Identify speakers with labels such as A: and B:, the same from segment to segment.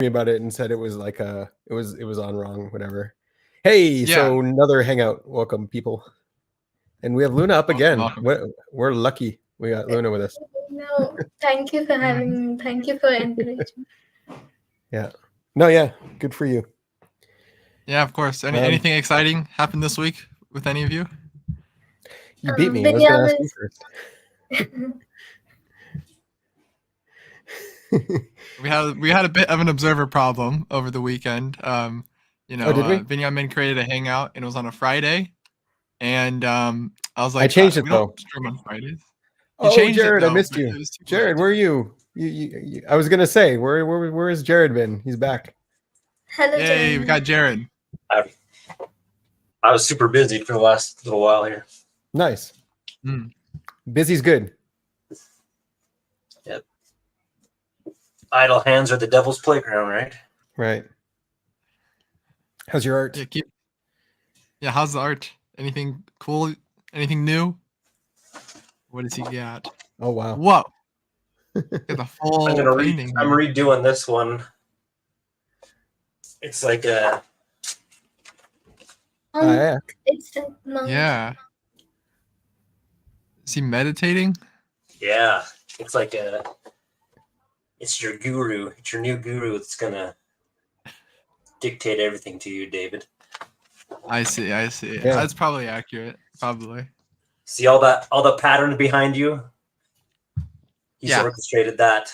A: me about it and said it was like it was on wrong, whatever. Hey,
B: Yeah.
A: so another hangout. Welcome, people. And we have Luna up again.
B: Welcome.
A: We're lucky we got Luna with us.
C: No, thank you for having me. Thank you for encouraging.
A: Yeah. No, yeah. Good for you.
B: Yeah, of course. Anything exciting happened this week with any of you?
A: You beat me. I was going to ask you
B: first. we had a bit of an observer problem over the weekend. Did we? Benjamin created a hangout and it was on a Friday, and I was like,
A: I changed it
B: we
A: though.
B: Don't stream on Fridays.
A: Jared, I missed you. Jared, where are you? You? I was gonna say, where has Jared been? He's back.
C: Hello,
B: Yay,
C: Jared.
B: we got Jared.
D: I was super busy for the last little while here.
A: Nice. Busy's good.
D: Yep. Idle hands are the devil's playground, right?
A: Right. How's your art?
B: Yeah, how's the art? Anything cool? Anything new? What does he got?
A: Oh wow!
B: Whoa! Got the full painting.
D: I'm redoing this one. It's like a.
A: Yeah.
C: It's a monk.
B: Yeah. Is he meditating?
D: Yeah, it's like a. It's your guru. It's your new guru. It's gonna dictate everything to you, David.
B: I see. Yeah. That's probably accurate. Probably.
D: See all the pattern behind you? He's orchestrated that.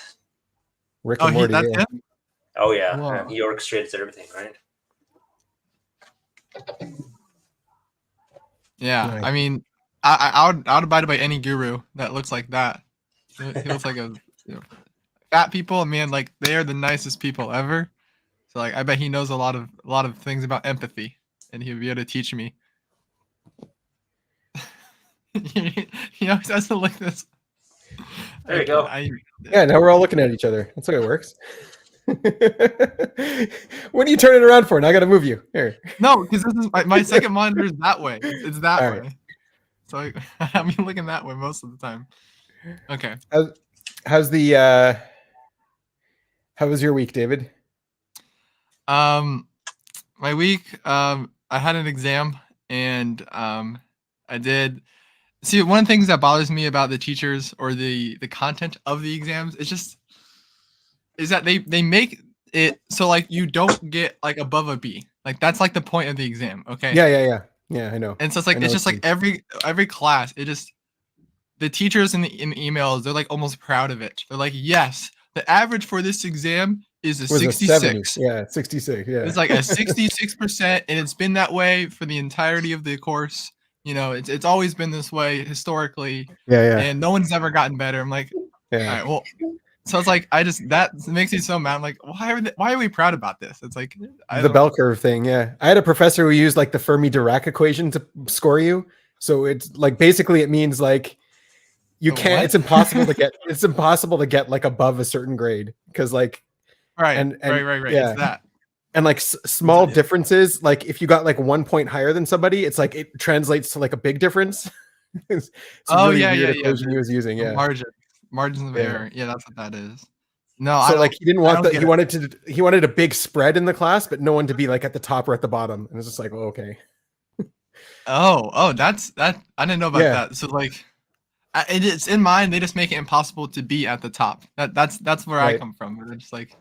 A: Rick and Morty,
B: that's him?
D: Oh yeah.
B: Whoa.
D: He orchestrates everything, right?
B: Yeah.
A: Nice.
B: I mean, I would abide by any guru that looks like that. He looks like fat people, man, like they are the nicest people ever. So like I bet he knows a lot of things about empathy, and he'll be able to teach me. He always has to look this.
D: There you go.
A: Yeah, now we're all looking at each other. That's how it works. What are you turning around for? Now I got to move you here.
B: No, because this is my second monitor is that way. It's that
A: All
B: way.
A: right.
B: So I mean, looking that way most of the time. Okay.
A: How's the how was your week, David?
B: My week, I had an exam, and I did. See, one of the things that bothers me about the teachers or the content of the exams is that they make it so like you don't get like above a B. Like that's like the point of the exam. Okay.
A: Yeah, I know.
B: And so it's just like every class, the teachers in the emails, they're like almost proud of it. They're like, yes, the average for this exam is a 66.
A: Yeah, 66. Yeah.
B: It's like a 66%, and it's been that way for the entirety of the course. You know, it's always been this way historically.
A: Yeah.
B: And no one's ever gotten better. I'm like, all right, well, so it's like that makes me so mad. I'm like, why are we proud about this? It's like
A: the bell curve thing. Yeah, I had a professor who used like the Fermi-Dirac equation to score you. So it's like basically it means like you can't. It's impossible to get. It's impossible to get like above a certain grade because like
B: right.
A: Yeah.
B: It's that.
A: And like small differences, like if you got like 1 point higher than somebody, it's like it translates to like a big difference. It's
B: weird
A: equation he was using. Yeah,
B: margins of error. Yeah, that's what that is. No,
A: so like he didn't want that. He wanted a big spread in the class, but no one to be like at the top or at the bottom. And it's just like, well, okay.
B: Oh, that's that. I didn't know about that. So like, it's in mine. They just make it impossible to be at the top. That's where I come from. They're just like.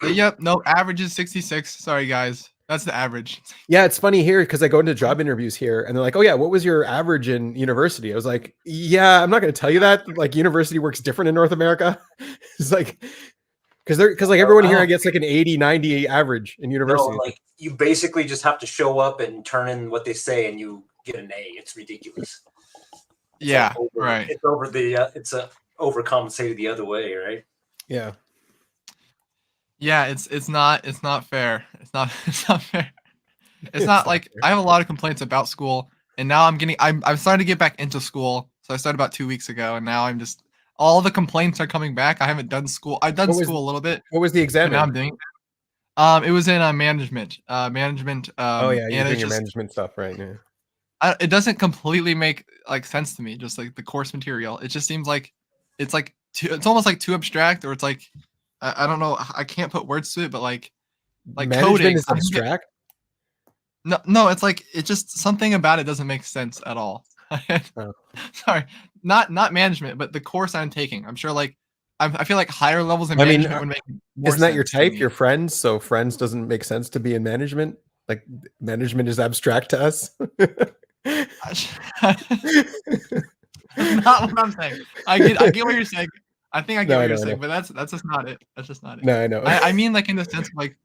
B: Yep, no, average is 66. Sorry, guys. That's the average.
A: Yeah, it's funny here because I go into job interviews here and they're like, oh, yeah, what was your average in university? I was like, yeah, I'm not going to tell you that. Like, university works different in North America. It's like, because like everyone here gets like an 80, 90 average in university.
D: No, like you basically just have to show up and turn in what they say and you get an A. It's ridiculous.
B: Yeah, right.
D: It's overcompensated the other way, right?
A: Yeah.
B: Yeah, it's not fair. It's not fair. It's not like fair. I have a lot of complaints about school, and now I'm starting to get back into school. So I started about 2 weeks ago, and now I'm just all the complaints are coming back. I haven't done school. I've done school a little bit.
A: What was the exam?
B: Now I'm doing. It was in management. Management.
A: Oh yeah, you're doing your management stuff, right?
B: Yeah. It doesn't completely make like sense to me. Just like the course material, it just seems like it's almost like too abstract, or it's like I don't know. I can't put words to it, but like
A: Management
B: coding.
A: is abstract.
B: No, it's like it's just something about it doesn't make sense at all.
A: Oh.
B: Sorry, not management, but the course I'm taking. I'm sure like I feel like higher levels in
A: I mean,
B: management would make more
A: Isn't that your
B: sense to
A: type?
B: me.
A: Your friends? So friends doesn't make sense to be in management. Like management is abstract to us.
B: That's not what I'm saying. I get what you're saying. I think I get
A: No, I
B: what you're
A: know, I
B: saying,
A: know.
B: but that's just not it. That's just not it.
A: No, I know.
B: I mean like in the sense of like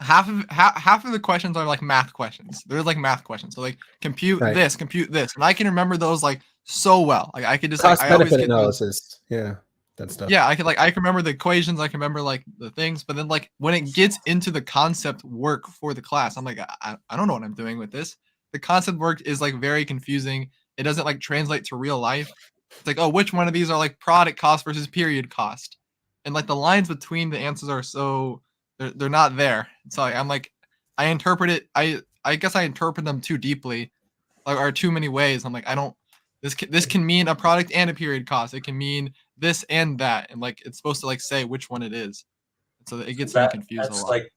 B: half of the questions are like math questions. They're like math questions. So like compute
A: Right.
B: this, and I can remember those like so well. Like I could just
A: Cost
B: like I always
A: benefit
B: get those.
A: analysis. Yeah, that stuff.
B: Yeah, I can remember the equations, I can remember like the things, but then like when it gets into the concept work for the class, I'm like I don't know what I'm doing with this. The concept work is like very confusing. It doesn't like translate to real life. It's like, oh, which one of these are like product cost versus period cost? And like the lines between the answers are so they're not there. So I'm like I interpret it I guess I interpret them too deeply, like or too many ways. I'm like I don't this can mean a product and a period cost. It can mean this and that, and like it's supposed to like say which one it is. So it gets me confused a
D: That's
B: lot.
D: like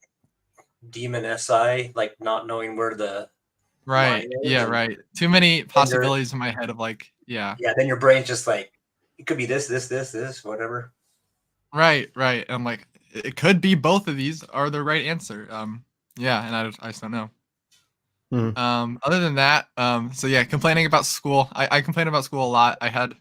D: Demon SI, like not knowing where the
B: Right.
D: line is.
B: Yeah.
D: And
B: Right. Too many possibilities in my head of like, yeah.
D: yeah, then your brain's just like, it could be this, whatever.
B: Right. Right. And I'm like, it could be both of these are the right answer. Yeah, and I just don't know. Other than that, so yeah, complaining about school. I complain about school a lot. I had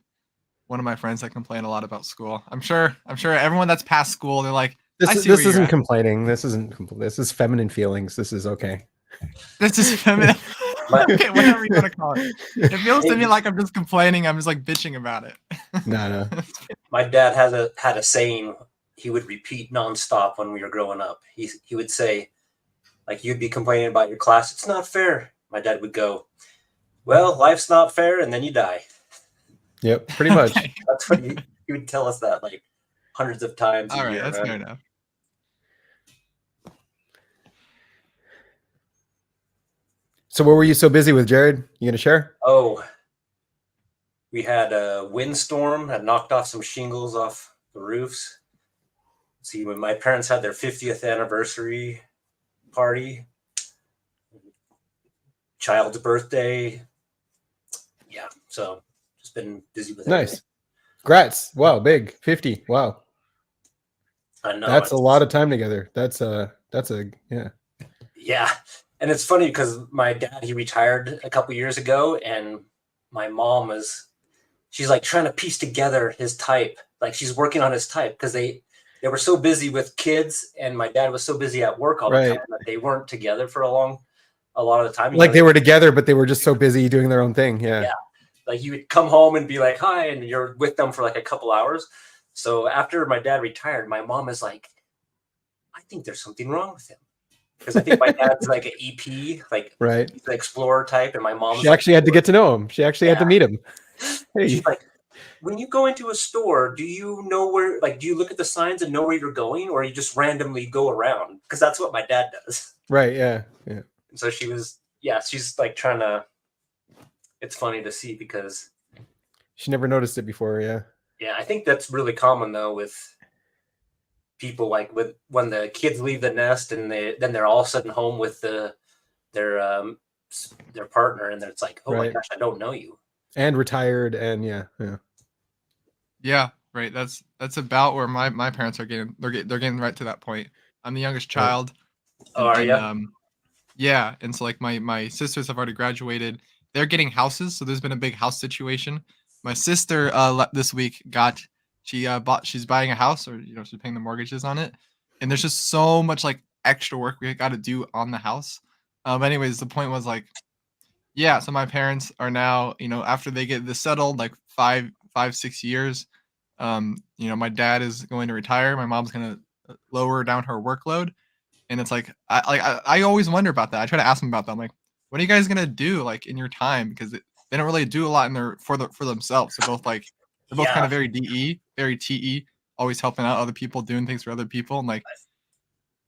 B: one of my friends that complained a lot about school. I'm sure everyone that's past school, they're like,
A: This isn't complaining. This is feminine feelings. This is okay.
B: This is feminine. Okay, whatever you want to call it. It feels to me like I'm just complaining. I'm just like bitching about it.
A: No.
D: My dad had a saying he would repeat nonstop when we were growing up. He would say, like, you'd be complaining about your class. It's not fair. My dad would go, well, life's not fair, and then you die.
A: Yep, pretty much.
B: Okay.
D: That's what he would tell us that like hundreds of times.
B: All right, that's fair enough.
A: So what were you so busy with, Jared? You gonna share?
D: Oh, we had a windstorm that knocked off some shingles off the roofs. See, when my parents had their 50th anniversary party, child's birthday. Yeah, so just been busy with
A: Nice.
D: everything.
A: Congrats. Wow, big 50. Wow.
D: I know.
A: That's a lot of time together. That's yeah.
D: Yeah. And it's funny because my dad, he retired a couple years ago, and my mom she's like trying to piece together his type. Like she's working on his type because they were so busy with kids, and my dad was so busy at work all the time that they weren't together for a lot of the time.
A: Like they were together, but they were just so busy doing their own thing. Yeah.
D: Yeah. Like you would come home and be like, hi, and you're with them for like a couple hours. So after my dad retired, my mom is like, I think there's something wrong with him. Because I think my dad's like an EP, like
A: right,
D: the explorer type, and my mom.
A: She actually had to get to know him. She actually had to meet him. Hey.
D: She's like, when you go into a store, do you know where? Like, do you look at the signs and know where you're going, or you just randomly go around? Because that's what my dad does.
A: Right. Yeah. Yeah.
D: So she's like trying to. It's funny to see because
A: she never noticed it before. Yeah.
D: Yeah, I think that's really common though with people, like when the kids leave the nest and they're all sitting home with their partner, and it's like, oh my gosh, I don't know you. And
A: retired, and yeah.
B: Yeah, right. That's about where my parents are getting. They're getting right to that point. I'm the youngest child.
D: Oh, are you?
B: Yeah, and so like my sisters have already graduated. They're getting houses, so there's been a big house situation. My sister this week she's buying a house, or she's paying the mortgages on it, and there's just so much like extra work we got to do on the house. Anyways, the point was like, yeah, so my parents are now, after they get this settled, like 5-6 years, my dad is going to retire, my mom's going to lower down her workload, and it's like I always wonder about that. I try to ask them about that. I'm like, what are you guys gonna do like in your time, because they don't really do a lot in for themselves. They're both kind of very DE, very TE, always helping out other people, doing things for other people. And like,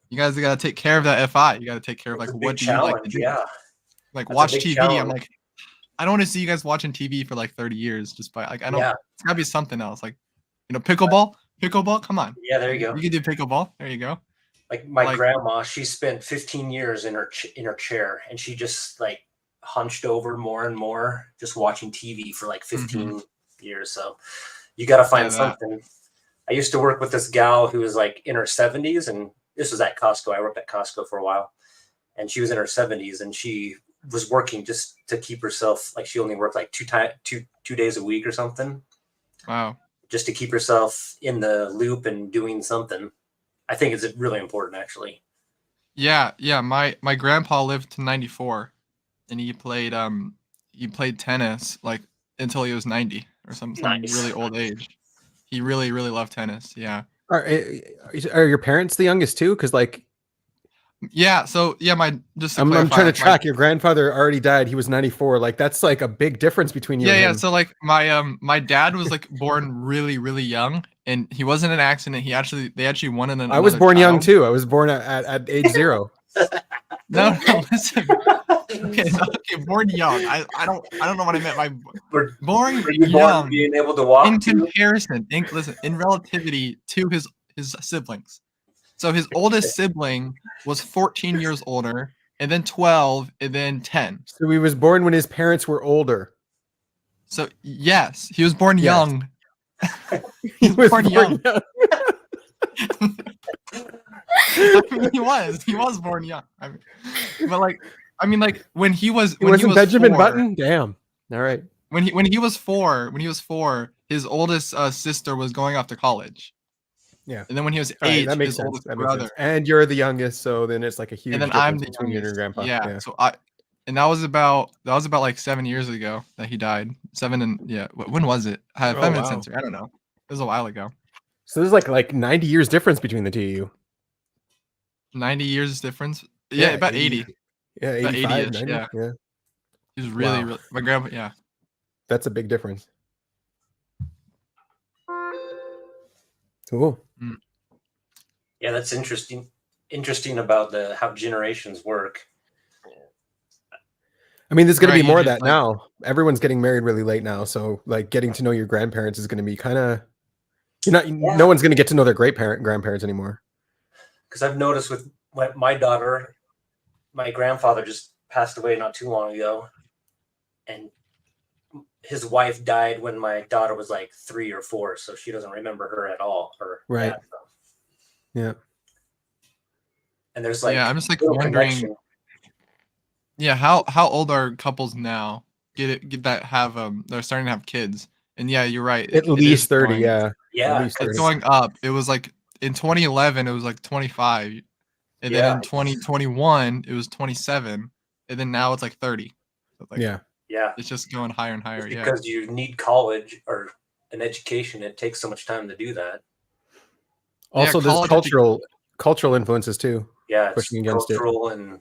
B: you guys got to take care of that FI. You got to take care of like what do you like to do?
D: Yeah.
B: Like watch TV. Challenge. I'm like, I don't want to see you guys watching TV for like 30 years just by like I don't. It's gotta be something else. Like, Pickleball. Come on.
D: Yeah, there you go.
B: You can do pickleball. There you go.
D: Like my
B: Like-
D: grandma, she spent 15 years in her chair, and she just like hunched over more and more, just watching TV for like 15 years. So you got to find something. I used to work with this gal who was like in her 70s, and this was at Costco. I worked at Costco for a while, and she was in her 70s, and she was working just to keep herself, like she only worked like two days a week or something.
B: Wow.
D: Just to keep herself in the loop and doing something. I think it's really important, actually.
B: Yeah. My grandpa lived to 94, and he played tennis like until he was 90 or some
D: Nice.
B: really old age. He really loved tennis. Yeah.
A: Are your parents the youngest too? Because like
B: Yeah. So yeah, just to
A: I'm
B: clarify,
A: trying to
B: like,
A: track. Your grandfather already died. He was 94. Like that's like a big difference between you.
B: Yeah,
A: and
B: yeah.
A: him.
B: So like my dad was like born really young, and he wasn't in an accident. They actually wanted an.
A: I was born young too. I was born at age 0.
B: No, listen. Okay, born young. I don't know what I meant by
D: Were
B: born
D: you born
B: young.
D: being able to walk?
B: In
D: too?
B: comparison, in relativity to his siblings. So his oldest sibling was 14 years older, and then 12, and then 10.
A: So he was born when his parents were older.
B: So yes, he was born
A: Yes.
B: young.
A: He was
B: born young.
A: young.
B: I mean, he was born young. But when he was
A: He wasn't Benjamin
B: 4,
A: Button. Damn. All right.
B: when he was 4, his oldest sister was going off to college.
A: Yeah.
B: And then when he was
A: All right,
B: 8,
A: that makes
B: his
A: sense.
B: oldest
A: That makes
B: brother.
A: sense. And you're the youngest, so then it's like a huge
B: And then
A: difference
B: I'm the
A: between you and your
B: youngest.
A: grandpa.
B: Yeah. So that was about like 7 years ago that he died. 7 and yeah. When was it? I have
A: Oh,
B: 5 minutes
A: wow.
B: answer. I don't know. It was a while ago.
A: So there's like 90 years difference between the two of you.
B: 90 years difference. Yeah, about 80.
A: Yeah,
B: About
A: 85,
B: 80-ish,
A: 90.
B: yeah.
A: Yeah.
B: He was really,
A: Wow.
B: my grandpa. Yeah.
A: That's a big difference. Cool.
D: Yeah, that's interesting. Interesting about how generations work.
A: I mean, there's going
B: Right,
A: to be
B: you
A: more of
B: just,
A: that now. Everyone's getting married really late now, so like getting to know your grandparents is going to be kind of no one's going to get to know their grandparents anymore.
D: Because I've noticed with my daughter, my grandfather just passed away not too long ago, and his wife died when my daughter was like 3 or 4, so she doesn't remember her at all.
A: Right.
D: dad, so.
A: Yeah.
D: And there's like
B: I'm just like
D: little
B: wondering.
D: connection.
B: Yeah, how old are couples now? They're starting to have kids. And yeah, you're right.
A: At
B: it
A: least
B: is
A: 30,
B: going-
A: yeah.
D: Yeah,
A: At least 30.
B: It's going up. It was like in 2011, it was like 25. And then
D: Yeah.
B: in 2021, it was 27. And then now it's like 30. So like,
A: Yeah.
D: yeah.
B: It's just going higher and higher.
D: It's
B: Yeah.
D: because you need college or an education. It takes so much time to do that.
A: Also, there's
B: college
A: cultural influences too.
D: Yeah, it's
A: Pushing against it.
D: cultural and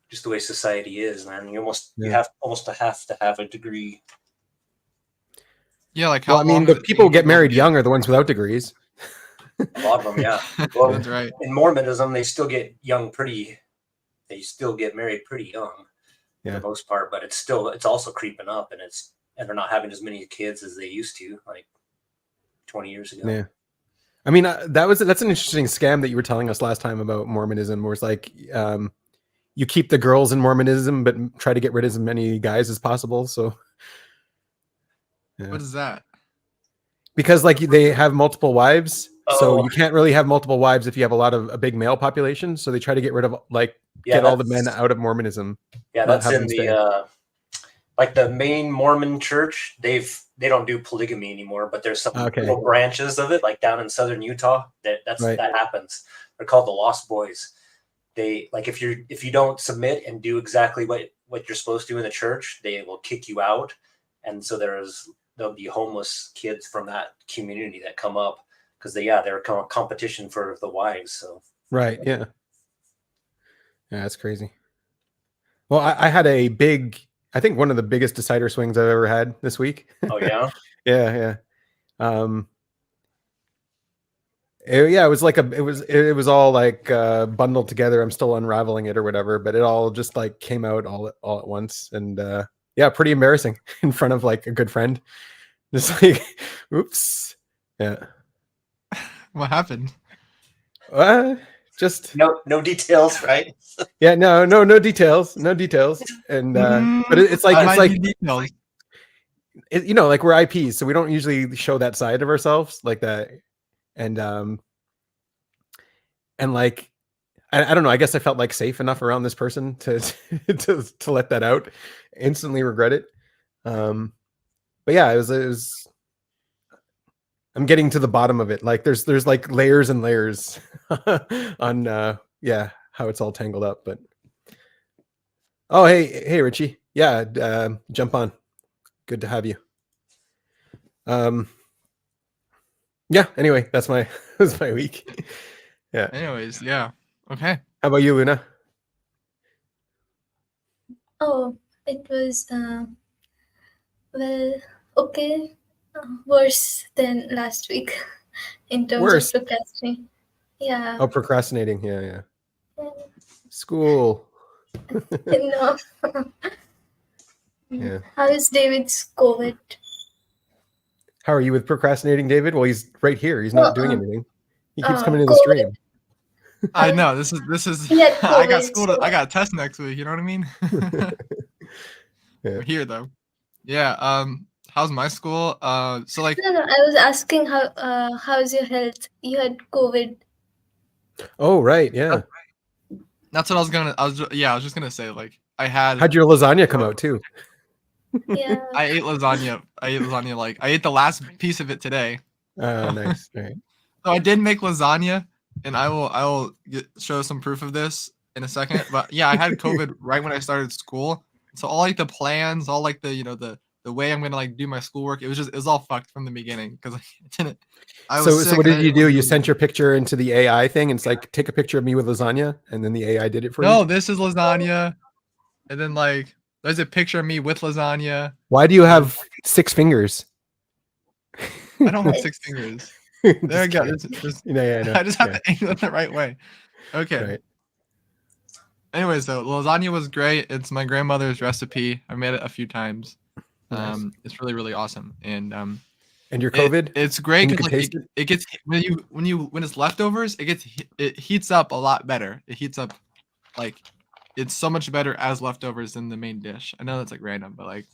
D: just the way society is, man. You
A: Yeah.
D: have to have a degree.
B: Yeah, like how
A: Well, I mean,
B: long
A: the
B: does it
A: people
B: take
A: who get
B: to
A: married
B: get-
A: young are the ones without degrees.
D: A lot of them, yeah. Well,
B: That's right.
D: in Mormonism, they still get they still get married pretty young for
A: Yeah.
D: the most part, but it's also creeping up, and they're not having as many kids as they used to, like 20 years ago.
A: Yeah. I mean, that's an interesting scam that you were telling us last time about Mormonism, where it's like you keep the girls in Mormonism, but try to get rid of as many guys as possible. So, yeah.
B: What is that?
A: Because like they have multiple wives, so
D: Oh.
A: you can't really have multiple wives if you have a big male population. So they try to get rid of get all the men out of Mormonism.
D: Yeah,
A: not
D: that's
A: have
D: in
A: them
D: the
A: stay.
D: like the main Mormon church. They don't do polygamy anymore, but there's some
A: Okay.
D: little branches of it, like down in southern Utah.
A: Right.
D: That happens. They're called the Lost Boys. They like if you don't submit and do exactly what you're supposed to in the church, they will kick you out. And so there'll be homeless kids from that community that come up because they're a competition for the wives. So
A: Right. Yeah. Yeah, that's crazy. Well, I had I think one of the biggest decider swings I've ever had this week.
D: oh yeah.
A: Yeah. It was like it was all like bundled together. I'm still unraveling it or whatever, but it all just like came out all at once, and yeah, pretty embarrassing in front of like a good friend. Just like, oops. Yeah.
B: What happened?
A: Just
D: No details, right?
A: yeah, no details, and but it's like
B: I
A: it's
B: might
A: like
B: need details.
A: you know, like we're IPs, so we don't usually show that side of ourselves like that, and like I don't know. I guess I felt like safe enough around this person to to let that out. Instantly regret it. But yeah, it was. I'm getting to the bottom of it. Like there's like layers and layers on yeah, how it's all tangled up. But oh hey Richie, yeah, jump on. Good to have you. Yeah. Anyway, that's my that's my week. Yeah.
B: Anyways, yeah. Okay.
A: How about you, Luna?
C: Oh, it was well, okay, worse than last week in terms
A: Worse.
C: of procrastinating. Yeah.
A: Oh, procrastinating. Yeah.
C: Yeah.
A: School.
C: No.
A: Yeah.
C: How is David's COVID?
A: How are you with procrastinating, David? Well, he's right here. He's
C: No,
A: not doing anything. He keeps coming to the
C: COVID.
A: stream.
B: I know this is.
C: He had
B: I got
C: COVID,
B: school.
C: so-
B: I got a test next week. You know what I mean?
A: Yeah.
B: We're here though. Yeah. How's my school? So like.
C: No, I was asking how's your health? You had COVID.
A: Oh, right. Yeah.
B: That's what I was gonna. I was just gonna say like I had.
A: How'd your lasagna come out too?
C: Yeah.
B: I ate lasagna. Like I ate the last piece of it today.
A: Nice. All right.
B: So I did make lasagna, and I will show some proof of this in a second. But yeah, I had COVID right when I started school. So all like the plans, all like the the way I'm gonna like do my schoolwork, it was all fucked from the beginning because I didn't. I was
A: So
B: sick
A: what
B: and I
A: did you
B: didn't
A: do?
B: really
A: You sent your picture into the AI thing, and it's like, take a picture of me with lasagna, and then the AI did it for
B: No,
A: you.
B: this is lasagna, and then like there's a picture of me with lasagna.
A: Why do you have 6 fingers?
B: I don't have 6 fingers. There we
A: Just
B: go.
A: kidding. Yeah, I know.
B: I just have
A: Yeah.
B: to angle it the right way. Okay.
A: Right.
B: Anyways, though, lasagna was great. It's my grandmother's recipe. I made it a few times.
A: Nice.
B: It's really, really awesome. And
A: And your COVID?
B: it's great
A: And you
B: because
A: could
B: like,
A: taste
B: it gets when it's leftovers, it heats up a lot better. It heats up like it's so much better as leftovers than the main dish. I know that's like random, but like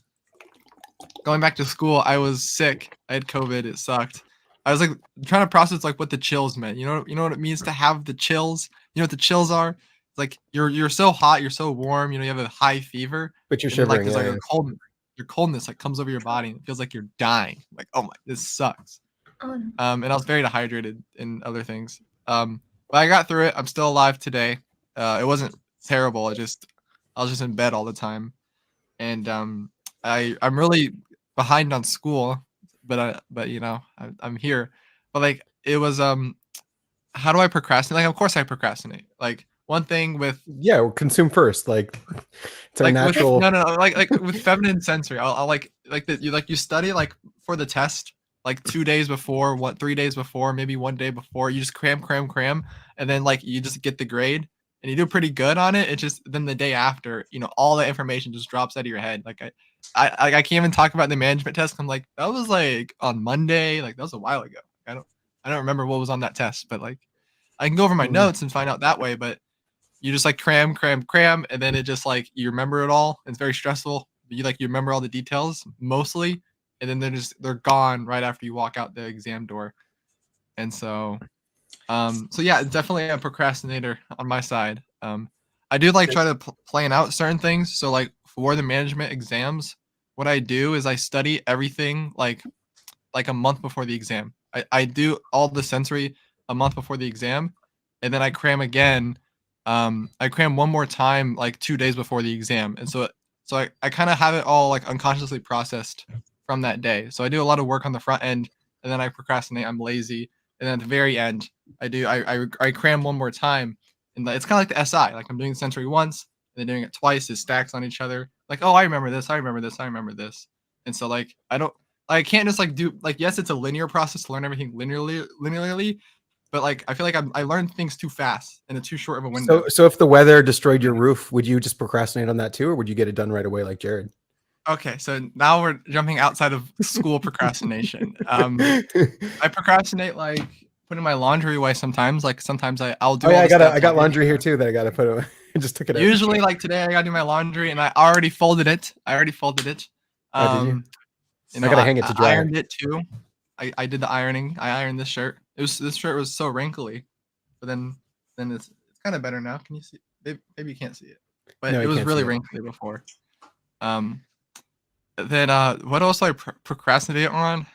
B: going back to school, I was sick. I had COVID. It sucked. I was like trying to process like what the chills meant. You know what it means to have the chills. You know what the chills are? It's like you're so hot, you're so warm. You know you have a high fever,
A: But you're
B: and then, like
A: shivering.
B: there's
A: Yeah,
B: like a cold. Your coldness like comes over your body and it feels like you're dying. Like oh my, this sucks.
C: Oh, no.
B: And I was very dehydrated and other things. But I got through it. I'm still alive today. It wasn't terrible. I was just in bed all the time, and I'm really behind on school, but you know I'm here. But like it was how do I procrastinate? Like of course I procrastinate. Like one thing with
A: yeah. Well, consume first. Like it's our
B: like
A: natural.
B: with, no like with feminine sensory, I'll like that you study like for the test like 2 days before, 3 days before, maybe 1 day before. You just cram, and then like you just get the grade and you do pretty good on it. It just then the day after, you know, all the information just drops out of your head. Like I can't even talk about the management test. I'm like that was like on Monday, like that was a while ago. I don't remember what was on that test, but like I can go over my
A: Mhm.
B: notes and find out that way, but you just like cram, and then it just like you remember it all. It's very stressful. You remember all the details mostly, and then they're gone right after you walk out the exam door. And so yeah, definitely a procrastinator on my side. I do like try to plan out certain things. So like for the management exams, what I do is I study everything like a month before the exam. I do all the sensory a month before the exam, and then I cram again. I cram one more time like 2 days before the exam, and so I kind of have it all like unconsciously processed from that day. So I do a lot of work on the front end, and then I procrastinate. I'm lazy, and then at the very end, I cram one more time, and it's kind of like the SI. Like I'm doing the sensory once, and then doing it twice. It stacks on each other. Like oh, I remember this. I remember this. I remember this. And so like I can't just like do like yes, it's a linear process to learn everything linearly, but like I feel like I learned things too fast in a too short of a window.
A: So if the weather destroyed your roof, would you just procrastinate on that too, or would you get it done right away like Jared?
B: Okay, so now we're jumping outside of school procrastination. I procrastinate like putting my laundry away sometimes. Like sometimes I'll do.
A: Oh yeah,
B: all
A: I
B: the
A: got
B: steps
A: I got
B: on
A: laundry here
B: Instagram.
A: too that I gotta put away. I just took it out.
B: Usually, like today, I gotta do my laundry, and I already folded it.
A: Oh, did you?
B: You
A: I
B: know,
A: gotta hang it to
B: I
A: dry.
B: ironed it too. I did the ironing. I ironed this shirt. This shirt was so wrinkly, but then it's kind of better now. Can you see? Maybe you can't see it, but
A: No,
B: it
A: you
B: was
A: can't
B: really
A: see it.
B: wrinkly before. Then what else do I procrastinate on?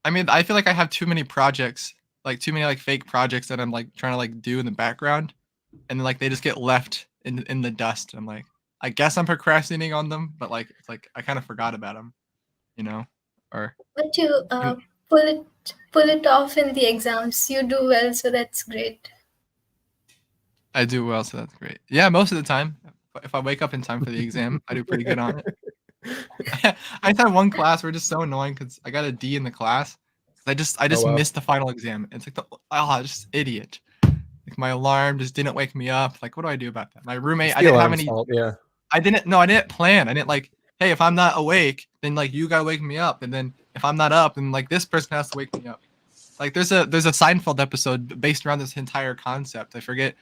B: I mean, I feel like I have too many projects, like too many like fake projects that I'm like trying to like do in the background, and then like they just get left in the dust. I'm like, I guess I'm procrastinating on them, but like it's like I kind of forgot about them, you know? Or
C: But you
B: and
C: pull it off in the exams. You do well, so that's great.
B: I do well, so that's great. Yeah, most of the time, if I wake up in time for the exam, I do pretty good on it. I just had one class where it's just so annoying because I got a D in the class. I just
A: wow.
B: missed the final exam. It's like just idiot. Like my alarm just didn't wake me up. Like what do I do about that? My roommate,
A: It's
B: I
A: the
B: didn't have
A: alarm's
B: any.
A: fault, yeah.
B: I didn't plan. I didn't like, hey, if I'm not awake, then like you gotta wake me up. And then if I'm not up, then like this person has to wake me up. Like there's a Seinfeld episode based around this entire concept. I forget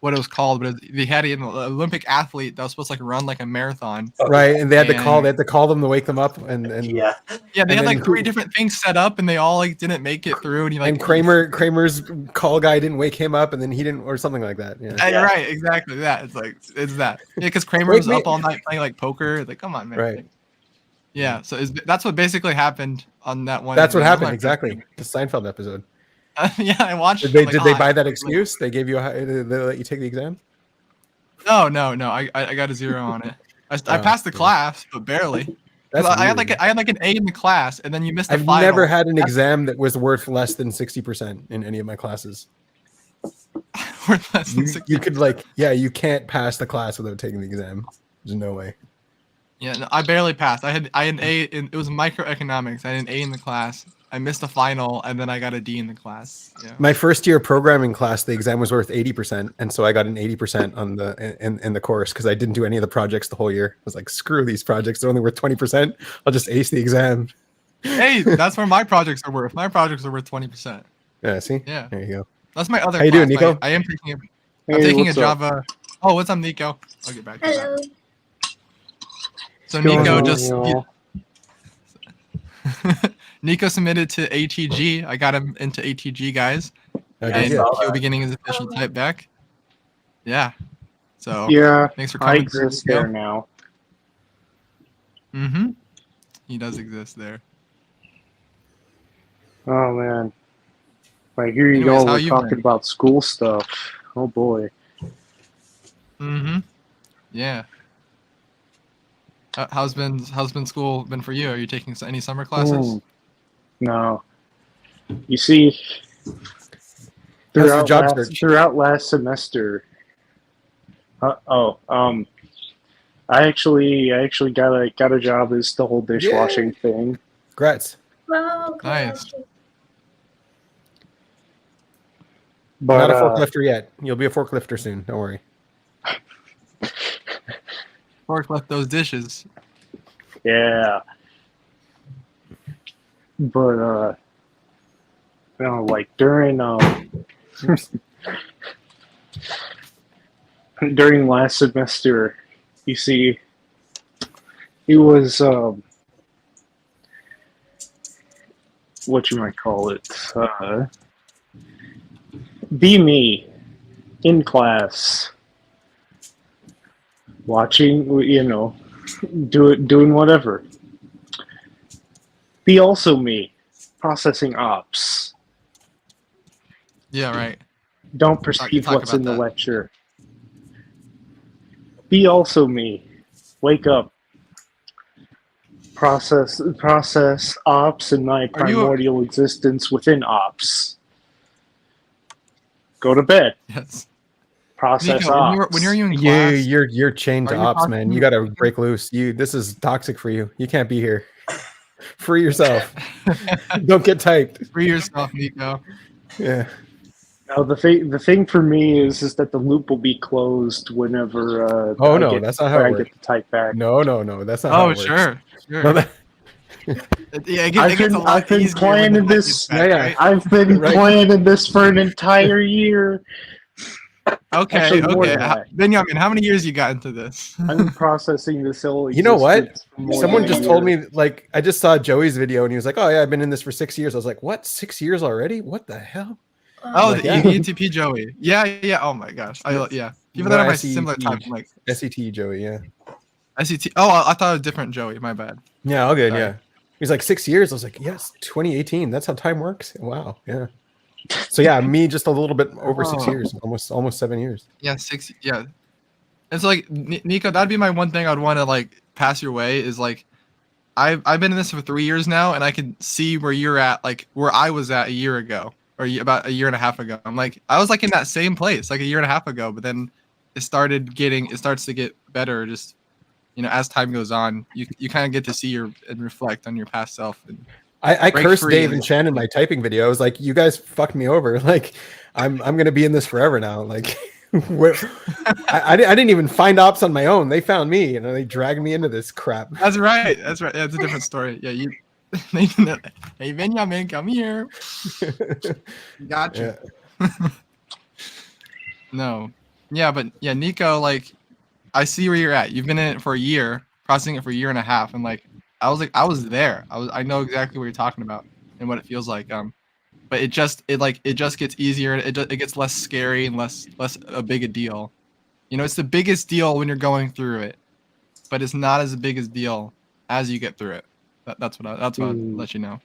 B: what it was called, but they had an Olympic athlete that was supposed to like run like a marathon.
A: Right, and they had to
B: And
A: call them to wake them up, and
D: Yeah.
B: yeah, they
A: and
B: had
A: then
B: like 3 different things set up, and they all like didn't make it through. And he like
A: and Kramer's call guy didn't wake him up, and then he didn't, or something like that. Yeah.
B: Yeah. Right, exactly that. It's that. Yeah, because Kramer
A: Wait,
B: was up all night playing like poker. Like, come on, man.
A: Right.
B: Yeah, so that's what basically happened on that one.
A: That's what
B: exam.
A: happened exactly. The Seinfeld episode.
B: Yeah, I watched.
A: Did they
B: I'm like,
A: did they
B: "Ah,
A: buy that
B: like,
A: excuse? They gave you they let you take the exam?
B: No. I got a 0 on it. I passed the
A: yeah.
B: class, but barely. 'Cause
A: That's
B: I had
A: weird.
B: like an A in the class, and then you missed the
A: I've
B: final.
A: never had an exam that was worth less than 60% in any of my classes.
B: Worth less than
A: You
B: 60.
A: could like, yeah, you can't pass the class without taking the exam. There's no way.
B: Yeah, no, I barely passed. I had an A in it was microeconomics. I had an A in the class. I missed the final, and then I got a D in the class. Yeah.
A: My first year programming class, the exam was worth 80%, and so I got an 80% on in the course because I didn't do any of the projects the whole year. I was like, screw these projects; they're only worth 20%. I'll just ace the exam.
B: Hey, that's where my projects are worth. My projects are worth 20%.
A: Yeah, see,
B: Yeah.
A: there you go.
B: That's my other
A: How you
B: class.
A: doing, Nico?
B: I am taking I'm
E: Hey,
B: taking a
E: what's up?
B: Java. Oh, what's up, Nico? I'll get back to
C: Hello.
B: that. So
E: What's going
B: Nico
E: on,
B: just
E: y'all?
B: Nico submitted to ATG. I got him into ATG, guys.
A: Oh,
D: Yeah,
A: did
B: And
A: you?
D: saw
B: he'll
D: that.
B: be getting his official type back. Yeah. So
E: Yeah,
B: thanks for
E: I
B: coming through,
E: exist
B: Nico.
E: there now.
B: Mm-hmm. He does exist there.
E: Oh man, I hear you
B: Anyways,
E: all
B: how
E: were
B: you
E: talking
B: been?
E: about school stuff. Oh boy.
B: Mm-hmm. Yeah. How's been school been for you? Are you taking any summer classes?
E: No, you see,
A: How's the job search?
E: throughout last semester. I actually got a job as the whole dishwashing thing.
A: Congrats.
C: Wow.
B: Nice.
E: But
A: Not a forklifter yet. You'll be a forklifter soon. Don't worry.
B: Forklift those dishes.
E: yeah. But you know, like during during last semester, you see, it was what you might call it, be me in class, watching, you know, doing whatever. Be also me, processing ops.
B: Yeah, right.
E: Don't perceive
B: talk
E: what's
B: about
E: in the
B: that.
E: lecture. Be also me. Wake up. Process ops and my
B: Are you-
E: primordial existence within ops. Go to bed.
B: Yes.
E: Process
B: Nico,
E: ops.
B: when you're in class,
A: You're chained
B: Are
A: to
B: you
A: ops,
B: talking
A: man.
B: to
A: You
B: me?
A: gotta break loose. This is toxic for you. You can't be here. Free yourself. Don't get typed.
B: free yourself, Nico.
A: Yeah.
E: Now, the thing for me is that the loop will be closed whenever
A: Oh, no, that's not how it
E: I
A: works.
E: get the type back.
A: No, that's not how
B: Oh,
A: it works.
B: sure.
A: No, that-
B: Yeah, it
E: I've
B: gets a
E: been
B: lot easier when the
E: planning
B: tech
E: this.
B: gets better,
A: Yeah.
B: right?
E: I've been
A: Right.
E: planning this for an entire year.
B: Okay,
E: Actually, more
B: okay.
E: than that.
B: Benjamin, how many years you got into this?
E: I've been processing this ill
A: You know what?
E: existence for more
A: Someone
E: than a
A: just told
E: year.
A: me, like, I just saw Joey's video and he was like, "Oh yeah, I've been in this for 6 years." I was like, "What? 6 years already? What the hell?"
B: Oh,
A: Like,
B: the
A: yeah.
B: ETP Joey. Yeah. Oh my gosh. Yeah. People that
A: No,
B: are my similar type, I'm like
A: SET Joey, yeah.
B: SET. Oh, I thought it was different Joey. My bad.
A: Yeah, all good,
B: Sorry.
A: yeah. He's like 6 years. I was like, yes, 2018. That's how time works. Wow, yeah. So yeah, me just a little bit over 6 years, almost 7 years.
B: Yeah, 6. Yeah. It's like Nico. That'd be my one thing I'd want to like pass your way is like, I've been in this for 3 years now, and I can see where you're at, like where I was at a year ago, or about a year and a half ago. I'm like, I was like in that same place like a year and a half ago, but then it starts to get better. Just as time goes on, you kind of get to see and reflect on your past self. And
A: I
B: break
A: cursed
B: free
A: Dave
B: and-
A: and Shannon in my typing video. I was like, you guys fucked me over. Like, I'm gonna be in this forever now. Like, I didn't even find ops on my own. They found me, and they dragged me into this crap.
B: That's right. Yeah, it's a different story. Yeah, you. Hey Benjamin, come here. Gotcha.
A: Yeah.
B: No. Yeah, but yeah, Nico, like, I see where you're at. You've been in it for a year, processing it for a year and a half, and like, I was there. I know exactly what you're talking about and what it feels like. But it just gets easier. It gets less scary and less a big a deal. It's the biggest deal when you're going through it, but it's not as big a deal as you get through it. That's what I'll let you know.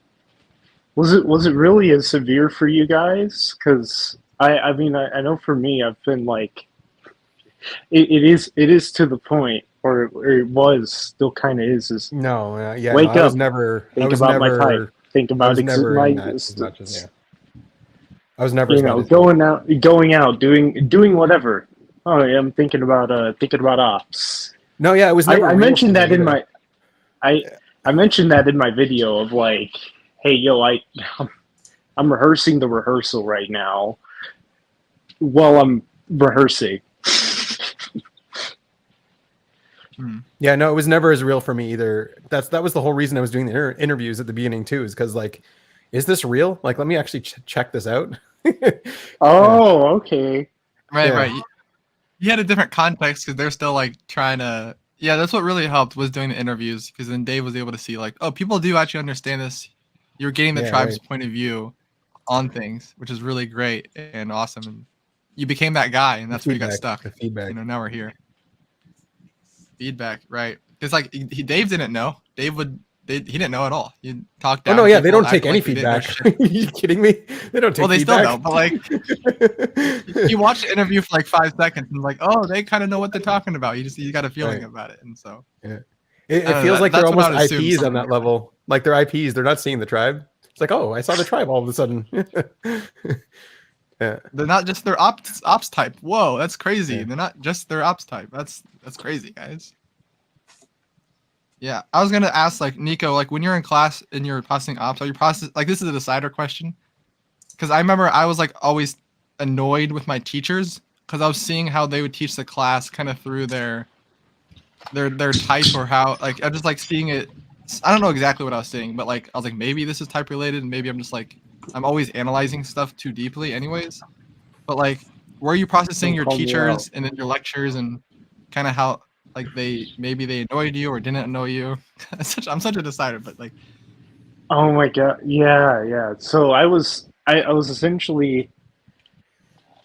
E: Was it really as severe for you guys? Because I mean I know for me I've been like it is to the point, or it was still kind of is
A: No, yeah,
E: wake
A: no, I was
E: up,
A: never.
E: think
A: I was
E: about
A: never.
E: my type, think
A: I
E: about
A: was never
E: my
A: in that as much as yeah. I was never. as bad as
E: going out, doing whatever. Oh yeah, I'm thinking about ops.
A: No, yeah, it was never.
E: I
A: real
E: mentioned
A: for me
E: that in
A: either.
E: I mentioned that in my video of like, hey yo, I'm rehearsing the rehearsal right now while I'm rehearsing.
A: Yeah, no, it was never as real for me either. That was the whole reason I was doing the interviews at the beginning too, is because like, is this real? Like, let me actually check this out.
E: Oh, okay.
B: Right,
A: Yeah.
B: right. You had a different context because they're still like trying to. Yeah, that's what really helped was doing the interviews, because then Dave was able to see like, oh, people do actually understand this. You're getting the
A: Yeah,
B: tribe's
A: right.
B: point of view on things, which is really great and awesome. And you became that guy, and that's where you got stuck.
A: The feedback.
B: Now we're here. Feedback, right? It's like Dave didn't know. He didn't know at all. You talked down.
A: Oh no, yeah,
B: people,
A: they don't
B: act
A: take any
B: like they didn't know
A: feedback.
B: shit.
A: Are you kidding me? They don't take
B: Well, they
A: feedback.
B: still don't, but like you watch the interview for like 5 seconds and like, oh, they kind of know what they're talking about. You got a feeling
A: Right.
B: about it, and so
A: It
B: I don't
A: feels
B: know,
A: like they're
B: that's what
A: almost
B: I would assume,
A: IPs on
B: something
A: that
B: like
A: level. Like they're IPs. They're not seeing the tribe. It's like, oh, I saw the tribe all of a sudden. Yeah.
B: they're not just their ops type. Whoa, that's crazy.
A: Yeah.
B: They're not just their ops type. That's crazy, guys. Yeah, I was gonna ask like Nico, like when you're in class and you're processing ops, are you like this is a decider question? Because I remember I was like always annoyed with my teachers because I was seeing how they would teach the class kind of through their type, or how like I just like seeing it. I don't know exactly what I was seeing, but like I was like maybe this is type related, and maybe I'm just like I'm always analyzing stuff too deeply, anyways. But like, were you processing
E: Don't
B: your
E: call me
B: teachers
E: out.
B: and then your lectures and kind of how like they annoyed you or didn't annoy you? I'm such a decider, but like.
E: Oh my god, yeah. So I was essentially,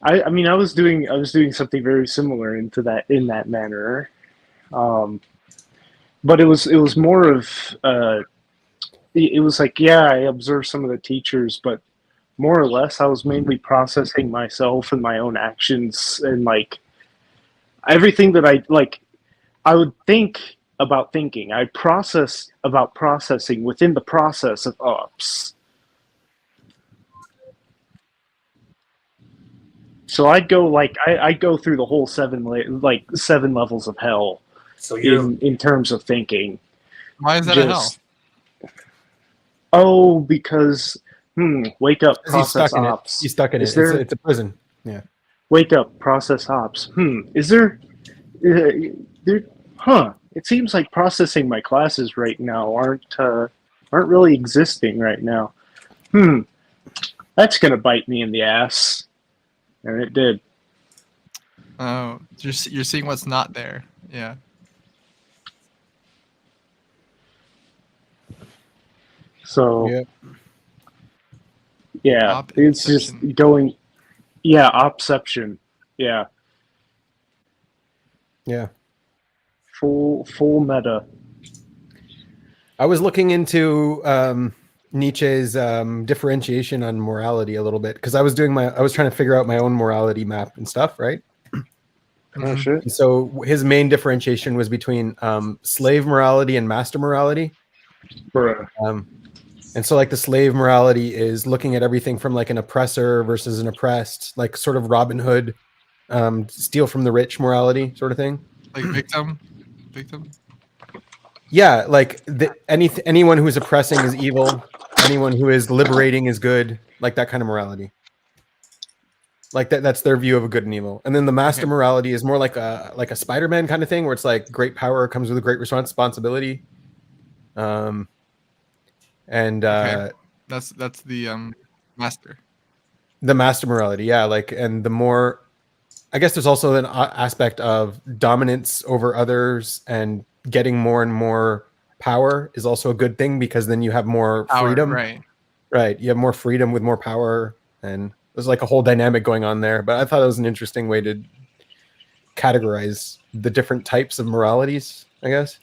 E: I mean I was doing something very similar in that manner, but it was more of it was like, yeah, I observed some of the teachers, but more or less I was mainly processing myself and my own actions, and like everything that I would think about thinking. I process about processing within the process of ops. So I'd go like I'd go through the whole 7 levels of hell
D: So you're
E: in terms of thinking.
B: Why is that a hell?
E: Oh, because wake up,
A: 'Cause he's
E: process
A: stuck in it.
E: ops.
A: He's stuck in
E: Is
A: it.
E: there-
A: It's a prison. Yeah.
E: Wake up, process ops. Is there? There? Huh? It seems like processing my classes right now aren't aren't really existing right now. That's gonna bite me in the ass, and it did.
B: Oh, you're seeing what's not there. Yeah.
E: So
A: Yeah.
E: yeah, it's just
B: Opception.
E: going. Yeah, opception. Yeah,
A: Yeah.
E: full meta.
A: I was looking into Nietzsche's differentiation on morality a little bit because I was trying to figure out my own morality map and stuff, right?
E: Oh
B: Mhm.
E: shit.
A: And so his main differentiation was between slave morality and master morality.
E: Bruh.
A: And so like the slave morality is looking at everything from like an oppressor versus an oppressed, like sort of Robin Hood, steal from the rich morality sort of thing.
B: Like victim.
A: Yeah, like anyone who is oppressing is evil. Anyone who is liberating is good. Like that kind of morality. Like that's their view of a good and evil. And then the master
B: Okay.
A: morality is more like a Spider-Man kind of thing, where it's like great power comes with a great responsibility. And
B: Okay. That's the master.
A: the master morality, yeah. Like, and the more, I guess there's also an aspect of dominance over others and getting more and more power is also a good thing because then you have more
B: Power,
A: freedom.
B: right?
A: Right. You have more freedom with more power, and there's like a whole dynamic going on there. But I thought it was an interesting way to categorize the different types of moralities, I guess.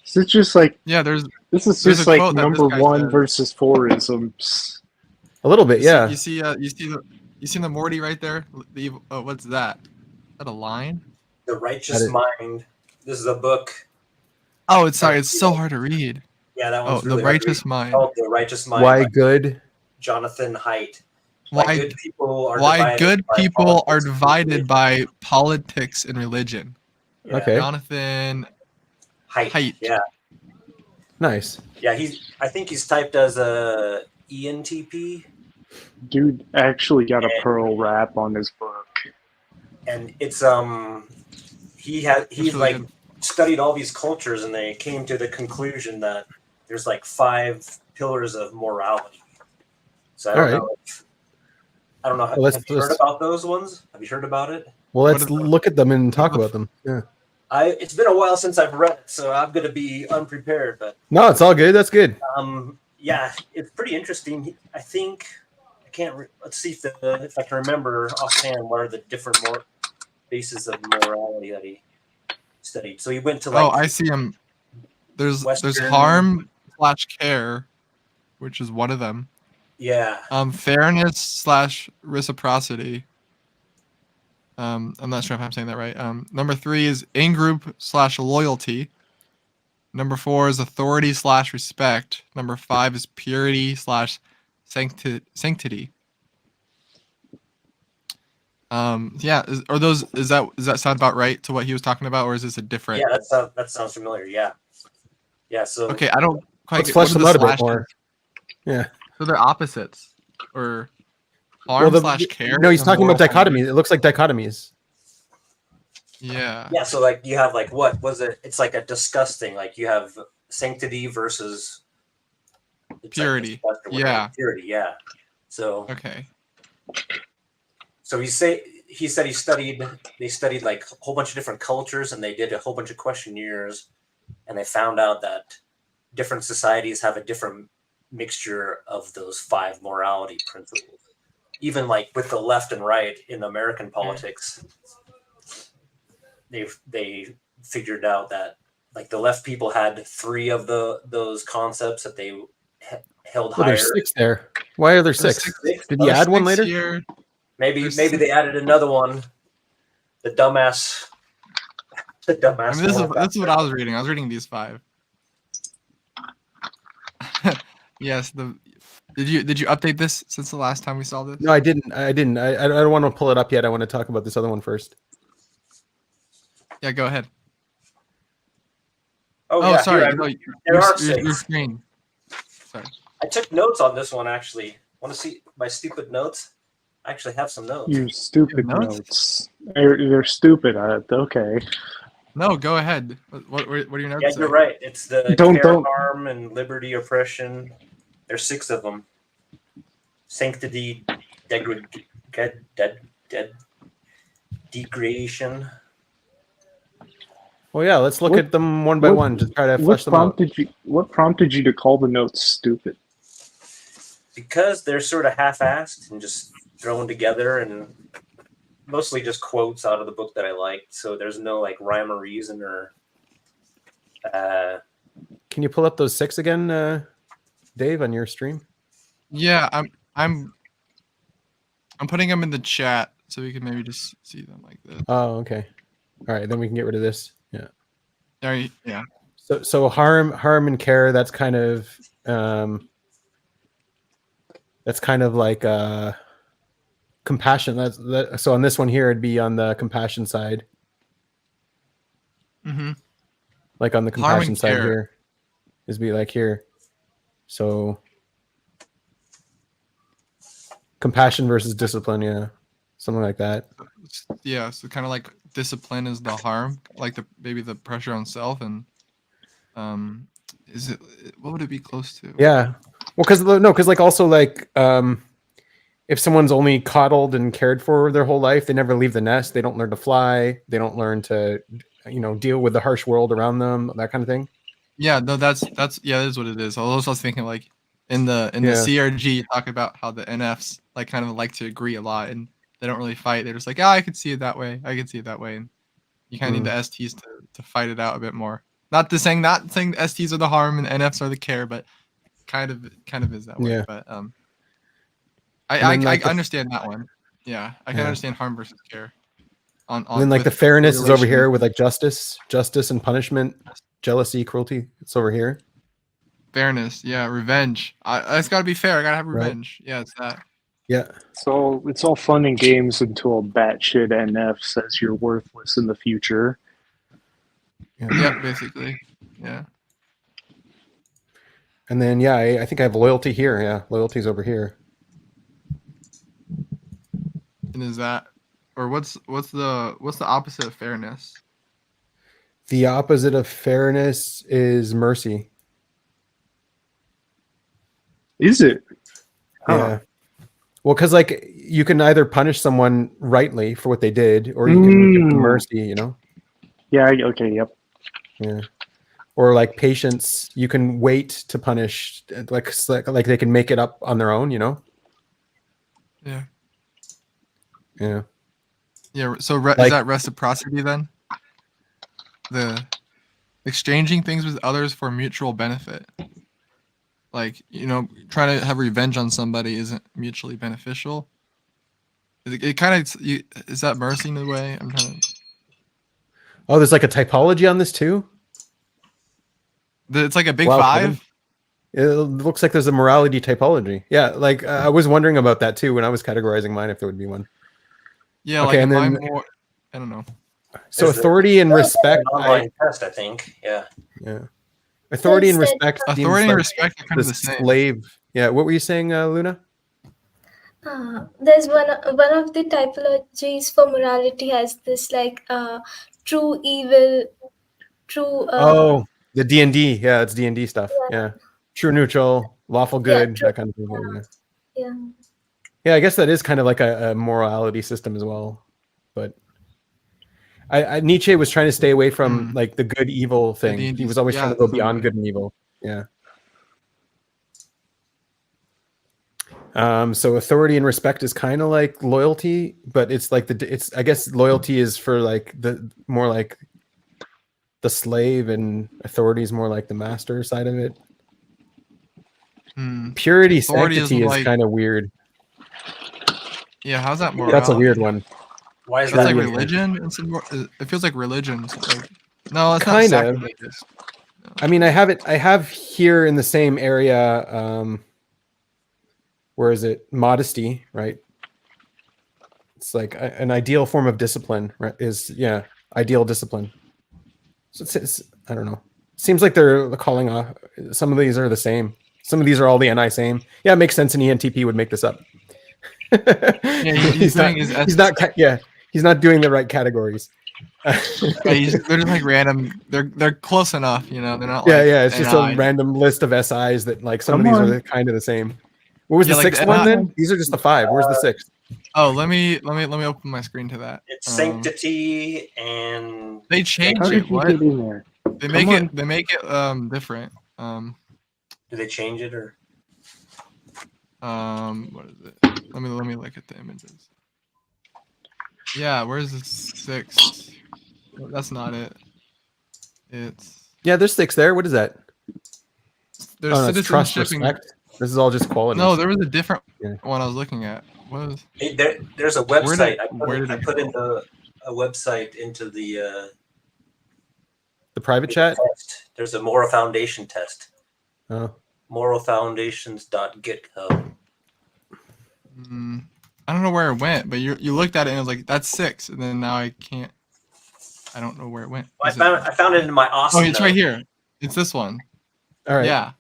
E: So it's just like
B: Yeah.
E: this is
B: there's
E: just
B: a
E: like
B: quote that this
E: number
B: guy
E: one
B: says.
E: versus four-isms.
A: A little bit, yeah.
B: You see the Morty right there? The evil, oh, what's that? Is that a line?
D: The Righteous
A: That is-
D: Mind. This is a book.
B: Oh, it's so hard to read.
D: Yeah, that
B: Oh,
D: one's
B: the
D: really hard to
B: Righteous
D: read.
B: Mind.
D: Called The Righteous Mind
A: Why
D: by
A: good?
D: Jonathan Haidt.
B: Why
D: good people are
B: why
D: divided
B: good
D: by
B: people are
D: politics and
B: divided
D: religion.
B: by politics and religion.
D: Yeah.
A: Okay.
B: Jonathan
D: Haidt.
B: Haidt.
D: Yeah.
A: Nice.
D: Yeah, I think he's typed as a ENTP,
E: Dude actually got a pearl wrap on his book.
D: and it's he's
B: really
D: like
B: good.
D: studied all these cultures, and they came to the conclusion that there's like 5 pillars of morality. So I don't
A: All
D: know. I don't know.
A: Well,
D: Have you heard about those ones? Have you heard about it?
A: Well,
B: What
A: let's
B: is the-
A: look at them and talk about them. Yeah.
D: It's been a while since I've read it, so I'm gonna be unprepared. But
A: No, it's all good. That's good.
D: yeah, it's pretty interesting. I think I can't. Let's see if I can remember offhand what are the different bases of morality that he studied. So he went to like.
B: Oh, I see him. There's
D: Western-
B: harm/care, which is one of them.
D: Yeah.
B: Fairness/reciprocity. I'm not sure if I'm saying that right. Number 3 is in-group/loyalty. Number 4 is authority/respect. Number 5 is purity/sanctity. Yeah, does that sound about right to what he was talking about, or is this a different?
D: Yeah, that sounds familiar. Yeah. Yeah. So
B: Okay, I don't quite
A: Let's
B: get
A: flesh
B: what are
A: them
B: the
A: out a bit
B: slashes?
A: more. Yeah.
B: So they're opposites, or harm/care.
A: No, he's talking about
B: moral-
A: dichotomies. It looks like dichotomies.
B: Yeah.
D: yeah, so like you have like what was it? It's like a disgusting. Like you have sanctity versus
B: Purity.
D: disgust or whatever.
B: Yeah.
D: Purity. Yeah. So
B: Okay.
D: so he said they studied like a whole bunch of different cultures, and they did a whole bunch of questionnaires, and they found out that different societies have a different mixture of those 5 morality principles. Even like with the left and right in American politics, they figured out that like the left people had 3 of those concepts that they held
A: Well,
D: higher.
A: there's 6 there. Why are there 6? Did he add one later?
B: Here.
D: Maybe
B: There's
D: maybe they added another one. The dumbass.
B: I mean, this
D: one.
B: is what I was reading. I was reading these 5. Yes. Did you update this since the last time we saw this?
A: No, I didn't. I don't want to pull it up yet. I want to talk about this other one first.
B: Yeah, go ahead.
D: Oh,
B: Oh,
D: yeah,
B: sorry.
D: here,
B: No,
D: there are
B: your
D: 6.
B: screen. Sorry.
D: I took notes on this one actually. Want to see my stupid notes? I actually have some notes.
E: You stupid
B: notes?
E: notes. They're stupid. Okay.
B: No, go ahead. What are your notes?
D: Yeah,
B: say?
D: you're right. It's the
E: Don't-
D: care,
E: don't-
D: harm, and liberty, oppression. There's 6 of them. Sanctity, degradation.
A: Well, yeah, let's look
E: What-
A: at them one by
E: what-
A: one to try to flesh them out.
E: What prompted you to call the notes stupid?
D: Because they're sort of half-assed and just thrown together, and mostly just quotes out of the book that I liked. So there's no like rhyme or reason or.
A: Can you pull up those 6 again, Dave, on your stream?
B: Yeah, I'm putting them in the chat so we can maybe just see them like this.
A: Oh, okay. All right, then we can get rid of this. Yeah.
B: There, yeah.
A: So harm and care. That's kind of like compassion. So on this one here, it'd be on the compassion side.
B: Mm-hmm.
A: Like on the
B: Harm
A: compassion
B: and
A: side
B: care.
A: here, is be like here. So compassion versus discipline, something like that.
B: Yeah, so kind of like discipline is the harm, like maybe the pressure on self, and is it what would it be close to?
A: Yeah. Well, because like also like if someone's only coddled and cared for their whole life, they never leave the nest. They don't learn to fly. They don't learn to deal with the harsh world around them. That kind of thing.
B: Yeah, no, that's yeah, that is what it is. I was also thinking like in the CRG you talk about how the NFs like kind of like to agree a lot and they don't really fight. They're just like, I could see it that way. I could see it that way. And you kind of need the STs to fight it out a bit more. Not saying the STs are the harm and NFs are the care, but kind of is that way.
A: Yeah.
B: But I understand that one. Yeah, I can
A: Yeah.
B: understand harm versus care.
A: And then like the
B: with
A: fairness is over
B: relation.
A: here with like justice and punishment, jealousy, cruelty. It's over here.
B: Fairness, yeah, revenge. It's got to be fair. I gotta have
A: Right.
B: revenge. Yeah, it's that.
A: Yeah.
E: So it's all fun and games until a batshit NF says you're worthless in the future.
B: Yeah, basically. Yeah.
A: And then I think I have loyalty here. Yeah, loyalty's over here.
B: And is that, or what's the opposite of fairness?
A: The opposite of fairness is mercy.
E: Is it?
A: Yeah. Well, because like you can either punish someone rightly for what they did, or you can give them mercy.
E: Yeah. Okay. Yep.
A: Yeah. Or like patience, you can wait to punish, like they can make it up on their own.
B: Yeah.
A: Yeah.
B: Yeah. So is that reciprocity then? The exchanging things with others for mutual benefit. Like, trying to have revenge on somebody isn't mutually beneficial. It kind of is that mercy in a way? I'm trying to.
A: Oh, there's like a typology on this too.
B: It's like a big
A: Wow,
B: 5.
A: It looks like there's a morality typology. Yeah, like I was wondering about that too when I was categorizing mine, if there would be one.
B: Yeah,
A: okay,
B: like
A: and
B: mine
A: then,
B: more. I don't know.
A: So
D: There's
A: authority and respect.
D: An online test, I think. Yeah.
A: Yeah. Authority and respect. seems
B: Authority and
A: like
B: respect are kind of the same.
A: slave. Yeah. What were you saying, Luna?
C: There's one of the typologies for morality has this like true evil, true.
A: The D&D. Yeah, it's D&D stuff. Yeah. True, neutral, lawful good,
C: true.
A: that kind of thing.
C: Yeah.
A: Yeah, I guess that is kind of like a morality system as well. But Nietzsche was trying to stay away from like the good evil thing.
B: D&D,
A: He was always trying to go beyond good and evil. Yeah. So authority and respect is kind of like loyalty, but it's like I guess loyalty is for like the more like the slave, and authority is more like the master side of it. Purity,
B: Authority
A: sanctity is
B: like,
A: kind of weird.
B: Yeah, how's that more?
A: That's a weird one.
D: Why is
B: It's
D: that?
B: like religion. It feels like religion. Like, no, it's
A: Kind
B: not
A: of.
B: sacrilegious.
A: I mean, I have here in the same area. Where is it? Modesty, right? It's like an ideal form of discipline, right? Ideal discipline. So it's I don't know. Seems like they're calling off. Some of these are the same. Some of these are all the NI same. Yeah, it makes sense. An ENTP would make this up.
B: Yeah, he's
A: he's not.
B: doing his
A: He's not. Yeah, he's not doing the right categories.
B: They're just like random. They're close enough, you know. They're not
A: Yeah,
B: like
A: yeah. It's just a
B: NI.
A: random list of SIs that like some
E: Come
A: of these
E: on.
A: are kind of the same. What was
B: Yeah,
A: the
B: like
A: sixth
B: the
A: one
B: NI.
A: then? These are just the 5. Where's the 6th?
B: Oh, let me open my screen to that.
D: It's sanctity and
B: They change
E: How
B: it.
E: did you
B: What?
E: get in there?
B: They
E: Come
B: make
E: on.
B: it. They make it different.
D: do they change it or?
B: What is it? Let me look at the images. Yeah, where's the 6th? That's not it. It's
A: Yeah, there's 6 there. What is that?
B: there's
A: Oh, no, it's trust,
B: citizenship.
A: respect. This is all just quality.
B: No, there was a different
A: Yeah.
B: one I was looking at. What was?
D: Hey, there's a
B: Where did-
D: website.
B: where did
D: I
B: it
D: put
B: go?
D: into a website into the
A: The private chat?
D: test. There's a Moral Foundation test.
A: Oh.
D: Moralfoundations.github.
B: I don't know where it went, but you looked at it and it was like that's 6, and then now I can't. I don't know where it went.
D: I
B: Is it-
D: found it in my awesome.
B: Oh, it's right
D: note.
B: here. It's this one.
A: All right.
B: Yeah,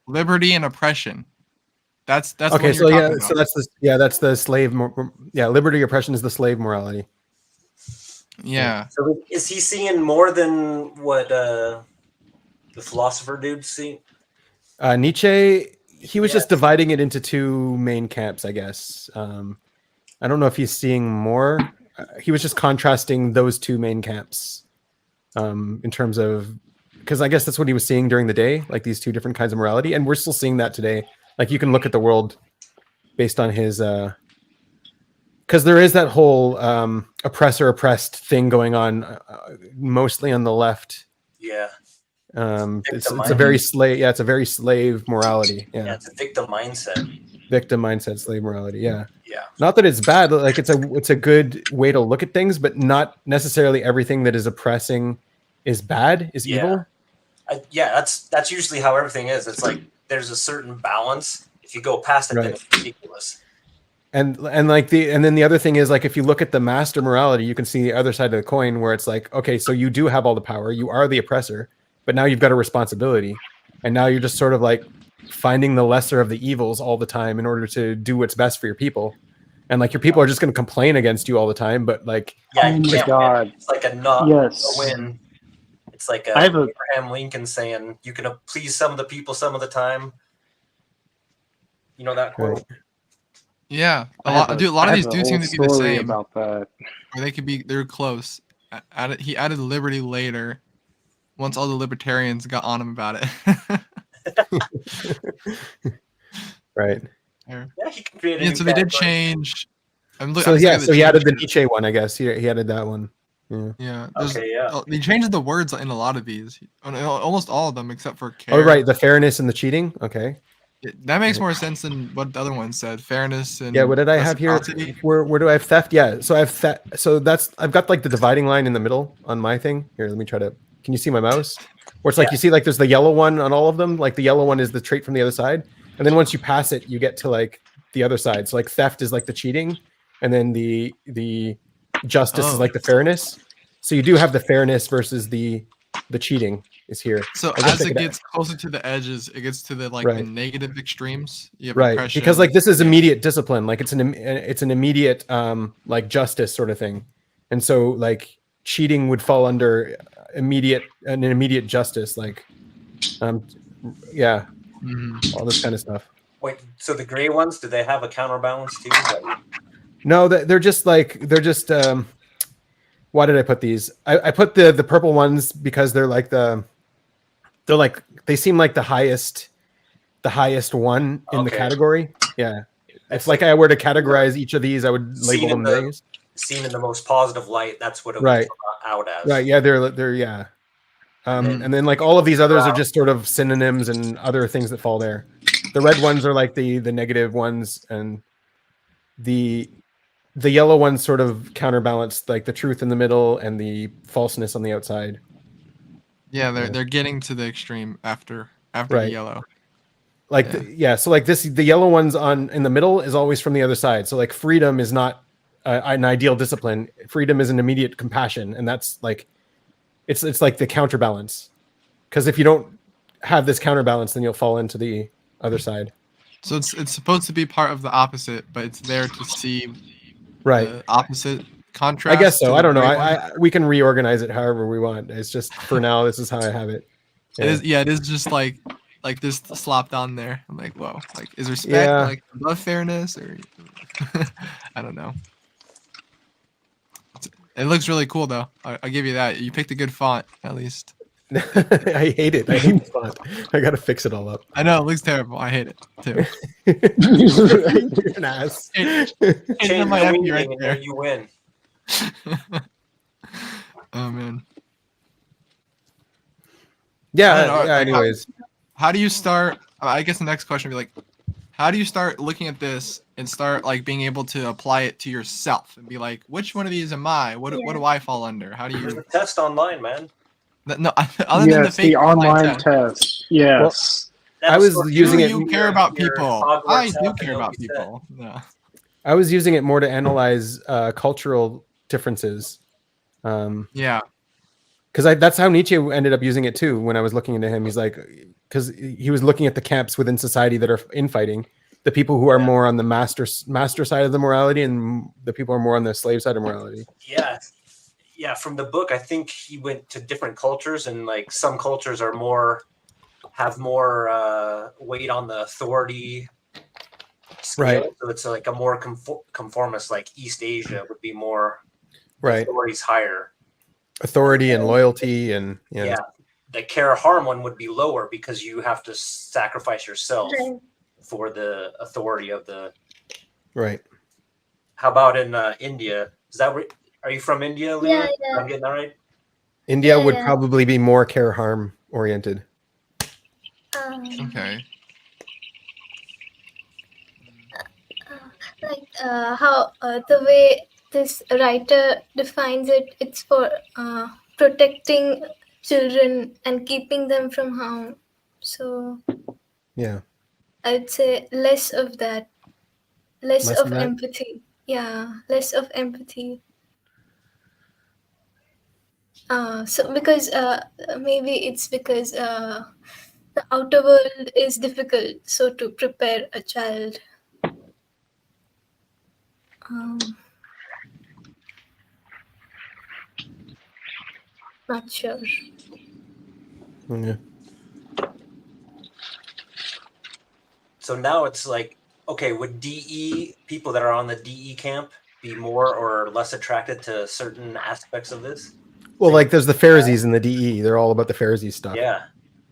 B: liberty and oppression. That's the
A: Okay,
B: one
A: so
B: you're
A: yeah,
B: talking
A: so
B: about.
A: that's the slave. Yeah, liberty oppression is the slave morality.
B: Yeah.
D: So is he seeing more than what the philosopher dude see?
A: Nietzsche, he was just
D: Yes.
A: dividing it into 2 main camps, I guess. I don't know if he's seeing more. He was just contrasting those 2 main camps in terms of, because I guess that's what he was seeing during the day, like these 2 different kinds of morality, and we're still seeing that today. Like you can look at the world based on his, because there is that whole oppressor oppressed thing going on, mostly on the left.
D: Yeah.
A: It's a very slave. Yeah, it's a very slave morality.
D: Yeah,
A: Yeah,
D: it's a victim mindset.
A: victim mindset, slave morality. Yeah.
D: Yeah.
A: Not that it's bad. Like it's a good way to look at things, but not necessarily everything that is oppressing is bad, is
D: Yeah.
A: evil.
D: Yeah, that's usually how everything is. It's like there's a certain balance. If you go past it, then
A: Right.
D: it's ridiculous.
A: And then the other thing is like if you look at the master morality, you can see the other side of the coin where it's like, okay, so you do have all the power, you are the oppressor, but now you've got a responsibility, and now you're just sort of like finding the lesser of the evils all the time in order to do what's best for your people. And like your people are just going to complain against you all the time, but like
D: Yeah,
E: Oh
D: you
E: my
D: can't
E: God.
D: win. It's like a not
E: Yes.
D: a win. It's like
E: I have a-
D: Abraham Lincoln saying, "You can please some of the people some of the time." You know that quote?
A: Right.
B: Yeah.
E: I have
B: A lot
E: I
B: of
E: have
B: these
E: a
B: do seem
E: whole
B: to be the
E: story
B: same.
E: about that.
B: Or they're close. He added liberty later, once all the libertarians got on him about it.
A: right.
D: Yeah, he can create a
B: Yeah,
D: new
B: so they did
D: category.
B: change.
A: So yeah, so he added the Nietzsche one, I guess. He added that one. Yeah.
B: Yeah.
D: Okay, yeah.
B: They changed the words in a lot of these, almost all of them, except for care.
A: Oh right, the fairness and the cheating. Okay.
B: That makes more sense than what the other one said. Fairness and
A: Yeah, what did I have here?
B: reciprocity.
A: Where do I have theft? Yeah, so I have theft. So I've got like the dividing line in the middle on my thing. Here, let me try to. Can you see my mouse? Where it's like
D: Yeah.
A: you see like there's the yellow one on all of them. Like the yellow one is the trait from the other side, and then once you pass it, you get to like the other side. So like theft is like the cheating, and then the justice is
B: Oh.
A: like the fairness. So you do have the fairness versus the cheating is here.
B: So
A: I guess
B: as
A: I
B: it
A: could-
B: gets closer to the edges, it gets to the the
A: Right.
B: negative extremes. You have
A: Right,
B: oppression.
A: because like this is immediate discipline, like it's an immediate like justice sort of thing, and so like cheating would fall under an immediate justice, like yeah,
B: Mhm.
A: all this kind of stuff.
D: Wait, so the gray ones, do they have a counterbalance too?
A: No, they're just why did I put these? I put the purple ones because they're like they seem like the highest one in the
D: Okay.
A: category. Yeah.
D: That's
A: If like I were to categorize each of these, I would label
D: Seen
A: them
D: in the-
A: these.
D: Seen in the most positive light, that's what it
A: Right.
D: would come out as.
A: Right. Yeah. They're yeah.
D: then-
A: And then like all of these others are
D: Wow.
A: just sort of synonyms and other things that fall there. The red ones are like the negative ones, and the yellow ones sort of counterbalance like the truth in the middle and the falseness on the outside.
B: Yeah,
A: Yeah.
B: they're getting to the extreme after the
A: Right.
B: yellow.
A: Like so like the yellow ones in the middle is always from the other side. So like freedom is not an ideal discipline. Freedom is an immediate compassion, and that's like it's like the counterbalance. Because if you don't have this counterbalance, then you'll fall into the other side.
B: So it's supposed to be part of the opposite, but it's there to see
A: Right.
B: the opposite contrast.
A: I guess so.
B: to
A: I
B: the
A: don't know.
B: gray one.
A: We can reorganize it however we want. It's just for now. This is how I have it.
B: It is. Yeah, it is just like this slopped on there. I'm like, whoa. Like, is respect
A: Yeah.
B: like above fairness or? I don't know. It looks really cool though. I'll give you that. You picked a good font at least.
A: I hate it. I hate the font. I gotta fix it all up.
B: I know it looks terrible. I hate it too.
A: You're an ass.
B: It's
D: Change
B: in my
D: the
B: FE
D: meaning
B: right
D: and
B: there.
D: then you win.
B: Oh man.
A: Yeah.
B: I don't know,
A: Yeah.
B: like,
A: Anyways,
B: How do you start? I guess the next question would be like, how do you start looking at this and start like being able to apply it to yourself and be like, which one of these am I? What do I fall under? How do
D: There's
B: you?
D: a test online, man.
B: No, other than the
E: Yes,
B: fake
E: the online
B: test.
E: test. Yes.
A: I was
D: That'll sort
A: using
B: Do
A: it-
B: you care about
D: your
B: people?
D: Hogwarts
B: I
D: up
B: do
D: and
B: care
D: you'll
B: about
D: be set.
B: people. No.
A: I was using it more to analyze cultural differences.
B: Yeah.
A: Because that's how Nietzsche ended up using it too. When I was looking into him, he's like, because he was looking at the camps within society that are infighting, the people who are more on the master side of the morality, and the people who are more on the slave side of morality.
D: Yeah. From the book, I think he went to different cultures, and like some cultures have more weight on the authority scale.
A: Right.
D: So it's like a more conformist, like East Asia would be more
A: Right.
D: authority's higher.
A: Authority and loyalty, and
D: Yeah. The care harm one would be lower because you have to sacrifice yourself
C: Right.
D: for the authority of the.
A: Right.
D: How about in India? Is that where? Are you from India, Leah?
C: Yeah.
D: I'm getting that right.
A: India would
C: Yeah.
A: probably be more care harm oriented.
B: Okay.
C: Like how the way this writer defines it, it's for protecting children and keeping them from harm. So
A: Yeah.
C: I'd say less of that, less
A: Less
C: of
A: of that?
C: empathy. Yeah, less of empathy. So because maybe it's because the outer world is difficult, so to prepare a child. Not sure.
A: Yeah.
D: So now it's like, okay, would DE people that are on the DE camp be more or less attracted to certain aspects of this?
A: Well, like there's the Pharisees and the DE. They're all about the Pharisees stuff.
D: Yeah.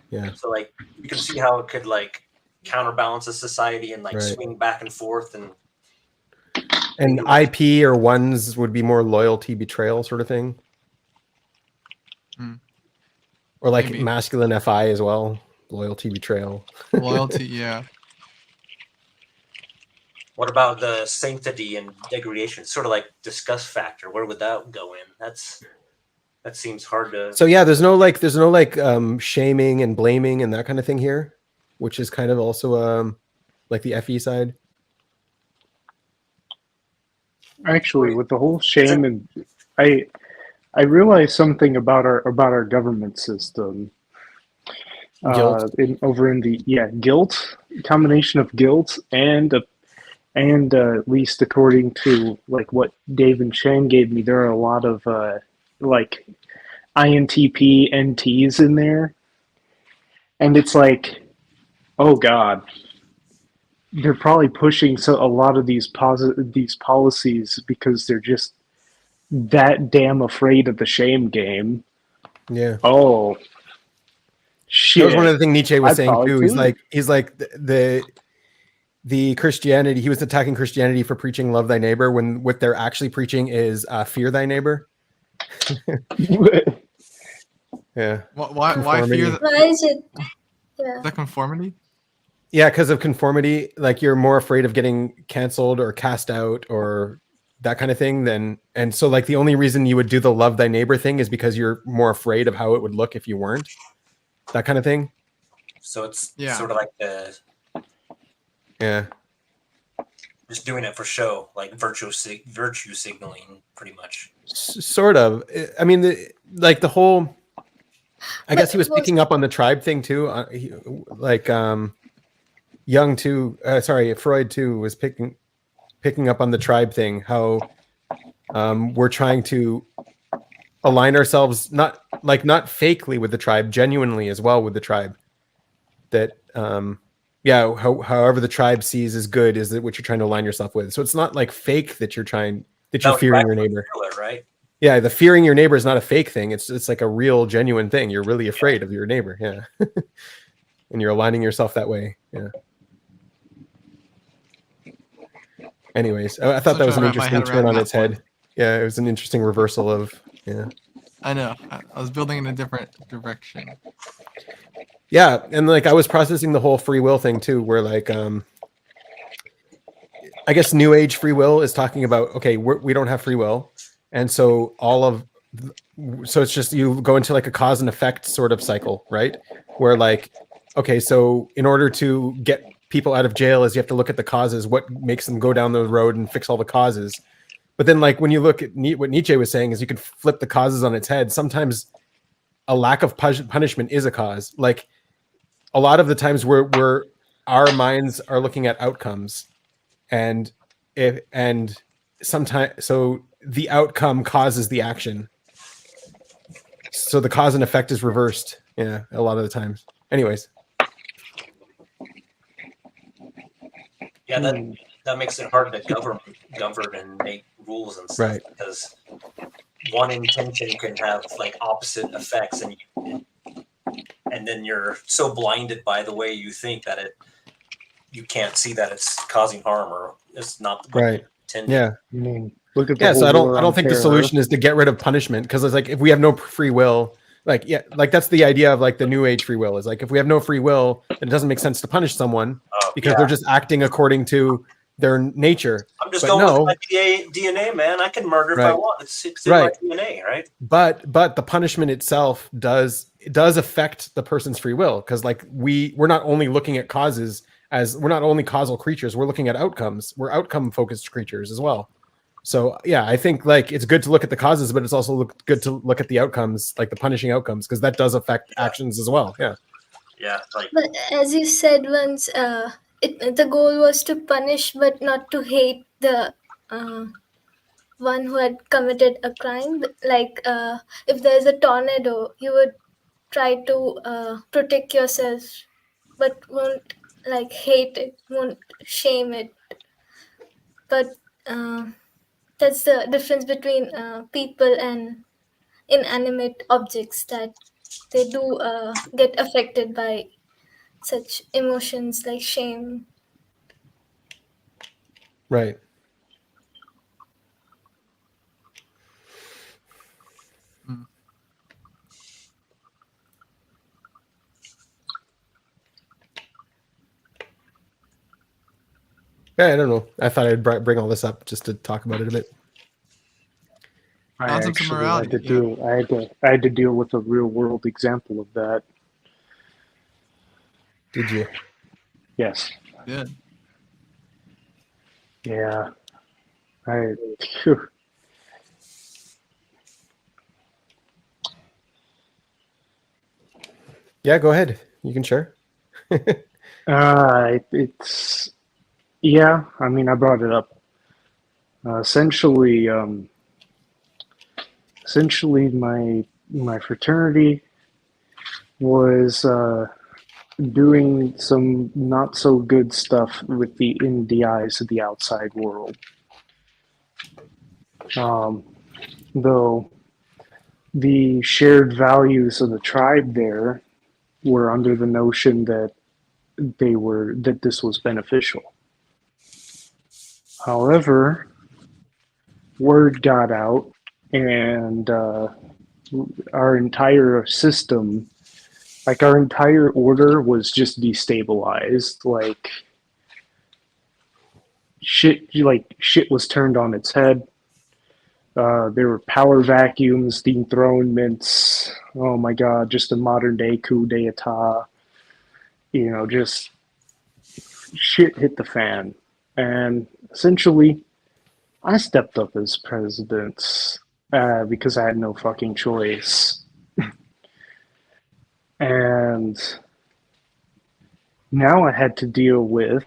A: Yeah.
D: So like you can see how it could like counterbalance the society and like
A: Right.
D: swing back and forth and
A: IP or ones would be more loyalty betrayal sort of thing. Or like
B: Maybe.
A: masculine FI as well. Loyalty betrayal.
B: Loyalty. Yeah.
D: what about the sanctity and degradation? Sort of like disgust factor. Where would that go in? That seems hard to.
A: So yeah, there's no shaming and blaming and that kind of thing here, which is kind of also like the FE side.
E: Actually, with the whole shame and I realized something about our government system.
A: Guilt.
E: Over in the guilt, combination of guilt and at least according to like what Dave and Shane gave me, there are a lot of like INTP NTs in there, and it's like, oh god, they're probably pushing a lot of these policies because they're just that damn afraid of the shame game.
A: Yeah.
E: Oh shit.
A: That was one of the things Nietzsche was
E: I'd
A: saying
E: probably
A: too.
E: too.
A: He's like the Christianity. He was attacking Christianity for preaching love thy neighbor when what they're actually preaching is fear thy neighbor. Yeah.
B: Why
A: Conformity.
B: fear
C: Why is it? Yeah.
B: the conformity?
A: Yeah, because of conformity, like you're more afraid of getting canceled or cast out or that kind of thing and so like the only reason you would do the love thy neighbor thing is because you're more afraid of how it would look if you weren't. That kind of thing.
D: So it's
B: Yeah.
D: sort of like the
A: Yeah.
D: just doing it for show, like virtue signaling, pretty much.
A: Sort of. I mean, the whole. I guess he was picking up on the tribe thing too. Jung too. Freud too was picking up on the tribe thing. How we're trying to align ourselves not fakely with the tribe, genuinely as well with the tribe. That however the tribe sees as good is that what you're trying to align yourself with. So it's not like fake that you're fearing your neighbor.
D: Right?
A: Yeah, the fearing your neighbor is not a fake thing. It's like a real, genuine thing. You're really afraid of your neighbor. Yeah. And you're aligning yourself that way. Yeah. Anyways, I thought that was an interesting turn on its head. Yeah, it was an interesting reversal of, yeah.
B: I know. I was building in a different direction.
A: Yeah, and like I was processing the whole free will thing too, where like I guess New Age free will is talking about, okay, we don't have free will, and so so it's just you go into like a cause and effect sort of cycle, right? Where like, okay, so in order to get people out of jail is you have to look at the causes, what makes them go down the road and fix all the causes. But then like when you look at what Nietzsche was saying is you could flip the causes on its head. Sometimes a lack of punishment is a cause. Like a lot of the times we're our minds are looking at outcomes, and sometimes so the outcome causes the action. So the cause and effect is reversed. Yeah, a lot of the times. Anyways.
D: Yeah, that makes it hard to govern and make rules and stuff,
A: right?
D: Because one intention can have like opposite effects, and then you're so blinded by the way you think that you can't see that it's causing harm or it's not the
A: right.
D: intended.
A: Yeah.
E: I mean, look at the
A: so I don't think
E: terror.
A: the solution is to get rid of punishment, because it's like if we have no free will, like that's the idea of like the New Age free will is like if we have no free will, then it doesn't make sense to punish someone because they're just acting according to their nature.
D: I'm just going with my DNA, man. I can murder if I want. It's in my DNA, right?
A: But the punishment itself does affect the person's free will, because like we're not only looking at causes, as we're not only causal creatures, we're looking at outcomes. We're outcome focused creatures as well. So yeah, I think like it's good to look at the causes, but it's also good to look at the outcomes, like the punishing outcomes, because that does affect actions as well. Yeah.
D: Yeah.
C: But as you said once, the goal was to punish, but not to hate the one who had committed a crime. Like if there's a tornado, you would try to protect yourself, but won't like hate it, won't shame it. But that's the difference between people and inanimate objects, that they do get affected by such emotions like shame.
A: Right. Yeah, I don't know. I thought I'd bring all this up just to talk about it a bit.
E: I actually had to I had to deal with a real world example of that.
A: Did you?
E: Yes.
B: Yeah.
E: Yeah.
A: Yeah, go ahead. You can share.
E: It's yeah. I mean, I brought it up. Essentially, my fraternity was doing some not so good stuff in the eyes of the outside world. Though the shared values of the tribe there were under the notion that this was beneficial. However, word got out, and our entire system, like our entire order, was just destabilized. Like shit was turned on its head. There were power vacuums, dethronements. Oh my God, just a modern day coup d'etat. You know, just shit hit the fan. And essentially, I stepped up as president because I had no fucking choice. And now I had to deal with...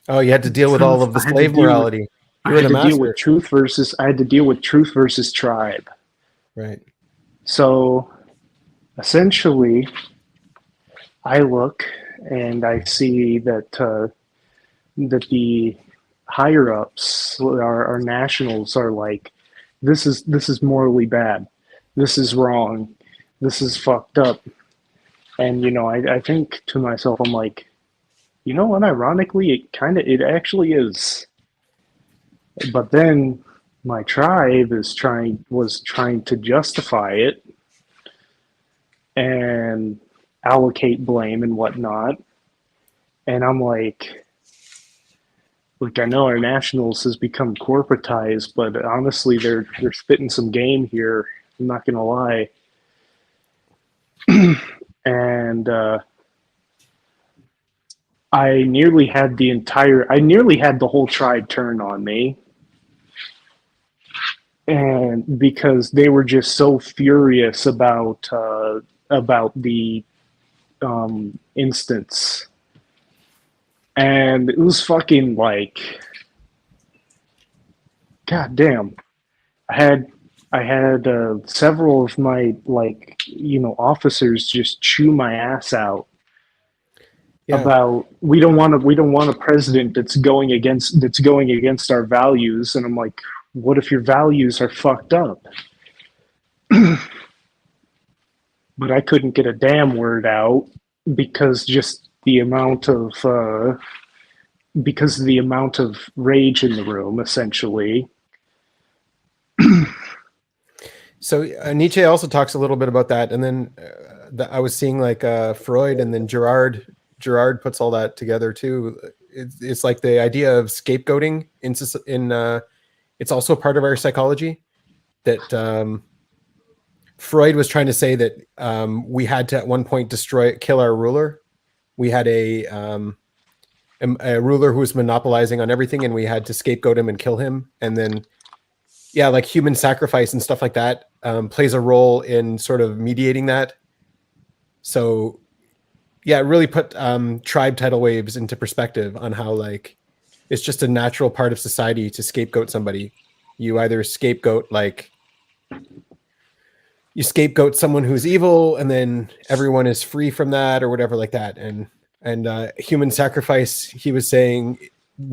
A: Oh, you had to deal with all of the slave morality.
E: I
A: You were
E: had
A: the
E: to deal with
A: master.
E: truth versus tribe.
A: Right.
E: So essentially, I look and I see that that the higher ups, our nationals, are like, this is morally bad, this is wrong, this is fucked up, and I think to myself, I'm like, you know what? Ironically, it actually is. But then my tribe was trying to justify it and allocate blame and whatnot. And I'm like, look, I know our nationals has become corporatized, but honestly, they're spitting some game here. I'm not gonna lie. And I nearly had the whole tribe turn on me, and because they were just so furious about the instance, and it was fucking like, god damn. I had several of my officers just chew my ass out
A: Yeah.
E: about, we don't want a president that's going against our values, and I'm like, what if your values are fucked up? But I couldn't get a damn word out because just the amount of rage in the room, essentially.
A: So Nietzsche also talks a little bit about that, and then I was seeing like Freud, and then Gerard puts all that together too. It's like the idea of scapegoating in it's also part of our psychology, that Freud was trying to say that we had to at one point kill our ruler. We had a ruler who was monopolizing on everything, and we had to scapegoat him and kill him, and then like human sacrifice and stuff like that plays a role in sort of mediating that. So it really put tribe tidal waves into perspective on how like it's just a natural part of society to scapegoat somebody. You either scapegoat someone who's evil, and then everyone is free from that or whatever like that. And human sacrifice, he was saying,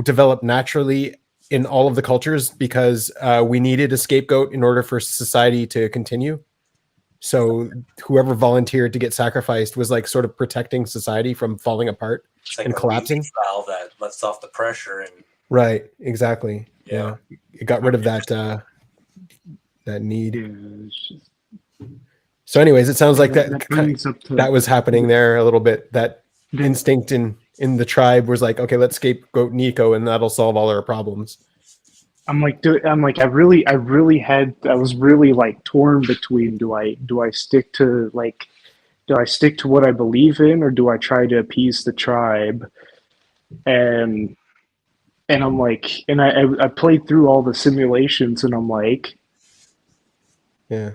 A: developed naturally in all of the cultures because we needed a scapegoat in order for society to continue. So whoever volunteered to get sacrificed was like sort of protecting society from falling apart and collapsing.
D: Valve that lets off the pressure and
A: right, exactly. Yeah. It got rid of that need. So anyways, it sounds like that was happening there a little bit. That instinct in the tribe was like, okay, let's scapegoat Nico and that'll solve all our problems.
E: I was really like torn between, do I stick to what I believe in, or do I try to appease the tribe? And I'm like, and I played through all the simulations, and I'm like,
A: yeah,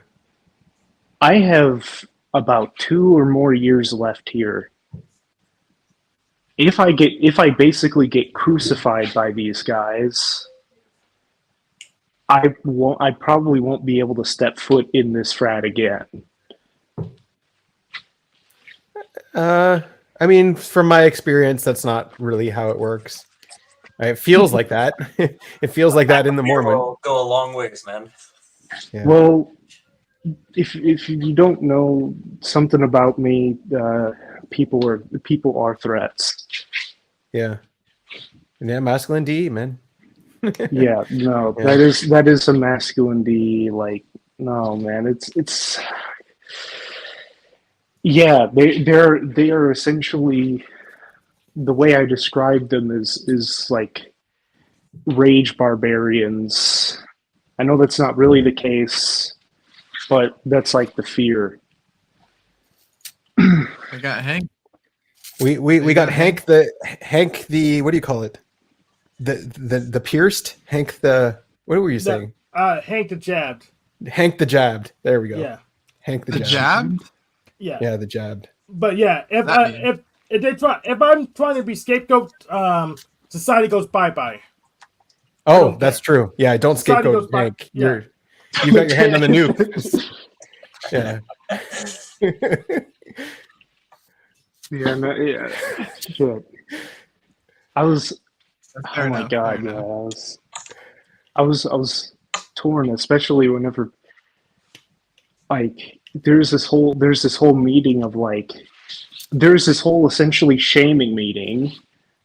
E: I have about 2 or more years left here. If I basically get crucified by these guys, I probably won't be able to step foot in this frat again.
A: I mean, from my experience, that's not really how it works. It feels like that. It feels like that in the Mormon.
D: Will go a long ways, man.
E: Yeah. Well, if you don't know something about me, people are threats.
A: Yeah. Yeah, masculine D, man.
E: Yeah, no, yeah. that is a masculine D. Like, no, man, it's yeah, they are essentially, the way I describe them is like rage barbarians. I know that's not really the case, but that's like the fear.
B: I got Hank.
A: We got Hank the what do you call it? The pierced? Hank the, what were you saying?
F: Hank the jabbed.
A: Hank the jabbed. There we go.
F: Yeah.
A: Hank
B: the jabbed.
F: Yeah.
A: Yeah, the jabbed.
F: But yeah, if I'm trying to be scapegoat, society goes bye-bye.
A: Oh,
F: don't
A: that's
F: care.
A: true. Yeah, don't
F: Society
A: scapegoat
F: goes by-
A: Hank.
F: yeah.
A: You've got your hand on the nuke. Yeah.
E: Yeah, no, yeah. Shit. I was.
B: That's
E: Oh
B: fair
E: my
B: enough,
E: god,
B: fair
E: yeah.
B: enough.
E: I was torn, especially whenever like there's this whole meeting of like there's this whole essentially shaming meeting,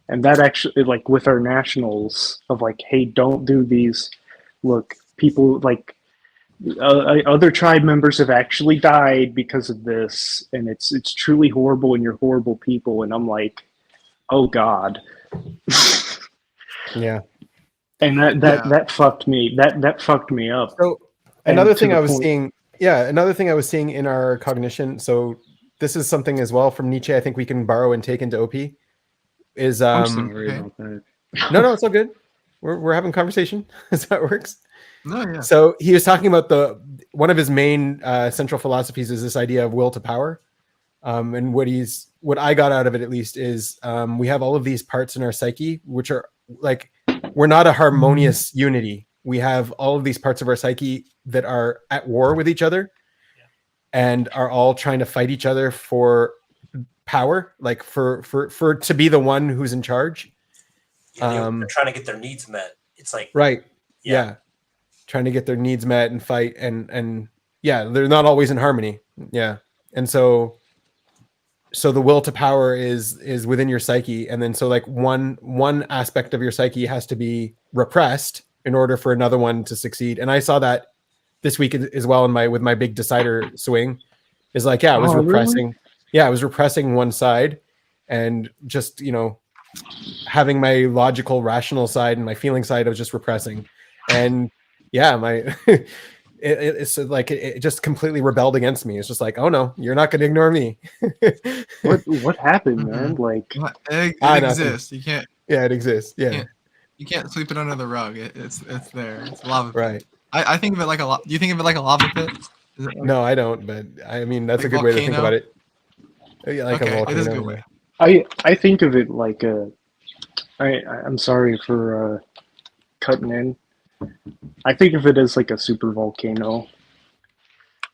E: and that actually like with our nationals of like, hey, don't do these. Look, people like other tribe members have actually died because of this, and it's truly horrible, and you're horrible people. And I'm like, oh god.
A: Yeah.
E: And
B: Yeah.
E: that fucked me. That fucked me up.
A: So
E: And
A: another
E: to
A: thing
E: the
A: I was
E: point-
A: seeing, another thing I was seeing in our cognition. So this is something as well from Nietzsche. I think we can borrow and take into OP. Is
E: I'm sorry
B: okay.
E: about that.
A: no, it's all good. We're having conversation. That's how it works.
B: No, yeah.
A: So he was talking about one of his main central philosophies is this idea of will to power. And what I got out of it at least is we have all of these parts in our psyche, which are like, we're not a harmonious unity. We have all of these parts of our psyche that are at war with each other and are all trying to fight each other for power, like for to be the one who's in charge.
D: They're trying to get their needs met. It's like,
A: right. Yeah. Trying to get their needs met and fight and yeah, they're not always in harmony. Yeah. And so the will to power is within your psyche, and then so like one aspect of your psyche has to be repressed in order for another one to succeed. And I saw that this week as well with my big decider swing is like, I was repressing. Really? Yeah, I was repressing one side and just, having my logical rational side and my feeling side I was just repressing. And yeah, my it's like it just completely rebelled against me. It's just like, oh no, you're not going to ignore me.
E: what happened, man? Like
B: it exists. You can't.
A: Yeah, it exists. Yeah,
B: you can't sweep it under the rug. It's there. It's a lava pit.
A: Right.
B: I think of it like do you think of it like a lava pit?
A: No, I don't. But I mean, that's
B: like
A: a good way to think about it. Yeah, like
B: okay,
A: a volcano.
B: it is a good way.
E: I think of it like I'm sorry for cutting in. I think of it as like a super volcano.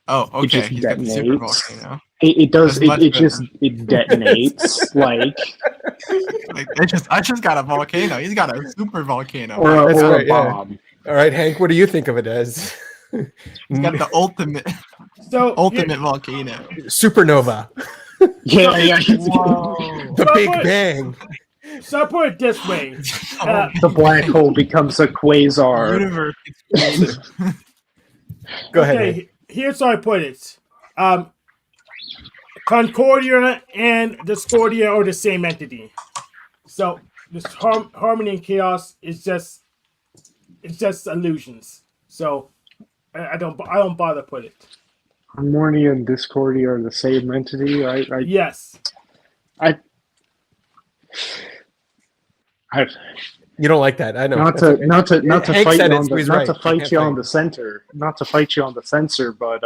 B: Oh, okay.
E: It just
B: He's got the super
E: detonates.
B: volcano.
E: It does.
B: That's
E: It just detonates like
B: I just got a volcano. He's got a super volcano.
E: or
A: That's
E: a
A: right, yeah.
E: bomb.
A: All right, Hank, what do you think of it as?
B: He's got the ultimate volcano.
A: Supernova.
E: Yeah.
B: Whoa.
A: The Big Bang.
F: So I put it this way.
E: The black hole becomes a quasar.
B: Universe exploded.
A: Go ahead.
F: Okay,
A: Hank.
F: here's how I put it. Concordia and Discordia are the same entity. So this harmony and chaos is just illusions. So I don't bother put it.
E: Harmonia and Discordia are the same entity.
F: Yes.
A: You don't like that, I know.
E: Not
A: That's
E: to
A: okay.
E: not to
A: Hank
E: fight
A: said
E: you
A: it,
E: on
A: so
E: the
A: he's
E: not
A: right.
E: to
A: You
E: fight
A: can't
E: you on
A: fight.
E: the center. Not to fight you on the censor, but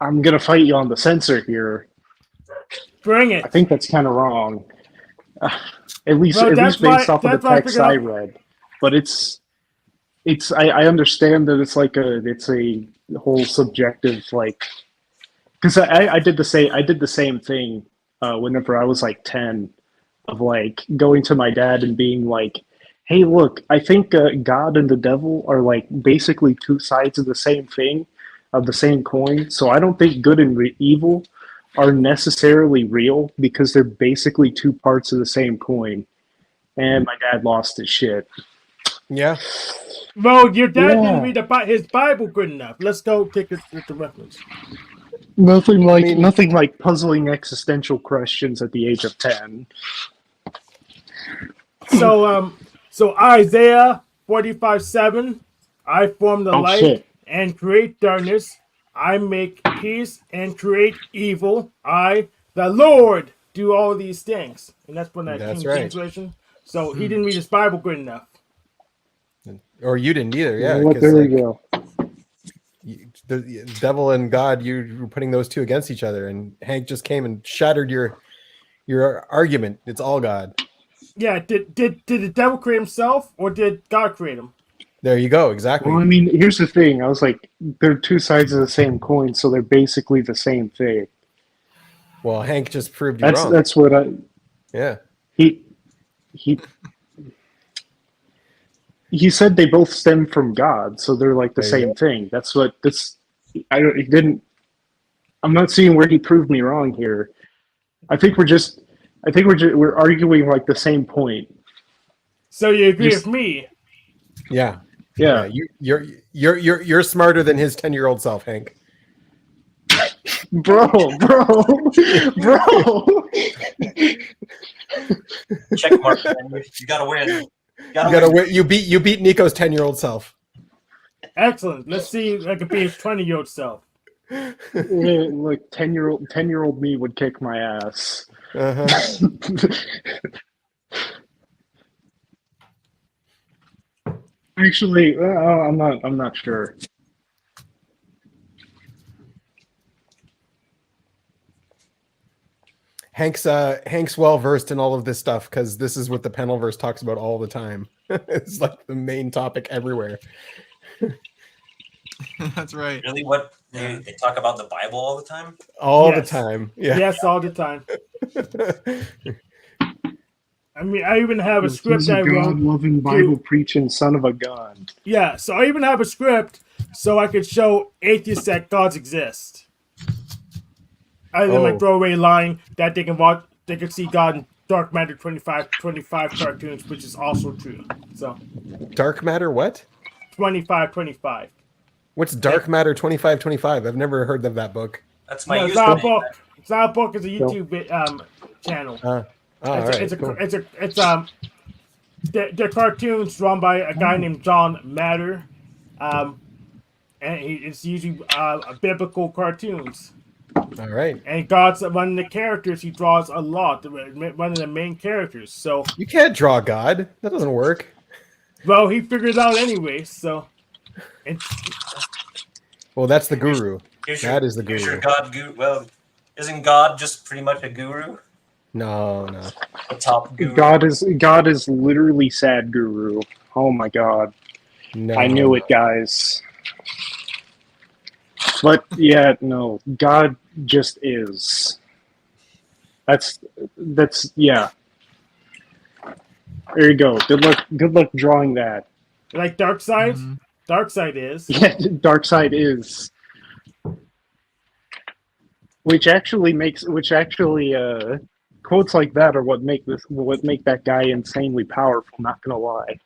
E: I'm gonna fight you on the censor here.
F: Bring it.
E: I think that's kind of wrong. At least
F: Well,
E: based off of the
F: I
E: text I read. But I understand that it's a whole subjective like because I did the same thing whenever I was like 10 of like going to my dad and being like, hey, look, I think God and the devil are like basically two sides of the same thing, of the same coin. So I don't think good and evil are necessarily real because they're basically two parts of the same coin. And my dad lost his shit.
A: Yeah.
F: Well, your dad didn't read his Bible good enough. Let's go take it with the reference.
E: Nothing like puzzling existential questions at the age of 10.
F: So Isaiah 45:7, I form the light and create darkness. I make peace and create evil. I, the Lord, do all these things. And that's from that King James version. So he didn't read his Bible good enough.
A: Or you didn't either, yeah.
E: There we go.
A: The devil and God, you were putting those two against each other, and Hank just came and shattered your argument. It's all God.
F: Yeah, did the devil create himself or did God create him?
A: There you go. Exactly.
E: Well, I mean, here's the thing. I was like, they're two sides of the same coin, so they're basically the same thing.
A: Well, Hank just proved you wrong.
E: That's what I.
A: Yeah.
E: He said they both stem from God, so they're like the
A: There you
E: same thing. That's what this. I don't. He didn't. I'm not seeing where he proved me wrong here. I think we're arguing like the same point.
F: So you agree
E: Just-
F: with me?
A: Yeah.
E: Yeah.
A: You're smarter than his 10-year-old self, Hank.
E: Bro.
D: Check mark. Man. You gotta win. You
A: You win. You beat Nico's 10-year-old self.
F: Excellent. Let's see if I can be his 20-year-old self.
E: Like 10-year-old me would kick my ass.
A: Uh-huh.
E: Actually, I'm not sure.
A: Hank's well versed in all of this stuff because this is what the Penelverse talks about all the time. It's like the main topic everywhere.
B: That's right.
D: Really? What
B: Yeah.
D: they talk about the Bible all the time?
A: All
F: Yes.
A: the time. Yeah.
F: Yes, all the time. I mean, I even have a script
E: He's a
F: I wrote.
E: God-loving, Bible-preaching son of a gun.
F: Yeah, so I even have a script so I could show atheists that gods exist. Other than my
A: Oh.
F: throwaway line that they can see God in Dark Matter 25 cartoons, which is also true. So
A: Dark Matter what?
F: 25.
A: What's Dark Matter 2525? I've never heard of that book.
D: That's my
F: No, it's not a
D: username.
F: book. It's not a book. It's a YouTube channel.
A: Oh, all right.
F: It's
A: Cool.
F: they're cartoons drawn by a guy named John Matter, and it's usually biblical cartoons.
A: All right.
F: And God's one of the characters he draws a lot. One of the main characters. So
A: You can't draw God. That doesn't work.
F: well, he figured it out anyway. So and
A: Well, that's the guru.
D: Here's
A: That is the
D: here's your
A: guru.
D: God guru. Well, isn't God just pretty much a guru?
A: No.
D: A top guru.
E: God is literally sad guru. Oh my God.
A: No.
E: I knew it, guys. But yeah, no, God just is. That's yeah. There you go. Good luck drawing that.
F: like Dark Side,
B: Mhm.
F: Dark Side is.
E: Yeah, Dark Side is. Which actually quotes like that are what make that guy insanely powerful, not gonna lie.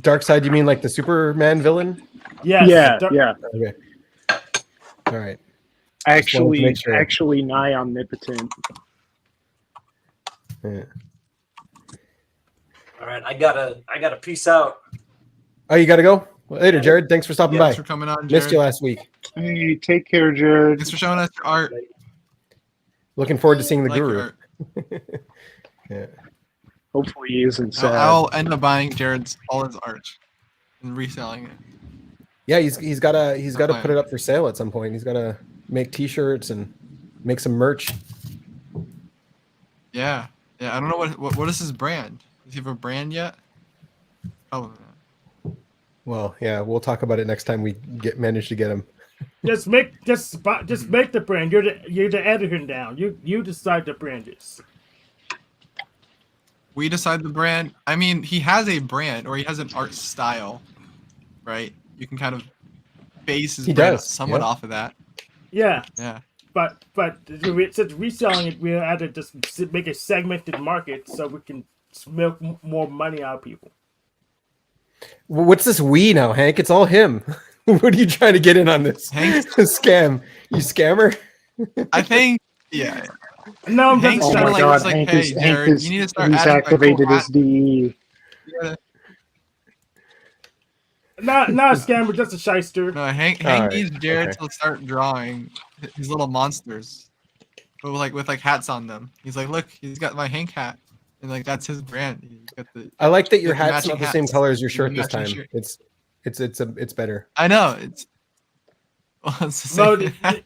A: Dark Side, you mean like the Superman villain?
F: Yes.
E: Yeah,
F: Dark-
E: yeah.
A: Okay. All right. Just wanted to make sure.
E: Actually nigh omnipotent.
A: Yeah.
D: All right, I gotta peace out.
A: Oh, you got to go? Well, later, Jared. Thanks for stopping
B: Thanks
A: by.
B: for coming on,
A: Missed you
B: Jared.
A: last week.
E: Hey, take care, Jared.
B: Thanks for showing us your art.
A: Looking forward to seeing the
B: I like your
A: guru.
B: art.
A: Yeah.
E: Hopefully he isn't sad.
B: I'll end up buying Jared's all his art and reselling it.
A: Yeah, he's got to
B: fine.
A: put it up for sale at some point. He's got to make T-shirts and make some merch.
B: Yeah. I don't know what is his brand. Does he have a brand yet? Oh,
A: Well, yeah, we'll talk about it next time we manage to get him.
F: Just make the brand. You're the editor now. You decide the brand is.
B: we decide the brand. I mean, he has a brand or he has an art style, right? You can kind of base his
A: He
B: brand
A: does,
B: somewhat
A: yeah.
B: off of that.
F: Yeah,
B: Yeah.
F: but since reselling it, we had to just make a segmented market so we can milk more money out of people.
A: What's this we now, Hank? It's all him. What are you trying to get in on this
B: Hank-
A: scam? You scammer?
B: I think, yeah.
F: No, I'm
B: Hank's
F: just
B: kinda
E: Oh my
B: like-
E: God,
B: it's like,
E: Hank
B: hey,
E: is,
B: Jared,
E: Hank is
B: you need to start
E: he's
B: adding, like,
E: activated
B: cool
E: his DE.
F: not a scammer, just a shyster.
B: No, Hank
A: Alright,
B: needs Jared
A: okay.
B: to start drawing his little monsters, but with hats on them. He's like, look, he's got my Hank hat, and like that's his brand. He's got the.
A: I like that your
B: Get the
A: hat's not
B: matching
A: the same
B: hats.
A: color as your
B: The
A: shirt this
B: matching
A: time.
B: shirt.
A: It's better.
B: I know it's. Well, it's the
F: No,
B: same hat.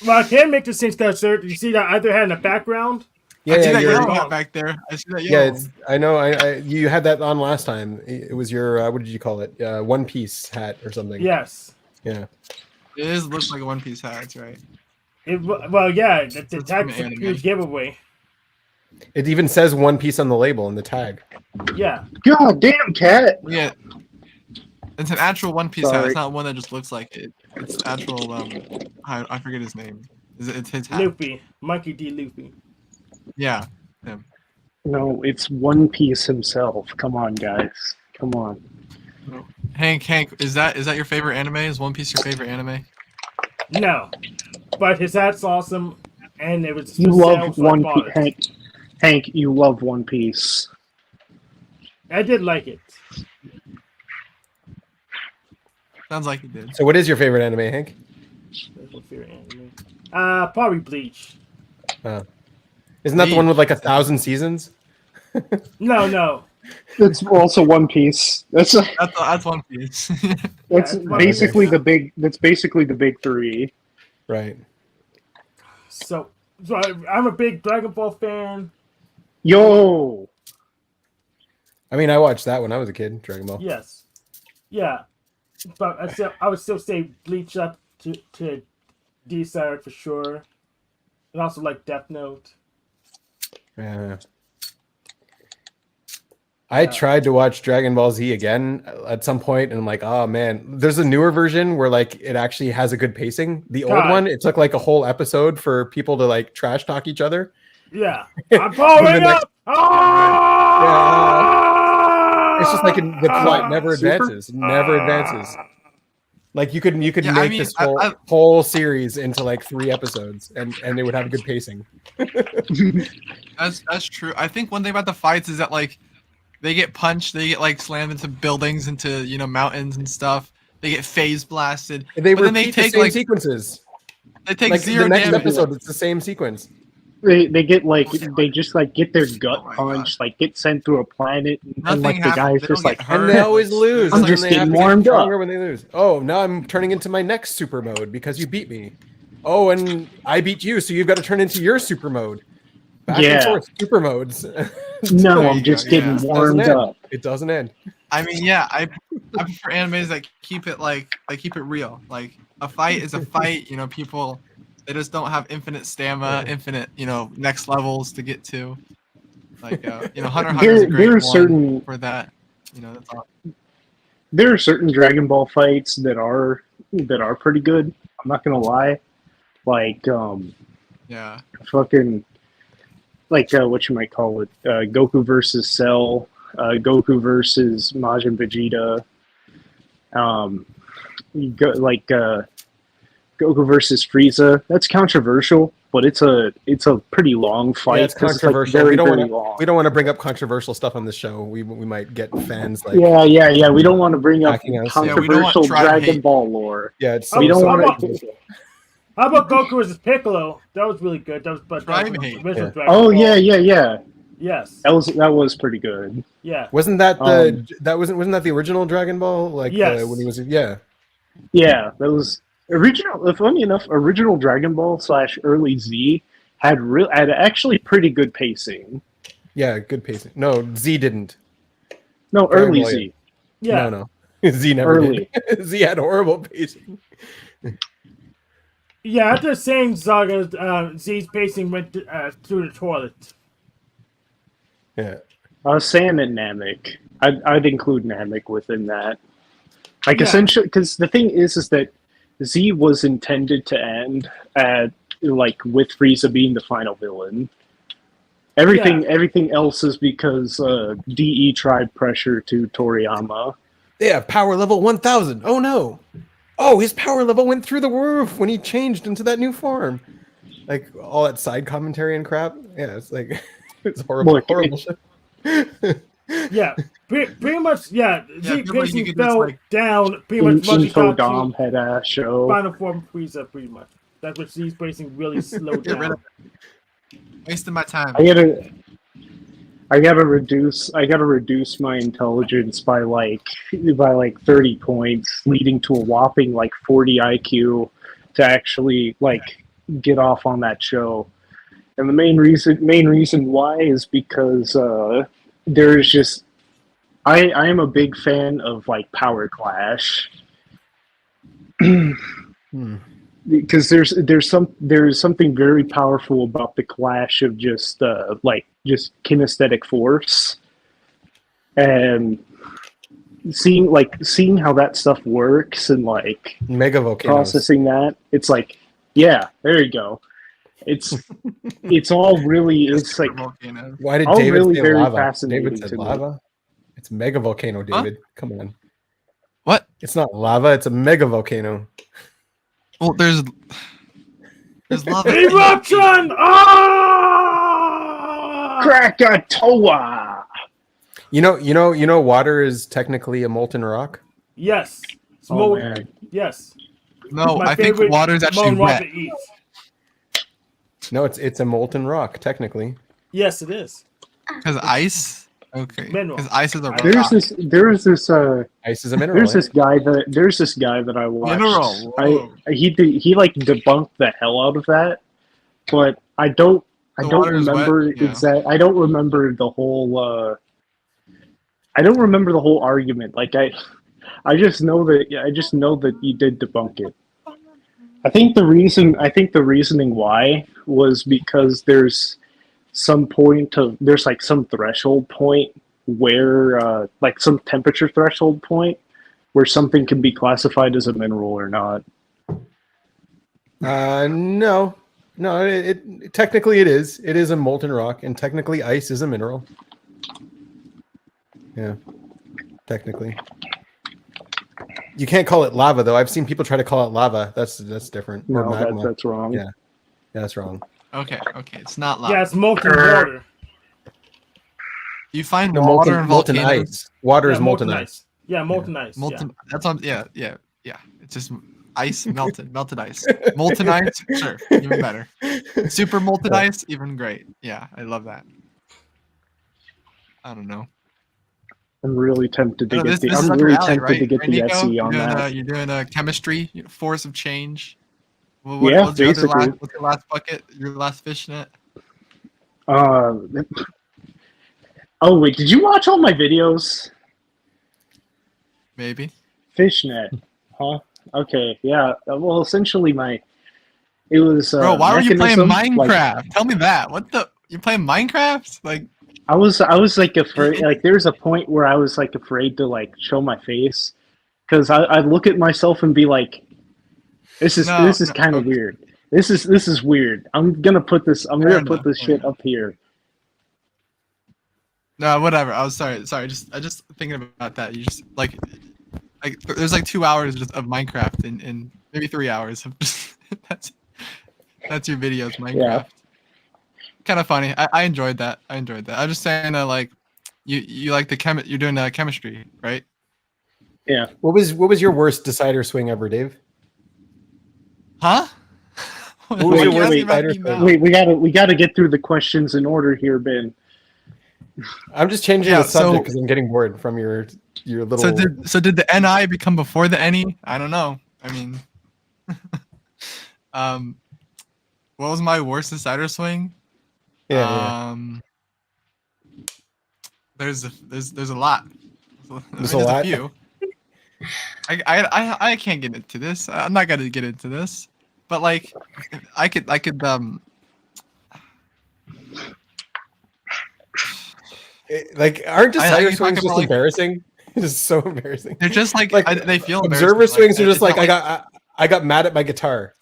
F: Well, I can make the sense that, sir. You see that other hat in the background?
A: Yeah,
B: I see
A: yeah,
B: that
A: you're-
B: yellow hat back there. I see that
A: yeah.
B: yellow.
A: It's, I know. You had that on last time. It was your what did you call it? One Piece hat or something.
F: Yes.
A: Yeah.
B: It is looks like a One Piece hat. That's right.
F: Well, yeah, the
B: It's from
F: tag's a
B: anime.
F: huge giveaway.
A: It even says One Piece on the label and the tag.
F: Yeah.
E: God damn, cat.
B: Yeah. It's an actual One Piece hat.
E: Sorry.
B: It's not one that just looks like it. It's actual. I forget his name. It's his hat.
F: Luffy. Monkey D. Luffy.
B: Yeah.
E: No, it's One Piece himself. Come on, guys. Come on.
B: Hank, is that your favorite anime? Is One Piece your favorite anime?
F: No. But his hat's awesome, and it was
E: You
F: for
E: love
F: sale, so I
E: One
F: bought
E: Piece,
F: it.
E: Hank. Hank, you love One Piece.
F: I did like it.
B: Sounds like you did.
A: So, what is your favorite anime, Hank?
F: That's my favorite anime. Probably Bleach.
A: Isn't that the one with like 1,000 seasons?
F: No.
E: It's also One Piece. That's
B: That's One Piece.
E: that's
F: Yeah,
E: basically the big. That's basically the big three.
A: Right.
F: So I'm a big Dragon Ball fan.
E: Yo,
A: I mean, I watched that when I was a kid. Dragon Ball.
F: Yes. Yeah. But I would still say Bleach up to D-side for sure. And also like Death Note.
A: Yeah. I tried to watch Dragon Ball Z again at some point, and I'm like, oh man, there's a newer version where like it actually has a good pacing. The old
F: God.
A: one, it took like a whole episode for people to like trash talk each other.
F: Yeah. I'm powering
A: next-
F: up! Ah!
A: It's just like the plot never
E: Super?
A: advances, never advances. Like you could
B: Yeah,
A: make
B: I mean,
A: this whole series into like 3 episodes, and it would have a good pacing.
B: That's true. I think one thing about the fights is that like they get punched, they get like slammed into buildings, into mountains and stuff. They get phase blasted.
A: They
B: But then
A: repeat
B: they
A: the
B: take
A: same
B: like
A: sequences.
B: they take
A: Like
B: zero
A: the next
B: damage.
A: episode, it's the same sequence.
E: they get like they just like get their gut
B: Oh my
E: punched, like get sent through a planet, and
B: Nothing
E: like the
B: happens.
E: guy's
B: They
E: just
B: don't
E: like,
B: get
A: And
B: hurt.
A: they always lose.
E: I'm
A: and then
E: just
A: they have
E: getting
A: to get
E: warmed up.
A: stronger when they lose. Oh, now I'm turning into my next super mode because you beat me. Oh, and I beat you, so you've got to turn into your super mode. Back and
E: Yeah.
A: forth, super modes.
E: no,
B: There
E: I'm
B: you
E: just
B: go,
E: getting
B: yeah.
A: Doesn't
E: warmed
A: end.
E: up.
A: It doesn't end.
B: I mean, yeah, I prefer animes that keep it keep it real. Like a fight is a fight. People they just don't have infinite stamina, infinite next levels to get to. Like Hunter x Hunter is a great
E: There are
B: one
E: certain
B: for that. That's all.
E: there are certain Dragon Ball fights that are pretty good. I'm not gonna lie, like
B: Yeah.
E: fucking like what you might call it, Goku versus Cell, Goku versus Majin Vegeta, Goku versus Frieza. That's controversial, but it's a pretty long fight.
A: Yeah, it's
E: 'cause
A: controversial.
E: very,
A: we don't
E: very
A: want to.
E: long.
A: We don't want to bring up controversial stuff on this show. We might get fans like.
E: Yeah. We don't want to bring up
A: Hacking us.
B: Yeah, we don't want
E: controversial
B: tribe
E: Dragon
B: hate.
E: Ball lore.
A: Yeah, it's
F: Oh,
E: We don't
F: so
E: want
F: how
E: to.
F: How about Goku versus Piccolo? That was really good. That was
B: Tribe hate.
F: original
A: Yeah.
F: Dragon
E: Oh
F: Ball.
E: yeah.
F: Yes.
E: That was pretty good.
F: Yeah.
A: Wasn't that wasn't that the original Dragon Ball? Like
F: Yes.
A: when he was
E: Yeah, that was original. Funny enough, original Dragon Ball / early Z had actually pretty good pacing.
A: yeah, good pacing. No, Z didn't.
E: No,
A: Dragon
E: early
A: Ball,
E: Z.
F: Yeah.
A: No. Z never
E: Early.
A: did. Z had horrible pacing.
F: Yeah, after the same saga, Z's pacing went through the toilet.
A: Yeah.
E: I was saying that Namek. I'd include Namek within that. Like
F: Yeah.
E: essentially, because the thing is that Z was intended to end at like with Frieza being the final villain. Everything else is because DE tried pressure to Toriyama.
A: Yeah, power level 1,000. Oh no. Oh, his power level went through the roof when he changed into that new form. Like all that side commentary and crap. Yeah, it's like it's horrible.
E: Look,
A: horrible shit.
F: Yeah, pretty much. Yeah, Z
B: people, you
F: pacing
B: can just,
F: fell
B: like-
F: down pretty much once he
E: Into
F: got to
E: Dom had a show.
F: final form Frieza. Pretty much. That's what Z's pacing really slowed
B: Get rid
F: down.
B: of Wasting my time.
E: I gotta reduce my intelligence by like 30 points, leading to a whopping like 40 IQ to actually like get off on that show. And the main reason why is because there's just I am a big fan of like Power Clash. Because there's something very powerful about the clash of just kinesthetic force, and seeing how that stuff works and like
A: Mega volcanoes.
E: processing that, it's like, yeah, there you go. It's all really, it's like
B: Volcano.
A: Why did
E: all
A: David
E: really
A: say
E: very
A: lava?
E: fascinating
A: David said
E: to me.
A: lava. It's mega volcano, David. Come on.
B: What?
A: It's not lava. It's a mega volcano.
B: Well, there's lava.
F: Eruption! Ah!
E: Krakatoa.
A: You know, water is technically a molten rock.
F: Yes.
E: Oh,
F: Smoke.
E: man.
F: Yes.
B: No,
F: My
B: I think
F: favorite
B: water is actually
F: molten rock
B: wet.
F: to eat.
A: No, it's a molten rock technically.
F: Yes, it is.
B: Because ice. Okay.
F: Mineral.
B: Because ice is a rock.
E: There's this
A: Ice is a mineral.
E: There's this guy that I watched.
B: Mineral, whoa.
E: He like debunked the hell out of that, but I don't
B: water is wet,
E: remember
B: yeah.
E: I don't remember the whole argument. Like I just know that he did debunk it. I think the reasoning why was because there's some threshold point where like some temperature threshold point where something can be classified as a mineral or not.
A: No, it technically it is. It is a molten rock, and technically ice is a mineral. Yeah, technically. You can't call it lava though. I've seen people try to call it lava. That's different. Or
E: No,
A: magma.
E: that's wrong.
A: Yeah, that's wrong.
B: Okay, it's not lava.
F: Yeah, it's molten water.
B: You find
A: No,
B: water in
A: molten
B: volcanoes.
A: ice. Water
F: Yeah,
A: is molten ice.
F: Yeah, molten ice.
B: Molten. That's what. Yeah. It's just ice melted ice. Molten ice, sure, even better. Super molten ice, even great. Yeah, I love that. I don't know.
E: I'm really tempted to
B: No,
E: get
B: this is
E: I'm
B: up your
E: really
B: alley,
E: tempted
B: right?
E: to get
B: Right,
E: the
B: Nico?
E: SE on that.
B: You're doing chemistry, force of change.
E: Yeah,
B: what's your
E: basically.
B: what's your last bucket? Your last fishnet?
E: Oh wait, did you watch all my videos?
B: Maybe.
E: Fishnet, huh? Okay, yeah. Well, essentially, it was.
B: Bro, why were you playing
E: mechanism,
B: Minecraft?
E: like,
B: Tell me that. What the? You playing Minecraft? Like,
E: I was like afraid. Like, there's a point where I was like afraid to like show my face because I'd look at myself and be like, "This is
B: No,
E: kind of
B: okay.
E: weird. This is weird. I'm gonna put this shit up here."
B: no, whatever. I was sorry. I just thinking about that. You just like there's like 2 hours just of Minecraft and maybe 3 hours of just that's your videos, Minecraft.
E: Yeah.
B: Kind of funny. I enjoyed that. I'm just saying that like you like the you're doing chemistry, right?
E: Yeah.
A: What was your worst decider swing ever, Dave?
B: Huh?
A: What was your
B: You
A: worst
B: asking about
A: decider
B: me
A: swing?
B: now?
E: Wait, we gotta get through the questions in order here, Ben.
A: I'm just changing
B: Yeah,
A: the subject
B: so-
A: because I'm getting bored from your little.
B: So did the NI become before the NE? I don't know. I mean, what was my worst decider swing?
A: yeah.
B: There's a lot.
A: There's a lot?
B: few. I can't get into this. I'm not gonna get into this. But like, I could
A: Like, aren't
B: I
A: decider
B: can
A: swings
B: talk
A: just
B: about, like-
A: embarrassing? It's just so embarrassing.
B: they're just like,
A: Like,
B: they feel
A: Observer
B: embarrassing,
A: swings are just
B: it's
A: like
B: not
A: I got mad at my guitar.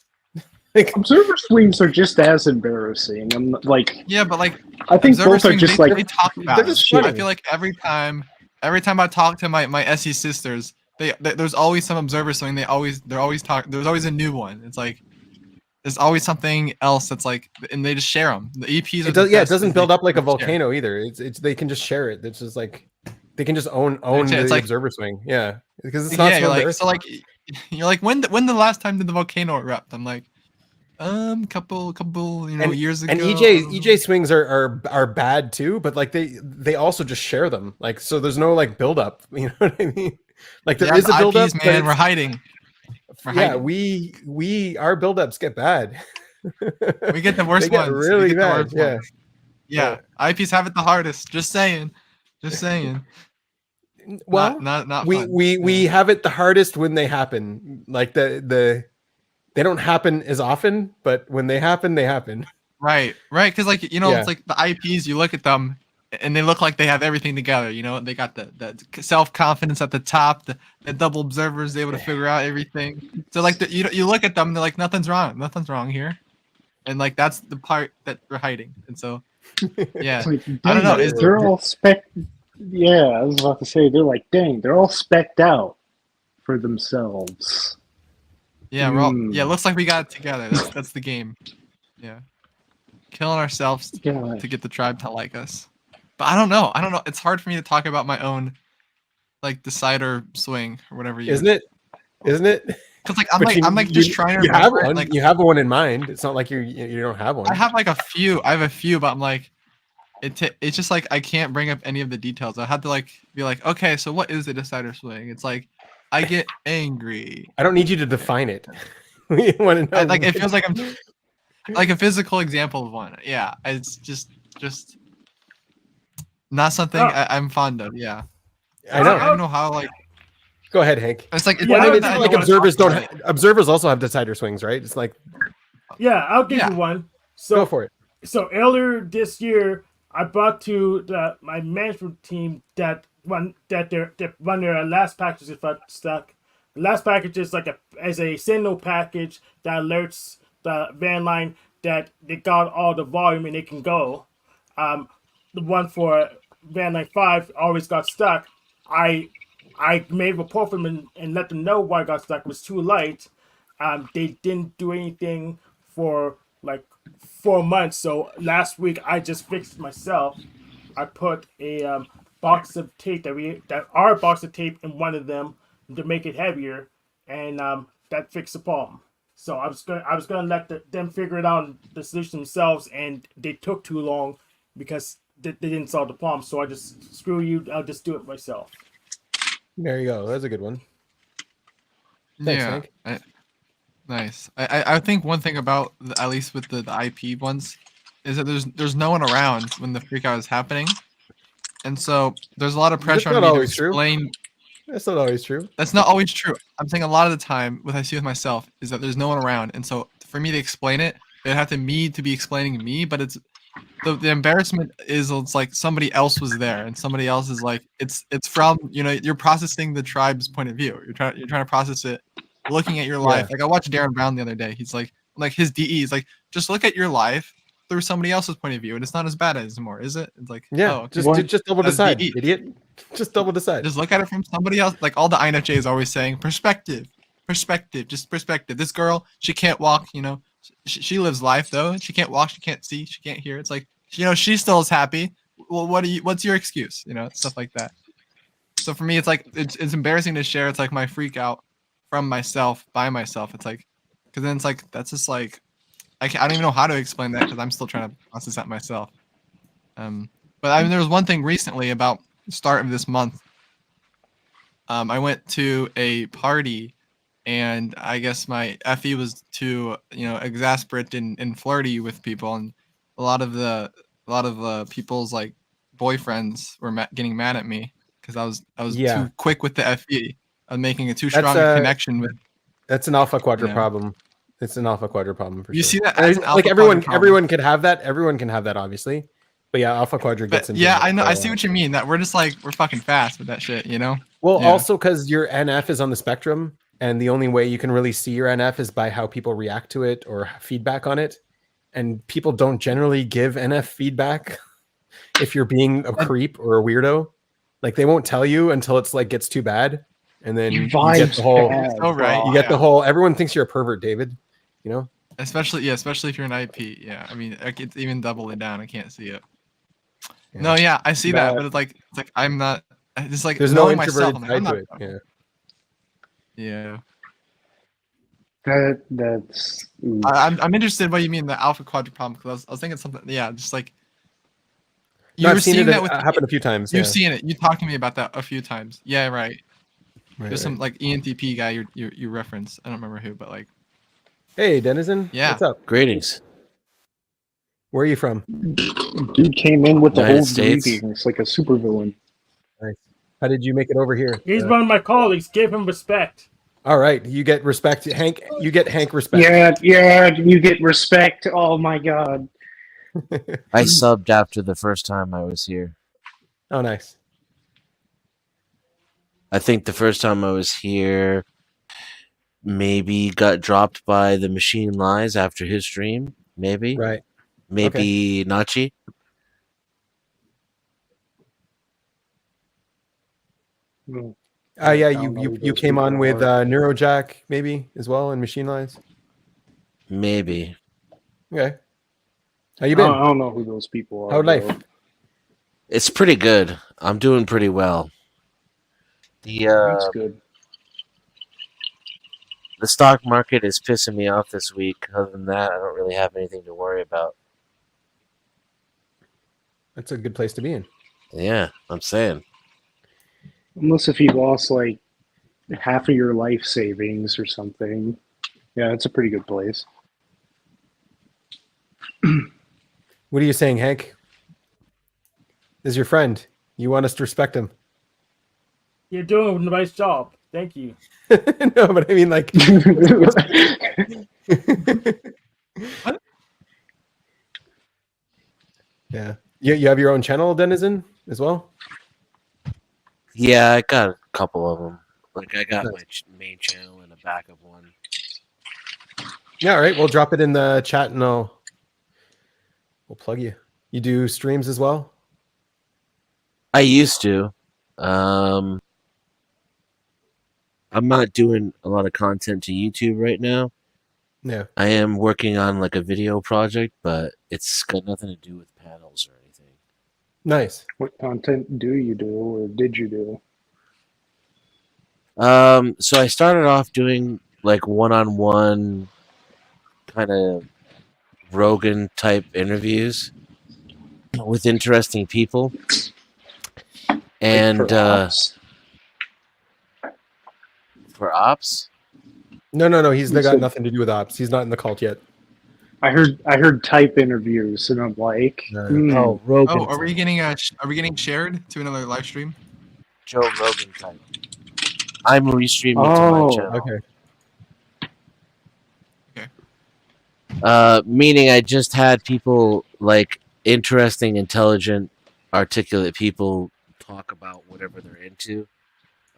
A: Like,
E: Observer swings are just as embarrassing. I'm like,
B: yeah, but like
E: I think
B: observer
E: both are
B: swings,
E: just
B: they
E: like
B: talk about
A: they're
B: it.
A: just
B: I
A: funny.
B: feel like every time I talk to my SE sisters, there's always some observer swing. There's always a new one. It's like there's always something else that's like, and they just share them. The EPs.
A: it doesn't build up like a volcano either. It's they can just share it. It's just like they can just own
B: It's
A: the
B: like-
A: observer swing. Yeah, because it's not
B: Yeah,
A: so
B: you're like when the last time did the volcano erupt? I'm like, couple years ago.
A: And EJ swings are bad too, but like they also just share them. Like, so there's no like build up. You know what I mean? Like there is a build up,
B: IPs, man. We're hiding.
A: yeah, we our build ups get bad.
B: We get the worst
A: They get
B: ones. We
A: really
B: get the
A: bad.
B: worst
A: Yeah.
B: ones. Yeah. IPs have it the hardest. Just saying. Just saying.
A: Well,
B: not
A: we
B: fun.
A: we have it the hardest when they happen. Like they don't happen as often, but when they happen, they happen.
B: Right. Because like
A: Yeah.
B: it's like the IPs. You look at them, and they look like they have everything together. They got the self confidence at the top. The double observers able to figure out everything. So like you look at them, and they're like nothing's wrong. Nothing's wrong here, and like that's the part that they're hiding. And so yeah,
E: It's like,
B: I don't know.
E: dang, they're all spec. Yeah, I was about to say they're like, dang, they're all specced out for themselves.
B: Yeah, we're all, yeah. Looks like we got it together. That's the game. Yeah, killing ourselves
E: Yeah.
B: to get the tribe to like us. But I don't know. It's hard for me to talk about my own, like decider swing or whatever.
A: Isn't it?
B: Because like
A: But
B: I'm just trying to
A: you have
B: remember.
A: one.
B: Like
A: you have one in mind. It's not like you don't have one.
B: I have like a few. I have a few, but I'm like, it's just like I can't bring up any of the details. I had to like be like, okay, so what is a decider swing? It's like I get angry.
A: I don't need you to define it. We want to know.
B: Like it feels like I'm like a physical example of one. Yeah, it's just not something I'm fond of. Yeah,
A: I know.
B: I don't know how like.
A: Go ahead, Hank.
B: It's like
F: Yeah,
A: I mean,
F: I
A: it's
F: don't
A: like
F: wanna
A: observers
F: talk
A: don't.
F: about
A: Observers also have decider swings, right? It's like
F: Yeah, I'll give
B: Yeah.
F: you one.
A: go
F: So
A: for it.
F: so earlier this year, I brought to my management team that run their last package if I stuck. The last package is like a signal package that alerts the van line that they got all the volume and it can go. The one for van line 5 always got stuck. I made a report for them and let them know why I got stuck. It was too light. They didn't do anything for like 4 months. So last week I just fixed it myself. I put a box of tape our box of tape in one of them to make it heavier, and that fixed the problem. So I was gonna let them figure it out the solution themselves, and they took too long because they didn't solve the problem. So I just screw you. I'll just do it myself.
A: There you go. That's a good one. Thanks,
B: Yeah.
A: Hank.
B: Nice. I think one thing about at least with the IP ones is that there's no one around when the freak out is happening, and so there's a lot of pressure
A: not
B: on me to
A: always true.
B: explain.
A: That's not always true.
B: That's not always true. I'm saying a lot of the time, what I see with myself is that there's no one around, and so for me to explain it, they'd have to be explaining me. But it's the embarrassment is it's like somebody else was there, and somebody else is like it's from you're processing the tribe's point of view. You're trying to process it, looking at your life. Like I watched Darren Brown the other day. He's like his DE is like just look at your life through somebody else's point of view, and it's not as bad anymore, is it? It's like
A: Yeah.
B: oh,
A: Just double
B: That's
A: decide,
B: DE.
A: idiot. Just double decide.
B: Just look at it from somebody else. Like all the INFJ is always saying, perspective, just perspective. This girl, she can't walk. She lives life though. She can't walk. She can't see. She can't hear. It's like she still is happy. Well, what's your excuse? Stuff like that. So for me, it's like it's embarrassing to share. It's like my freak out from myself by myself. It's like because then it's like that's just like I don't even know how to explain that because I'm still trying to process that myself. But I mean, there was one thing recently about the start of this month. I went to a party, and I guess my FE was too, exasperate and flirty with people, and a lot of the people's like boyfriends were getting mad at me because I was too quick with the FE. I'm making a too strong a connection with.
A: That's an alpha quadrant problem. It's an alpha quadrant problem for
B: you
A: sure.
B: see that as an alpha
A: like everyone
B: quadrant
A: can have that. Everyone can have that, obviously. But yeah, alpha quadrant gets into
B: yeah,
A: it,
B: I know.
A: so,
B: I see what you mean. That we're just like we're fucking fast with that shit,
A: Well,
B: Yeah.
A: also because your NF is on the spectrum, and the only way you can really see your NF is by how people react to it or feedback on it. And people don't generally give NF feedback if you're being a creep or a weirdo. Like they won't tell you until it's like gets too bad, and then you get the whole.
B: Oh right,
A: You get the whole. Everyone thinks you're a pervert, David.
B: Especially if you're an IP. Yeah, I mean, it's even double it down. I can't see it.
A: Yeah.
B: No, yeah, I see that, but it's like I'm not. It's like
A: There's no
B: knowing myself.
A: introverted
B: I'm
A: side
B: like,
A: to
B: I'm
A: it.
B: Yeah.
E: That's.
B: I'm interested in what you mean the alpha quadrant problem because I was thinking something. Yeah, just like you
A: No,
B: were
A: I've seen
B: seeing
A: it
B: that with
A: happen a few times.
B: You've
A: yeah.
B: seen it. You talked to me about that a few times. Yeah, right.
A: Right,
B: There's
A: right.
B: some like ENTP guy you referenced. I don't remember who, but like
A: Hey, Denizen.
B: Yeah.
A: What's up?
G: Greetings.
A: Where are you from?
E: Dude came in with the
G: United
E: whole
G: States.
E: greetings like a supervillain.
A: Nice. How did you make it over here?
F: He's one of my colleagues. Give him respect.
A: All right, you get respect, Hank. You get Hank respect.
E: Yeah, you get respect. Oh my god.
G: I subbed after the first time I was here.
A: Oh, nice.
G: I think the first time I was here, maybe got dropped by the Machine Lies after his stream. Maybe.
A: Right.
G: Maybe Nachi.
E: No.
A: Yeah,
E: I
A: you
E: don't know who
A: you
E: those
A: came on
E: people
A: with
E: are.
A: Neurojack maybe as well in Machine Lines.
G: Maybe.
A: Okay. How you
E: I
A: been?
E: don't know who those people are.
A: How life?
E: though.
G: It's pretty good. I'm doing pretty well.
E: That's good.
G: The stock market is pissing me off this week. Other than that, I don't really have anything to worry about.
A: That's a good place to be in.
G: Yeah, I'm saying.
E: Unless if you lost like half of your life savings or something. Yeah, it's a pretty good place.
A: What are you saying, Hank? This is your friend. You want us to respect him?
F: You're doing a nice job. Thank you.
A: No, but I mean, like, yeah. You have your own channel, Denizen, as well.
G: Yeah, I got a couple of them. Like, I got
A: Nice.
G: my main channel and a backup one.
A: Yeah, all right. We'll drop it in the chat and we'll plug you. You do streams as well?
G: I used to. I'm not doing a lot of content to YouTube right now.
A: Yeah.
G: I am working on like a video project, but it's got nothing to do with panels or anything.
A: Nice.
E: What content do you do or did you do?
G: So I started off doing like one-on-one kind of Rogan type interviews with interesting people. And
E: Like for ops?
G: for ops,
A: No. He's
E: You
A: got
E: said-
A: nothing to do with ops. He's not in the cult yet.
E: I heard type interviews and I'm like,
G: oh, Rogan.
B: Oh, are we
G: type.
B: getting are we getting shared to another live stream?
G: Joe Rogan type. I'm restreaming to
E: Oh,
G: my channel.
A: Okay.
G: Meaning I just had people like interesting, intelligent, articulate people talk about whatever they're into.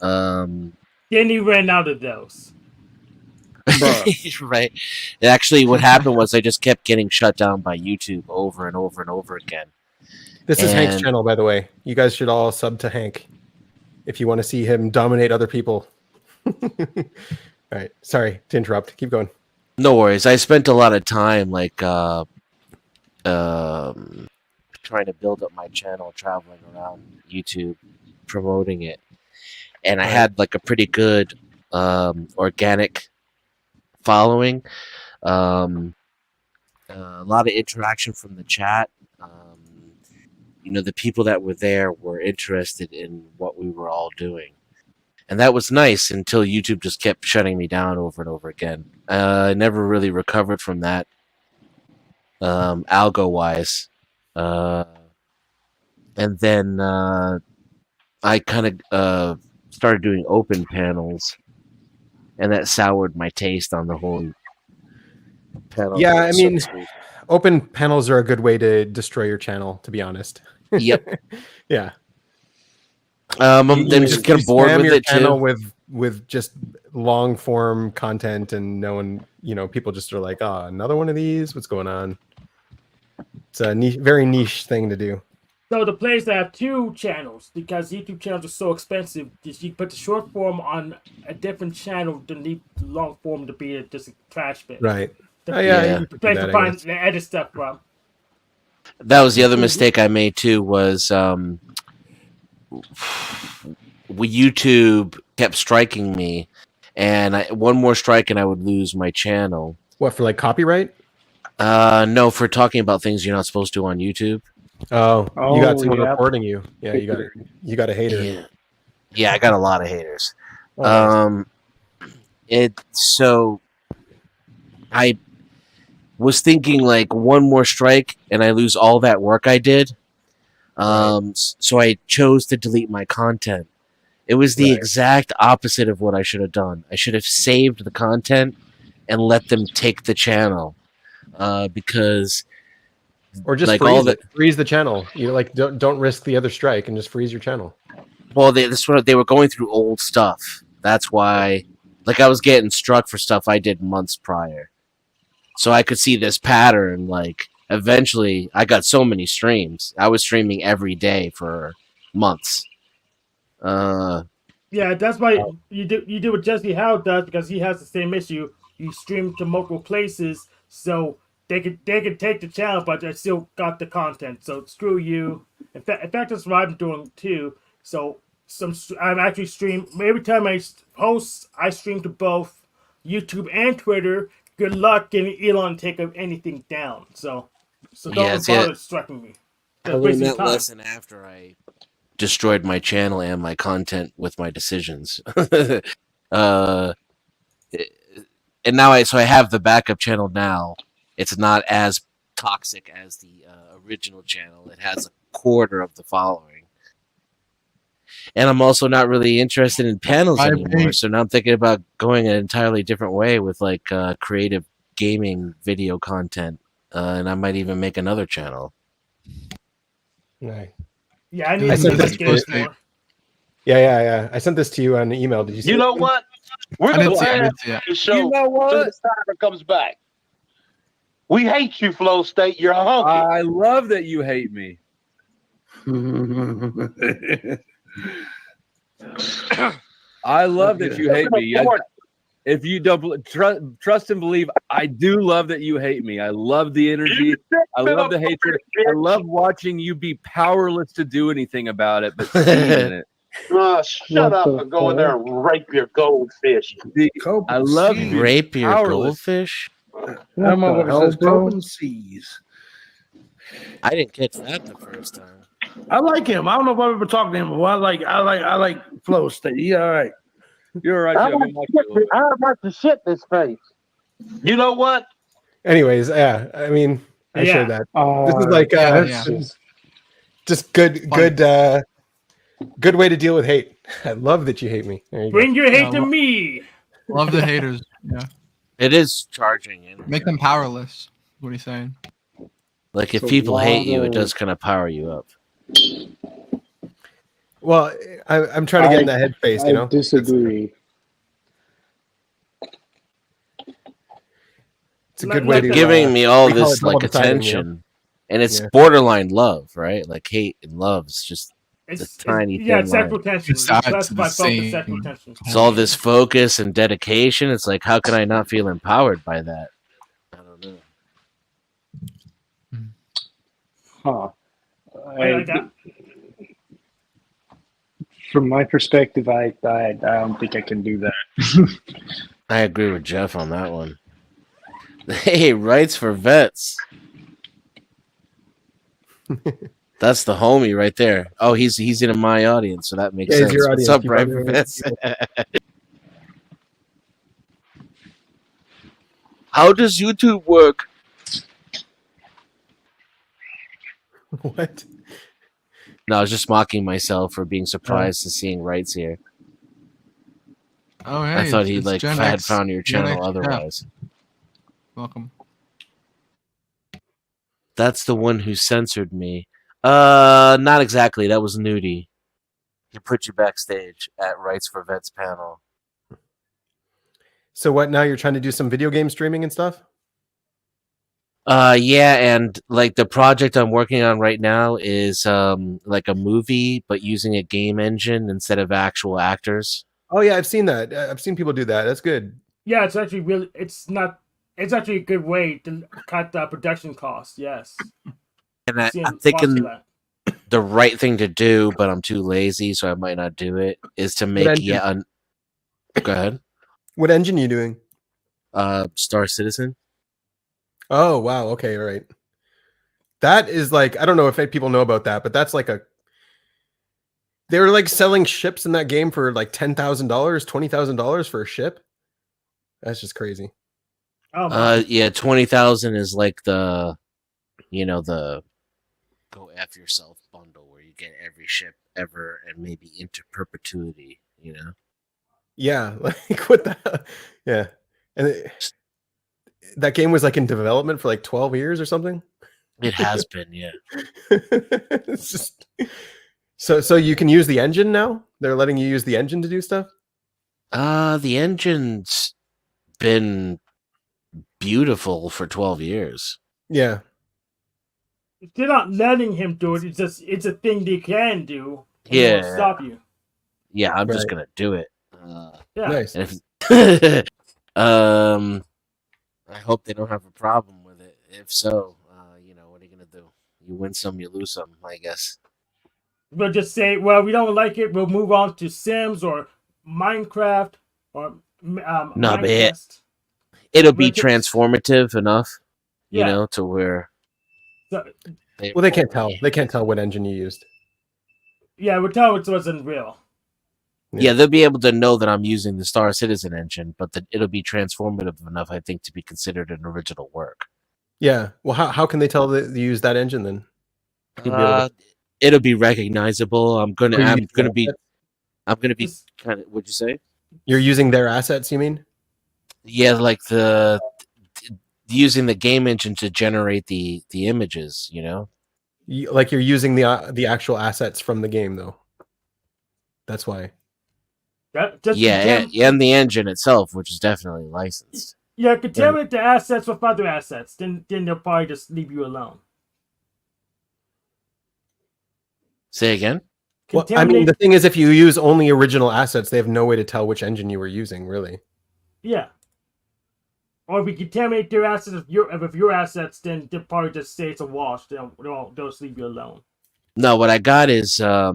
F: Then he ran out of those.
G: Right. Actually, what happened was I just kept getting shut down by YouTube over and over and over again.
A: This is Hank's
G: And-
A: channel, by the way. You guys should all sub to Hank if you want to see him dominate other people. All right. Sorry to interrupt. Keep going.
G: No worries. I spent a lot of time like trying to build up my channel, traveling around YouTube, promoting it, and I
A: Right.
G: had like a pretty good organic following. A lot of interaction from the chat. The people that were there were interested in what we were all doing. And that was nice until YouTube just kept shutting me down over and over again. I never really recovered from that, algo-wise. And then I kind of started doing open panels, and that soured my taste on the whole panel.
A: Yeah, I
G: so to
A: mean,
G: speak.
A: open panels are a good way to destroy your channel, to be honest.
G: Yep.
A: Yeah.
G: Then
A: You
G: just get
A: you
G: bored
A: spam
G: with
A: your
G: it
A: channel
G: too.
A: with just long form content, and no one, people just are like, oh, another one of these. What's going on? It's a very niche thing to do.
F: So the players that have two channels, because YouTube channels are so expensive, is you put the short form on a different channel than the long form to be just a trash bin.
A: Right.
F: The,
A: Oh, yeah,
G: Yeah.
A: you
F: the
A: could do
F: place
A: that,
F: to
A: I
F: find
A: guess.
F: the edit stuff from.
G: That was the other mistake I made too. Was YouTube kept striking me, and one more strike and I would lose my channel.
A: What, for like copyright?
G: No, for talking about things you're not supposed to on YouTube.
A: Oh, you got
E: Oh,
A: someone
E: yeah.
A: reporting you. Yeah, you got a hater.
G: Yeah, I got a lot of haters.
A: Oh, nice.
G: So I was thinking like one more strike and I lose all that work I did. So I chose to delete my content. It was the exact opposite of what I should have done. I should have saved the content and let them take the channel, because
A: Or just
G: like
A: freeze the channel. You like don't risk the other strike and just freeze your channel.
G: Well, they were going through old stuff. That's why, like, I was getting struck for stuff I did months prior. So I could see this pattern. Like, eventually, I got so many streams. I was streaming every day for months.
F: Yeah, that's why you do what Jesse Howe does, because he has the same issue. You stream to multiple places, so they could take the channel, but they still got the content. So screw you. In fact, that's what I'm doing too. So I'm actually stream every time I post. I stream to both YouTube and Twitter. Good luck getting Elon to take anything down. So don't bother striking me.
G: I learned that lesson after I destroyed my channel and my content with my decisions. And now I have the backup channel now. It's not as toxic as the original channel. It has a quarter of the following. And I'm also not really interested in panels anymore. So now I'm thinking about going an entirely different way with like creative gaming video content. And I might even make another channel.
A: Right.
F: Yeah, I need to get this more.
A: Yeah. I sent this to you on the email. Did you see
H: You know what? We're going to end the show.
I: You know what?
H: Till this timer comes back. We hate you, Flow State. You're a hunky.
I: I love that you hate me. I love that you hate me. If you don't trust and believe, I do love that you hate me. I love the energy. I love the hatred. I love watching you be powerless to do anything about it, but seeing it.
H: Shut up and go in there and rape your goldfish.
I: I love you.
G: Rape your goldfish?
I: That motherfucker says open seas.
G: I didn't catch that the first time.
I: I like him. I don't know if I've ever talked to him, but I like Flow State. He all right. You're all right.
H: I'd like to shit this face. You know what?
A: Anyways, yeah. I mean, I shared that. This is like just good way to deal with hate. I love that you hate me.
F: Bring your hate to me.
B: Love the haters. Yeah.
G: It is charging.
B: Make them powerless. What are you saying?
G: Like if people hate you, it does kind of power you up.
A: Well, I'm trying to get in that headspace, you know.
E: I disagree.
A: It's a good way to
G: giving me all this like attention, and it's borderline love, right? Like hate and love is just the tiny thing.
F: Yeah, it's sexual tension. That's my focus. Sexual tension.
G: It's all this focus and dedication. It's like, how can I not feel empowered by that? I don't know.
E: From my perspective, I don't think I can do that.
G: I agree with Jeff on that one. Hey, rights for vets. That's the homie right there. Oh, he's in my audience, so that makes sense.
A: Your
G: What's up, right for vets? How does YouTube work?
A: What?
G: No, I was just mocking myself for being surprised to seeing rights here.
B: Oh, hey,
G: I thought he like
B: Gen
G: had
B: X,
G: found your channel
B: Gen X,
G: otherwise.
B: Yeah. Welcome.
G: That's the one who censored me. Not exactly. That was Nudie. He put you backstage at Rights for Vets panel.
A: So what? Now you're trying to do some video game streaming and stuff?
G: Yeah, and like the project I'm working on right now is like a movie, but using a game engine instead of actual actors.
A: Oh yeah, I've seen that. I've seen people do that. That's good.
F: Yeah, it's actually really. It's actually a good way to cut the production costs. Yes.
G: And I'm thinking the right thing to do, but I'm too lazy, so I might not do it. Is to make Go ahead.
A: What engine are you doing?
G: Star Citizen.
A: Oh wow, okay, all right. That is like, I don't know if people know about that, but that's like they were like selling ships in that game for like $10,000, $20,000 for a ship. That's just crazy.
F: Oh my.
G: Yeah, 20,000 is like the, the go F yourself bundle where you get every ship ever and maybe into perpetuity,
A: Yeah, like what the yeah. And that game was like in development for like 12 years or something.
G: It has been, yeah.
A: It's just so you can use the engine now? They're letting you use the engine to do stuff?
G: The engine's been beautiful for 12 years.
A: Yeah.
F: They're not letting him do it. It's a thing they can do. And they won't
G: Yeah.
F: stop you.
G: Yeah, I'm just
A: Right.
G: gonna do it.
F: Yeah.
A: Nice.
G: And if, I hope they don't have a problem with it. If so, what are you gonna do? You win some, you lose some, I guess.
F: We'll just say, well, we don't like it. We'll move on to Sims or Minecraft or
G: No, but
F: Minecraft.
G: it'll be
F: We'll just-
G: transformative enough,
F: Yeah.
G: to where.
F: So,
A: Well, they can't tell. They can't tell what engine you used.
F: yeah, we'll tell it wasn't real.
G: Yeah, they'll be able to know that I'm using the Star Citizen engine, but it'll be transformative enough, I think, to be considered an original work.
A: Yeah. Well, how can they tell that you use that engine then? You'll be able to-
G: It'll be recognizable. I'm gonna be
F: Just-
G: kind of. What'd you say?
A: You're using their assets, you mean?
G: Yeah, like using the game engine to generate the images.
A: Like you're using the actual assets from the game, though. That's why.
G: And the engine itself, which is definitely licensed.
F: Yeah, contaminate the assets with other assets. Then they'll probably just leave you alone.
G: Say again.
A: Well, I mean, the thing is, if you use only original assets, they have no way to tell which engine you were using, really.
F: Yeah. Or if you contaminate their assets with your assets, then they'll probably just say it's a wash. They'll just leave you alone.
G: No, what I got is I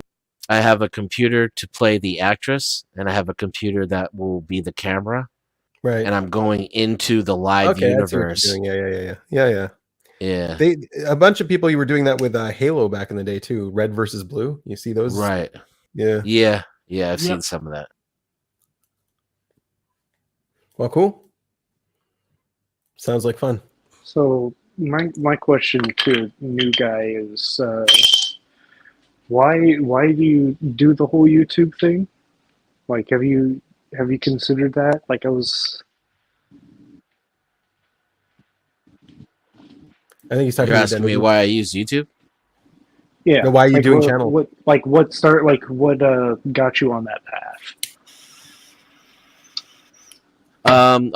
G: have a computer to play the actress, and I have a computer that will be the camera.
A: Right.
G: And I'm going into the live universe.
A: I see what you're doing. Yeah.
G: Yeah.
A: A bunch of people you were doing that with Halo back in the day too. Red versus Blue. You see those?
G: Right.
A: Yeah.
G: I've seen some of that.
A: Well, cool. Sounds like fun.
E: So my question to new guy is why do you do the whole YouTube thing? Like, have you considered that? Like,
A: I think he's talking.
G: You're asking me why I use YouTube?
E: Yeah.
A: No, why are you doing channel?
E: What got you on that path?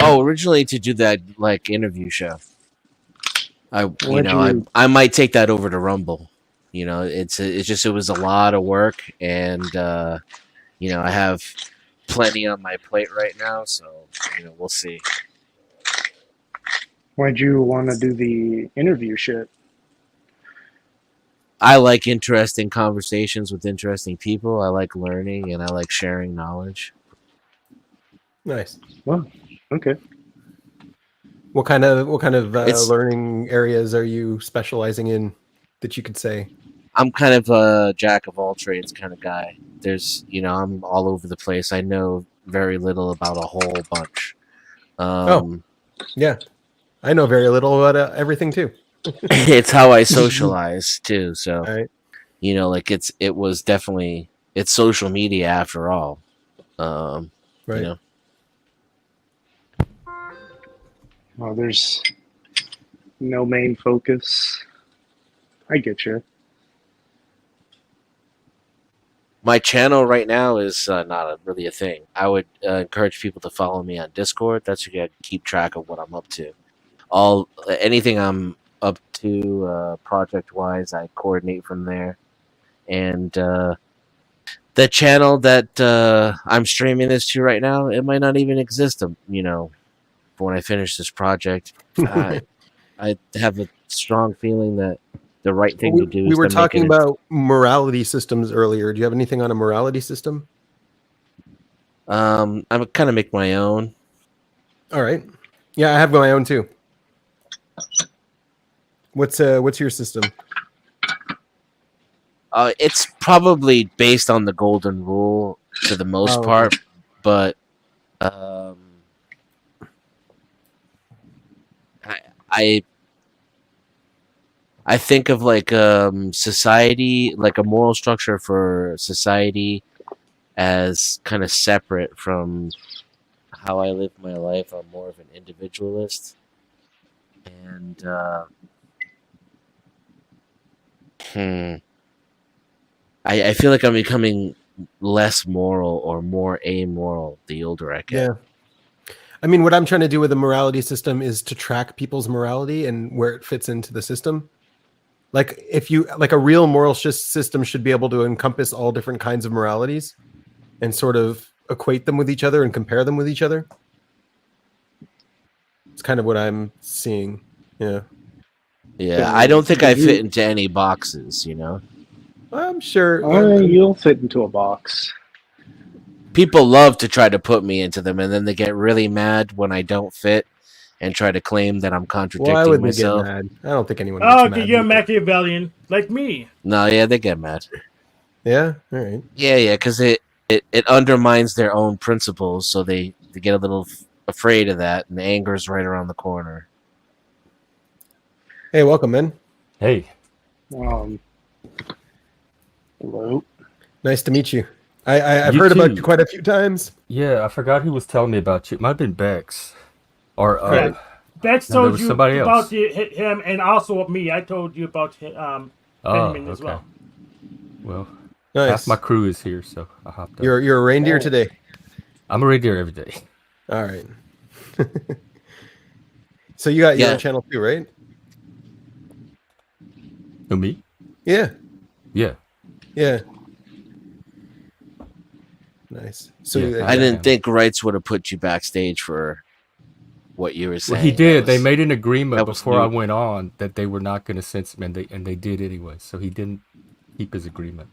G: Originally to do that like interview show. I might take that over to Rumble. It was a lot of work, and I have plenty on my plate right now, so we'll see.
E: Why'd you want to do the interview shit?
G: I like interesting conversations with interesting people. I like learning, and I like sharing knowledge.
A: Nice.
E: Well, okay.
A: What kind of learning areas are you specializing in that you could say?
G: I'm kind of a jack of all trades kind of guy. I'm all over the place. I know very little about a whole bunch.
A: Yeah. I know very little about everything too.
G: It's how I socialize too. So,
A: right.
G: it's social media after all.
A: Right.
E: Well, there's no main focus. I get you.
G: My channel right now is not really a thing. I would encourage people to follow me on Discord. That's where you can keep track of what I'm up to. Anything I'm up to project-wise, I coordinate from there. And the channel that I'm streaming this to right now, it might not even exist, when I finish this project. I have a strong feeling that the right thing to do is
A: we were talking about morality systems earlier. Do you have anything on a morality system?
G: I'm kind of make my own.
A: All right. Yeah, I have my own too. What's your system?
G: It's probably based on the golden rule to the most part, but I think of like society, like a moral structure for society, as kind of separate from how I live my life. I'm more of an individualist, and I feel like I'm becoming less moral or more amoral the older I get.
A: Yeah. I mean, what I'm trying to do with the morality system is to track people's morality and where it fits into the system. Like, if you like a real moral system should be able to encompass all different kinds of moralities and sort of equate them with each other and compare them with each other. It's kind of what I'm seeing. Yeah.
G: Yeah, I don't think I fit into any boxes, you know?
A: I'm sure.
E: You'll fit into a box.
G: People love to try to put me into them, and then they get really mad when I don't fit and try to claim that I'm contradicting
A: Why would
G: myself.
A: they get mad? I don't think anyone
F: Oh,
A: gets mad.
F: you're Machiavellian, like me.
G: No, yeah, they get mad.
A: Yeah, all right.
G: Yeah, because it undermines their own principles, so they get a little afraid of that, and the anger's right around the corner.
A: Hey, welcome, man.
J: Hey.
E: Hello.
A: Nice to meet you. I've heard about you quite a few times.
J: Yeah, I forgot who was telling me about you. It might have been Bex. Or
F: Bex
J: no, there
F: told
J: was
F: you
J: somebody
F: about
J: else.
F: him, and also me. I told you about Benjamin as well.
J: Well,
A: Nice.
J: half my crew is here, so I hopped up.
A: You're a reindeer today.
J: I'm a reindeer every day.
A: All right. So you got your own channel too, right?
J: Who, me?
A: Yeah.
J: Yeah.
A: Yeah. Nice. So
J: Yeah,
G: I didn't think Rights would have put you backstage for what you were saying.
J: Well, he did. They made an agreement
G: was
J: before I
G: new.
J: went on that they were not going to censor me, and they did anyway. So he didn't keep his agreement.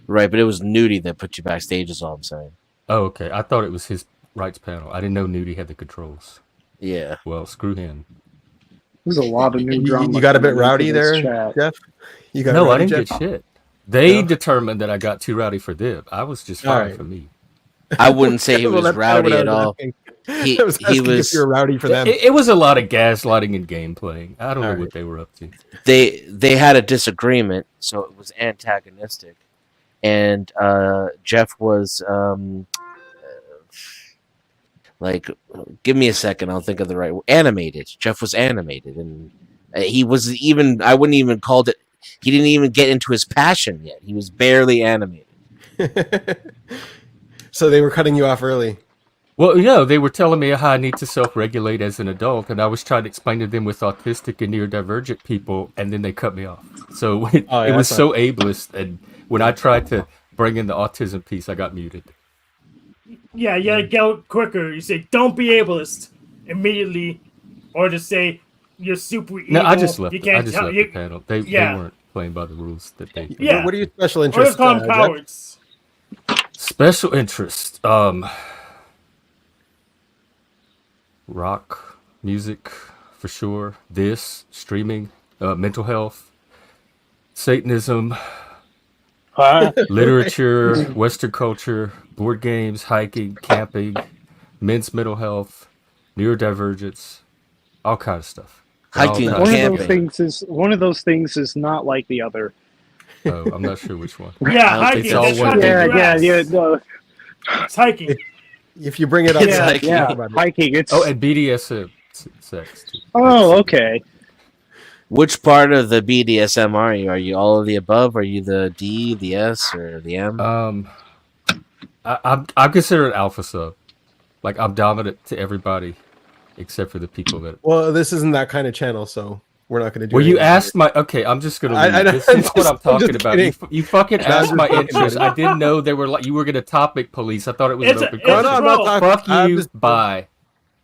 G: Right, but it was Nudie that put you backstage, is all I'm saying.
J: Oh, okay. I thought it was his rights panel. I didn't know Nudie had the controls.
G: Yeah.
J: Well, screw him.
E: There's a lot of new drama.
A: You got a bit
E: coming
A: raudy
E: into this
A: there,
E: chat.
A: Jeff? You got
J: No, I
A: rowdy,
J: didn't
A: Jeff?
J: get shit. They determined that I got too rowdy for them. I was just
A: All
J: fine
A: right.
J: for me.
G: I wouldn't say he was
A: Well, that's kinda
G: rowdy
A: what I
G: at
A: was
G: all.
A: asking.
G: He
A: I was asking if you're rowdy for them.
J: It was a lot of gaslighting and game playing. I don't know
A: All
J: what they were up to.
G: They had a disagreement, so it was antagonistic, and Jeff was like, give me a second, I'll think of the right word. Animated. Jeff was animated, and he was even. I wouldn't even called it. He didn't even get into his passion yet. He was barely animated.
A: So they were cutting you off early.
J: Well, they were telling me how I need to self-regulate as an adult, and I was trying to explain to them with autistic and neurodivergent people, and then they cut me off. So it was so ableist, and when I tried to bring in the autism piece, I got muted.
F: Yeah, you gotta go quicker. You say, "Don't be ableist," immediately, or to say, "You're super evil."
J: No, I just left.
F: You can't
J: I just
F: tell
J: left
F: you.
J: the panel. They weren't playing by the rules that they.
F: Yeah.
A: What are your special
F: Or
A: interests?
F: just call them
A: Jeff?
F: cowards.
J: Special interest. Rock music for sure. This streaming, mental health, Satanism, literature, Western culture, board games, hiking, camping, men's mental health, neurodivergence, all kind of stuff.
G: Hiking,
J: All
E: One
J: kinds
E: of
J: of
E: those
J: stuff.
E: things. One of those things is not like the other.
J: Oh, I'm not sure which one.
F: Yeah,
G: I don't think
F: hiking.
G: so.
F: That's
J: All one
F: cutting
J: thing.
F: grass.
E: No.
F: It's hiking.
A: If you bring it up,
G: It's
E: Yeah,
G: hiking.
E: yeah,
A: Talk about it.
E: hiking. It's
J: Oh, and BDSM sex. Too.
E: oh, okay.
G: Which part of the BDSM are you? Are you all of the above? Are you the D, the S, or the M?
J: I'm considered alpha sub. Like I'm dominant to everybody, except for the people that.
A: Well, this isn't that kind of channel, so we're not going to do.
J: Well, you
A: anything.
J: asked my. Okay, I'm just gonna.
A: I
J: Leave.
A: know,
J: This
A: I'm
J: is what
A: just-
J: I'm talking
A: just
J: about.
A: kidding.
J: You fucking
A: No, I'm
J: asked
A: just
J: my
A: joking,
J: interest.
A: buddy.
J: I didn't know they were like you were gonna topic police. I thought it was
F: It's
J: an
F: a-
J: open
F: it's a
A: No,
J: question.
A: no, I'm not
F: troll.
A: talking.
J: Fuck
A: I'm
J: you.
A: just-
J: Bye.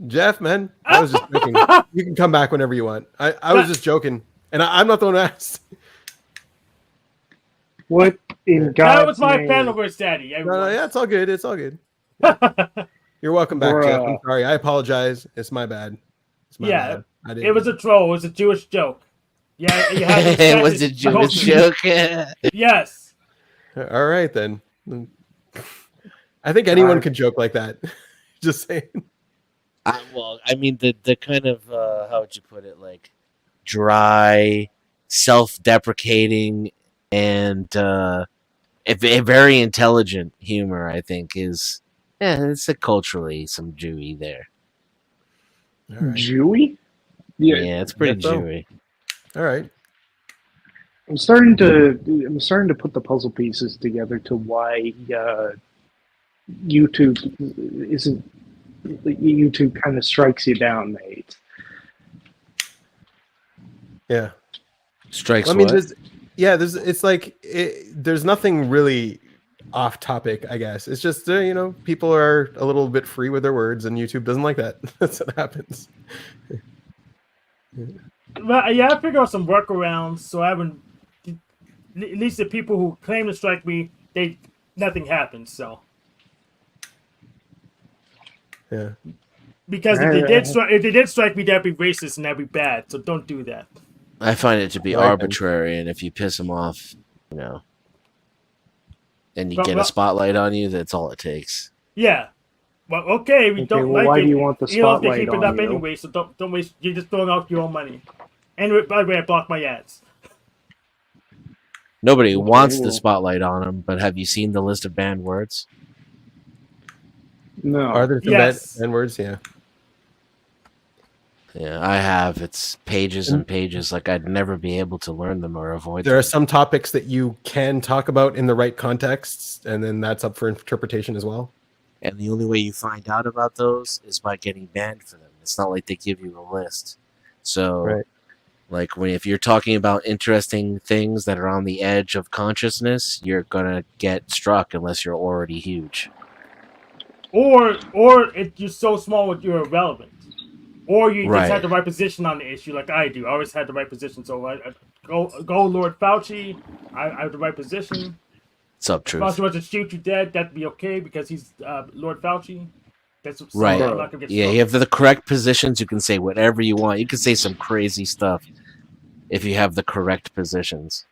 A: Jeff, man. I was just joking. You can come back whenever you want. I was just joking, and I'm not the one who asked.
E: What in God's
F: That was my
E: name?
F: panelist, Daddy.
A: No, yeah, it's all good. It's all good. You're welcome back, Jeff. I'm sorry. I apologize. It's my bad. It's my
F: Yeah,
A: bad. I didn't.
F: It was a troll. It was a Jewish joke. Yeah, you had to
G: It
F: respect
G: was a
F: his
G: Jewish
F: culture.
G: joke.
F: Yes.
A: All right then. I think anyone could joke like that. Just saying.
G: Well, I mean the kind of how would you put it, like dry, self-deprecating, and a very intelligent humor. I think is it's a culturally some Jewy there.
A: All right.
E: Jewy?
G: Yeah, it's pretty
A: Guess so.
G: Jewy.
A: All right.
E: I'm starting to put the puzzle pieces together to why YouTube kind of strikes you down, mate.
A: Yeah.
G: Strikes
A: Well, I mean,
G: what?
A: there's nothing really off topic, I guess. It's just people are a little bit free with their words, and YouTube doesn't like that. That's what happens.
F: Well, yeah, I figured out some workarounds, so I haven't. At least the people who claim to strike me, nothing happens. So
A: Yeah.
F: because if they did strike me, that'd be racist and that'd be bad. So don't do that.
G: I find it to be
A: Well, I can-
G: arbitrary, and if you piss them off, and you
F: But-
G: get a
F: but-
G: spotlight on you, that's all it takes.
F: Yeah. Well, okay, we don't
E: well,
F: like
E: why
F: it.
E: do you want the
F: You don't have to
E: spotlight
F: keep it
E: on
F: up
E: you?
F: anyway, so don't waste. You're just throwing out your own money. And by the way, I blocked my ads.
G: Nobody wants the
E: well-
G: spotlight on them, but have you seen the list of banned words?
E: No.
A: Are there some
F: Yes.
A: bad words? Yeah.
G: Yeah, I have. It's pages and pages. Like I'd never be able to learn them or avoid
A: There
G: them.
A: are some topics that you can talk about in the right contexts, and then that's up for interpretation as well.
G: And the only way you find out about those is by getting banned for them. It's not like they give you a list. So,
A: Right.
G: like if you're talking about interesting things that are on the edge of consciousness, you're gonna get struck unless you're already huge.
F: Or if you're so small that you're irrelevant. Or you
G: Right.
F: just had the right position on the issue, like I do. I always had the right position. So I go Lord Fauci. I have the right position.
G: What's up,
F: If
G: Truth?
F: Fauci wants to shoot you dead, that'd be okay because he's Lord Fauci. That's so
G: Right.
F: I'm not gonna get
G: Yeah,
F: struck.
G: you have the correct positions. You can say whatever you want. You can say some crazy stuff if you have the correct positions.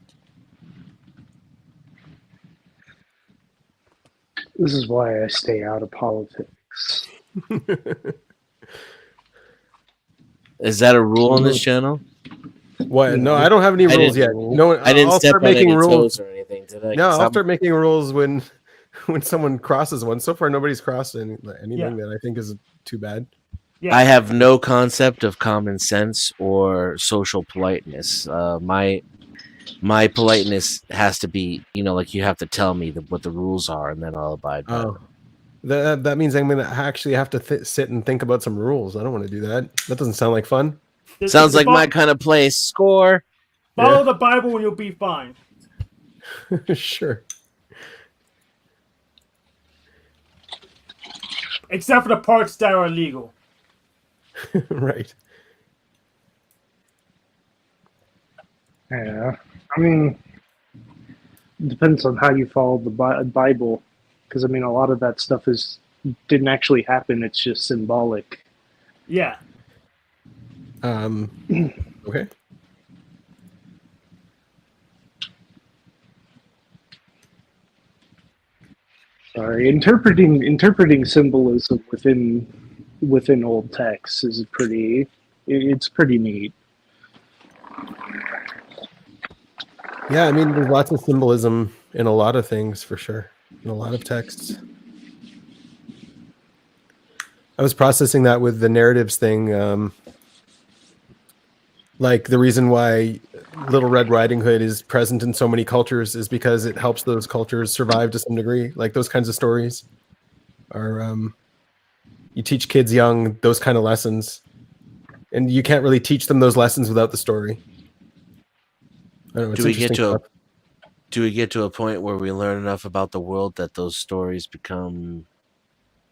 E: This is why I stay out of politics.
G: Is that a rule on this channel?
A: What? No, I don't have any
G: I
A: rules yet.
G: didn't-
A: No,
G: I didn't
A: I'll
G: step
A: start
G: on
A: making
G: any
A: rules.
G: toes or anything today.
A: No,
G: 'cause
A: I'll start making rules when someone crosses one. So far, nobody's crossed anything
F: Yeah.
A: that I think is too bad.
F: Yeah.
G: I have no concept of common sense or social politeness. My politeness has to be, like you have to tell me what the rules are, and then I'll abide by
A: Oh,
G: them.
A: that means I'm gonna actually have to sit and think about some rules. I don't want to do that. That doesn't sound like fun.
G: Sounds like
F: Follow-
G: my kind of place. Score.
F: Follow
A: Yeah.
F: the Bible and you'll be fine.
A: Sure.
F: Except for the parts that are illegal.
A: Right.
E: Yeah. I mean, it depends on how you follow the Bible. Because, I mean, a lot of that stuff didn't actually happen. It's just symbolic.
F: Yeah.
A: Okay.
E: Sorry, interpreting symbolism within old texts is it's pretty neat.
A: Yeah, I mean, there's lots of symbolism in a lot of things for sure, in a lot of texts. I was processing that with the narratives thing. Like the reason why Little Red Riding Hood is present in so many cultures is because it helps those cultures survive to some degree. Like those kinds of stories are, you teach kids young those kind of lessons, and you can't really teach them those lessons without the story. I don't know, it's
G: Do we get
A: interesting
G: to
A: stuff.
G: Do we get to a point where we learn enough about the world that those stories become?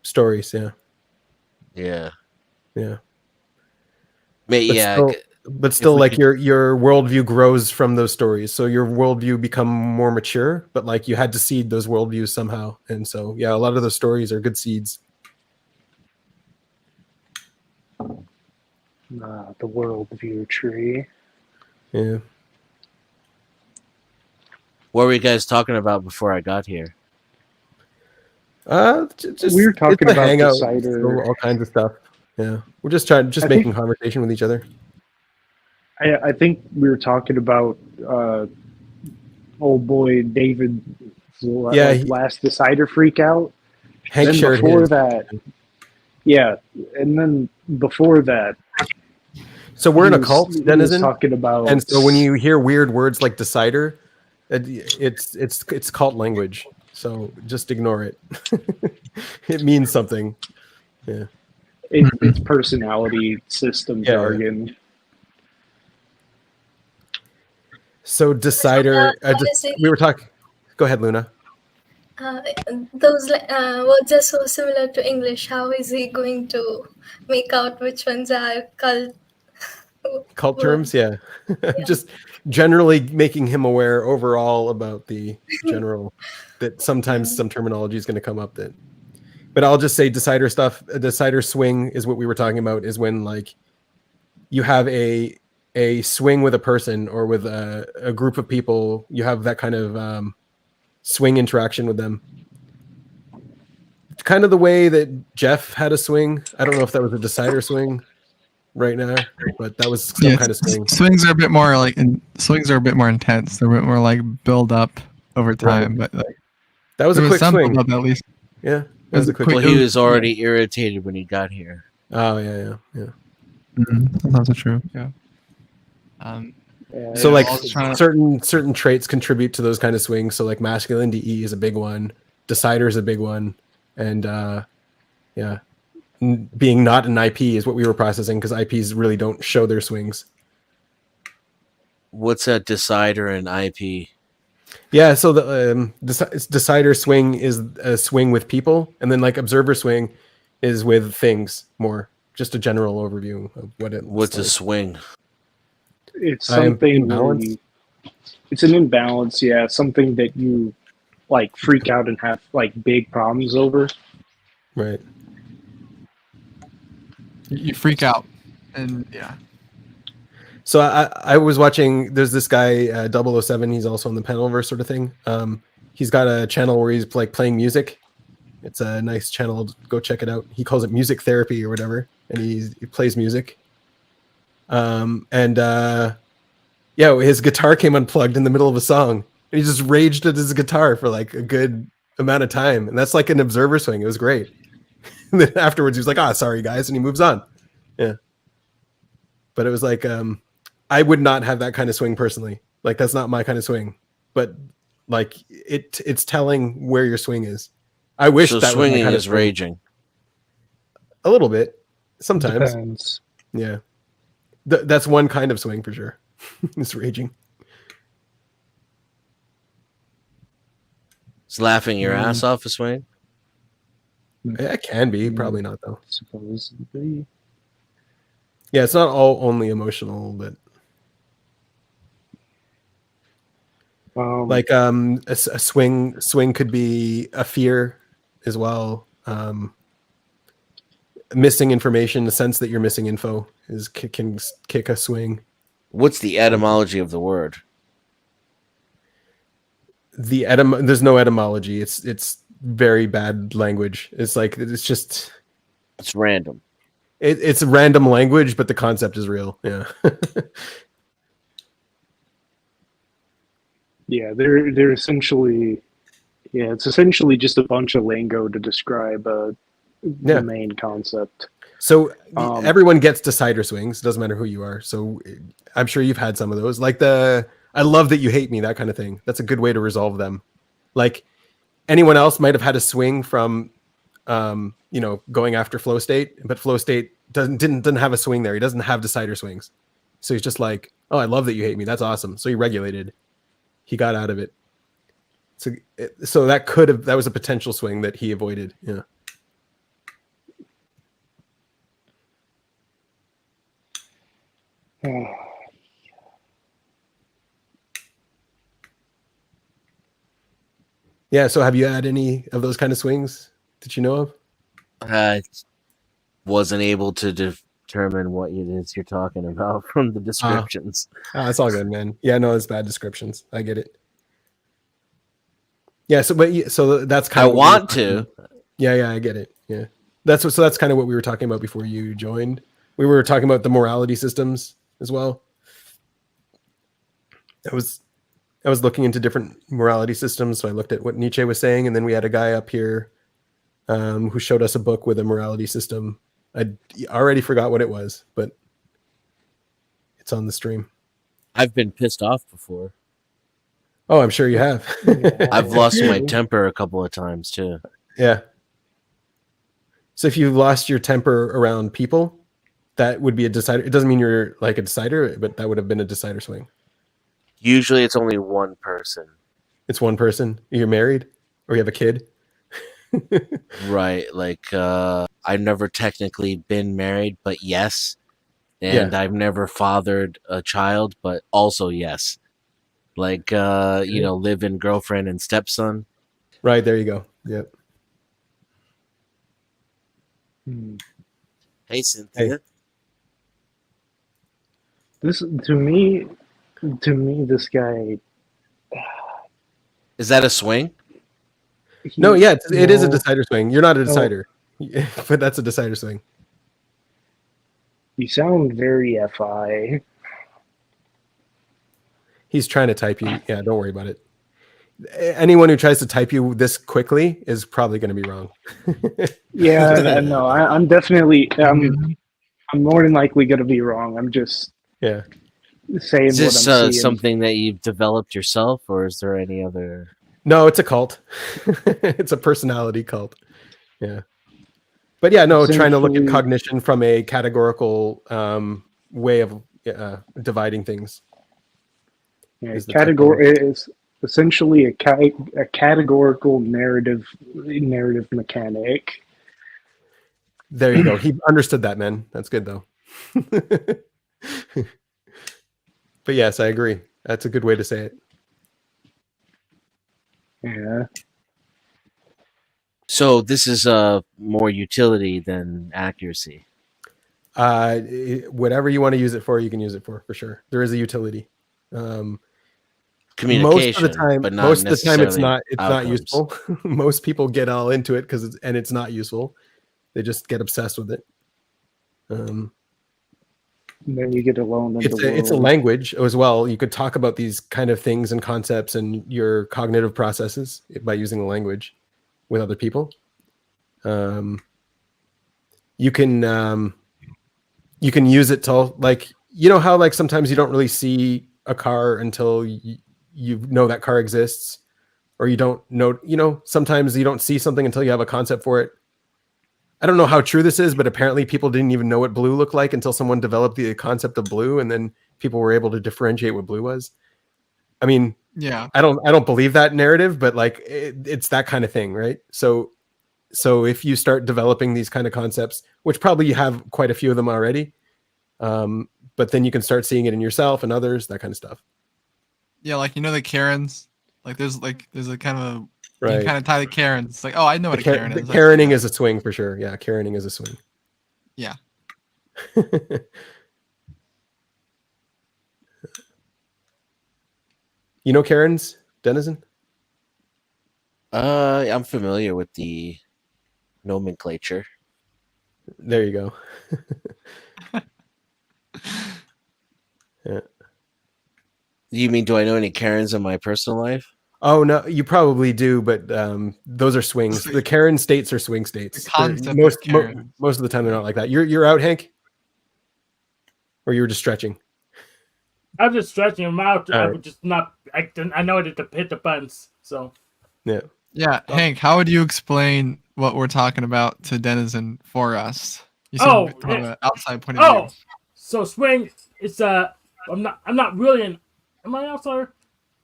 A: Stories? Yeah,
G: Yeah.
A: yeah.
G: But
A: But
G: yeah.
A: still, but still
G: we
A: like
G: could-
A: your worldview grows from those stories, so your worldview become more mature, but like you had to seed those worldviews somehow, and so yeah, a lot of those stories are good seeds.
E: The worldview tree.
A: Yeah.
G: What were you guys talking about before I got here?
A: Just
E: We were talking
A: it's a
E: about the
A: Hangout,
E: cider.
A: so all kinds of stuff. Yeah, we're just making conversation with each other.
E: I think we were talking about old boy David, last decider freak out.
A: Hank
E: then
A: shared
E: before
A: his.
E: that, yeah, and then before that.
A: So we're in a cult,
E: he was
A: Denizen,
E: talking about,
A: and so when you hear weird words like decider, it's cult language. So just ignore it. It means something. Yeah.
E: It's personality system jargon.
A: So decider.
C: Honestly,
A: We were talking. Go ahead, Luna.
C: those words are so similar to English. How is he going to make out which ones are cult
A: terms?
C: words?
A: Yeah. Just generally making him aware overall about the general that sometimes some terminology is going to come up that. But I'll just say decider stuff. A decider swing is what we were talking about, is when like you have a swing with a person or with a group of people. You have that kind of swing interaction with them. Kind of the way that Jeff had a swing. I don't know if that was a decider swing right now, but that was some kind of swing.
B: Swings are a bit more swings are a bit more intense. They're a bit more like build up over time. Right. But like,
A: that was a quick swing.
B: At least.
A: Yeah. That was a quick.
G: Well, he was already irritated when he got here.
A: Oh yeah.
B: That's also true. Yeah.
A: So like certain traits contribute to those kind of swings. So like masculine DE is a big one. Decider is a big one. And being not an IP is what we were processing, because IPs really don't show their swings.
G: What's that decider and IP?
A: Yeah, so the decider swing is a swing with people, and then like observer swing is with things more. Just a general overview of what it.
G: What's a swing?
E: It's something. It's an imbalance, yeah. Something that you like freak out and have like big problems over.
A: Right.
B: You freak out, and yeah.
A: So I was watching. There's this guy 007. He's also on the Panelverse sort of thing. He's got a channel where he's like playing music. It's a nice channel. Go check it out. He calls it music therapy or whatever, and he plays music. His guitar came unplugged in the middle of a song, and he just raged at his guitar for like a good amount of time, and that's like an observer swing. It was great. And then afterwards, he was like, sorry guys," and he moves on. Yeah. But it was like, I would not have that kind of swing personally. Like that's not my kind of swing. But like it's telling where your swing is. I wish
G: so
A: that
G: swinging
A: was my kind
G: is
A: of swing.
G: Raging.
A: A little bit, sometimes.
E: Depends.
A: Yeah, that's one kind of swing for sure. It's raging.
G: Is laughing your ass off a swing?
A: It can be, probably not though.
E: Supposedly.
A: Yeah, it's not all only emotional, but like a swing could be a fear as well. Missing information, the sense that you're missing info can kick a swing.
G: What's the etymology of the word?
A: There's no etymology. It's very bad language. It's like it's
G: random.
A: It's random language, but the concept is real. Yeah.
E: Yeah, they're essentially, it's essentially just a bunch of lingo to describe the main concept.
A: So everyone gets decider swings. Doesn't matter who you are. So I'm sure you've had some of those. Like I love that you hate me, that kind of thing. That's a good way to resolve them. Like anyone else might have had a swing from, going after flow state, but flow state didn't have a swing there. He doesn't have decider swings. So he's just like, oh, I love that you hate me. That's awesome. So he regulated. He got out of it. So that was a potential swing that he avoided. Yeah. Yeah. So have you had any of those kind of swings that you know of?
G: I wasn't able to determine what it is you're talking about from the descriptions.
A: It's all good, man. Yeah, no, it's bad descriptions. I get it. Yeah, so that's kind of.
G: I want to.
A: Yeah, I get it. Yeah. That's kind of what we were talking about before you joined. We were talking about the morality systems as well. I was looking into different morality systems, so I looked at what Nietzsche was saying, and then we had a guy up here who showed us a book with a morality system. I already forgot what it was, but it's on the stream.
G: I've been pissed off before.
A: Oh, I'm sure you have.
G: I've lost my temper a couple of times too.
A: Yeah. So if you lost your temper around people, that would be a decider. It doesn't mean you're like a decider, but that would have been a decider swing.
G: Usually it's only one person.
A: It's one person. You're married or you have a kid.
G: Right. Like I've never technically been married, but yes. And I've never fathered a child, but also yes. Like live-in girlfriend and stepson.
A: Right, there you go. Yep.
G: Hey, Cynthia.
A: Hey.
E: This to me, this guy.
G: Is that a swing?
A: No, yeah, it is a decider swing. You're not a decider, but that's a decider swing.
E: You sound very FI.
A: He's trying to type you. Yeah, don't worry about it. Anyone who tries to type you this quickly is probably going to be wrong.
E: Yeah, no, I'm definitely. I'm more than likely going to be wrong. I'm just saying
G: is this
E: what I'm seeing.
G: something that you've developed yourself, or is there any other?
A: No, it's a cult. It's a personality cult. Yeah. But yeah, no, trying to look at cognition from a categorical way of dividing things.
E: Yeah, category is essentially a categorical narrative mechanic.
A: There you go. He understood that, man. That's good though. But yes, I agree. That's a good way to say it.
E: Yeah.
G: So this is more utility than accuracy.
A: Whatever you want to use it for, you can use it for sure. There is a utility.
G: Communication,
A: most of the time it's not
G: outcomes.
A: useful. Most people get all into it because it's not useful. They just get obsessed with it.
E: And then you get alone.
A: It's a language as well. You could talk about these kind of things and concepts and your cognitive processes by using the language with other people. You can use it to, like, you know how like sometimes you don't really see a car until you know that car exists, or you don't know, sometimes you don't see something until you have a concept for it. I don't know how true this is, but apparently people didn't even know what blue looked like until someone developed the concept of blue, and then people were able to differentiate what blue was. I mean,
B: yeah,
A: I don't believe that narrative, but like it's that kind of thing, right? So if you start developing these kind of concepts, which probably you have quite a few of them already, but then you can start seeing it in yourself and others, that kind of stuff.
B: Yeah, like the Karens. Like there's a kind of a
A: right.
B: You kind of tie the Karens. It's like, oh, I know what a Karen is.
A: The Karening is a swing for sure. Yeah, Karening is a swing.
B: Yeah.
A: You know Karens, Denizen?
G: I'm familiar with the nomenclature.
A: There you go. Yeah.
G: You mean, do I know any Karens in my personal life?
A: Oh no, you probably do, but those are swings. The Karen states are swing states. Most of the time they're not like that. You're out, Hank, or you were just stretching.
F: I'm just stretching them out. I would just not. I know it to hit the buttons. So
A: yeah.
B: Hank, how would you explain what we're talking about to Denizen for us? You said from an outside point of view.
F: So swing. It's I'm not really am I an outsider?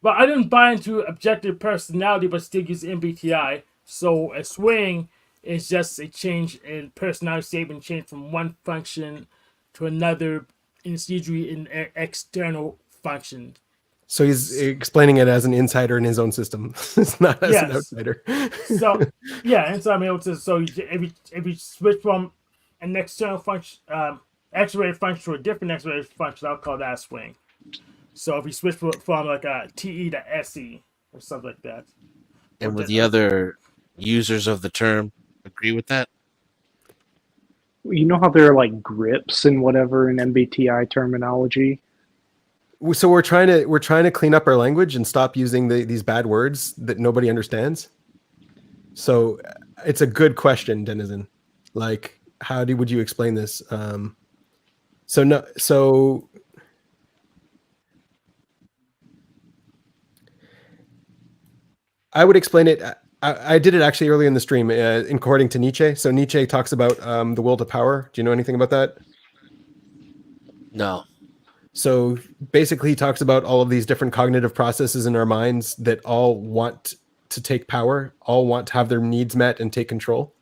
F: But I didn't buy into objective personality, but still use MBTI. So a swing is just a change in personality statement, change from one function to another. And it's usually an external function. So
A: he's explaining it as an insider in his own system. It's not as an outsider.
F: So and so I'm able to. So if you switch from an external function, X-rated function to a different X-rated function, I'll call that a swing. So if you switch from like a TE to SE or something like that.
G: And would the other users of the term agree with that?
E: You know how there are like grips and whatever in MBTI terminology?
A: So we're trying to clean up our language and stop using these bad words that nobody understands. So it's a good question, Denizen. Like, how would you explain this? So I would explain it. I did it actually earlier in the stream, according to Nietzsche. So Nietzsche talks about the will to power. Do you know anything about that?
G: No.
A: So basically, he talks about all of these different cognitive processes in our minds that all want to take power, all want to have their needs met and take control.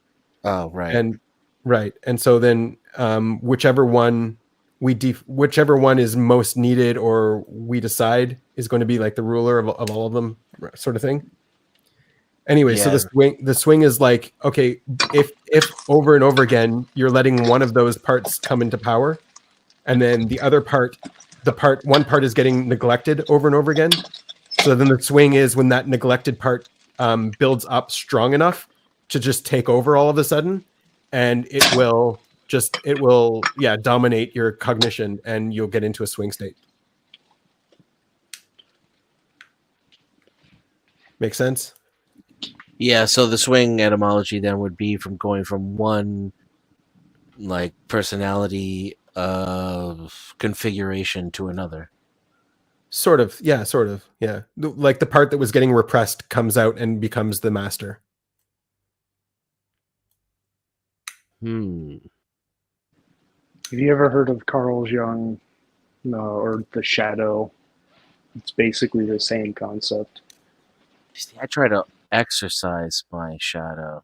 G: Oh, right.
A: And so then whichever one is most needed or we decide is going to be like the ruler of all of them, sort of thing. Anyway, so the swing is like, okay, if over and over again you're letting one of those parts come into power, and then the other part, one part is getting neglected over and over again. So then the swing is when that neglected part builds up strong enough to just take over all of a sudden, and it will dominate your cognition, and you'll get into a swing state. Make sense?
G: Yeah, so the swing etymology then would be from going from one like personality configuration to another.
A: Sort of. Yeah. Like the part that was getting repressed comes out and becomes the master.
E: Have you ever heard of Carl Jung or the shadow? It's basically the same concept.
G: See, I try to exercise my shadow.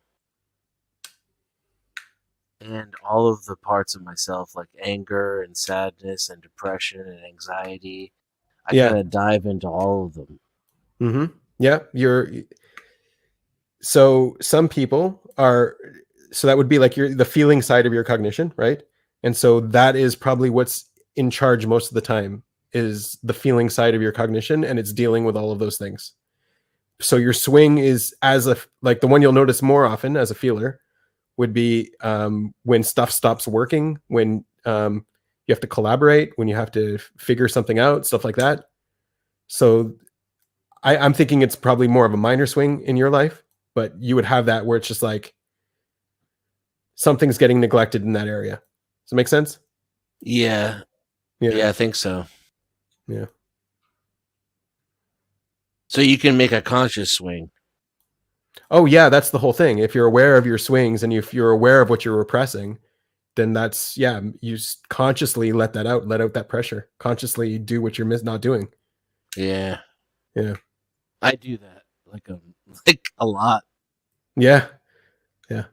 G: And all of the parts of myself, like anger and sadness and depression and anxiety, I kind of dive into all of them.
A: Mm-hmm. Yeah, so some people are. So that would be like the feeling side of your cognition, right? And so that is probably what's in charge most of the time, is the feeling side of your cognition, and it's dealing with all of those things. So your swing is like the one you'll notice more often as a feeler would be when stuff stops working, when you have to collaborate, when you have to figure something out, stuff like that. So I'm thinking it's probably more of a minor swing in your life, but you would have that where it's just like something's getting neglected in that area. Does it make sense?
G: Yeah, I think so.
A: Yeah.
G: So you can make a conscious swing.
A: Oh yeah, that's the whole thing. If you're aware of your swings and if you're aware of what you're repressing, then that's, you consciously let out that pressure. Consciously do what you're not doing.
G: Yeah.
A: Yeah.
G: I do that like a lot.
A: Yeah. Yeah.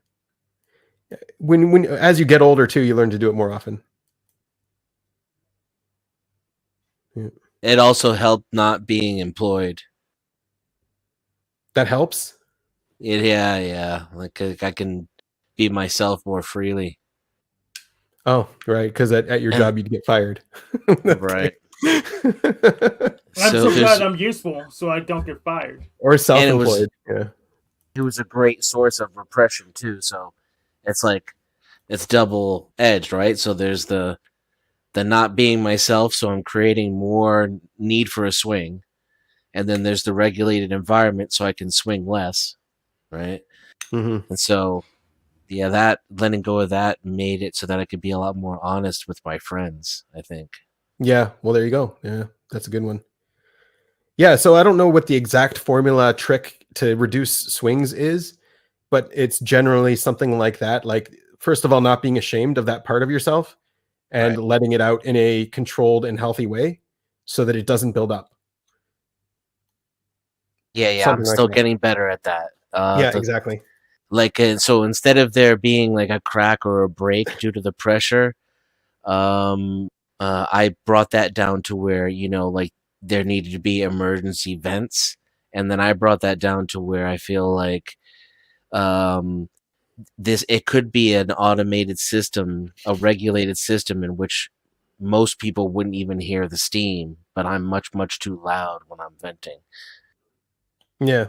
A: When as you get older too, you learn to do it more often. Yeah.
G: It also helped not being employed.
A: That helps?
G: Yeah. Like I can be myself more freely.
A: Oh, right. Because at your job, you'd get fired.
G: Right.
F: I'm so glad I'm useful, so I don't get fired.
A: Or self-employed.
G: It was a great source of repression too. So it's like it's double-edged, right? So there's the not being myself, so I'm creating more need for a swing, and then there's the regulated environment, so I can swing less, right?
A: Mm-hmm.
G: And so, that letting go of that made it so that I could be a lot more honest with my friends, I think.
A: Yeah, well, there you go. Yeah, that's a good one. Yeah, so I don't know what the exact formula trick to reduce swings is, but it's generally something like that. Like, first of all, not being ashamed of that part of yourself and letting it out in a controlled and healthy way so that it doesn't build up.
G: Yeah, I'm still getting better at that.
A: Exactly.
G: Like, so instead of there being like a crack or a break due to the pressure, I brought that down to where, like there needed to be emergency vents. And then I brought that down to where I feel like it could be an automated system, a regulated system in which most people wouldn't even hear the steam, but I'm much, much too loud when I'm venting.
A: Yeah.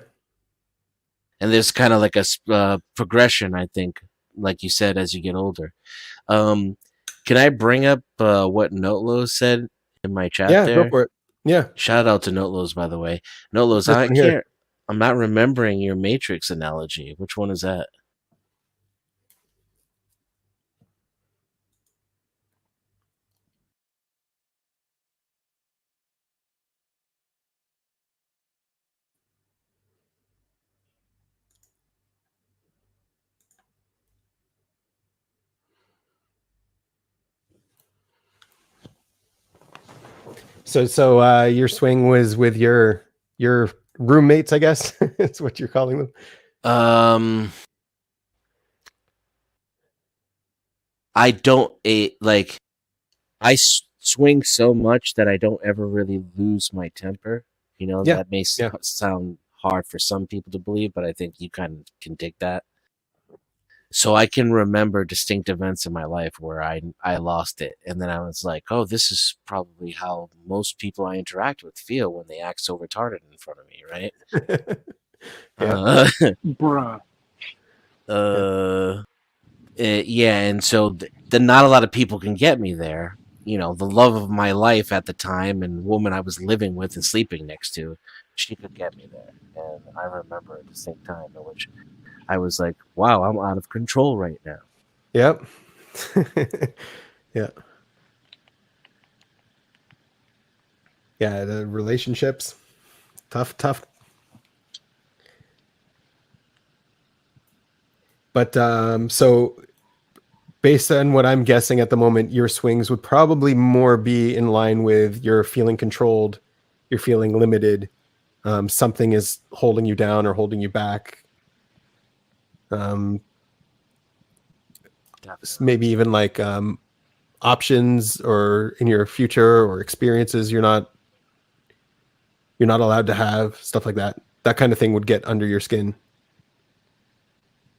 G: And there's kind of like a progression, I think, like you said, as you get older. Can I bring up what Notlos said in my chat
A: Yeah,
G: there?
A: go for it. Yeah.
G: Shout out to Notlos, by the way. Notlos,
A: First
G: I
A: one here.
G: can't. I'm not remembering your Matrix analogy. Which one is that?
A: So your swing was with your roommates, I guess. That's what you're calling them.
G: I don't like. I swing so much that I don't ever really lose my temper. You know,
A: Yeah,
G: that may
A: yeah.
G: sound hard for some people to believe, but I think you kind of can dig that. So I can remember distinct events in my life where I lost it, and then I was like, "Oh, this is probably how most people I interact with feel when they act so retarded in front of me, right?"
E: Bruh.
G: Yeah, and so then not a lot of people can get me there. You know, the love of my life at the time and woman I was living with and sleeping next to, she could get me there. And I remember a distinct time in which I was like, wow, I'm out of control right now.
A: Yep. Yeah. Yeah, the relationships. Tough. But so based on what I'm guessing at the moment, your swings would probably more be in line with you're feeling controlled, you're feeling limited, something is holding you down or holding you back. Maybe even like options or in your future or experiences you're not allowed to have, stuff like that. That kind of thing would get under your skin.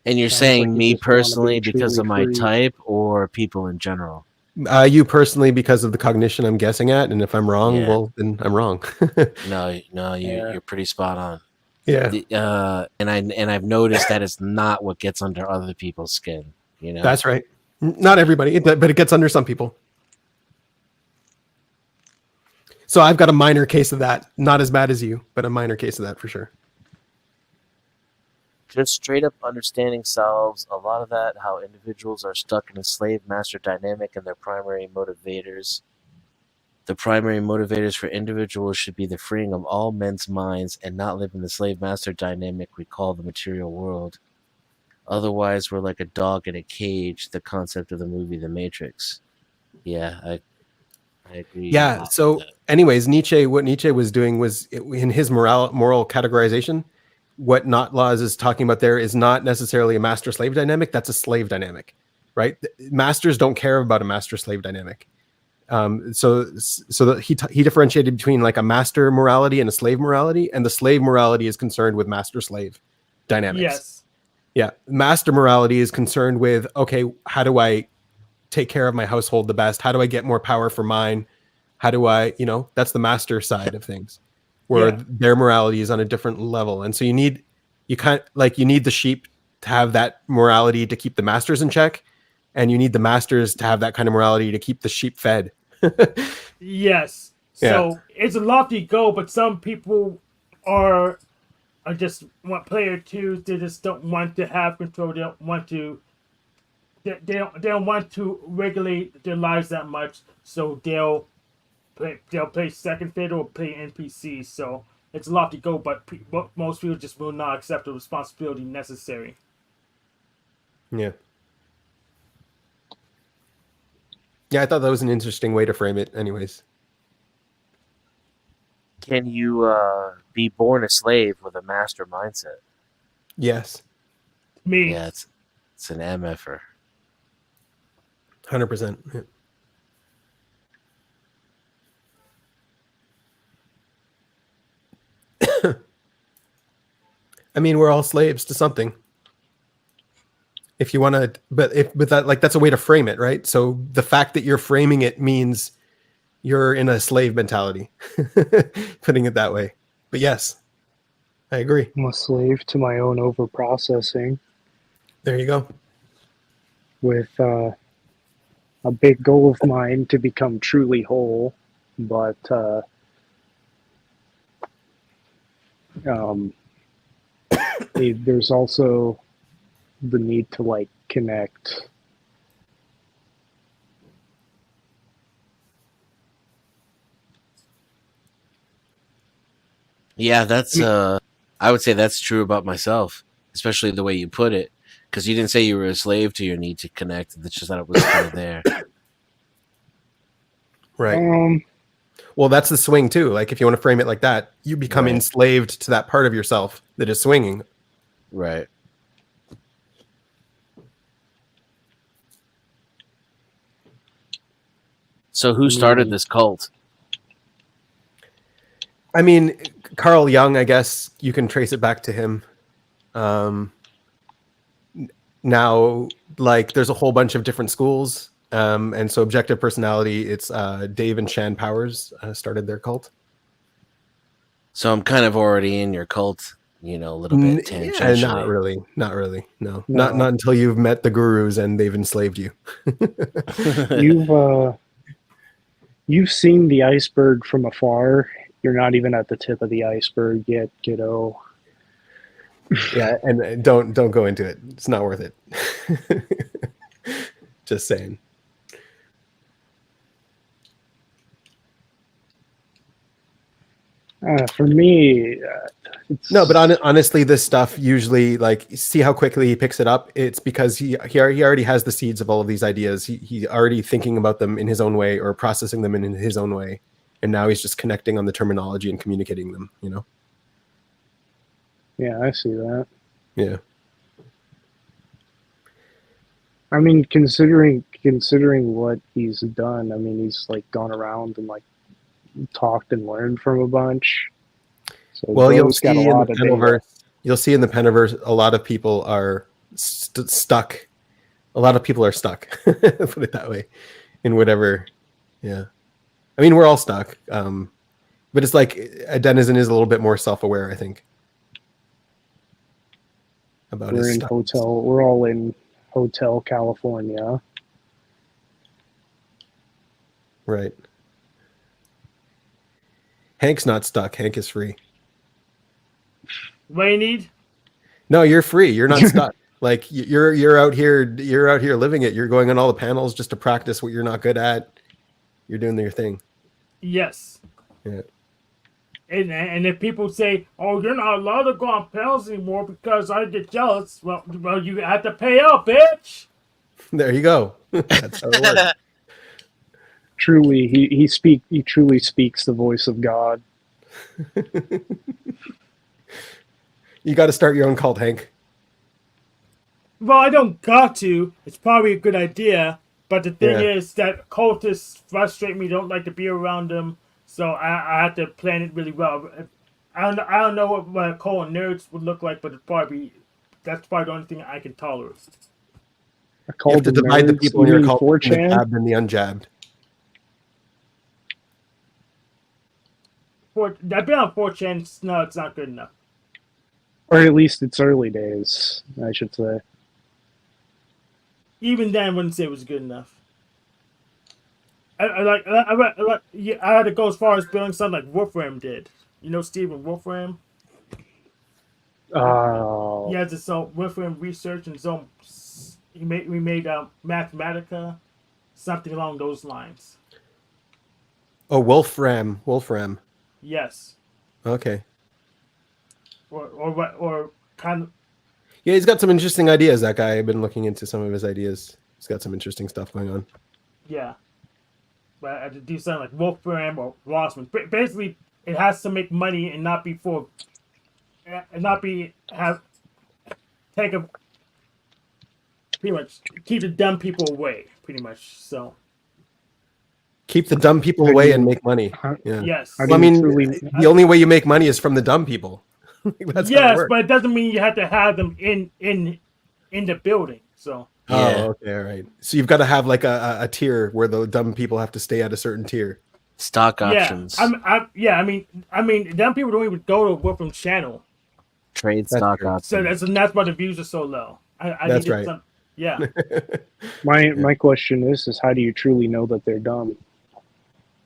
G: And you're
E: Sounds
G: saying
E: like you
G: me
E: just wanna be
G: personally because
E: truly
G: of my
E: free.
G: type or people in general?
A: You personally because of the cognition I'm guessing at, and if I'm wrong,
G: Yeah.
A: well, then I'm wrong.
G: No,
E: Yeah.
G: you're pretty spot on.
A: Yeah.
G: And I've noticed that it's not what gets under other people's skin. You know,
A: That's right. Not everybody, but it gets under some people. So I've got a minor case of that. Not as bad as you, but a minor case of that for sure.
G: just straight up understanding solves a lot of that, how individuals are stuck in a slave-master dynamic and their primary motivators. The primary motivators for individuals should be the freeing of all men's minds and not live in the slave-master dynamic we call the material world. Otherwise, we're like a dog in a cage, the concept of the movie The Matrix. Yeah, I agree.
A: Yeah. So, anyways, what Nietzsche was doing was in his moral categorization. What Not Laws is talking about there is not necessarily a master-slave dynamic. That's a slave dynamic, right? Masters don't care about a master-slave dynamic. So he differentiated between like a master morality and a slave morality, and the slave morality is concerned with master-slave dynamics.
F: Yes.
A: Yeah. Master morality is concerned with, okay, how do I take care of my household the best? How do I get more power for mine? How do I, that's the master side of things, where their morality is on a different level. And so you need the sheep to have that morality to keep the masters in check. And you need the masters to have that kind of morality to keep the sheep fed.
F: Yes.
A: Yeah.
F: So it's a lofty goal, but some people are just want player twos. They just don't want to have control. They don't want to. They don't want to regulate their lives that much. So they'll play second fiddle or play NPCs. So it's a lofty goal, but most people just will not accept the responsibility necessary.
A: Yeah. Yeah, I thought that was an interesting way to frame it. Anyways.
G: Can you be born a slave with a master mindset?
A: Yes.
F: Me.
G: Yeah, it's an MFer.
A: 100%. Yeah. I mean, we're all slaves to something. If you want to, but that, like, that's a way to frame it, right? So the fact that you're framing it means you're in a slave mentality, putting it that way. But yes, I agree.
E: I'm a slave to my own overprocessing.
A: There you go.
E: with a big goal of mine to become truly whole, but there's also the need to like connect.
G: Yeah, that's I would say that's true about myself, especially the way you put it, because you didn't say you were a slave to your need to connect. It's just that it was kind of there.
A: Right. Well, that's the swing too. Like if you want to frame it like that, you become
G: Right.
A: enslaved to that part of yourself that is swinging.
G: Right. So who started this cult?
A: I mean, Carl Jung, I guess you can trace it back to him. Now, like, there's a whole bunch of different schools. And so objective personality, it's Dave and Shan Powers started their cult.
G: So I'm kind of already in your cult, a little bit tangentially.
A: Yeah, not really. No. Not until you've met the gurus and they've enslaved you.
E: You've seen the iceberg from afar. You're not even at the tip of the iceberg yet, kiddo.
A: Yeah, and don't go into it. It's not worth it. Just saying.
E: For me,
A: no, but honestly, this stuff usually, like, see how quickly he picks it up. It's because he already has the seeds of all of these ideas. He's already thinking about them in his own way or processing them in his own way, and now he's just connecting on the terminology and communicating them.
E: Yeah, I see that.
A: Yeah.
E: I mean, considering what he's done, I mean, he's like gone around and like talked and learned from a bunch. So
A: well, you'll see in the Peniverse. You'll see in the Peniverse, a lot of people are stuck. A lot of people are stuck. Put it that way, in whatever. Yeah, I mean, we're all stuck. But it's like a denizen is a little bit more self-aware, I think. About
E: we're
A: his
E: in
A: stuff.
E: we're all in Hotel California.
A: Right. Hank's not stuck. Hank is free.
F: What do you need?
A: No, you're free. You're not stuck. Like you're out here living it. You're going on all the panels just to practice what you're not good at. You're doing your thing.
F: Yes.
A: Yeah.
F: And if people say, "Oh, you're not allowed to go on panels anymore because I get jealous," well, you have to pay up, bitch.
A: There you go. That's how it works.
E: Truly, he truly speaks the voice of God.
A: You got to start your own cult, Hank.
F: Well, I don't got to. It's probably a good idea, but the thing is that cultists frustrate me. Don't like to be around them, so I have to plan it really well. I don't know what a cult of nerds would look like, but that's probably the only thing I can tolerate.
A: You have to divide the people in your cult between the jabbed and the unjabbed.
F: I've been on 4chan. No, it's not good enough.
E: Or at least it's early days, I should say.
F: Even then, I wouldn't say it was good enough. I had to go as far as building something like Wolfram did. You know Stephen Wolfram?
E: Oh.
F: He has his own Wolfram research and his own. We made Mathematica, something along those lines.
A: Oh, Wolfram.
F: Yes.
A: Okay.
F: Or kind of.
A: Yeah, he's got some interesting ideas. That guy. I've been looking into some of his ideas. He's got some interesting stuff going on.
F: Yeah. But I had to do something like Wolfram or Rossman. Basically, it has to make money and not be pretty much keep the dumb people away. Pretty much. So.
A: Keep the dumb people away and make money. Yeah.
F: Yes.
A: I mean, the only way you make money is from the dumb people. That's
F: yes, but it doesn't mean you have to have them in the building. So.
A: Oh, okay, all right. So you've got to have like a tier where the dumb people have to stay at a certain tier.
G: Stock options.
F: I mean, dumb people don't even go to Wolfram's channel.
G: Trade stock options.
F: So that's why the views are so low.
A: That's right.
F: Yeah.
E: My question is how do you truly know that they're dumb?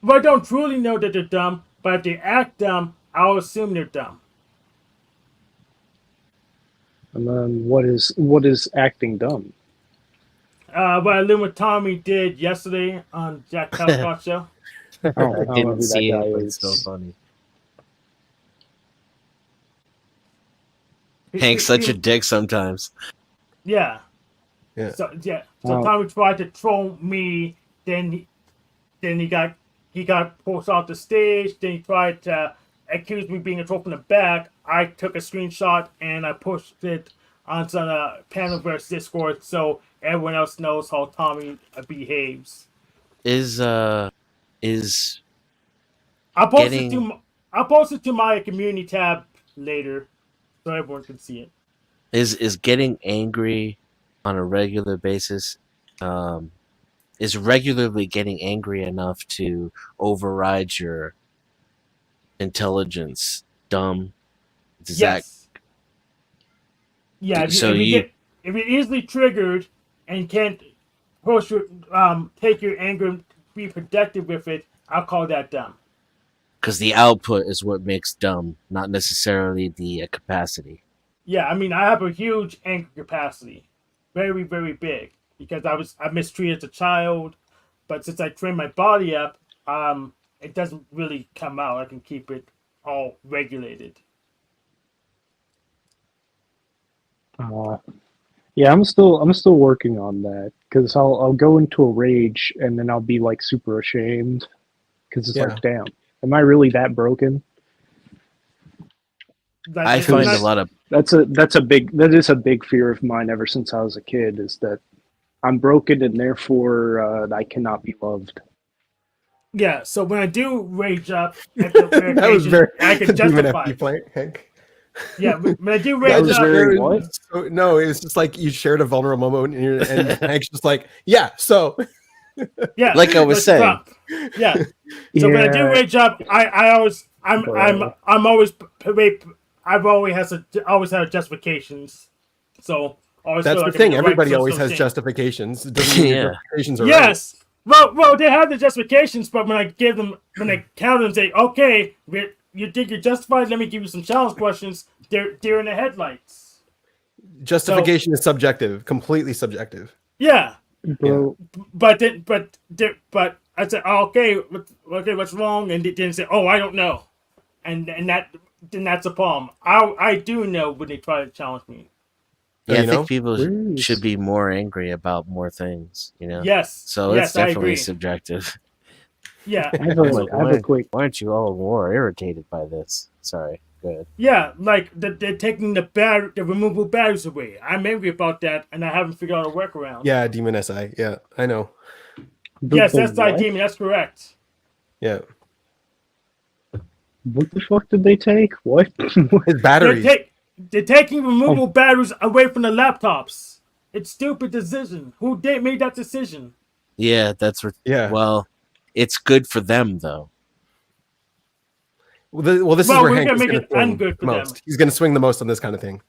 F: Well, I don't truly know that they're dumb, but if they act dumb, I'll assume they're dumb.
E: And then what is acting dumb?
F: What Luma Tommy did yesterday on Jack Talcott show.
E: I don't know
G: Didn't
E: who that
G: see
E: guy
G: it, but
E: is.
G: it's so funny. Hank's such a dick sometimes.
F: Yeah.
A: Yeah.
F: So
E: Wow.
F: Tommy tried to troll me. Then he got pushed off the stage. Then he tried to accuse me of being a troll from the back. I took a screenshot and I pushed it onto the Panelverse Discord so everyone else knows how Tommy behaves.
G: Is
F: I'll post it to my community tab later so everyone can see it.
G: is getting angry on a regular basis, is regularly getting angry enough to override your intelligence dumb?
F: Yes. Yeah, if you're easily triggered and can't push your take your anger and be productive with it, I'll call that dumb.
G: Because the output is what makes dumb, not necessarily the capacity.
F: Yeah, I mean I have a huge anger capacity. Very, very big. Because I mistreated as a child, but since I trained my body up, it doesn't really come out. I can keep it all regulated.
E: Yeah, I'm still working on that because I'll go into a rage and then I'll be like super ashamed because it's like, damn, am I really that broken?
G: I find a lot of
E: that is a big fear of mine ever since I was a kid is that I'm broken and therefore I cannot be loved.
F: Yeah, so when I do rage up, at the
A: that was very
F: I can justify it.
A: Play, Hank.
F: Yeah, when I do rage up,
A: no, it was just like you shared a vulnerable moment, and Hank's just like, yeah, so.
F: Yeah,
G: like I was saying.
F: Trump. Yeah. So when I do rage up, I've always had justifications. So
A: that's the thing. Everybody always has justifications. It doesn't mean your justifications are
F: yes. Right. Well, they have the justifications, but when I counter them and say, okay, you think you're justified, let me give you some challenge questions, they're in the headlights.
A: Justification is subjective, completely subjective.
F: Yeah.
E: Bro.
F: But I said, oh, okay, what's wrong? And they didn't say, oh, I don't know. And that's a problem. I do know when they try to challenge me.
G: Yeah, I think people should be more angry about more things, you know?
F: Yes.
G: So it's definitely subjective.
F: Yeah.
E: I have a quick...
G: Why aren't you all more irritated by this? Sorry. Go ahead.
F: Yeah, like they're taking the removable batteries away. I'm angry about that, and I haven't figured out a workaround.
A: Yeah, Demon SI. Yeah, I know.
F: Yes, that's Demon. That's correct.
A: Yeah.
E: What the fuck did they take? What?
A: His batteries.
F: They're taking removable batteries away from the laptops. It's a stupid decision. Who made that decision?
G: Yeah, that's what. Yeah. Well, it's good for them though.
A: Well, this is where Hank is going to swing the most. He's going to swing the most on this kind of thing.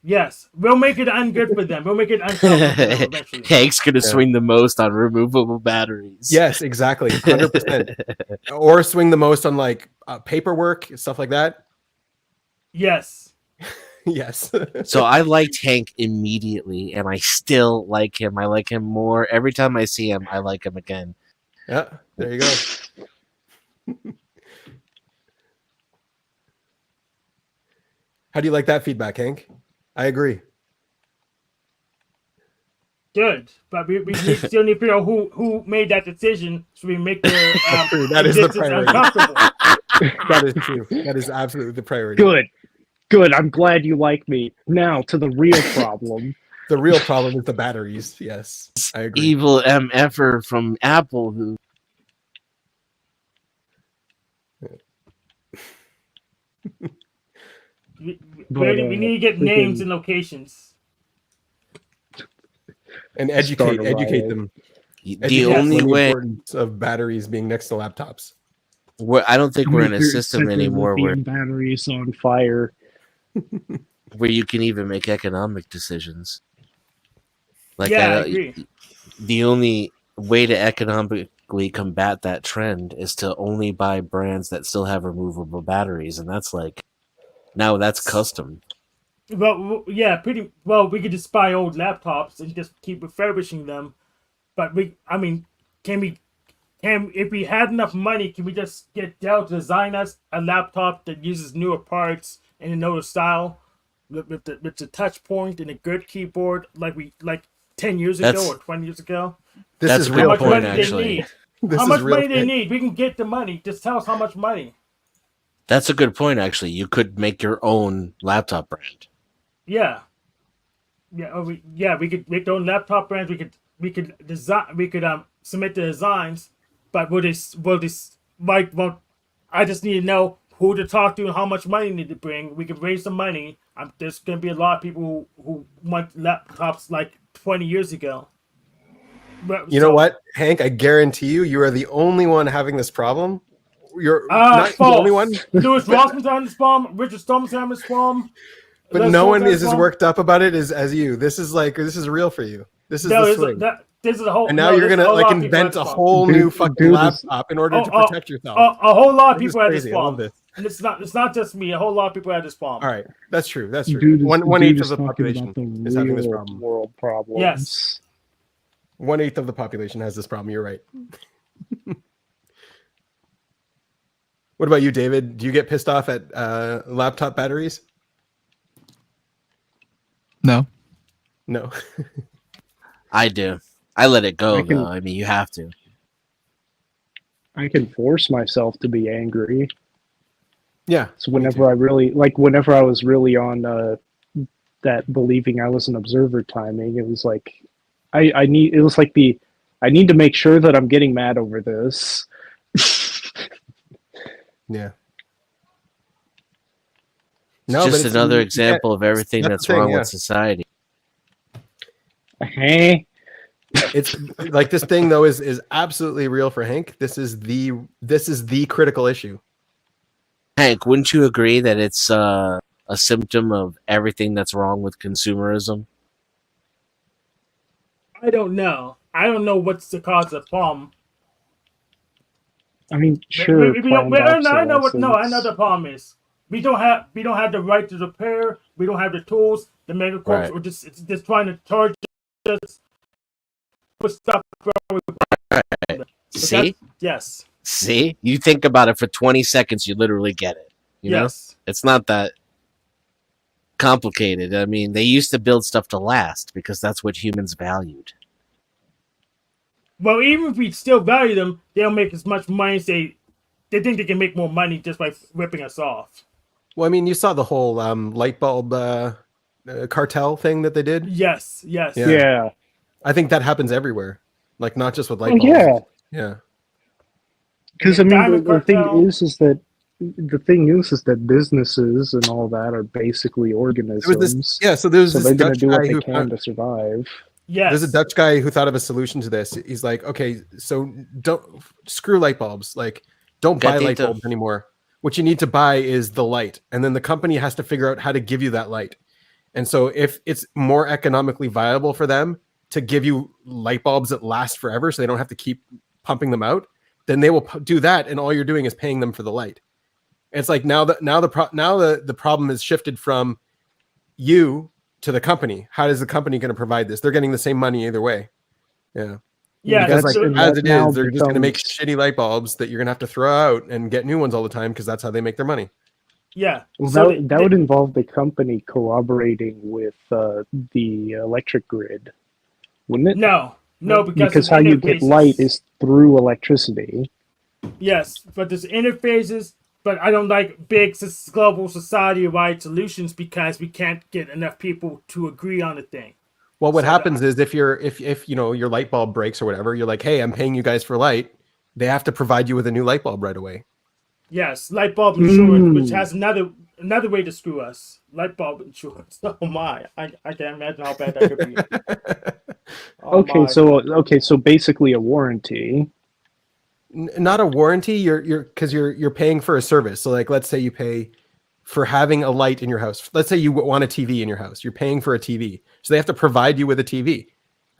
F: Yes, we'll make it ungood for them. We'll make it uncomfortable eventually.
G: Hank's going to swing the most on removable batteries.
A: Yes, exactly, 100%. Or swing the most on like paperwork, stuff like that.
F: Yes.
A: Yes.
G: So I liked Hank immediately, and I still like him. I like him more every time I see him. I like him again.
A: Yeah, there you go. How do you like that feedback, Hank? I agree.
F: Good, but we still need to figure out who made that decision, so we make their
A: that is the priority. That is true. That is absolutely the priority.
E: Good. I'm glad you like me. Now to the real problem.
A: The real problem is the batteries. Yes, I agree.
G: Evil MFer from Apple who.
F: We need to get names and locations.
A: And educate them.
G: The only way
A: importance of batteries being next to laptops.
G: I don't think we're in a system anymore where
E: batteries on fire,
G: where you can even make economic decisions. Like,
F: Yeah, I agree.
G: the only way to economically combat that trend is to only buy brands that still have removable batteries, and that's like now that's custom.
F: Well, yeah, pretty well. We could just buy old laptops and just keep refurbishing them. But can we? If we had enough money, can we just get Dell to design us a laptop that uses newer parts and a newer style, with the touch point and a good keyboard, like 10 years ago or 20 years ago?
A: This is real
F: how much money
G: actually.
F: they need.
A: This
F: How
A: is
F: much
A: real
F: money they
A: thing.
F: need? We can get the money. Just tell us how much money.
G: That's a good point, actually. You could make your own laptop brand.
F: Yeah. Yeah, we could make our own laptop brands. We could design. We could submit the designs, but I just need to know who to talk to and how much money we need to bring. We could raise some money. There's gonna be a lot of people who want laptops like 20 years ago.
A: You know what, Hank? I guarantee you are the only one having this problem. You're not the only one.
F: Louis Rossman's having this problem. Richard Stallman's having this problem.
A: But no one is as worked up about it as you. This is real for you. This is the swing.
F: This is a whole.
A: And now you're gonna like invent a whole new fucking laptop in order to protect yourself.
F: A whole lot of people had
A: crazy.
F: this problem. And it's not just me. A whole lot of people had this problem.
A: All right, that's true. That's true. One eighth of the population is having this problem.
E: World problems.
F: Yes.
A: 1/8 of the population has this problem. You're right. What about you, David? Do you get pissed off at laptop batteries?
B: No.
A: No.
G: I do. I let it go, though. I mean, you have to.
E: I can force myself to be angry.
A: Yeah.
E: So whenever I was really on that believing I was an observer timing, it was like I need to make sure that I'm getting mad over this.
A: Yeah.
G: It's just another example of everything that's wrong with society.
E: Hey.
A: It's like this thing though is absolutely real for Hank. This is the critical issue.
G: Hank, wouldn't you agree that it's a symptom of everything that's wrong with consumerism?
F: I don't know. I don't know what's the cause of the problem.
E: I mean, sure.
F: I know the problem is. We don't have the right to repair. We don't have the tools. The megacorps are just trying to charge us for stuff.
G: See?
F: Yes.
G: See? You think about it for 20 seconds, you literally get it. You know? It's not that complicated. I mean, they used to build stuff to last because that's what humans valued.
F: Well, even if we still value them, they don't make as much money as they think they can make more money just by ripping us off.
A: Well, I mean, you saw the whole light bulb cartel thing that they did.
F: Yes.
E: Yeah.
A: I think that happens everywhere, like not just with light bulbs. Yeah.
E: Because I mean, the thing is that businesses and all that are basically organisms.
A: So there's this
E: they're going
A: Dutch
E: to do what
A: guy
E: they
A: who
E: can to survive.
F: Yes.
A: There's a Dutch guy who thought of a solution to this. He's like, okay, so don't screw light bulbs. Like, don't buy light bulbs anymore. What you need to buy is the light, and then the company has to figure out how to give you that light. And so if it's more economically viable for them to give you light bulbs that last forever, so they don't have to keep pumping them out, then they will do that, and all you're doing is paying them for the light. And it's like now the problem is shifted from you to the company. How is the company going to provide this? They're getting the same money either way. Yeah.
F: Yeah.
A: Because as it is, they're just going to make shitty light bulbs that you're going to have to throw out and get new ones all the time because that's how they make their money.
F: Yeah.
E: Well, that would involve the company cooperating with the electric grid, wouldn't it?
F: No,
E: because how you get light is through electricity.
F: Yes, but there's interfaces. But I don't like big global society-wide solutions because we can't get enough people to agree on a thing.
A: Well, what happens is if you know your light bulb breaks or whatever, you're like, hey, I'm paying you guys for light. They have to provide you with a new light bulb right away.
F: Yes, light bulb insurance, which has another way to screw us. Light bulb insurance. Oh my, I can't imagine how bad that could be.
E: Okay, so basically a warranty.
A: Not a warranty. You're paying for a service. So like, let's say you pay for having a light in your house. Let's say you want a TV in your house. You're paying for a TV, so they have to provide you with a TV.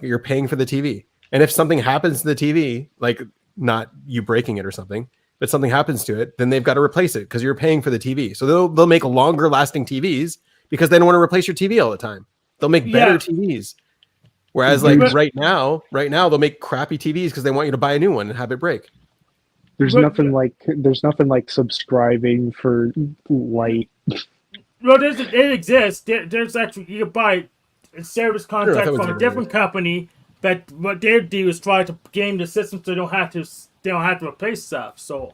A: you're paying for the TV. And if something happens to the TV, like not you breaking it or something, but something happens to it, then they've got to replace it because you're paying for the TV. So they'll make longer lasting TVs because they don't want to replace your TV all the time. They'll make better TVs. Whereas like right now they'll make crappy TVs because they want you to buy a new one and have it break.
E: There's nothing like subscribing for light.
F: Well, it exists. There's actually, you can buy a service contract from a different company that what they do is try to game the system so they don't have to replace stuff. So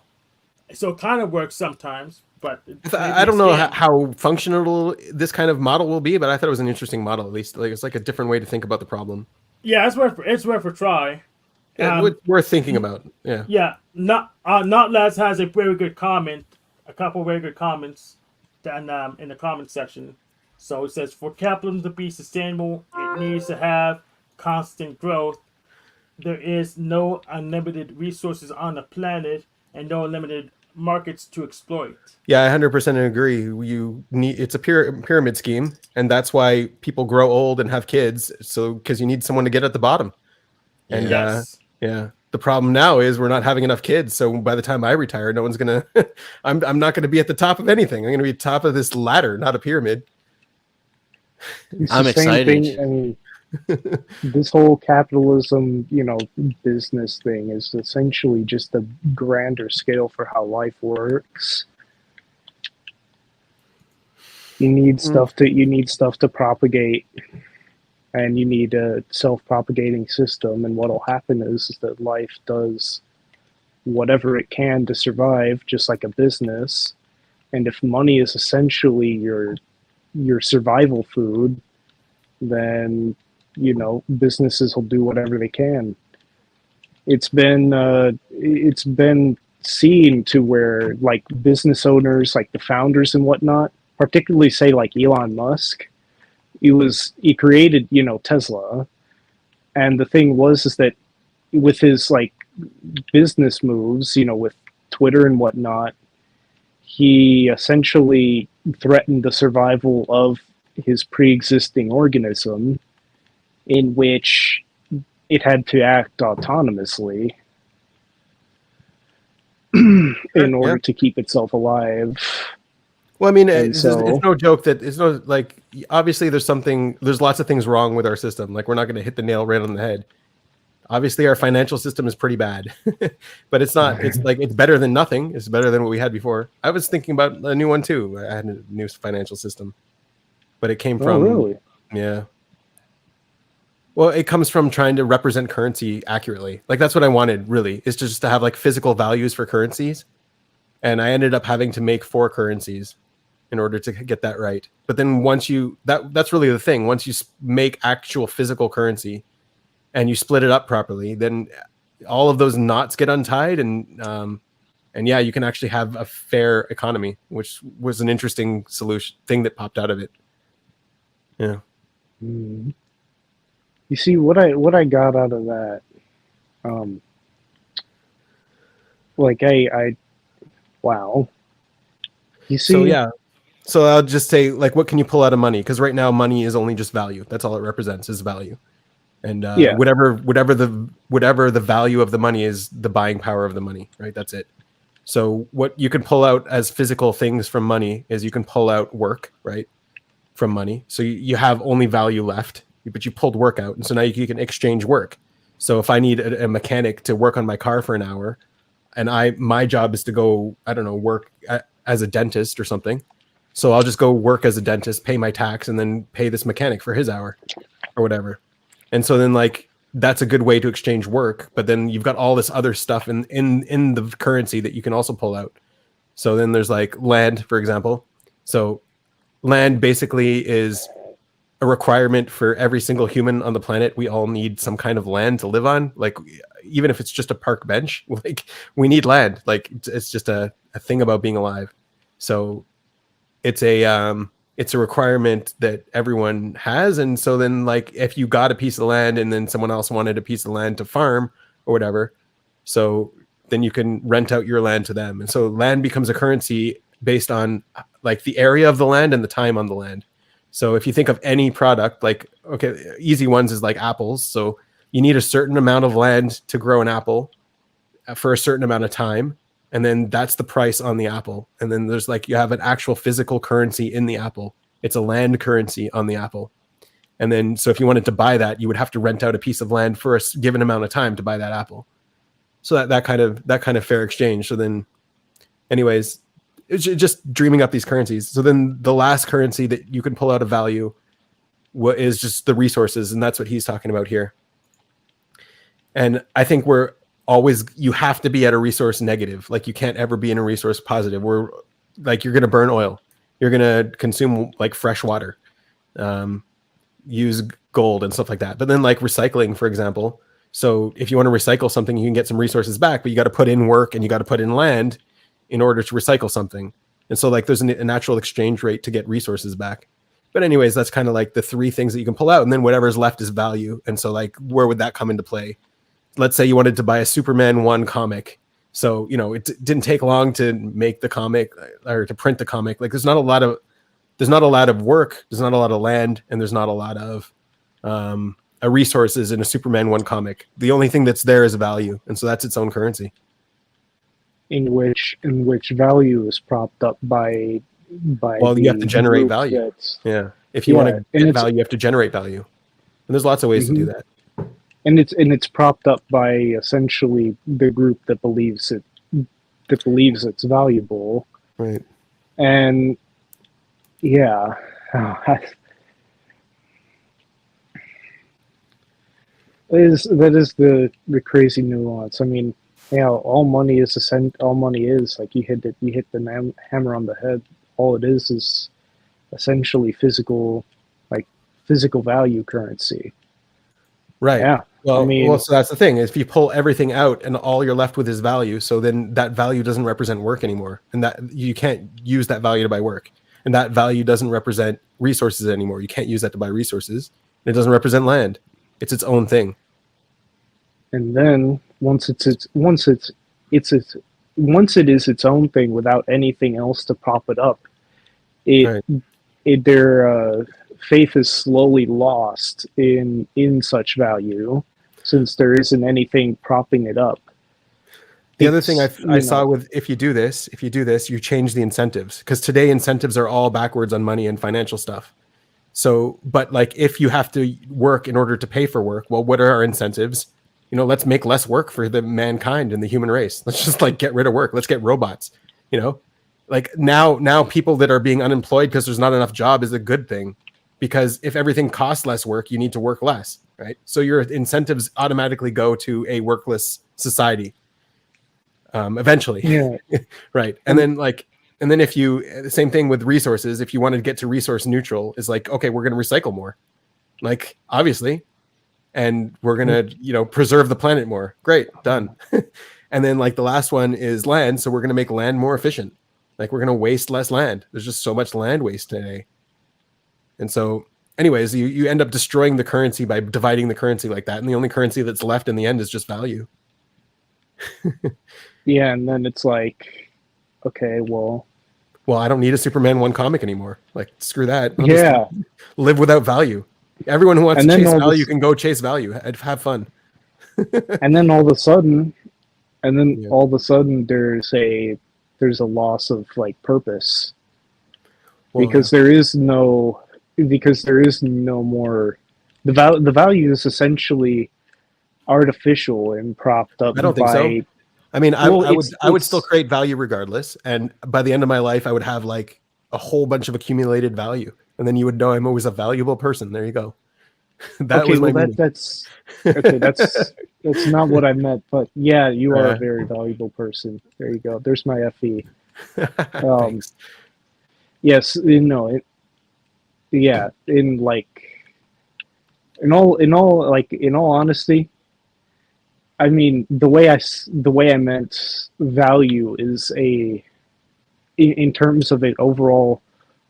F: it kind of works sometimes, but
A: I don't know how functional this kind of model will be, but I thought it was an interesting model. At least like it's like a different way to think about the problem.
F: Yeah, it's worth a try.
A: Yeah, worth thinking about. Yeah.
F: Yeah. Not Less has a very good comment. A couple of very good comments. In the comment section. So it says, for capitalism to be sustainable, it needs to have constant growth. There is no unlimited resources on the planet and no limited markets to exploit.
A: Yeah, I 100% agree. It's a pyramid scheme, and that's why people grow old and have kids. So because you need someone to get at the bottom. And yeah. The problem now is we're not having enough kids. So by the time I retire, no one's gonna. I'm not gonna be at the top of anything. I'm gonna be top of this ladder, not a pyramid.
G: I'm excited.
E: I mean, this whole capitalism, business thing is essentially just a grander scale for how life works. You need stuff to propagate. And you need a self-propagating system, and what'll happen is that life does whatever it can to survive, just like a business. And if money is essentially your survival food, then businesses will do whatever they can. It's been seen to where like business owners, like the founders and whatnot, particularly say like Elon Musk. He created, Tesla, and the thing is that with his like business moves, with Twitter and whatnot, he essentially threatened the survival of his pre-existing organism, in which it had to act autonomously in order to keep itself alive.
A: Well, I mean, it's no joke that it's no like obviously there's lots of things wrong with our system. Like we're not going to hit the nail right on the head. Obviously, our financial system is pretty bad, but it's not. It's like it's better than nothing. It's better than what we had before. I was thinking about a new one too. I had a new financial system, but it came from
E: really?
A: Yeah. Well, it comes from trying to represent currency accurately. Like that's what I wanted. Really, is just to have like physical values for currencies, and I ended up having to make 4 currencies in order to get that right. But then once that's really the thing. Once you make actual physical currency and you split it up properly, then all of those knots get untied and yeah, you can actually have a fair economy, which was an interesting thing that popped out of it. Yeah.
E: You see what I got out of that. Wow. You see.
A: So yeah. So I'll just say, like, what can you pull out of money? Because right now, money is only just value. That's all it represents is value, and whatever the value of the money is, the buying power of the money, right? That's it. So what you can pull out as physical things from money is you can pull out work, right, from money. So you have only value left, but you pulled work out, and so now you can exchange work. So if I need a mechanic to work on my car for an hour, and my job is to go, I don't know, work as a dentist or something. So I'll just go work as a dentist, pay my tax, and then pay this mechanic for his hour or whatever. And so then like that's a good way to exchange work. But then you've got all this other stuff in the currency that you can also pull out. So then there's like land, for example. So land basically is a requirement for every single human on the planet. We all need some kind of land to live on. Like even if it's just a park bench, like we need land. Like it's just a thing about being alive. So it's a requirement that everyone has. And so then like if you got a piece of land and then someone else wanted a piece of land to farm or whatever, so then you can rent out your land to them. And so land becomes a currency based on like the area of the land and the time on the land. So if you think of any product, like, okay, easy ones is like apples. So you need a certain amount of land to grow an apple for a certain amount of time. And then that's the price on the apple. And then there's like, you have an actual physical currency in the apple. It's a land currency on the apple. And then, so if you wanted to buy that, you would have to rent out a piece of land for a given amount of time to buy that apple. So that kind of fair exchange. So then, anyways, it's just dreaming up these currencies. So then the last currency that you can pull out of value is just the resources. And that's what he's talking about here. And I think you have to be at a resource negative. Like you can't ever be in a resource positive. We're like, you're going to burn oil. You're going to consume like fresh water, use gold and stuff like that. But then like recycling, for example. So if you want to recycle something, you can get some resources back, but you got to put in work and you got to put in land in order to recycle something. And so like there's a natural exchange rate to get resources back. But anyways, that's kind of like the three things that you can pull out. And then whatever's left is value. And so like, where would that come into play? Let's say you wanted to buy a Superman 1 comic. So, you know, it didn't take long to make the comic or to print the comic. Like there's not a lot of work, there's not a lot of land, and there's not a lot of resources in a Superman 1 comic. The only thing that's there is value. And so that's its own currency.
E: In which value is propped up by
A: well, you have to generate value. Yeah. If you want to get value, you have to generate value. And there's lots of ways to do that.
E: And it's propped up by essentially the group that believes it's valuable.
A: Right.
E: And yeah. That is the crazy nuance. I mean, yeah, all money is like you hit the hammer on the head. All it is essentially physical value currency.
A: Right.
E: Yeah.
A: Well, so that's the thing. If you pull everything out and all you're left with is value, so then that value doesn't represent work anymore, and that you can't use that value to buy work, and that value doesn't represent resources anymore. You can't use that to buy resources. It doesn't represent land. It's its own thing.
E: And then once it is its own thing without anything else to prop it up, their faith is slowly lost in such value, since there isn't anything propping it up.
A: The other thing I saw with if you do this, you change the incentives, because today incentives are all backwards on money and financial stuff. So, but like if you have to work in order to pay for work, well, what are our incentives? You know, let's make less work for the mankind and the human race. Let's just like get rid of work. Let's get robots. You know, like now people that are being unemployed because there's not enough job is a good thing, because if everything costs less work, you need to work less, right? So your incentives automatically go to a workless society eventually.
E: Yeah.
A: Right. And then if you, the same thing with resources, if you want to get to resource neutral, is like, okay, we're going to recycle more, like obviously, and we're going to, preserve the planet more. Great. Done. And then like the last one is land. So we're going to make land more efficient. Like we're going to waste less land. There's just so much land waste today. And so anyways, you end up destroying the currency by dividing the currency like that. And the only currency that's left in the end is just value.
E: Yeah. And then it's like, okay, well,
A: I don't need a Superman 1 comic anymore. Like, screw that. I'll
E: just
A: live without value. Everyone who wants to chase value can go chase value. Have fun.
E: And then all of a sudden, there's a loss of like purpose, because there is no more. The value is essentially artificial and propped up.
A: I don't think so. I mean, I would still create value regardless. And by the end of my life, I would have like a whole bunch of accumulated value. And then you would know I'm always a valuable person. There you go. That's
E: not what I meant. But yeah, you are a very valuable person. There you go. There's my FE.
A: Thanks.
E: Yes, in all honesty, I mean, the way I meant value is in terms of an overall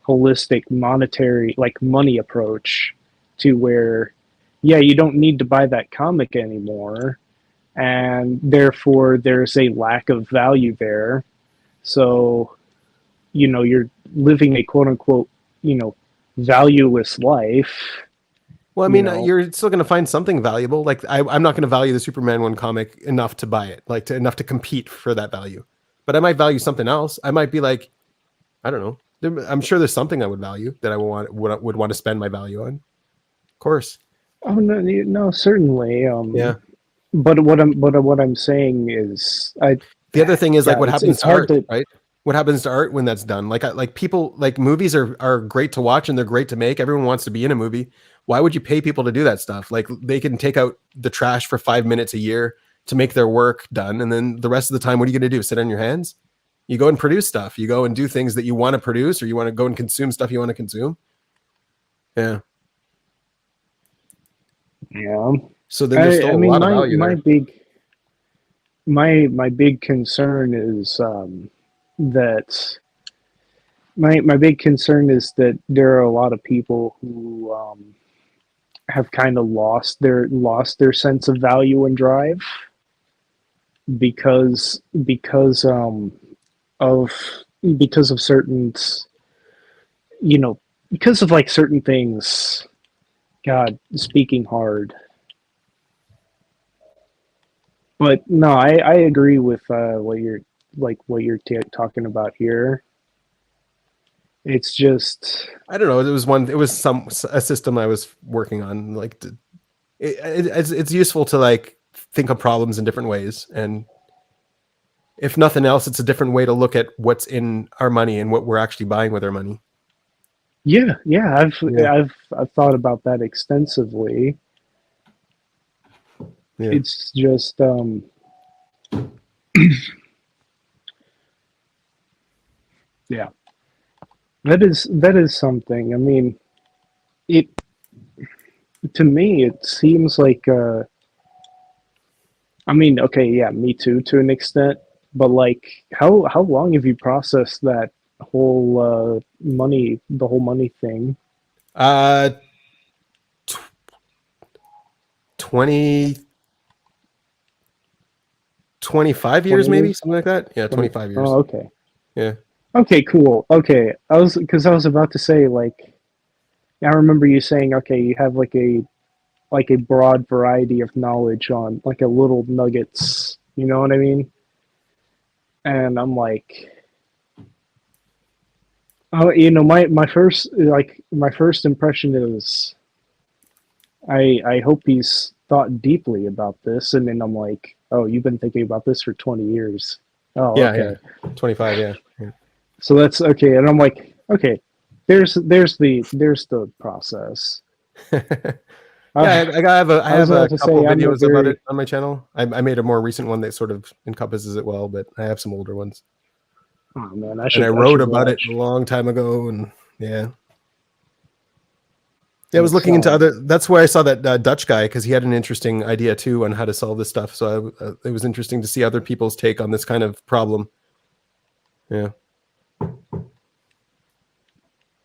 E: holistic monetary, like money approach, to where, yeah, you don't need to buy that comic anymore, and therefore there's a lack of value there. So, you're living a quote unquote, valueless life.
A: Well, I
E: you
A: mean,
E: know.
A: you're still going to find something valuable. Like I'm not going to value the Superman 1 comic enough to buy it, like enough to compete for that value. But I might value something else. I might be like, I don't know. I'm sure there's something I would value that I would want to spend my value on. Of course.
E: Oh no, no, certainly.
A: Yeah.
E: But what I'm saying is,
A: the other thing is like what happens
E: it's
A: to
E: hard
A: art,
E: to,
A: right? What happens to art when that's done? Like people, like movies are great to watch and they're great to make. Everyone wants to be in a movie. Why would you pay people to do that stuff? Like they can take out the trash for 5 minutes a year to make their work done, and then the rest of the time, what are you going to do? Sit on your hands? You go and produce stuff. You go and do things that you want to produce, or you want to go and consume stuff you want to consume. Yeah.
E: Yeah.
A: So then there's still a lot of value there.
E: My big concern is that my big concern is that there are a lot of people who have kind of lost their sense of value and drive because of certain, because of like certain things. God, speaking hard. But no, I agree with what you're talking about here. It's just,
A: I don't know. It was a system I was working on. Like it's useful to like think of problems in different ways, and if nothing else, it's a different way to look at what's in our money and what we're actually buying with our money.
E: Yeah. I've thought about that extensively.
A: Yeah.
E: It's just yeah. That is something. I mean, to me it seems like I mean, okay, yeah, me too to an extent, but like how long have you processed that whole the whole money thing?
A: 25 years,
E: 20
A: maybe
E: years?
A: something like that. Yeah,
E: 20,
A: 25 years.
E: oh, okay.
A: Yeah.
E: Okay, cool. Okay. I was about to say, like, I remember you saying, okay, you have like a broad variety of knowledge on like a little nuggets, you know what I mean? And I'm like, oh, my first impression is I hope he's thought deeply about this, and then I'm like, oh, you've been thinking about this for 20 years. Oh,
A: Yeah,
E: okay.
A: yeah. 25, yeah.
E: So that's okay, and I'm like, okay, there's the process.
A: Yeah, I have a couple videos about
E: very,
A: it on my channel. I made a more recent one that sort of encompasses it well, but I have some older ones.
E: oh man,
A: I wrote about it a long time ago, and yeah. Yeah, I was looking into other. That's why I saw that Dutch guy, because he had an interesting idea too on how to solve this stuff. So it was interesting to see other people's take on this kind of problem. Yeah.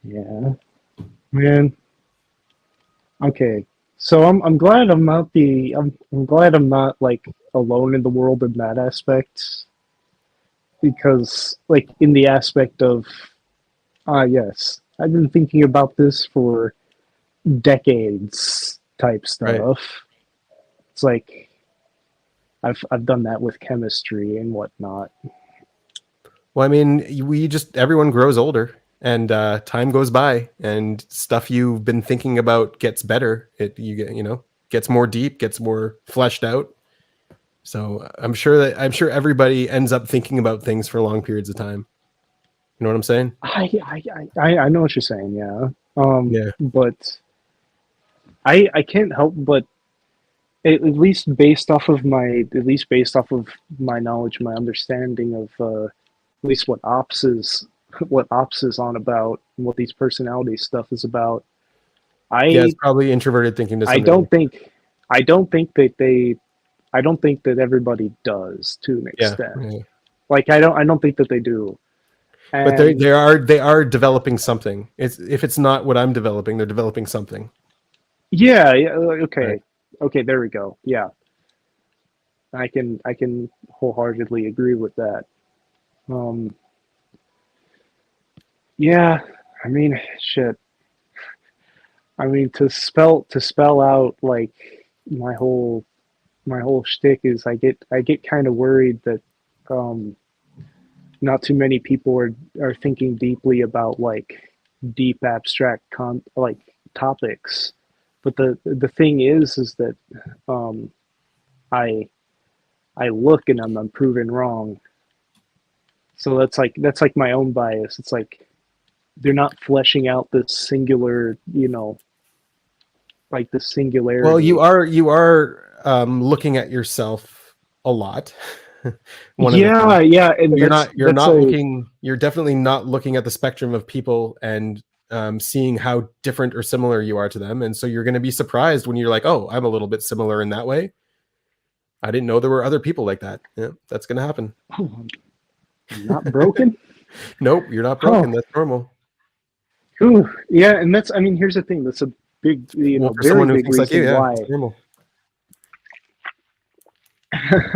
E: Yeah, man. Okay, so I'm glad I'm not I'm glad I'm not like alone in the world in that aspect, because like in the aspect of yes, I've been thinking about this for decades type stuff.
A: Right.
E: It's like I've done that with chemistry and whatnot.
A: Well, I mean, everyone grows older, and time goes by, and stuff you've been thinking about gets better. Gets more deep, gets more fleshed out. So I'm sure everybody ends up thinking about things for long periods of time. You know what I'm saying?
E: I know what you're saying, yeah.
A: Yeah.
E: But I can't help but at least based off of my knowledge, my understanding of at least what ops is on about, and what these personality stuff is about.
A: Yeah, it's probably introverted thinking to some
E: I don't think that everybody does to an extent.
A: Yeah.
E: Like I don't think that they do.
A: But they are developing something. If it's not what I'm developing, they're developing something.
E: Yeah. Okay.
A: Right.
E: Okay. There we go. Yeah. I can wholeheartedly agree with that. Yeah. I mean, shit. I mean, to spell out like my whole shtick is I get kind of worried that not too many people are thinking deeply about like deep abstract like topics. But the thing is that I look and I'm proven wrong. So that's like my own bias. It's like they're not fleshing out this singular, like the singularity.
A: Well, you are looking at yourself a lot.
E: Yeah, and
A: you're definitely not looking at the spectrum of people and seeing how different or similar you are to them. And so you're going to be surprised when you're like, oh, I'm a little bit similar in that way. I didn't know there were other people like that. Yeah, that's going to happen.
E: Oh, I'm not broken.
A: Nope, you're not broken. That's normal.
E: Ooh, yeah, and I mean, here's the thing. That's a big,
A: for
E: very
A: someone who
E: big
A: thinks like
E: reason
A: you, yeah,
E: why.
A: it's normal.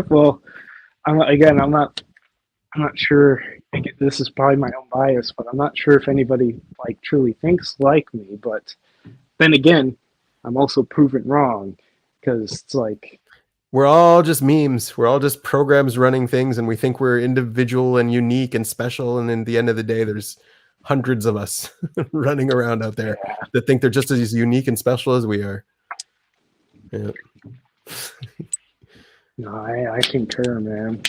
E: Well, I'm not sure. This is probably my own bias, but I'm not sure if anybody like truly thinks like me. But then again, I'm also proven wrong because it's like
A: we're all just memes. We're all just programs running things, and we think we're individual and unique and special. And in the end of the day, there's hundreds of us running around out there that think they're just as unique and special as we are. Yeah.
E: No, I concur, man.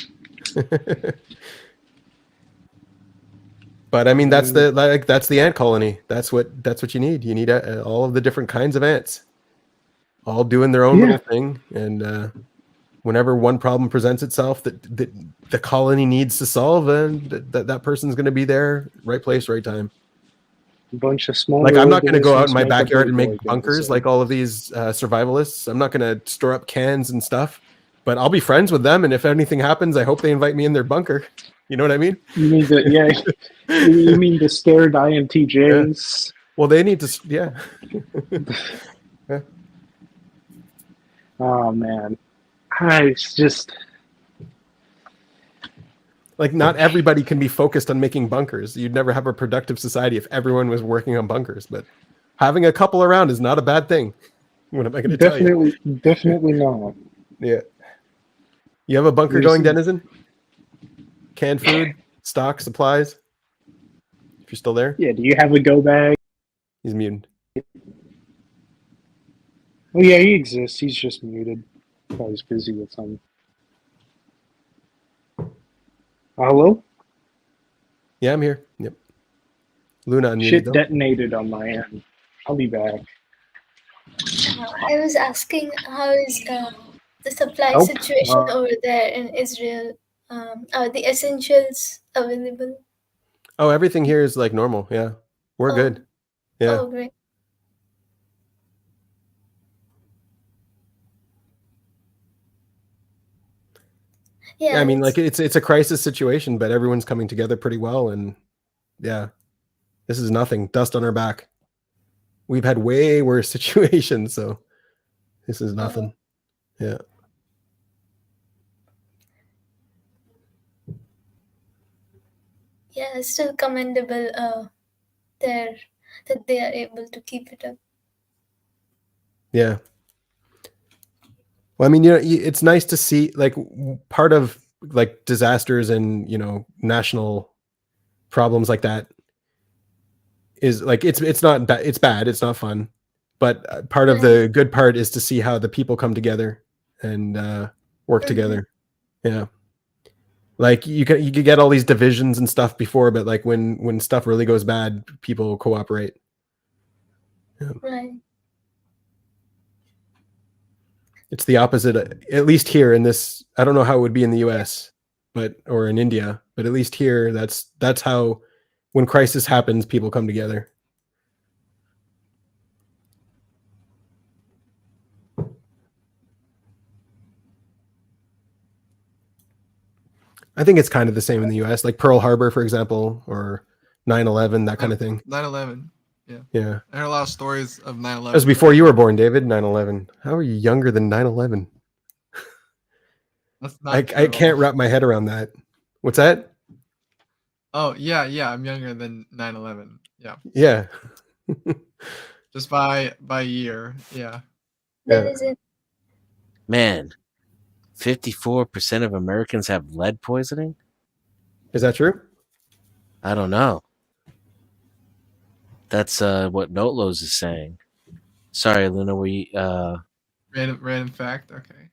A: But I mean, that's the ant colony. That's what you need. You need all of the different kinds of ants, all doing their own little thing. And whenever one problem presents itself that the colony needs to solve, and that person's going to be there, right place, right time.
E: A bunch of small.
A: Like, I'm not going to go out in my backyard and make bunkers like all of these survivalists. I'm not going to store up cans and stuff, but I'll be friends with them. And if anything happens, I hope they invite me in their bunker. You know what I mean?
E: You mean you mean the scared INTJs?
A: Yeah. Well, they need to, yeah. Yeah.
E: Oh man, it's just
A: like not everybody can be focused on making bunkers. You'd never have a productive society if everyone was working on bunkers. But having a couple around is not a bad thing. What am I going to tell you?
E: Definitely not.
A: Yeah. You have a bunker going, Denizen? Canned food, stock, supplies. If you're still there.
E: Yeah. Do you have a go bag?
A: He's muted.
E: Oh yeah, he exists. He's just muted. Probably he's busy with something. Hello?
A: Yeah, I'm here. Yep. Luna unmuted.
E: Shit detonated on my end. I'll be back.
C: I was asking how is the supply situation over there in Israel? Are the essentials available?
A: Oh, everything here is like normal. Yeah, we're good. Yeah.
C: Oh, great.
A: Yeah, I mean, like it's a crisis situation, but everyone's coming together pretty well, and yeah, this is nothing. Dust on our back. We've had way worse situations, so this is nothing. Yeah.
C: Yeah, it's still commendable there that they are able to keep it up.
A: Yeah. Well, I mean, it's nice to see, like, part of like disasters and national problems like that is like it's not bad. It's bad. It's not fun. But part of the good part is to see how the people come together and work together. Yeah. Like you could get all these divisions and stuff before, but like when stuff really goes bad, people cooperate. Yeah.
C: Right.
A: It's the opposite, at least here in this. I don't know how it would be in the US, or in India, but at least here, that's how, when crisis happens, people come together. I think it's kind of the same in the US, like Pearl Harbor, for example, or 9/11, that kind of thing.
B: 9/11. Yeah.
A: Yeah.
B: I heard a lot of stories of 9/11.
A: That was before you were born, David. 9/11. How are you younger than 9/11?
B: That's not
A: I can't wrap my head around that. What's that?
B: Oh yeah, I'm younger than 9/11. Yeah.
A: Yeah.
B: just by year. Yeah.
C: There is a
G: Man, 54% of Americans have lead poisoning?
A: Is that true?
G: I don't know. That's what Notlos is saying. Sorry, Luna,
B: Random fact. Okay.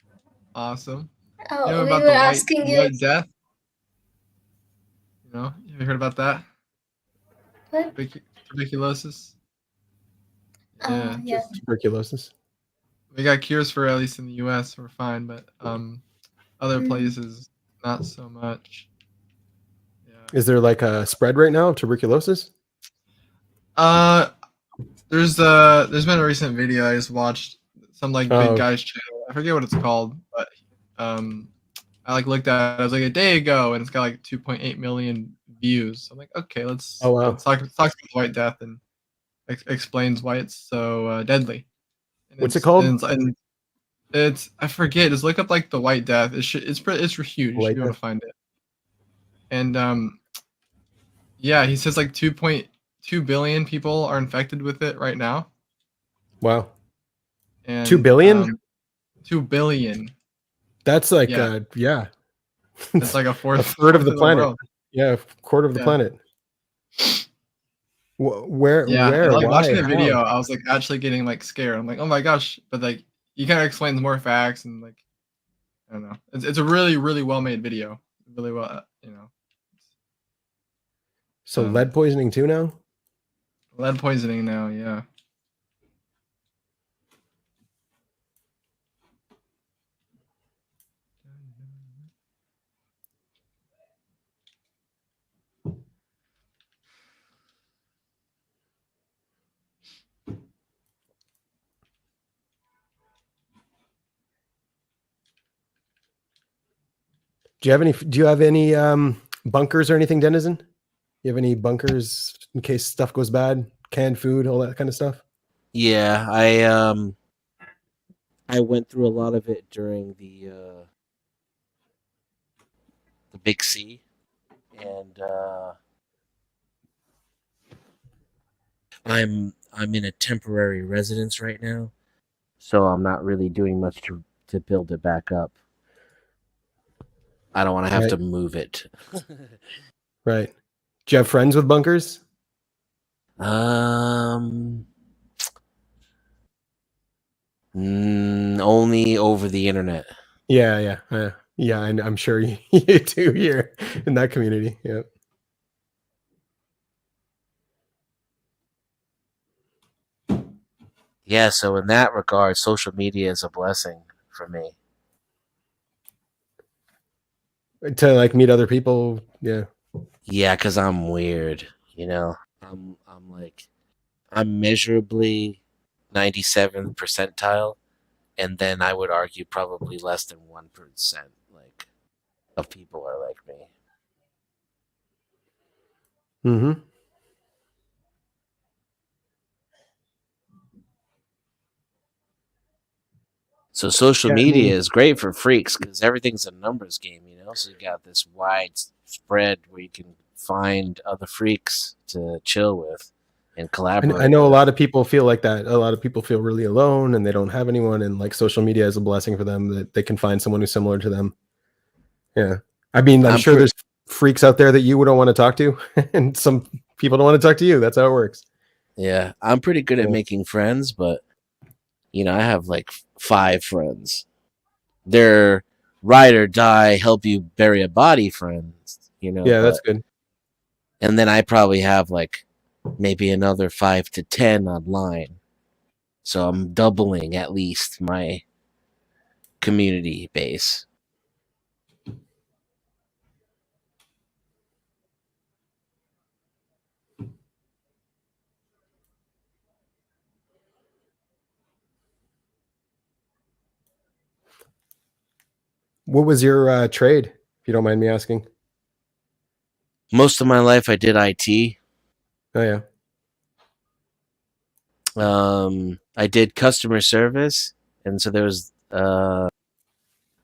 B: Awesome.
C: Oh,
B: You know
C: we
B: about
C: were
B: the
C: asking you.
B: white death? You know, have you heard about that?
C: What?
B: Tuberculosis. Yeah.
C: Yeah.
A: Tuberculosis.
B: We got cures for, at least in the U.S. We're fine, but other places not so much. Yeah.
A: Is there like a spread right now of tuberculosis?
B: There's been a recent video I just watched, some like big
A: Oh.
B: guy's channel. I forget what it's called, but I like looked at it. I was like a day ago, and it's got like 2.8 million views. So I'm like, okay, let's
A: Oh, wow.
B: let's talk about white death and explains why it's so deadly. And
A: What's it called?
B: And it's I forget. Just look up like the white death. It's huge. You should
A: White
B: be able to
A: death.
B: find it. And yeah, he says like 2.2 billion people are infected with it right now.
A: Wow.
B: And
A: 2 billion?
B: 2 billion.
A: That's like
B: Yeah.
A: yeah.
B: It's like a
A: third of the planet.
B: world.
A: Yeah, a quarter of the
B: Yeah.
A: planet. Where?
B: Yeah,
A: Where?
B: and like
A: Why?
B: watching the
A: How?
B: video, I was like actually getting like scared. I'm like, oh my gosh! But like, he kind of explains more facts and like, I don't know. It's a really really well made video. Really well, you know.
A: So lead poisoning too now?
B: Lead poisoning now, yeah.
A: Do you have any bunkers or anything, Denizen? You have any bunkers in case stuff goes bad? Canned food, all that kind of stuff?
G: Yeah, I went through a lot of it during the Big C, and I'm in a temporary residence right now, so I'm not really doing much to build it back up. I don't want to have to move it.
A: Right. Do you have friends with bunkers?
G: Only over the internet.
A: Yeah. I'm sure you do here in that community. Yeah.
G: Yeah, so in that regard, social media is a blessing for me.
A: To like meet other people, yeah.
G: Yeah, because I'm weird, you know. I'm measurably 97th percentile, and then I would argue probably less than 1% like of people are like me.
A: Mm-hmm.
G: So social media is great for freaks because everything's a numbers game, you know. So you got this wide spread where you can find other freaks to chill with and collaborate.
A: I know a lot of people feel like that. A lot of people feel really alone and they don't have anyone, and like social media is a blessing for them that they can find someone who's similar to them. Yeah. I mean, I'm sure there's freaks out there that you wouldn't want to talk to, and some people don't want to talk to you. That's how it works.
G: Yeah, I'm pretty good at making friends, but you know, I have like 5 friends. They're ride or die, help you bury a body friends, you know.
A: Yeah, that's good.
G: And then I probably have like maybe another 5 to 10 online. So I'm doubling at least my community base.
A: What was your trade, if you don't mind me asking?
G: Most of my life I did IT.
A: Oh yeah.
G: I did customer service, and so there was a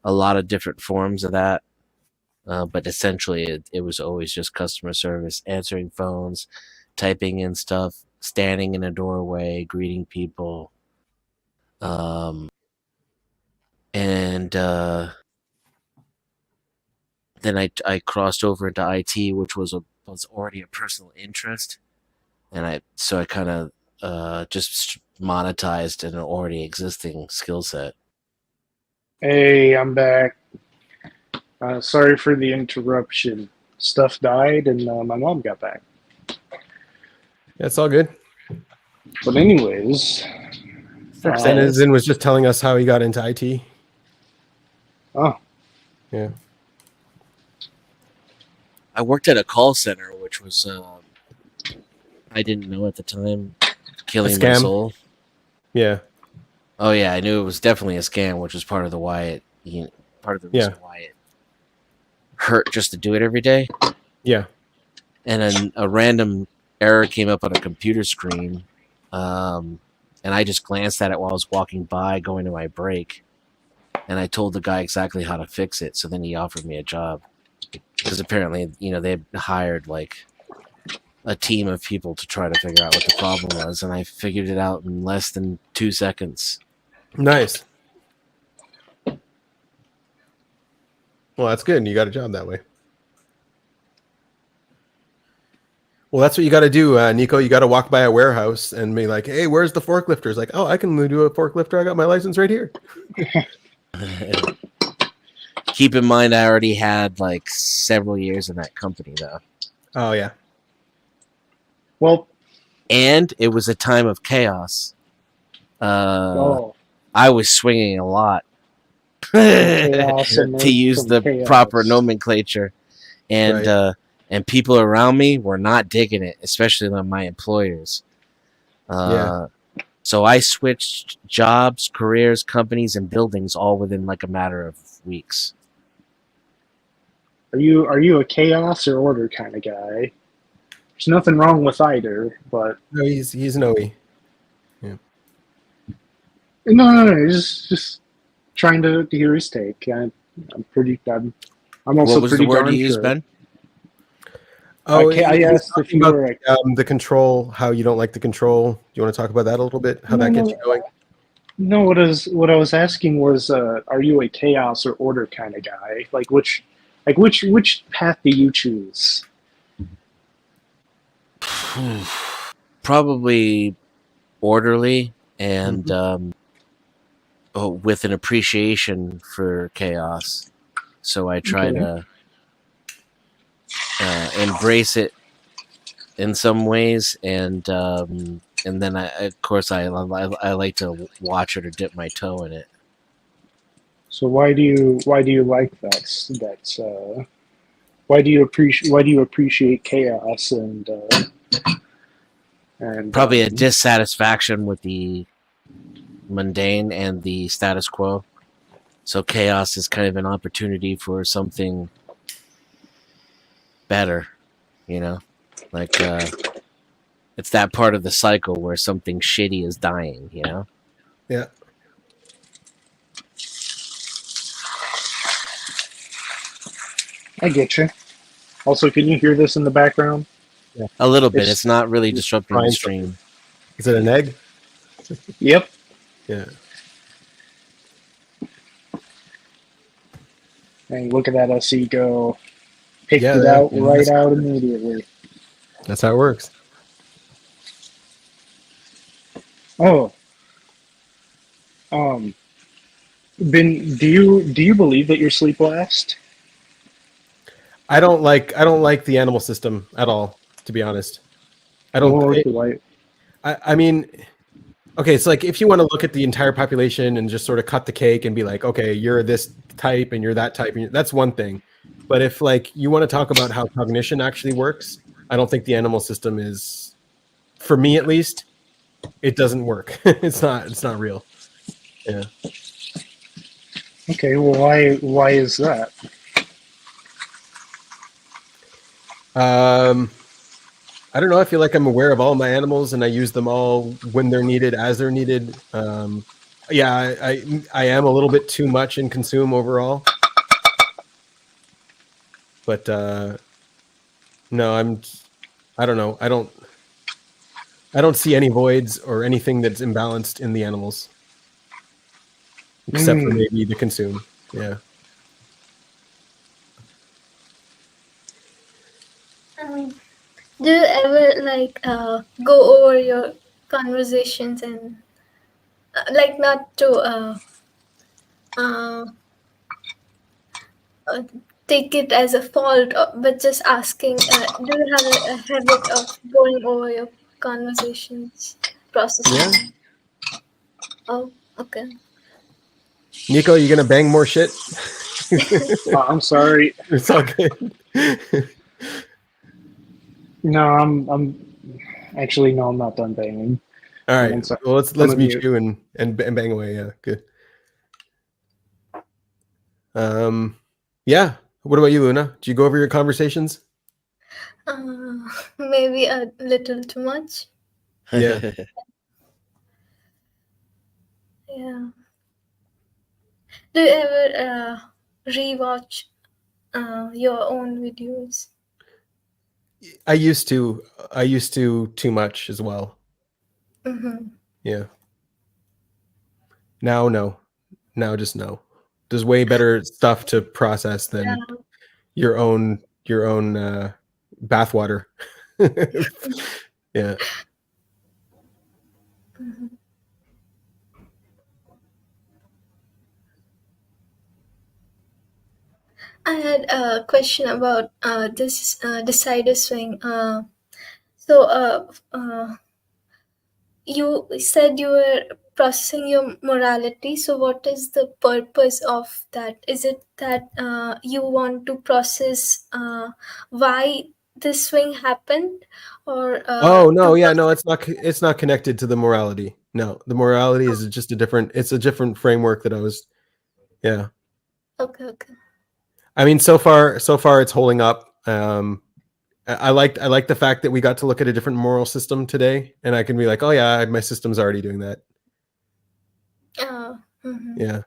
G: lot of different forms of that. But essentially, it was always just customer service, answering phones, typing in stuff, standing in a doorway, greeting people. And then I crossed over into IT, which was already a personal interest, and I kind of just monetized an already existing skill set.
E: Hey, I'm back. Sorry for the interruption. Stuff died, and my mom got back.
A: That's all good.
E: But anyways,
A: Zen was just telling us how he got into IT.
E: Oh,
A: yeah.
G: I worked at a call center, which was I didn't know at the time, killing my soul.
A: Yeah.
G: Oh yeah, I knew it was definitely a scam, which was part of the reason why it hurt just to do it every day.
A: Yeah.
G: And then a random error came up on a computer screen, and I just glanced at it while I was walking by, going to my break, and I told the guy exactly how to fix it. So then he offered me a job, because apparently, they had hired like a team of people to try to figure out what the problem was, and I figured it out in less than 2 seconds.
A: Nice. Well, that's good. You got a job that way. Well, that's what you got to do, Nico. You got to walk by a warehouse and be like, "Hey, where's the forklifter?" It's like, "Oh, I can do a forklifter. I got my license right here."
G: Keep in mind, I already had like several years in that company, though.
A: Oh yeah.
E: Well,
G: and it was a time of chaos. I was swinging a lot to use the proper nomenclature, and and people around me were not digging it, especially my employers. So I switched jobs, careers, companies, and buildings all within like a matter of weeks.
E: Are you a chaos or order kind of guy? There's nothing wrong with either, but
A: no, he's an OE. Yeah.
E: No. Just trying to hear his take. I'm also
G: what was
E: pretty
G: the word
E: darn
G: you used,
E: sure.
G: Ben?
E: Oh, I asked if you were
A: the control. How you don't like the control. Do you want to talk about that a little bit? How that gets you going?
E: No, what I was asking was, are you a chaos or order kind of guy? Which path do you choose?
G: Probably orderly and with an appreciation for chaos. So I try to embrace it in some ways, and then I like to watch it or dip my toe in it.
E: So why do you like that? Why do you appreciate chaos and
G: probably a dissatisfaction with the mundane and the status quo. So chaos is kind of an opportunity for something better, like it's that part of the cycle where something shitty is dying,
A: Yeah.
E: I get you. Also, can you hear this in the background?
A: Yeah.
G: A little bit. It's not really disrupting the stream.
A: Something. Is it an egg?
E: Yep.
A: Yeah.
E: And look at that SE go. Picked it out right out immediately.
A: That's how it works.
E: Oh. Ben, do you believe that your sleep lasts?
A: I don't like the animal system at all, to be honest. I don't. I mean, okay, it's like if you want to look at the entire population and just sort of cut the cake and be like, okay, you're this type and you're that type, that's one thing. But if like you want to talk about how cognition actually works, I don't think the animal system is, for me at least, it doesn't work. It's not real. Yeah.
E: Okay, well, why is that?
A: I don't know. I feel like I'm aware of all my animals and I use them all when they're needed, as they're needed. Yeah, I am a little bit too much in consume overall. But no, I don't know. I don't see any voids or anything that's imbalanced in the animals, except for maybe the consume. Yeah.
C: Do you ever like go over your conversations and like not to uh, uh, take it as a fault, but just asking? Do you have a habit of going over your conversations, processing
A: Yeah.
C: them? Oh, okay.
A: Nico, you gonna bang more shit?
E: I'm sorry.
A: It's all good.
E: No, I'm actually no, I'm not done banging.
A: All right.
E: One second.
A: Well, let's
E: I'm
A: mute
E: gonna
A: you and bang away. Yeah, good. Yeah. What about you, Luna? Do you go over your conversations?
C: Maybe a little too much.
A: Yeah.
C: Yeah. Do you ever rewatch your own videos?
A: I used to too much as well.
C: Mm-hmm.
A: Yeah. Now, no. Now, just no. There's way better stuff to process than your own bathwater. Yeah.
C: Mm-hmm. I had a question about this decider swing. So, you said you were processing your morality. So, what is the purpose of that? Is it that you want to process why this swing happened, or
A: Oh no,
C: to
A: yeah, no,
C: process?
A: it's not connected to the morality. No, the morality is just it's a different framework that I was. Yeah.
C: Okay, okay.
A: I mean, so far it's holding up. I like the fact that we got to look at a different moral system today, and I can be like, oh yeah, my system's already doing that.
C: Mm-hmm.
A: Yeah.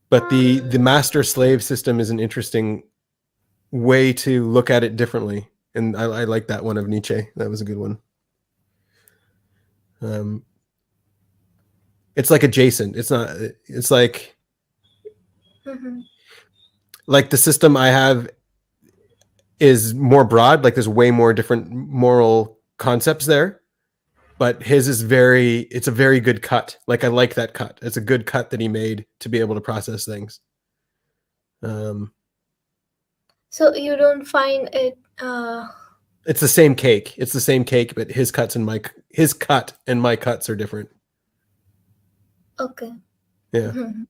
A: But the master slave system is an interesting way to look at it differently, and I like that one of Nietzsche. That was a good one. It's like adjacent. It's not. It's like
C: Mm-hmm.
A: the system I have is more broad. Like there's way more different moral concepts there, but his is it's a very good cut. Like I like that cut. It's a good cut that he made to be able to process things.
C: So you don't find it
A: It's the same cake. It's the same cake, but his cut and my cuts are different.
C: okay.
A: Yeah.
C: Mm-hmm.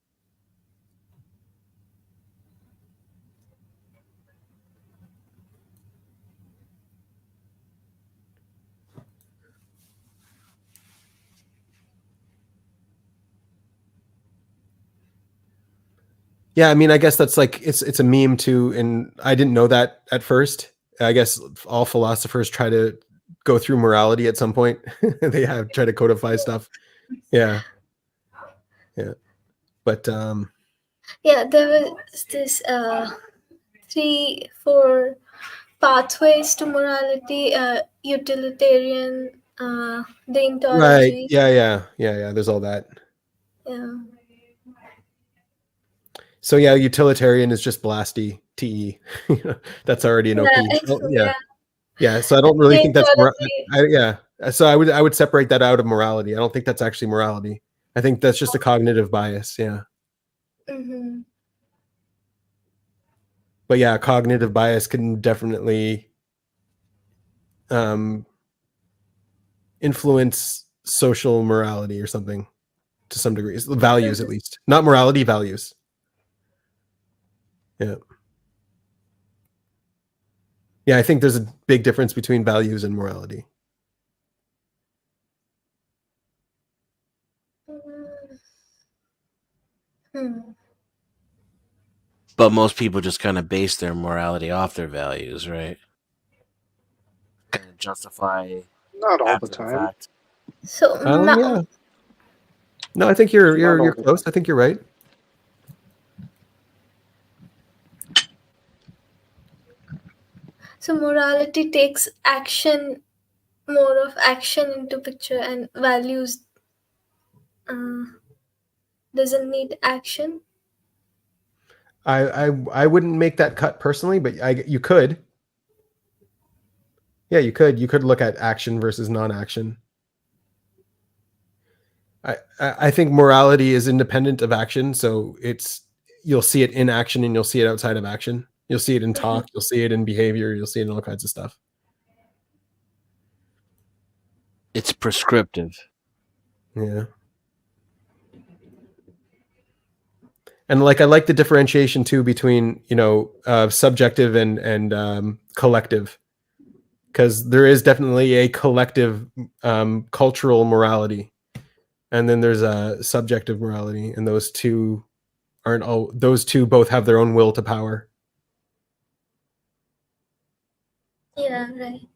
A: Yeah, I mean, I guess that's like it's a meme too, and I didn't know that at first. I guess all philosophers try to go through morality at some point. They try to codify stuff. Yeah. Yeah. But
C: Yeah, there was this 3-4 pathways to morality: utilitarian,
A: right.
C: deontology.
A: Yeah. There's all that.
C: Yeah.
A: So yeah, utilitarian is just blasty, TE. That's already an OP.
C: Yeah.
A: Oh, yeah.
C: Yeah.
A: Yeah. So I don't really think that's
C: Deontology.
A: yeah. So I would separate that out of morality. I don't think that's actually morality. I think that's just a cognitive bias. Yeah.
C: Mm-hmm.
A: But yeah, cognitive bias can definitely influence social morality or something to some degree. Values, at least, not morality, values. Yeah. Yeah, I think there's a big difference between values and morality.
C: Hmm.
G: But most people just kind of base their morality off their values, right? Kind of justify
E: Not all the
G: after the
E: time.
G: fact.
C: So
A: Yeah. No, I think you're close. I think you're right.
C: so morality takes action more of action into picture and values doesn't need action.
A: I wouldn't make that cut personally, but you could. Yeah, you could. You could look at action versus non-action. I think morality is independent of action, so you'll see it in action and you'll see it outside of action. You'll see it in talk, you'll see it in behavior, you'll see it in all kinds of stuff.
G: It's prescriptive.
A: Yeah. And like I like the differentiation too between subjective and collective, because there is definitely a collective cultural morality, and then there's a subjective morality, and those two both have their own will to power.
C: Yeah, right.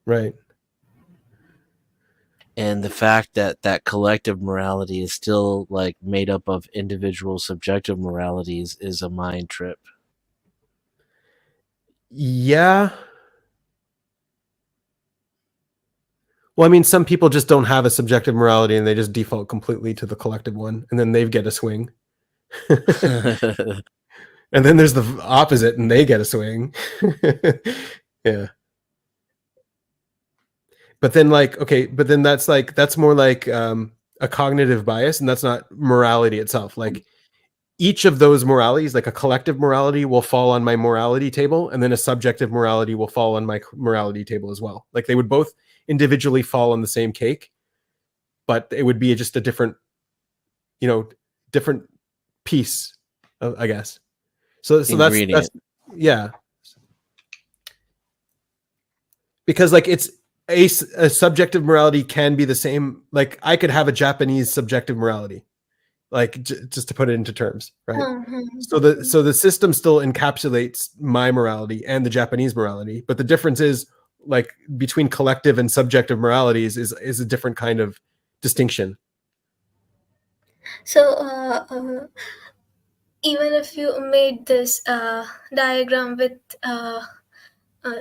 A: Right.
G: And the fact that collective morality is still like made up of individual subjective moralities is a mind trip.
A: Yeah. Well, I mean, some people just don't have a subjective morality and they just default completely to the collective one, and then they get a swing. And then there's the opposite and they get a swing. Yeah. But then that's more like a cognitive bias, and that's not morality itself. Like each of those moralities, like a collective morality will fall on my morality table, and then a subjective morality will fall on my morality table as well. Like they would both individually fall on the same cake, but it would be just a different piece, I guess. So that's yeah. Because like it's a subjective morality can be the same. Like I could have a Japanese subjective morality, like just to put it into terms, right? So the system still encapsulates my morality and the Japanese morality, but the difference is like between collective and subjective moralities is a different kind of distinction.
C: So even if you made this diagram with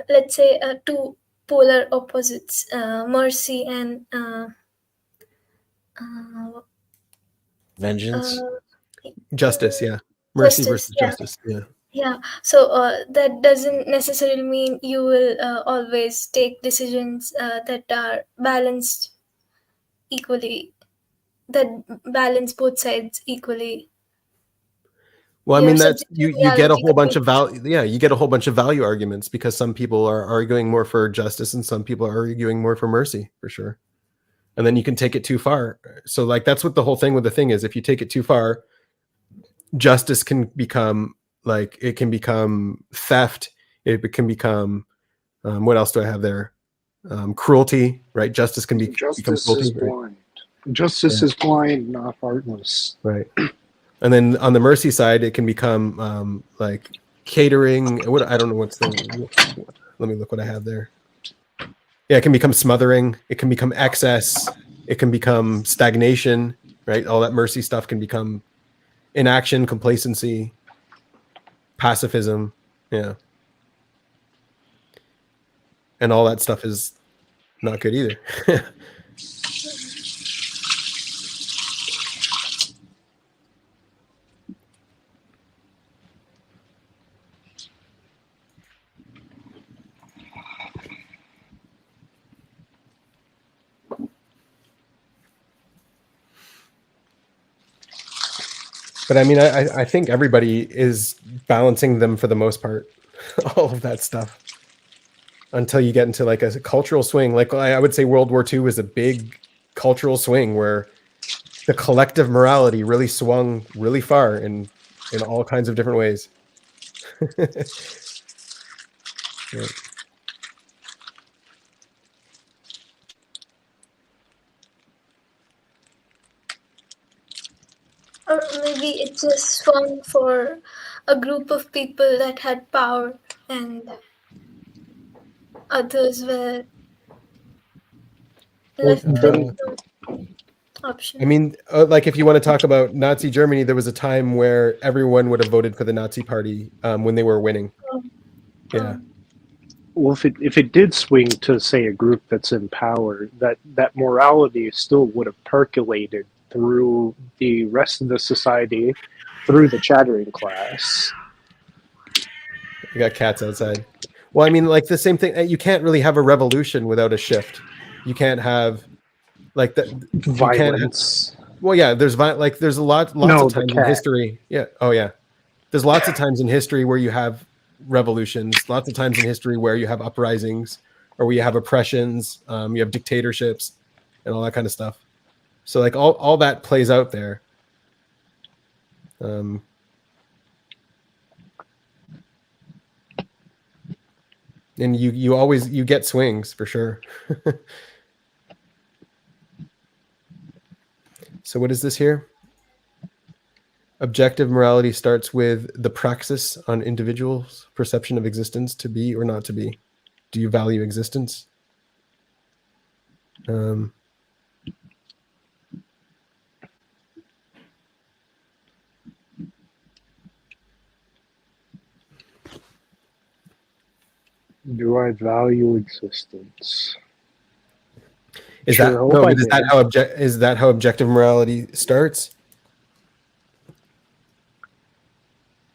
C: let's say two polar opposites, mercy and
G: vengeance,
A: justice, yeah, mercy versus justice,
C: yeah. So that doesn't necessarily mean you will always take decisions that are balanced equally, that balance both sides equally.
A: Well, I mean, that's you get a whole bunch of value. Yeah, you get a whole bunch of value arguments because some people are arguing more for justice and some people are arguing more for mercy, for sure. And then you can take it too far. So like that's what the whole thing with the thing is. If you take it too far, justice can become like it can become theft. It can become what else do I have there? Cruelty, right? Justice can become cruelty.
E: Is blind. Justice is blind, not heartless.
A: Right. And then on the mercy side, it can become like catering. What I don't know what's the. Let me look what I have there. Yeah, it can become smothering. It can become excess. It can become stagnation. Right, all that mercy stuff can become inaction, complacency, pacifism. Yeah, and all that stuff is not good either. But I mean, I think everybody is balancing them for the most part, all of that stuff, until you get into like a cultural swing. Like I would say World War II was a big cultural swing where the collective morality really swung really far in all kinds of different ways. Yeah.
C: Or maybe it just swung for a group of people that had power and others were left with no option.
A: I mean, like if you want to talk about Nazi Germany, there was a time where everyone would have voted for the Nazi party when they were winning. Yeah.
E: Well, if it did swing to say a group that's in power, that morality still would have percolated through the rest of the society, through the chattering class.
A: You got cats outside. Well, I mean, like the same thing. You can't really have a revolution without a shift. You can't have like that. You can't have,
E: Violence.
A: well, yeah. There's like there's lots
E: No,
A: of
E: the
A: times in
E: cat.
A: history. Yeah. Oh, yeah. There's lots of times in history where you have revolutions. Lots of times in history where you have uprisings or where you have oppressions. You have dictatorships and all that kind of stuff. So like all that plays out there. And you always get swings for sure. So what is this here? Objective morality starts with the praxis on individuals' perception of existence, to be or not to be. Do you value existence?
E: Do I value existence?
A: Is
E: Sure,
A: that
E: hope
A: no?
E: I
A: Is that how objective morality starts?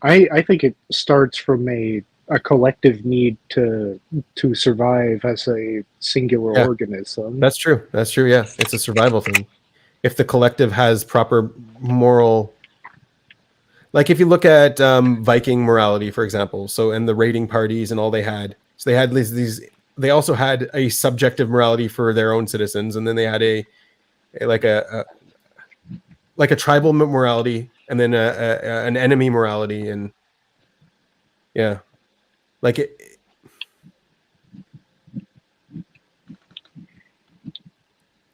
E: I think it starts from a collective need to survive as a singular
A: Yeah.
E: organism.
A: That's true. That's true. Yeah, it's a survival thing. If the collective has proper moral, like if you look at Viking morality, for example, so and the raiding parties and all they had, so they had these. They also had a subjective morality for their own citizens, and then they had a tribal morality, and then an enemy morality, and yeah, like it.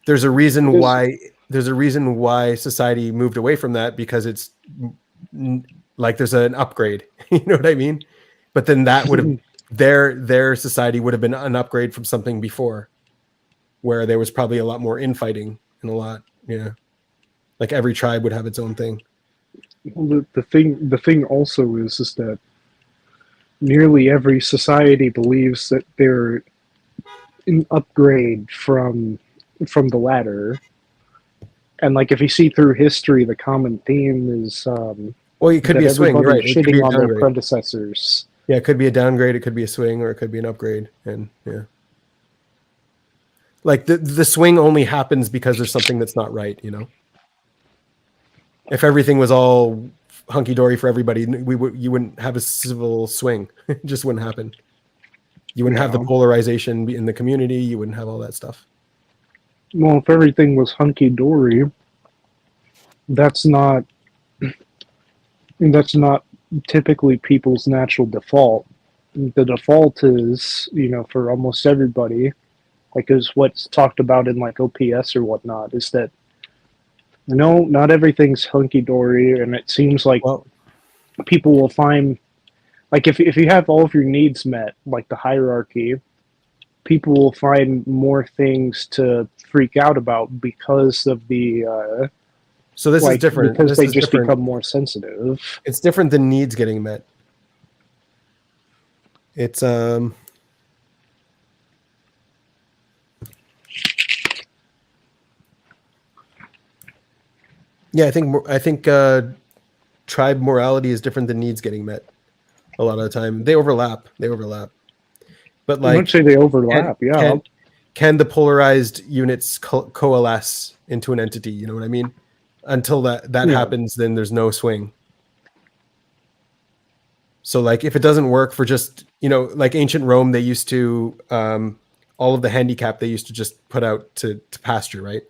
A: There's a reason why society moved away from that, because it's like there's an upgrade. You know what I mean? But then that would have their society would have been an upgrade from something before, where there was probably a lot more infighting and a lot, like every tribe would have its own thing.
E: Well, the thing also is that nearly every society believes that they're an upgrade from the latter. And like if you see through history, the common theme is
A: well, it could be a swing, right? It could be
E: shitting
A: a
E: on their
A: downgrade.
E: predecessors.
A: Yeah, it could be a downgrade, it could be a swing, or it could be an upgrade. And yeah, like the swing only happens because there's something that's not right. If everything was all hunky dory for everybody, you wouldn't have a civil swing. It just wouldn't happen. You wouldn't have the polarization in the community. You wouldn't have all that stuff.
E: Well, if everything was hunky dory, that's not typically people's natural default. The default is, for almost everybody, like is what's talked about in like OPS or whatnot, is that no, not everything's hunky dory, and it seems like people will find, like if you have all of your needs met, like the hierarchy, people will find more things to freak out about because of the.
A: So this is different
E: because they just become more sensitive.
A: It's different than needs getting met. It's yeah, I think tribe morality is different than needs getting met. A lot of the time, they overlap. But like,
E: I would say they overlap.
A: Can the polarized units coalesce into an entity? You know what I mean? Until that happens, then there's no swing. So like if it doesn't work for just, like ancient Rome, they used to all of the handicap they used to just put out to pasture, right?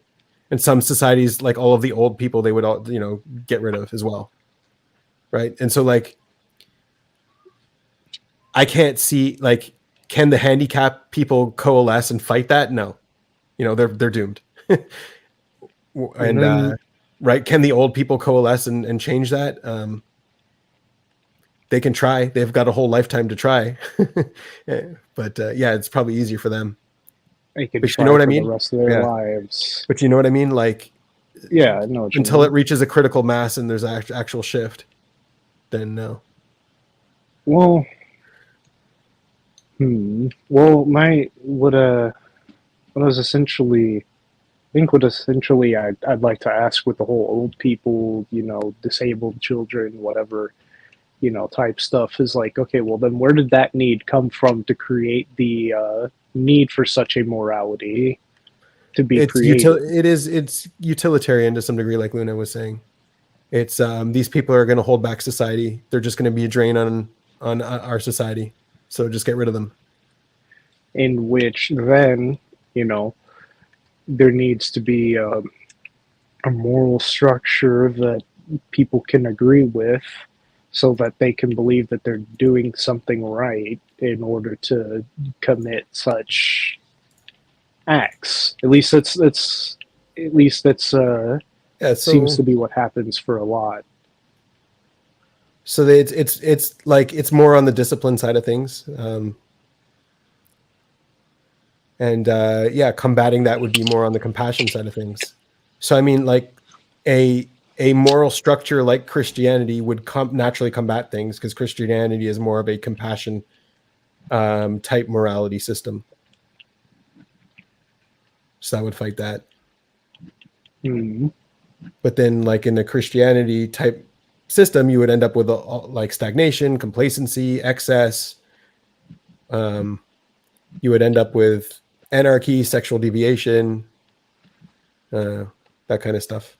A: And some societies, like all of the old people, they would all get rid of as well, right? And so like I can't see, like, can the handicap people coalesce and fight that? No, they're doomed. And right, can the old people coalesce and change that? They can try. They've got a whole lifetime to try. But yeah, it's probably easier for them.
E: They can
A: but
E: try
A: you know what I
E: for
A: mean?
E: The rest of their lives.
A: But you know what I mean? Like,
E: yeah, I know what you
A: until
E: mean.
A: it reaches a critical mass and there's actual shift, then no.
E: Well, Well, what was essentially, I think what essentially I'd like to ask with the whole old people, disabled children, whatever, type stuff is like, okay, well then where did that need come from to create the need for such a morality to be created?
A: It's utilitarian to some degree, like Luna was saying. It's these people are going to hold back society. They're just going to be a drain on our society. So just get rid of them.
E: In which then, there needs to be a moral structure that people can agree with so that they can believe that they're doing something right in order to commit such acts. At least that's seems to be what happens for a lot.
A: So it's more on the discipline side of things. Combating that would be more on the compassion side of things. So I mean, like a moral structure like Christianity would naturally combat things, because Christianity is more of a compassion type morality system. So that would fight that.
E: Mm-hmm.
A: But then, like in the Christianity type system, you would end up with like stagnation, complacency, excess. You would end up with anarchy, sexual deviation, that kind of stuff.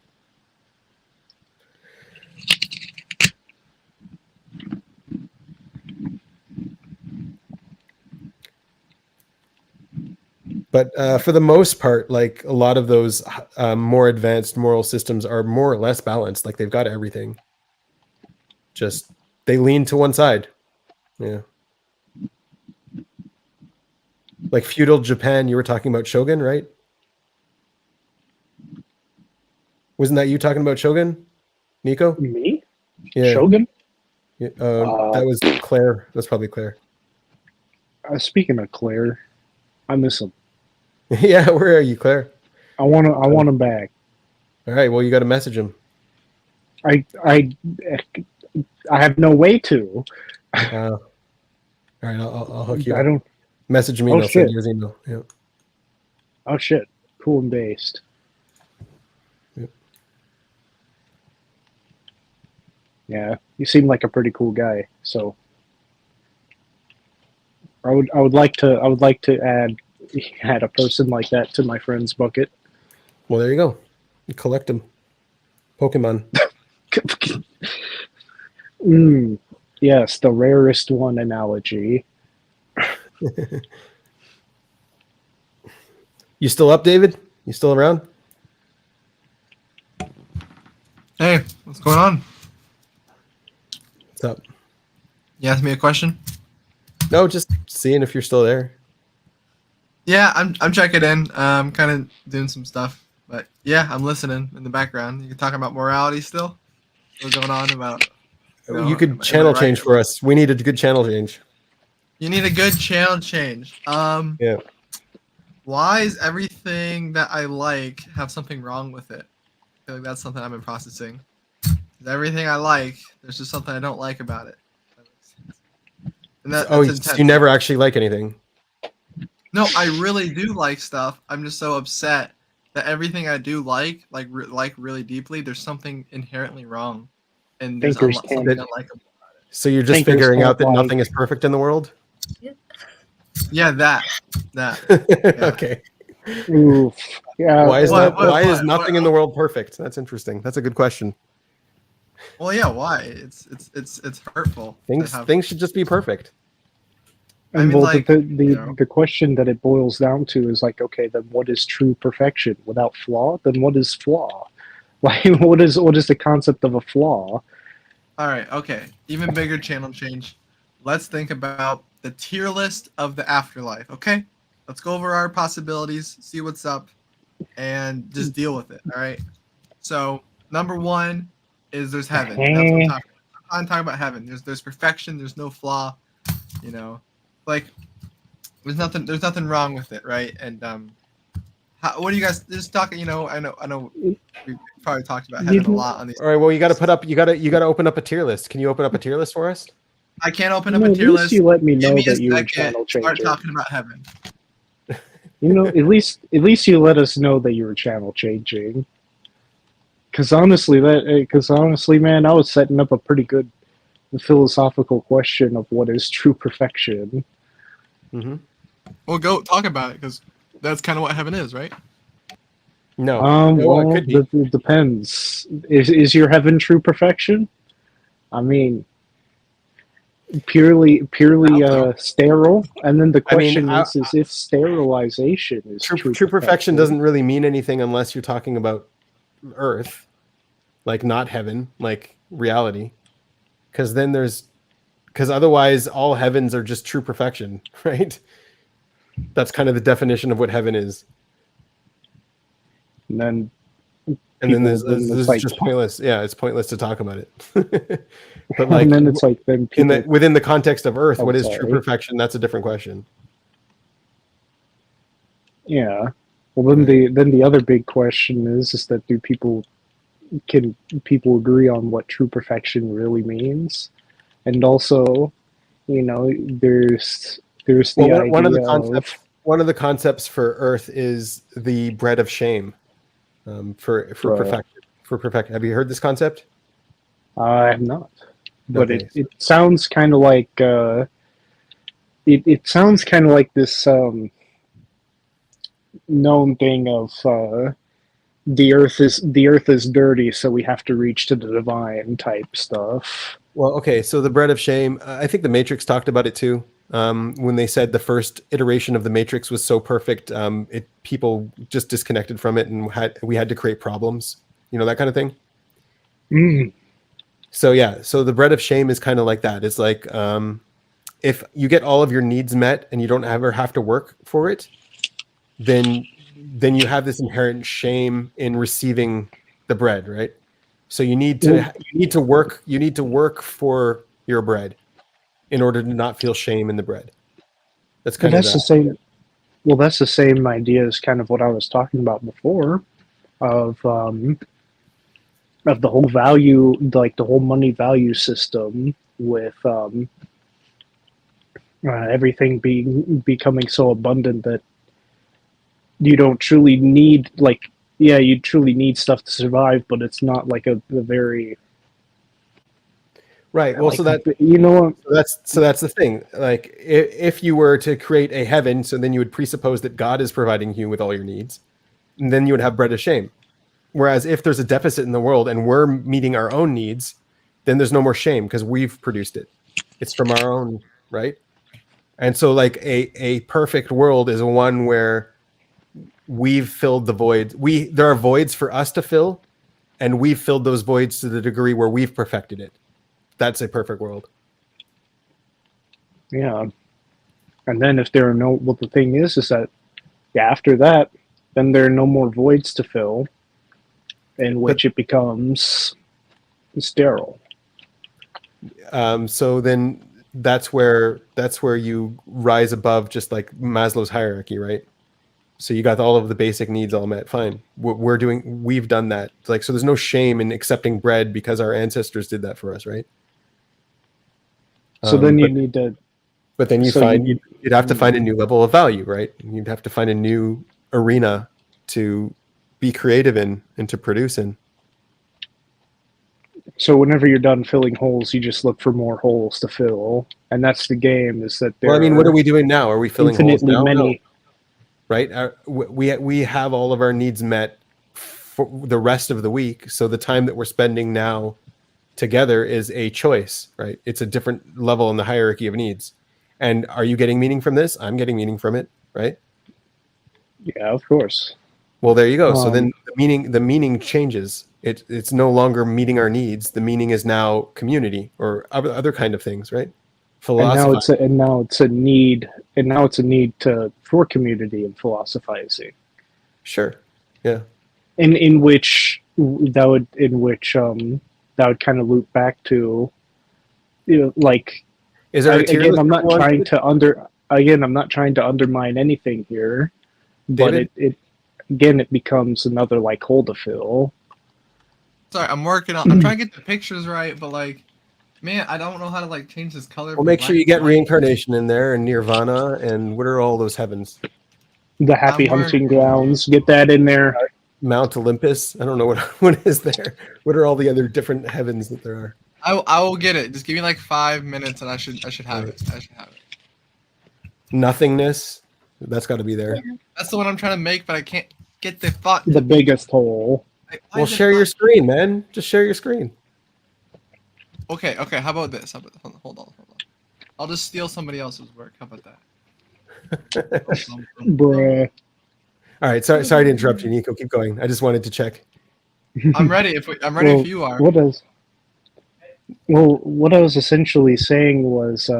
A: But for the most part, like a lot of those more advanced moral systems are more or less balanced. Like they've got everything. Just they lean to one side. Yeah. Like feudal Japan, you were talking about Shogun, right? Wasn't that you talking about Shogun, Nico?
E: Me?
A: Yeah.
E: Shogun?
A: Yeah, that was Claire. That's probably Claire.
E: Speaking of Claire, I miss him.
A: Yeah, where are you, Claire?
E: I want him back.
A: All right, well, you got to message him.
E: I have no way to.
A: All right, I'll hook you up.
E: I don't
A: message me.
E: Oh,
A: and I'll
E: shit.
A: send you his email. Yeah.
E: Oh shit! Cool and based.
A: Yep.
E: Yeah, you seem like a pretty cool guy. So I would like to add a person like that to my friends bucket.
A: Well, there you go. You collect them. Pokemon.
E: Yes, the rarest one analogy.
A: You still up, David? You still around?
B: Hey, what's going on?
A: What's up?
B: You asked me a question?
A: No, just seeing if you're still there.
B: Yeah, I'm checking in. I'm kind of doing some stuff, but yeah, I'm listening in the background. You can talk about morality still. What's going on about?
A: You could channel change for us. We need a good channel change.
B: You need a good channel change.
A: Yeah.
B: Why is everything that I like have something wrong with it? I feel like that's something I've been processing. Everything I like, there's just something I don't like about it. And that's intense.
A: You never actually like anything.
B: No, I really do like stuff. I'm just so upset that everything I do like really deeply, there's something inherently wrong, and there's something unlikable about it.
A: So you're just figuring out that nothing is perfect in the world?
B: Yeah, that. Yeah.
A: Okay.
E: Oof. Yeah.
A: Why is nothing in the world perfect? That's interesting. That's a good question.
B: Well, yeah. Why? It's hurtful.
A: Things should just be perfect.
E: And the question that it boils down to is like, okay, then what is true perfection? Without flaw, then what is flaw? Like, what is the concept of a flaw?
B: All right. Okay. Even bigger channel change. Let's think about the tier list of the afterlife. Okay. Let's go over our possibilities, see what's up, and just deal with it. All right. So number one is there's heaven. That's what I'm talking about. I'm talking about heaven. There's perfection. There's no flaw. You know, like there's nothing wrong with it, right? And what do you guys just talking? You know, I know we probably talked about heaven a lot on these.
A: All right. Well, you got to open up a tier list. Can you open up a tier list for us?
B: I can't open up
E: You know,
B: a
E: at
B: tier
E: least
B: list.
E: you let me
B: Give
E: know
B: me a
E: that you were
B: second.
E: channel
B: Start
E: changing.
B: talking about heaven.
E: You know, at least you let us know that you were channel changing. Because honestly, man, I was setting up a pretty good philosophical question of what is true perfection.
A: Mm-hmm.
B: Well, go talk about it because that's kind of what heaven is, right?
A: No. Well, it
E: Well,
A: could be.
E: it depends. Is your heaven true perfection? I mean, purely sterile. And then the
A: I mean,
E: question is if sterilization is
A: true perfection doesn't really mean anything unless you're talking about Earth, like not heaven, like reality. Because otherwise all heavens are just true perfection, right? That's kind of the definition of what heaven is.
E: And then
A: This
E: it's
A: is
E: like,
A: just pointless. Yeah, it's pointless to talk about it. But like,
E: and then it's like, then people,
A: within the context of Earth,
E: Oh,
A: what is true
E: sorry.
A: perfection? That's a different question.
E: Yeah. Well, then the other big question is that can people agree on what true perfection really means? And also, you know, there's the idea
A: one of the concepts for Earth is the bread of shame, for perfection. Have you heard this concept?
E: I have not, but
A: Okay.
E: it sounds kind of like it sounds kind of like this known thing of the earth is dirty, so we have to reach to the divine type stuff.
A: Well, okay, so the bread of shame, I think the Matrix talked about it too. When they said the first iteration of the Matrix was so perfect, people just disconnected from it, and we had to create problems, that kind of thing. So yeah, so the bread of shame is kind of like that. It's like, if you get all of your needs met and you don't ever have to work for it, then you have this inherent shame in receiving the bread, right? So you need to work for your bread in order to not feel shame in the bread. That's kind of
E: the same. Well, that's the same idea as kind of what I was talking about before, of the whole value, like the whole money value system, with everything becoming so abundant that you don't truly need, like, yeah, you truly need stuff to survive, but it's not like a very
A: right. Well,
E: like,
A: so that that's the thing. Like, if you were to create a heaven, so then you would presuppose that God is providing you with all your needs, and then you would have bread of shame. Whereas if there's a deficit in the world and we're meeting our own needs, then there's no more shame because we've produced it. It's from our own, right? And so like a perfect world is one where we've filled the voids. There are voids for us to fill, and we've filled those voids to the degree where we've perfected it. That's a perfect world.
E: Yeah. And then if there are no, well, the thing is that after that, then there are no more voids to fill, in which it becomes sterile.
A: So then that's where you rise above just like Maslow's hierarchy, right? So you got all of the basic needs all met. Fine. We've done that. Like, so there's no shame in accepting bread because our ancestors did that for us, right?
E: So then you need to.
A: But then you'd have to find a new level of value, right? You'd have to find a new arena to be creative in and to produce in.
E: So whenever you're done filling holes, you just look for more holes to fill, and that's the game. Is that there?
A: Well, I mean, what are we doing now? Are we filling holes now?
E: Many.
A: No. Right? We have all of our needs met for the rest of the week. So the time that we're spending now together is a choice, right? It's a different level in the hierarchy of needs. And are you getting meaning from this? I'm getting meaning from it, right?
E: Yeah, of course.
A: Well, there you go. So then the meaning changes. It's no longer meeting our needs. The meaning is now community or other kind of things, right?
E: Philosophy. And now it's a need for community and philosophizing.
A: Sure. Yeah.
E: In which that would kind of loop back to, like,
A: is there
E: again? I'm not trying to undermine anything here,
A: David?
E: but it becomes another like hole to fill.
B: Sorry, I'm working on. I'm trying to get the pictures right, but like Man, I don't know how to like change this color.
A: Well,
B: from
A: make sure
B: black
A: you
B: to
A: get
B: white.
A: reincarnation in there and nirvana and what are all those heavens?
E: The happy
B: I'm
E: hunting
B: working.
E: grounds. Get that in there.
A: Mount Olympus. I don't know what is there. What are all the other different heavens that there are?
B: I will get it. Just give me like 5 minutes, and I should have it. I should have it.
A: Nothingness. That's got to be there.
B: That's the one I'm trying to make, but I can't get the font.
E: The biggest hole.
A: Well, share your screen, man. Just share your screen.
B: Okay. How about this? Hold on. I'll just steal somebody else's work. How about that?
E: Bruh.
A: All right. Sorry to interrupt you, Nico. Keep going. I just wanted to check.
B: I'm ready. I'm ready if you are.
E: What I was essentially saying was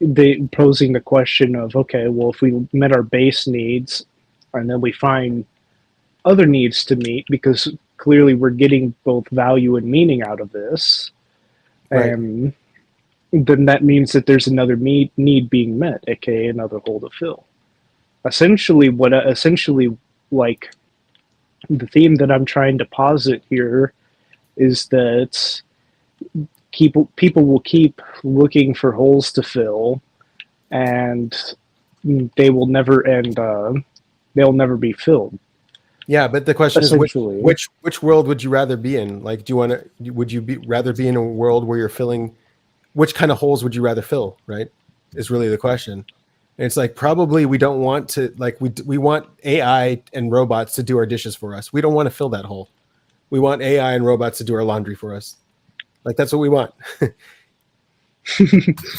E: they posing the question of, okay, well, if we met our base needs and then we find other needs to meet, because clearly we're getting both value and meaning out of this,
A: Right.
E: and then that means that there's another need being met, aka another hole to fill. Essentially, like the theme that I'm trying to posit here is that people will keep looking for holes to fill, and they will never end. They'll never be filled.
A: Yeah, but the question is,
E: Essentially.
A: which world would you rather be in? Like, would you rather be in a world where you're filling? Which kind of holes would you rather fill? Right, is really the question. And it's like probably we don't want to, like, we want AI and robots to do our dishes for us. We don't want to fill that hole. We want AI and robots to do our laundry for us. Like, that's what we want. You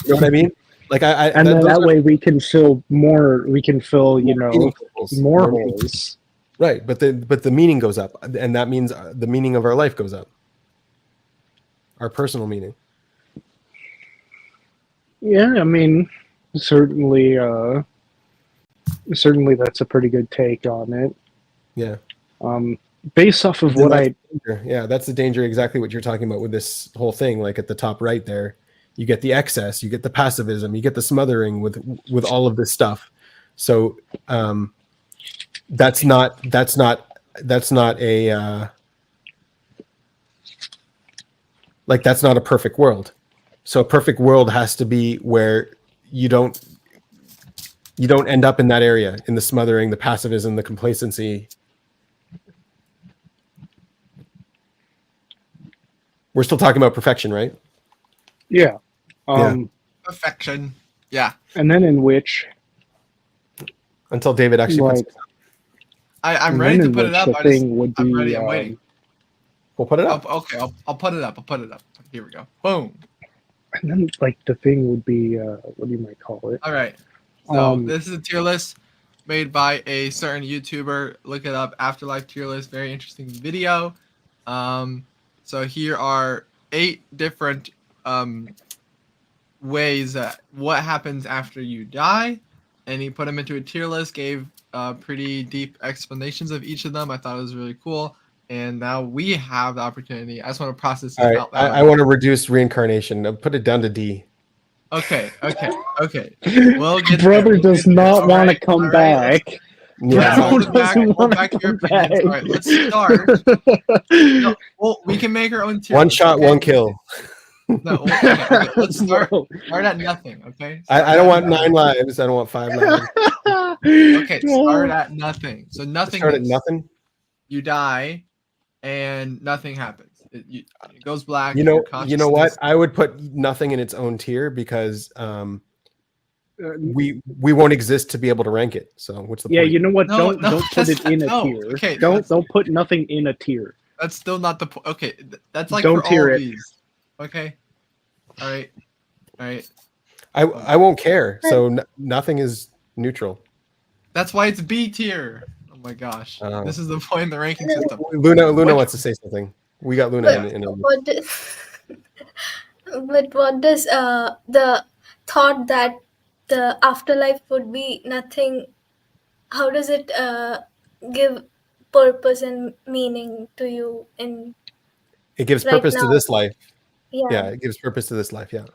A: know what I mean? Like
E: And then that way we can fill more. We can fill, more holes.
A: Right, but the meaning goes up, and that means the meaning of our life goes up. Our personal meaning.
E: Yeah, I mean, certainly that's a pretty good take on it.
A: Yeah.
E: Based off of
A: that's the danger. Exactly what you're talking about with this whole thing. Like at the top right there, you get the excess, you get the passivism, you get the smothering with all of this stuff. So that's not a like that's not a perfect world. So a perfect world has to be where you don't end up in that area, in the smothering, the passivism, the complacency. We're still talking about perfection, right?
E: Yeah.
B: Perfection. Yeah.
E: And then in which,
A: until David actually puts it up.
B: I'm ready to put it up.
E: I'm
B: ready. I'm waiting.
A: We'll put it up.
B: Okay, I'll put it up. Here we go. Boom.
E: And then, like, the thing would be, what do you might call it?
B: All right. So this is a tier list made by a certain YouTuber. Look it up. Afterlife tier list. Very interesting video. So here are 8 different ways that what happens after you die, and he put them into a tier list. Gave pretty deep explanations of each of them. I thought it was really cool. And now we have the opportunity. I just want to process it
A: All right.
B: out loud.
A: I want to reduce reincarnation. I'll put it down to D.
B: Okay. We'll get
E: Brother does not want to come back.
A: Yeah.
B: Hold back your opinions. All right, let's start. No, well, we can make our own tier
A: One
B: list,
A: shot,
B: okay?
A: one kill.
B: No, okay. Let's start at nothing, okay?
A: I don't want 9 lives. I don't want 5 lives.
B: Okay, start at nothing. So nothing.
A: Start at nothing.
B: You die, and nothing happens. It goes black.
A: You know what?
B: consciousness-
A: I would put nothing in its own tier because we won't exist to be able to rank it. So what's the point?
E: Yeah, you know what?
B: No,
E: Don't put it in a tier.
B: Okay,
E: don't put nothing in a tier.
B: That's still not the point. Okay, that's like
E: Don't
B: for
E: tier
B: all
E: it.
B: these. Okay. All right.
A: I won't care. So nothing is neutral.
B: That's why it's B tier. Oh my gosh. This is the point in the ranking system.
A: Luna wants to say something. We got Luna in
C: But what does the thought that the afterlife would be nothing, how does it give purpose and meaning to you
A: It gives
C: right
A: purpose to
C: now?
A: this life.
C: Yeah.
A: Yeah, it gives purpose to this life. Yeah.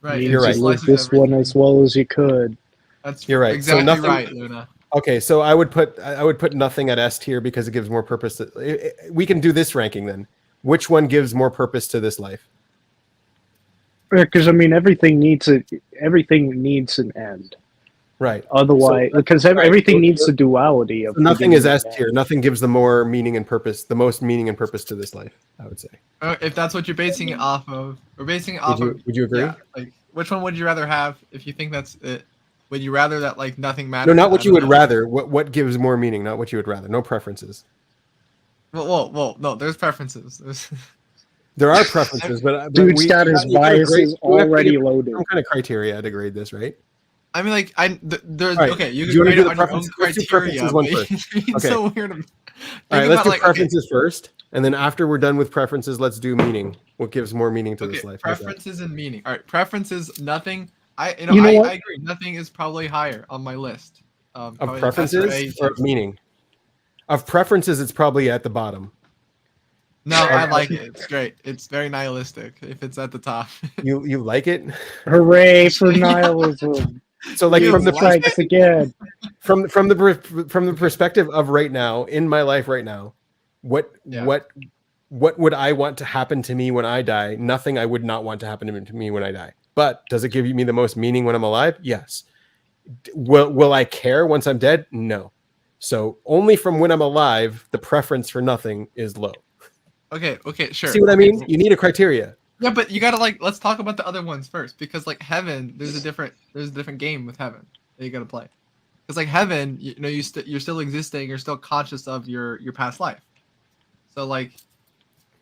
B: Right.
E: You
A: You're right.
E: live this one as well as you could.
B: That's
A: You're right.
B: Exactly
A: So nothing,
B: right, Luna.
A: Okay, so I would put nothing at S tier because it gives more purpose. We can do this ranking then. Which one gives more purpose to this life?
E: Because I mean, everything needs an end.
A: Right.
E: Otherwise, because everything needs the duality of
A: nothing is
E: beginning
A: S
E: and
A: tier.
E: end.
A: Nothing gives the more meaning and purpose, the most meaning and purpose to this life, I would say.
B: If that's what you're basing it off of, or basing it off of.
A: Would you agree?
B: Yeah. Like, which one would you rather have if you think that's it? Would you rather that like nothing matters?
A: No, not what
B: I
A: you
B: don't
A: would
B: know.
A: rather. What gives more meaning? Not what you would rather. No preferences.
B: Well, no. There's preferences.
A: There are preferences, but
E: Dude's got his biases already loaded.
A: Some kind of criteria to grade this, right?
B: I mean, like, there's
A: Right.
B: okay. You
A: Do
B: can
A: you wanna
B: grade
A: do
B: it
A: the
B: on your own
A: preferences? Let's do
B: criteria.
A: preferences one
B: But
A: first.
B: it's
A: Okay.
B: so weird.
A: All right, let's do
B: like,
A: preferences first, and then after we're done with preferences, let's do meaning. What gives more meaning to this life? How's that?
B: Preferences and meaning. All right, preferences. Nothing. I agree. Nothing is probably higher on my list.
A: Of
B: probably
A: preferences or of meaning? Of preferences, it's probably at the bottom.
B: No, I like it. It's great. It's very nihilistic. If it's at the top.
A: You like it?
E: Hooray for nihilism!
A: So, like, from the
E: strikes again.
A: From the perspective of right now in my life right now, what would I want to happen to me when I die? Nothing I would not want to happen to me when I die. But does it give me the most meaning when I'm alive? Yes. Will I care once I'm dead? No. So only from when I'm alive, the preference for nothing is low.
B: Okay, sure.
A: See what I mean? You need a criteria.
B: Yeah, but you gotta let's talk about the other ones first, because like heaven, there's a different game with heaven that you gotta play. Because like heaven, you're still existing, you're still conscious of your past life. So like,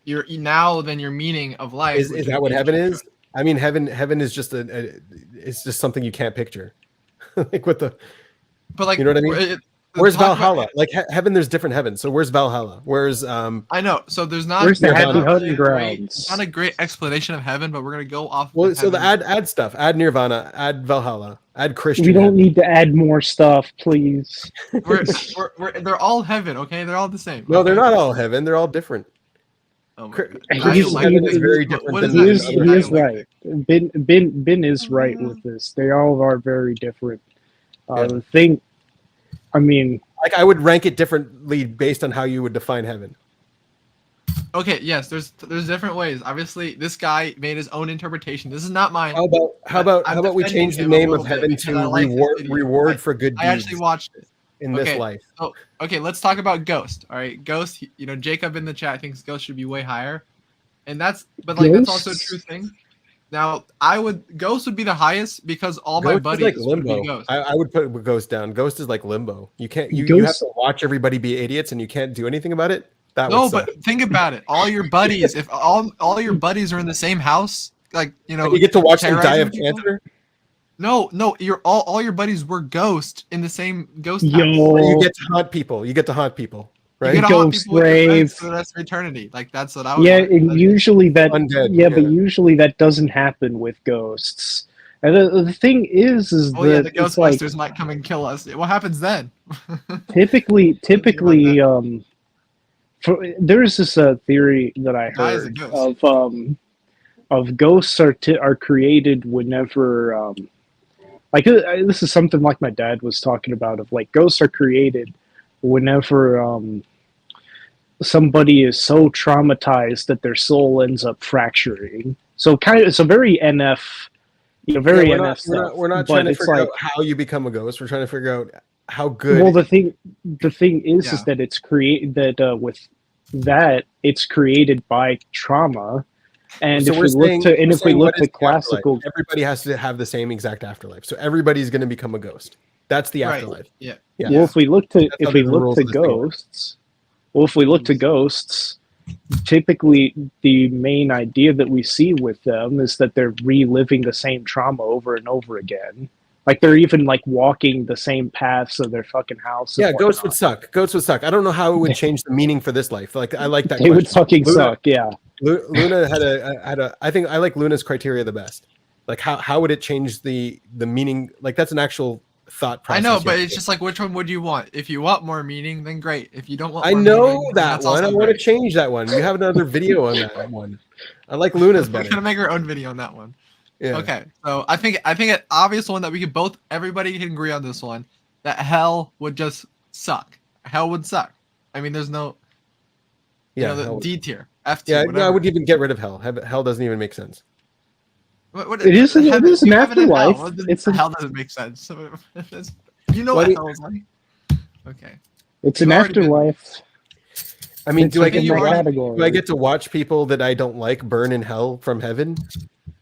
B: your meaning of life
A: Is that what heaven is? I mean, heaven is just it's just something you can't picture. Like what the?
B: But like,
A: you know what I mean? Where's Valhalla? Like heaven, there's different heavens. So where's Valhalla? Where's
B: I know. So there's not.
E: Where's the happy hunting
B: grounds? Not a great explanation of heaven, but we're gonna go off.
A: Well, so add stuff. Add Nirvana. Add Valhalla. Add Christian.
E: We don't need to add more stuff, please.
B: They're all heaven. Okay, they're all the same.
A: No, they're not all heaven. They're all different.
B: Oh
E: He is right. Ben is right with this. They all are very different. The thing, I mean,
A: like I would rank it differently based on how you would define heaven.
B: Okay, yes, there's different ways. Obviously, this guy made his own interpretation. This is not mine.
A: How about we change the name of heaven to reward for good deeds?
B: I actually watched it
A: in this life.
B: Oh, okay, let's talk about Ghost. All right, Ghost. Jacob in the chat thinks Ghost should be way higher, and that's also a true thing. Now, Ghost would be the highest because all my buddies
A: would be Ghost. I would put Ghost down. Ghost is like limbo. You can't. You have to watch everybody be idiots, and you can't do anything about it.
B: But think about it. All your buddies, if all your buddies are in the same house, like
A: you get to watch them die of cancer.
B: No, all your buddies were ghosts in the same ghost house.
A: You get to haunt people. Right?
B: You get to haunt people for the rest of eternity. Like that's what I would.
E: Yeah, and usually that.
A: Undead,
E: but usually that doesn't happen with ghosts. And the thing is that
B: the Ghostbusters might come and kill us. What happens then?
E: typically, there's this theory that I heard of ghosts are created whenever this is something like my dad was talking about, of like ghosts are created whenever somebody is so traumatized that their soul ends up fracturing. So it's a very NF, NF stuff.
A: We're not trying to figure out how you become a ghost. We're trying to figure out how good.
E: Well, the thing is that it's it's created by trauma. And
A: so
E: if we look to classical,
A: everybody has to have the same exact afterlife. So everybody's going to become a ghost. That's the afterlife.
B: Yeah.
E: Well, if we look to ghosts, typically the main idea that we see with them is that they're reliving the same trauma over and over again. Like they're even like walking the same paths of their fucking house.
A: Yeah, ghosts would suck. I don't know how it would change the meaning for this life. Like I like that.
E: They would fucking suck. Yeah.
A: Luna had a. I think I like Luna's criteria the best. Like how would it change the meaning? Like that's an actual thought process.
B: I know, but it's just like, which one would you want? If you want more meaning, then great. If you don't want,
A: I know that one. I want to change that one. You have another video on that one. I like Luna's better.
B: We're gonna make our own video on that one.
A: Yeah.
B: Okay, so I think an obvious one that we could everybody can agree on this one, that hell would just suck. Hell would suck. I mean, there's no, the D tier, F tier.
A: Yeah, I would even get rid of hell. Hell doesn't even make sense.
E: It is an afterlife.
B: It's hell doesn't make sense. You know what hell is like. Okay.
E: It's an afterlife.
A: I mean, do I get
E: to
A: watch people that I don't like burn in hell from heaven?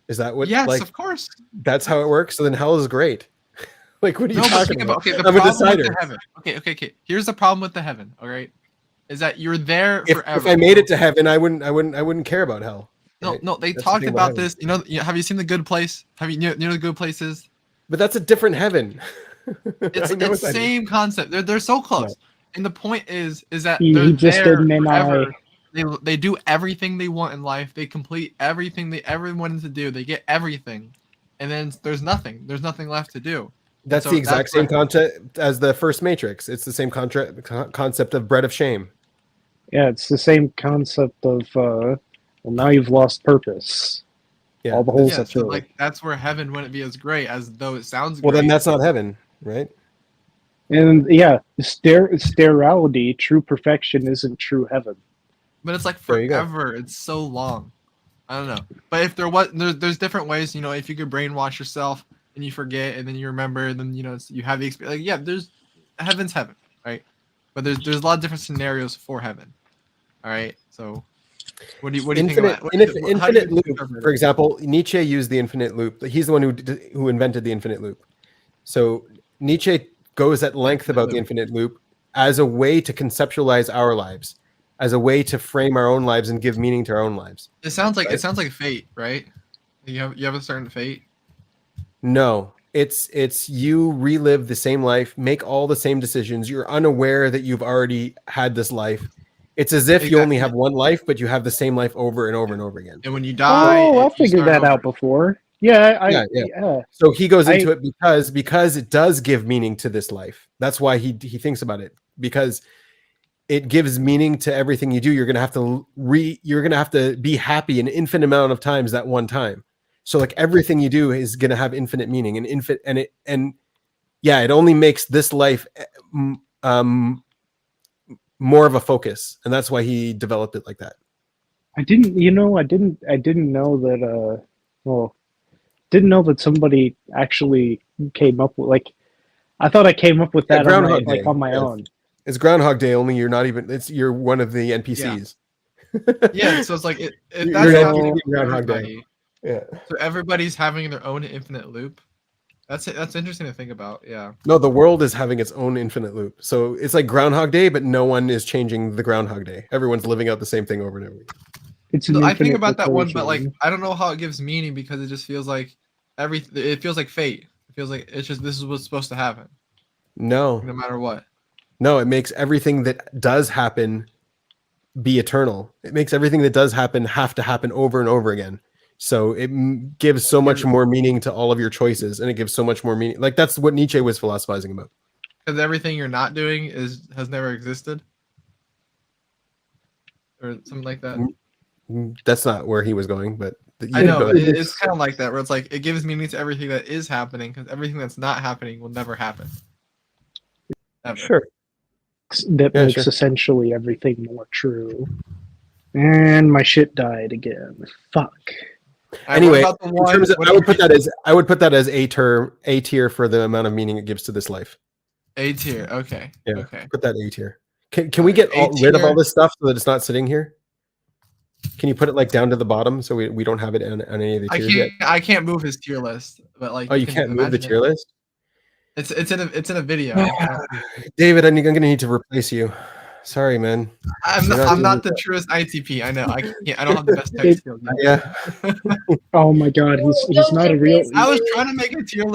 A: Is that what?
B: Yes,
A: like,
B: of course.
A: That's how it works. So then hell is great. Like, what are you talking about?
B: Okay,
A: I'm a decider.
B: Heaven. Okay. Here's the problem with the heaven. All right, is that you're there forever.
A: If I made it to heaven, I wouldn't care about hell. Right?
B: No. They talked about this. You know, have you seen The Good Place? You know The Good Place is?
A: But that's a different heaven.
B: It's the same concept. They're so close. No. And the point is that
E: they're
B: there forever. They do everything they want in life. They complete everything everyone wants to do. They get everything, and then there's nothing. There's nothing left to do.
A: That's the exact same concept as the first Matrix. It's the same concept of bread of shame.
E: Yeah, it's the same concept of well, now you've lost purpose.
A: Yeah,
E: all the holes
B: so like that's where heaven wouldn't be as great as though it sounds.
A: Well,
B: great.
A: then that's not heaven, right?
E: And yeah, sterility, true perfection isn't true heaven.
B: But it's like forever. It's so long. I don't know. But if there's different ways. You know, if you could brainwash yourself and you forget, and then you remember, and then you know you have the experience. Like, yeah, there's heaven's heaven, right? But there's a lot of different scenarios for heaven. All right. So, what do you think about
A: infinite loop? For example, Nietzsche used the infinite loop. He's the one who invented the infinite loop. So Nietzsche goes at length about the infinite loop as a way to conceptualize our lives, as a way to frame our own lives and give meaning to our own lives.
B: It sounds like fate, right? You have a certain fate.
A: No, it's you relive the same life, make all the same decisions. You're unaware that you've already had this life. It's as if you only have one life, but you have the same life over and over and over again.
B: And when you die,
E: I figured that out before. Yeah.
A: So he goes into it because it does give meaning to this life. That's why he thinks about it, because it gives meaning to everything you do. You're gonna have to be happy an infinite amount of times that one time. So like everything you do is gonna have infinite meaning and it only makes this life more of a focus, and that's why he developed it like that.
E: I didn't know that somebody actually came up with, like, I thought I came up with that on my own.
A: It's Groundhog Day, only you're one of the NPCs.
B: Yeah, so it's like that's
A: happening Groundhog Day. Yeah.
B: So everybody's having their own infinite loop. That's interesting to think about. Yeah.
A: No, the world is having its own infinite loop. So it's like Groundhog Day, but no one is changing the Groundhog Day. Everyone's living out the same thing over and over again.
B: I think about that one, but like I don't know how it gives meaning, because it just feels like it feels like fate. It feels like it's just this is what's supposed to happen.
A: No
B: matter what.
A: No, it makes everything that does happen be eternal. It makes everything that does happen have to happen over and over again. So it gives so much more meaning to all of your choices, and it gives so much more meaning. Like that's what Nietzsche was philosophizing about.
B: Because everything you're not doing has never existed, or something like that.
A: That's not where he was going, but
B: I know it's kind of like that, where it's like it gives meaning to everything that is happening, because everything that's not happening will never happen. Ever.
A: Sure.
E: That makes essentially everything more true. And my shit died again. Fuck.
A: Anyway, I would put that as A tier for the amount of meaning it gives to this life.
B: A tier, okay.
A: Yeah,
B: okay.
A: Put that A tier. Can we get rid of all this stuff so that it's not sitting here? Can you put it like down to the bottom so we don't have it on any of the tiers yet?
B: I can't move his tier list, but like
A: you can't move the tier list?
B: It's in a video.
A: David, I'm gonna need to replace you. Sorry, man.
B: I'm not the truest ITP. I know. I don't have the best tech skills.
A: Yeah.
E: Oh my god, he's not a real.
B: I was trying to make a tier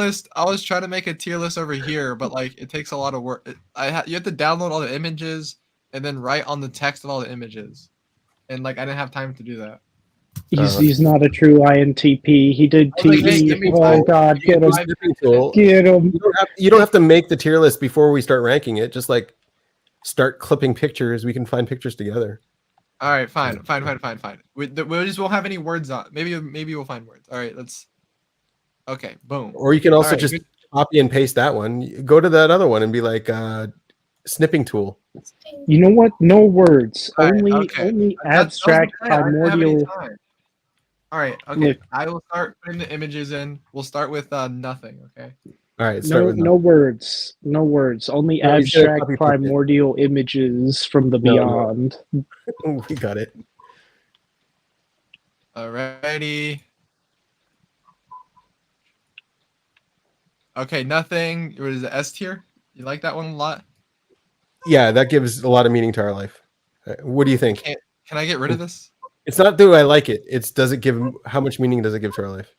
B: list. Over here, but like it takes a lot of work. You have to download all the images and then write on the text of all the images, and like I didn't have time to do that.
E: He's not a true INTP. He did TP. Oh god, get him! Get him!
A: You don't have to make the tier list before we start ranking it. Just like start clipping pictures. We can find pictures together.
B: All right, fine. We just won't have any words on. Maybe we'll find words. All right, let's. Okay, boom.
A: Or you can also just copy and paste that one. Go to that other one and be like snipping tool.
E: You know what? No words. Only abstract primordial.
B: All right. Okay. I will start putting the images in. We'll start with nothing. Okay.
A: All right. Start with
E: No words. No words. Only
A: No, he's gonna
E: abstract
A: copy paste it.
E: primordial images from the
A: No, no.
E: beyond.
A: We got it.
B: Alrighty. Okay, nothing. What is it? S tier? You like that one a lot?
A: Yeah, that gives a lot of meaning to our life. What do you think?
B: Can I get rid of this?
A: It's not do I like it. It's does it give how much meaning does it give to our life?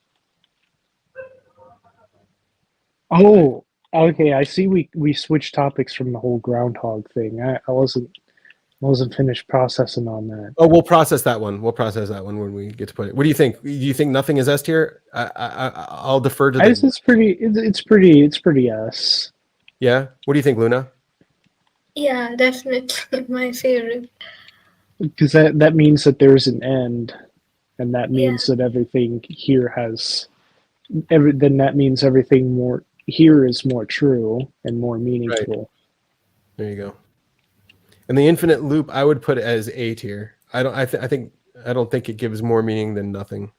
E: Oh, okay. I see. We switched topics from the whole groundhog thing. I wasn't finished processing on that.
A: Oh, we'll process that one. We'll process that one when we get to put it. What do you think? Do you think nothing is S tier? I'll defer to
E: It's pretty S.
A: Yeah. What do you think, Luna?
C: Yeah, definitely my favorite.
E: Because that means that there's an end, and that means that everything here has then that means everything more here is more true and more meaningful.
A: There you go. And the infinite loop, I would put it as A tier. I don't think it gives more meaning than nothing.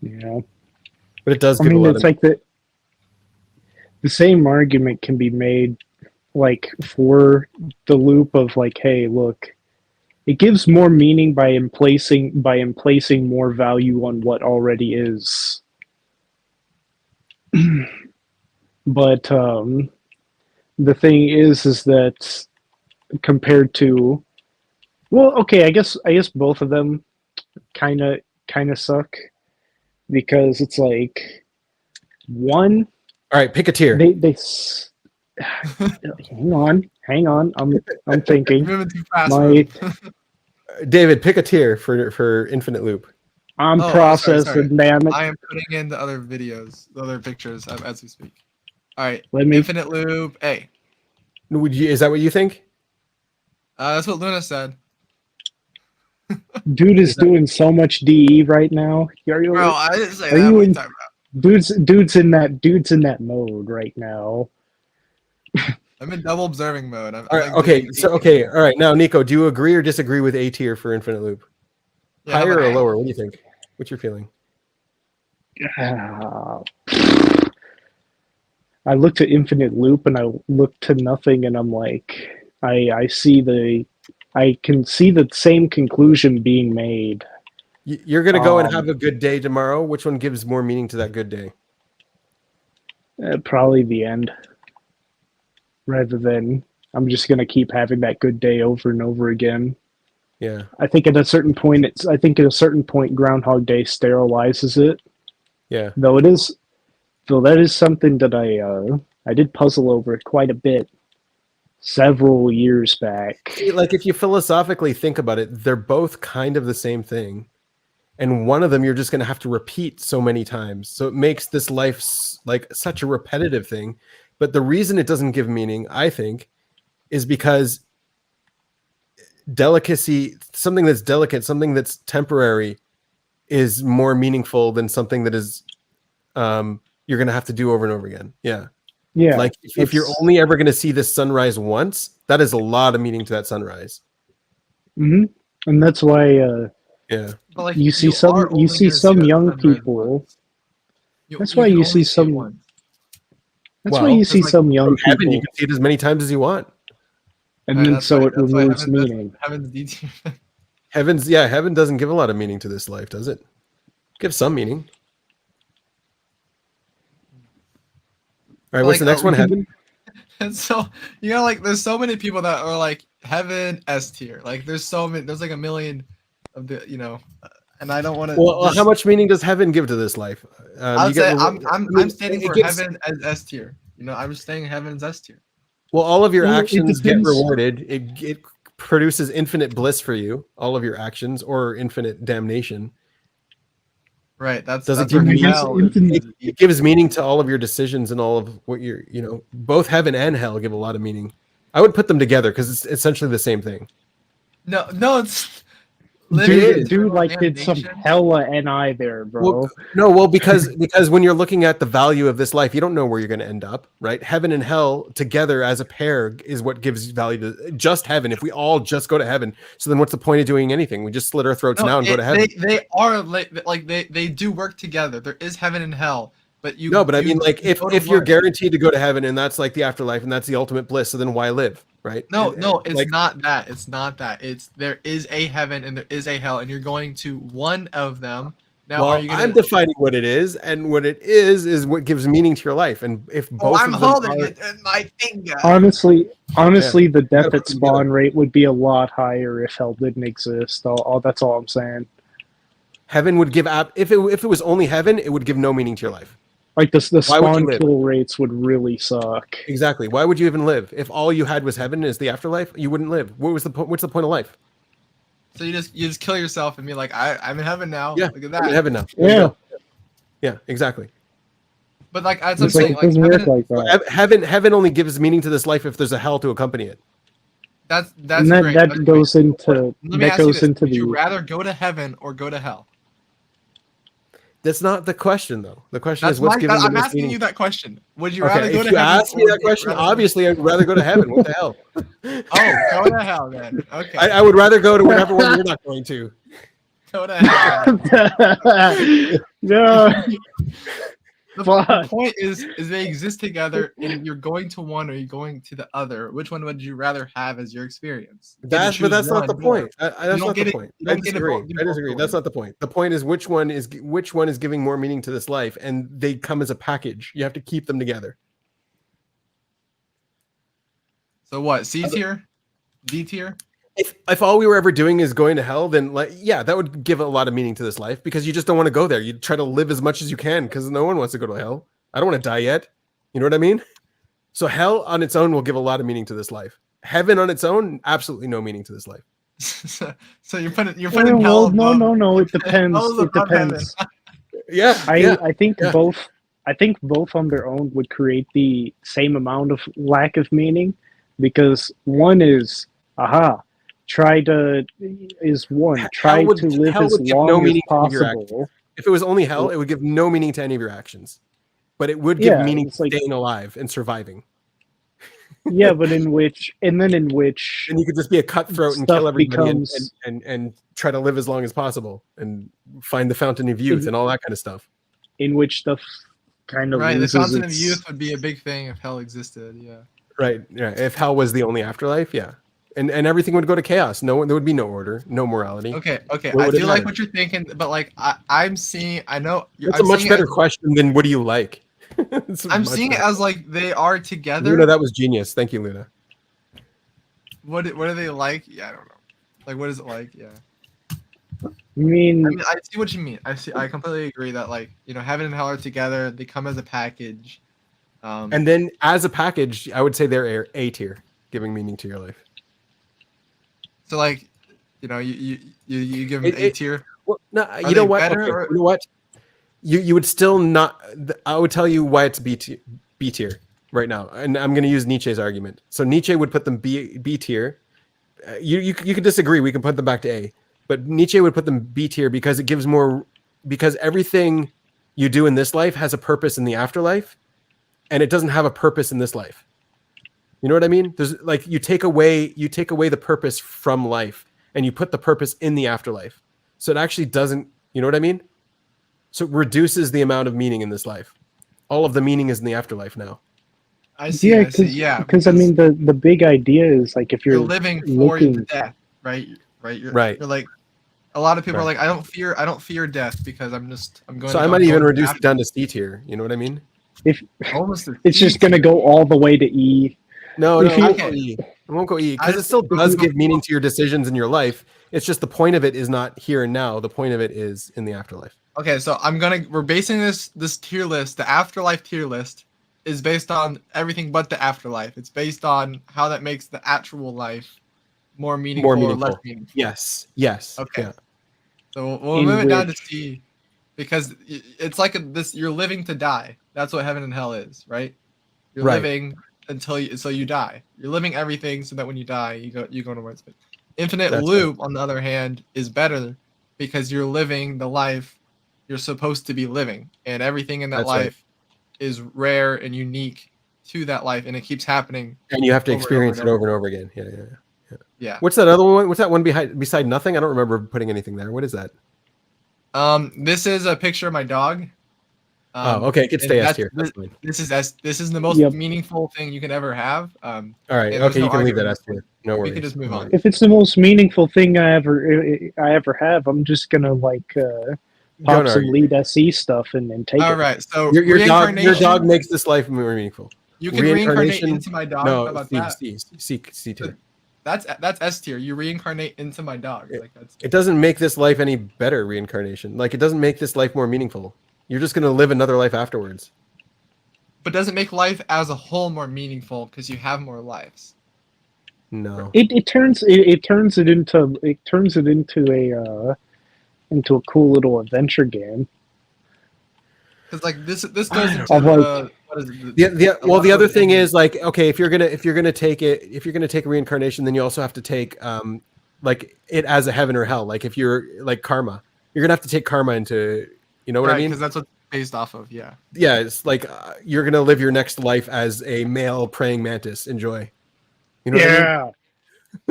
E: Yeah,
A: but it does.
E: I
A: give
E: mean,
A: a lot
E: it's
A: of
E: like the same argument can be made, like for the loop of like, hey, look, it gives more meaning by emplacing more value on what already is. But the thing is that compared to, well, okay, I guess both of them kind of suck, because it's like one.
A: All right, pick a tier.
E: They hang on. I'm thinking.
B: Moving too fast.
A: David, pick a tier for infinite loop.
E: I'm processing, damn it.
B: I am putting in the other videos, the other pictures as we speak. All right,
E: Let me.
B: infinite loop A.
A: Is that what you think?
B: That's what Luna said.
E: Dude is doing so much DE right now.
B: Bro, I didn't say that. What are you talking about?
E: Dude's in that mode right now.
B: I'm in double observing mode.
A: All right, all right. Now, Nico, do you agree or disagree with A tier for infinite loop?
B: Yeah,
A: higher or lower? What do you think? What's your feeling?
E: I looked at infinite loop and I looked to nothing, and I'm like, I can see the same conclusion being made.
A: You're gonna go and have a good day tomorrow. Which one gives more meaning to that good day?
E: Probably the end. Rather than I'm just gonna keep having that good day over and over again.
A: Yeah.
E: I think at a certain point Groundhog Day sterilizes it.
A: Yeah.
E: Though that is something that I did puzzle over quite a bit several years back.
A: Like, if you philosophically think about it, they're both kind of the same thing. And one of them you're just going to have to repeat so many times. So it makes this life like such a repetitive thing. But the reason it doesn't give meaning, I think, is because delicacy, something that's delicate, something that's temporary, is more meaningful than something that is you're going to have to do over and over again. Yeah. Like if you're only ever going to see this sunrise once, that is a lot of meaning to that sunrise.
E: Mm-hmm. And that's why
B: like,
E: you see some young people. That's why you see some. That's why you see some young people.
A: Heaven, you can see it as many times as you want.
E: And then so it removes meaning.
A: Heaven doesn't give a lot of meaning to this life, does it? Give some meaning. All right, what's the next one? Heaven.
B: And so like, there's so many people that are like heaven S tier. Like, there's like a million of the and I don't want to.
A: Well, how much meaning does heaven give to this life?
B: I'm standing for heaven as S tier. I'm just saying heaven's S tier.
A: Well, all of your actions get rewarded. It produces infinite bliss for you. All of your actions, or infinite damnation.
B: Right. That's
A: it give meaning? It gives meaning to all of your decisions and all of what you're. Both heaven and hell give a lot of meaning. I would put them together because it's essentially the same thing.
B: No, it's
E: Dude, like did some hella NI there, bro.
A: Well, because when you're looking at the value of this life, you don't know where you're going to end up, right? Heaven and hell together as a pair is what gives value to just heaven. If we all just go to heaven, so then what's the point of doing anything? We just slit our throats now and go to heaven.
B: They are like they do work together. There is heaven and hell, but you.
A: No, but I mean, like if you're guaranteed to go to heaven and that's like the afterlife and that's the ultimate bliss, so then why live? Right?
B: No, it's not that. It's not that. It's there is a heaven and there is a hell, and you're going to one of them. Now,
A: well, I'm defining what it is, and what it is what gives meaning to your life. And if both
B: I'm
A: of them
B: holding it in my finger.
E: Honestly, the death at spawn rate would be a lot higher if hell didn't exist. That's all I'm saying.
A: Heaven would give if it was only heaven, it would give no meaning to your life.
E: Like the spawn kill rates would really suck.
A: Exactly. Why would you even live if all you had was heaven is the afterlife? You wouldn't live. What's the point of life?
B: So you just kill yourself and be like, I'm in heaven now.
A: Yeah,
B: Look at that.
A: I'm in heaven now. Yeah, exactly.
B: But like as I'm saying, like
A: heaven only gives meaning to this life if there's a hell to accompany it.
B: That's
E: great. That goes into
B: Would you rather go to heaven or go to hell?
A: That's not the question, though. The question is what's giving the most meaning.
B: I'm asking you that question. Would you rather go to heaven?
A: If you ask me that question, obviously I'd rather go to heaven. What the hell?
B: Oh, go to hell then. Okay.
A: I would rather go to whatever one you're not going to.
B: Go to hell.
E: No.
B: The point is they exist together, and you're going to one or you're going to the other. Which one would you rather have as your experience?
A: That's not the point. That's not the point. I disagree. That's not the point. The point is which one is giving more meaning to this life, and they come as a package. You have to keep them together.
B: So what? C tier, D tier.
A: If all we were ever doing is going to hell, then that would give a lot of meaning to this life because you just don't want to go there. You try to live as much as you can because no one wants to go to hell. I don't want to die yet. You know what I mean? So hell on its own will give a lot of meaning to this life. Heaven on its own, absolutely no meaning to this life.
B: So you're putting hell.
E: No. It depends. It depends. I think both. I think both on their own would create the same amount of lack of meaning because one is try to live as long as possible.
A: If it was only hell, it would give no meaning to any of your actions, but it would give meaning to staying alive and surviving.
E: Yeah, but in which and
A: you could just be a cutthroat and kill everybody and try to live as long as possible and find the fountain of youth and all that kind of stuff.
E: In which stuff kind of
B: the fountain of youth would be a big thing if hell existed. Yeah.
A: Right. Yeah. If hell was the only afterlife, yeah. And everything would go to chaos. There would be no order, no morality.
B: Okay. I do like what you're thinking, but like I'm seeing, I know
A: it's a much better question than what do you like?
B: I'm seeing it as like they are together.
A: Luna, that was genius. Thank you, Luna.
B: What are they like? Yeah, I don't know. Like, what is it like? Yeah.
E: I mean,
B: I see what you mean. I completely agree that like heaven and hell are together. They come as a package.
A: And then as a package, I would say they're A tier, giving meaning to your life.
B: So like, you give them A tier.
A: Well, no, you know what? Okay, you know what? You would still not. I would tell you why it's B tier right now, and I'm going to use Nietzsche's argument. So Nietzsche would put them B tier. You could disagree. We can put them back to A, but Nietzsche would put them B tier because it gives more. Because everything you do in this life has a purpose in the afterlife, and it doesn't have a purpose in this life. You know what I mean? There's like you take away the purpose from life and you put the purpose in the afterlife. So it actually doesn't, you know what I mean? So it reduces the amount of meaning in this life. All of the meaning is in the afterlife now.
B: I see.
E: Because I mean the big idea is like if you're
B: living for the death, right? You're like a lot of people are like, I don't fear death because I'm going.
A: So I might even reduce it down to C tier. You know what I mean?
E: If it's just gonna go all the way to E.
A: No, I won't go E. I won't go E because it still does give meaning to your decisions in your life. It's just the point of it is not here and now. The point of it is in the afterlife.
B: Okay, so we're basing this tier list, the afterlife tier list, is based on everything but the afterlife. It's based on how that makes the actual life more meaningful. Or less meaningful.
A: Yes.
B: Okay.
A: Yeah.
B: So we'll move it down to C because it's like you're living to die. That's what heaven and hell is, right? You're living until you die. You're living everything so that when you die, you go to where it's been. Infinite
A: That's
B: loop, on the other hand, is better because you're living the life you're supposed to be living, and everything in that
A: That's right.
B: life is rare and unique to that life, and it keeps happening.
A: And you have to
B: over and
A: experience
B: over
A: it
B: and
A: over and over again. Yeah.
B: Yeah.
A: What's that other one? What's that one beside nothing? I don't remember putting anything there. What is that?
B: This is a picture of my dog.
A: Okay, it could stay S tier.
B: This is the most meaningful thing you can ever have.
A: All right,
B: and there's
A: okay,
B: no
A: you can leave that
B: argument.
A: S tier. No
B: We
A: worries.
B: can just move on.
E: If it's the most meaningful thing I ever have, I'm just gonna like pop
A: Don't
E: some
A: argue.
E: lead SE stuff and take
B: All
E: it.
B: right, so
A: Your
B: reincarnation.
A: dog makes this life more meaningful.
B: You can reincarnate into my dog.
A: No,
B: How about
A: C tier.
B: That's S tier. You reincarnate into my dog. Like that's.
A: It doesn't make this life any better. Reincarnation, like it doesn't make this life more meaningful. You're just gonna live another life afterwards.
B: But doesn't make life as a whole more meaningful because you have more lives.
A: No.
E: It turns it into a cool little adventure game.
B: Because like this goes into what is it?
A: The other thing is like, okay, if you're gonna take reincarnation, then you also have to take like it as a heaven or hell. Like if you're like karma, you're gonna have to take karma into, you know what I mean?
B: Because that's what's based off of. Yeah.
A: Yeah, it's like you're gonna live your next life as a male praying mantis. Enjoy. You know what I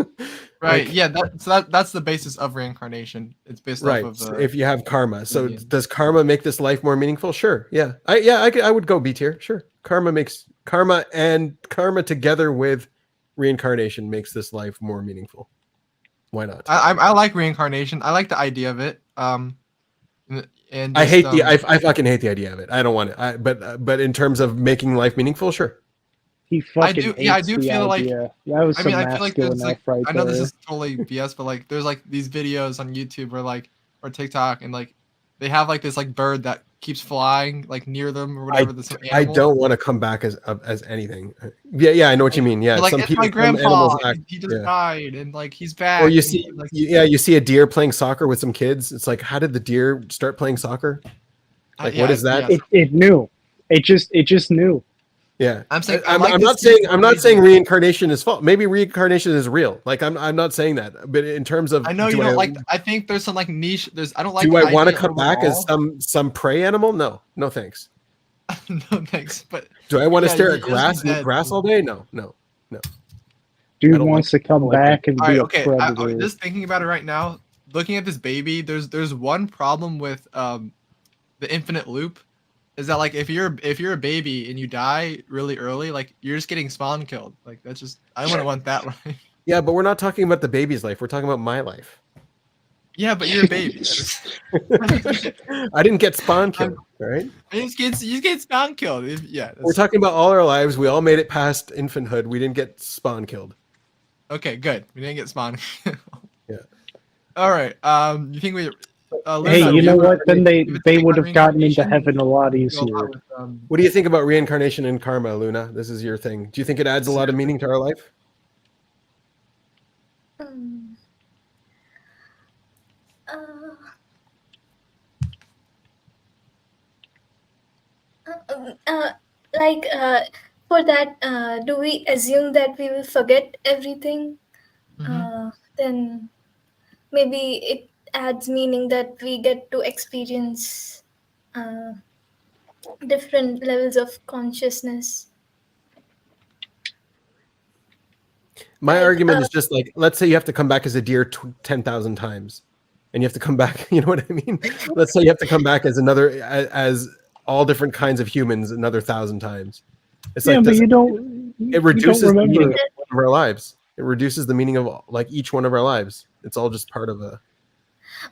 A: mean?
B: Right.
A: Like,
B: Yeah. That's the basis of reincarnation. It's based off of.
A: So if you have karma, so does karma make this life more meaningful? Sure. Yeah. I would go B tier. Sure. Karma together with reincarnation makes this life more meaningful. Why not?
B: I like reincarnation. I like the idea of it. And
A: I fucking hate the idea of it. I don't want it. But in terms of making life meaningful, sure.
E: He fucking
B: I do feel
E: idea. That was some masculine
B: like
E: right
B: I know
E: there.
B: this is totally BS, but like there's like these videos on YouTube or TikTok, and like they have like this like bird that keeps flying like near them or whatever.
A: I don't want to come back as anything. Yeah, I know what you mean. Yeah,
B: like
A: some
B: it's
A: people,
B: my grandpa. He just
A: yeah.
B: died, and like he's back.
A: Or you see a deer playing soccer with some kids. It's like, how did the deer start playing soccer? Like, what is that?
E: It knew. It just knew.
A: Yeah,
B: I'm saying
A: I'm not saying reincarnation is false. Maybe reincarnation is real. Like I'm not saying that. But in terms of,
B: I know you don't like. I think there's some like niche. I don't like.
A: Do I want to come back as some prey animal? No thanks.
B: No thanks. But
A: do I want to stare at grass and eat grass all day? No.
E: Dude wants to come back and be a predator.
B: Just thinking about it right now, looking at this baby, there's one problem with the infinite loop. Is that like if you're a baby and you die really early, like you're just getting spawn killed. Like that's just I wouldn't want that life.
A: Yeah, but we're not talking about the baby's life. We're talking about my life.
B: Yeah, but you're a baby.
A: I didn't get spawn killed, right?
B: You get spawn killed.
A: We're talking about all our lives. We all made it past infanthood. We didn't get spawn killed.
B: Okay, good. We didn't get spawn killed.
A: Yeah.
B: All right. You think we?
E: Hey, you know what? Then they would have gotten into heaven a lot easier.
A: What do you think about reincarnation and karma, Luna? This is your thing. Do you think it adds a lot of meaning to our life?
C: For that, do we assume that we will forget everything? Then maybe it adds meaning that we get to experience different levels of consciousness.
A: My argument is just like, let's say you have to come back as a deer 10,000 times, and you have to come back. You know what I mean? Let's say you have to come back as as all different kinds of humans another 1,000 times. It's like,
E: but you don't.
A: It reduces the meaning of our lives. It reduces the meaning of like each one of our lives. It's all just part of a.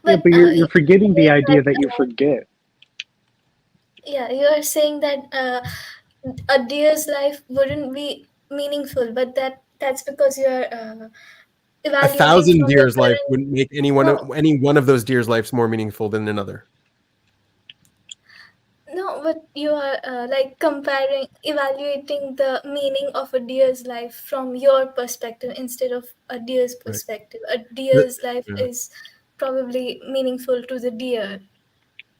E: But you're forgetting the idea that you forget.
C: Yeah, you are saying that a deer's life wouldn't be meaningful, but that's because you're evaluating
A: 1,000 deer's life wouldn't make any one of those deer's lives more meaningful than another.
C: No, but you are evaluating the meaning of a deer's life from your perspective instead of a deer's perspective. Right. A deer's life is probably meaningful to the deer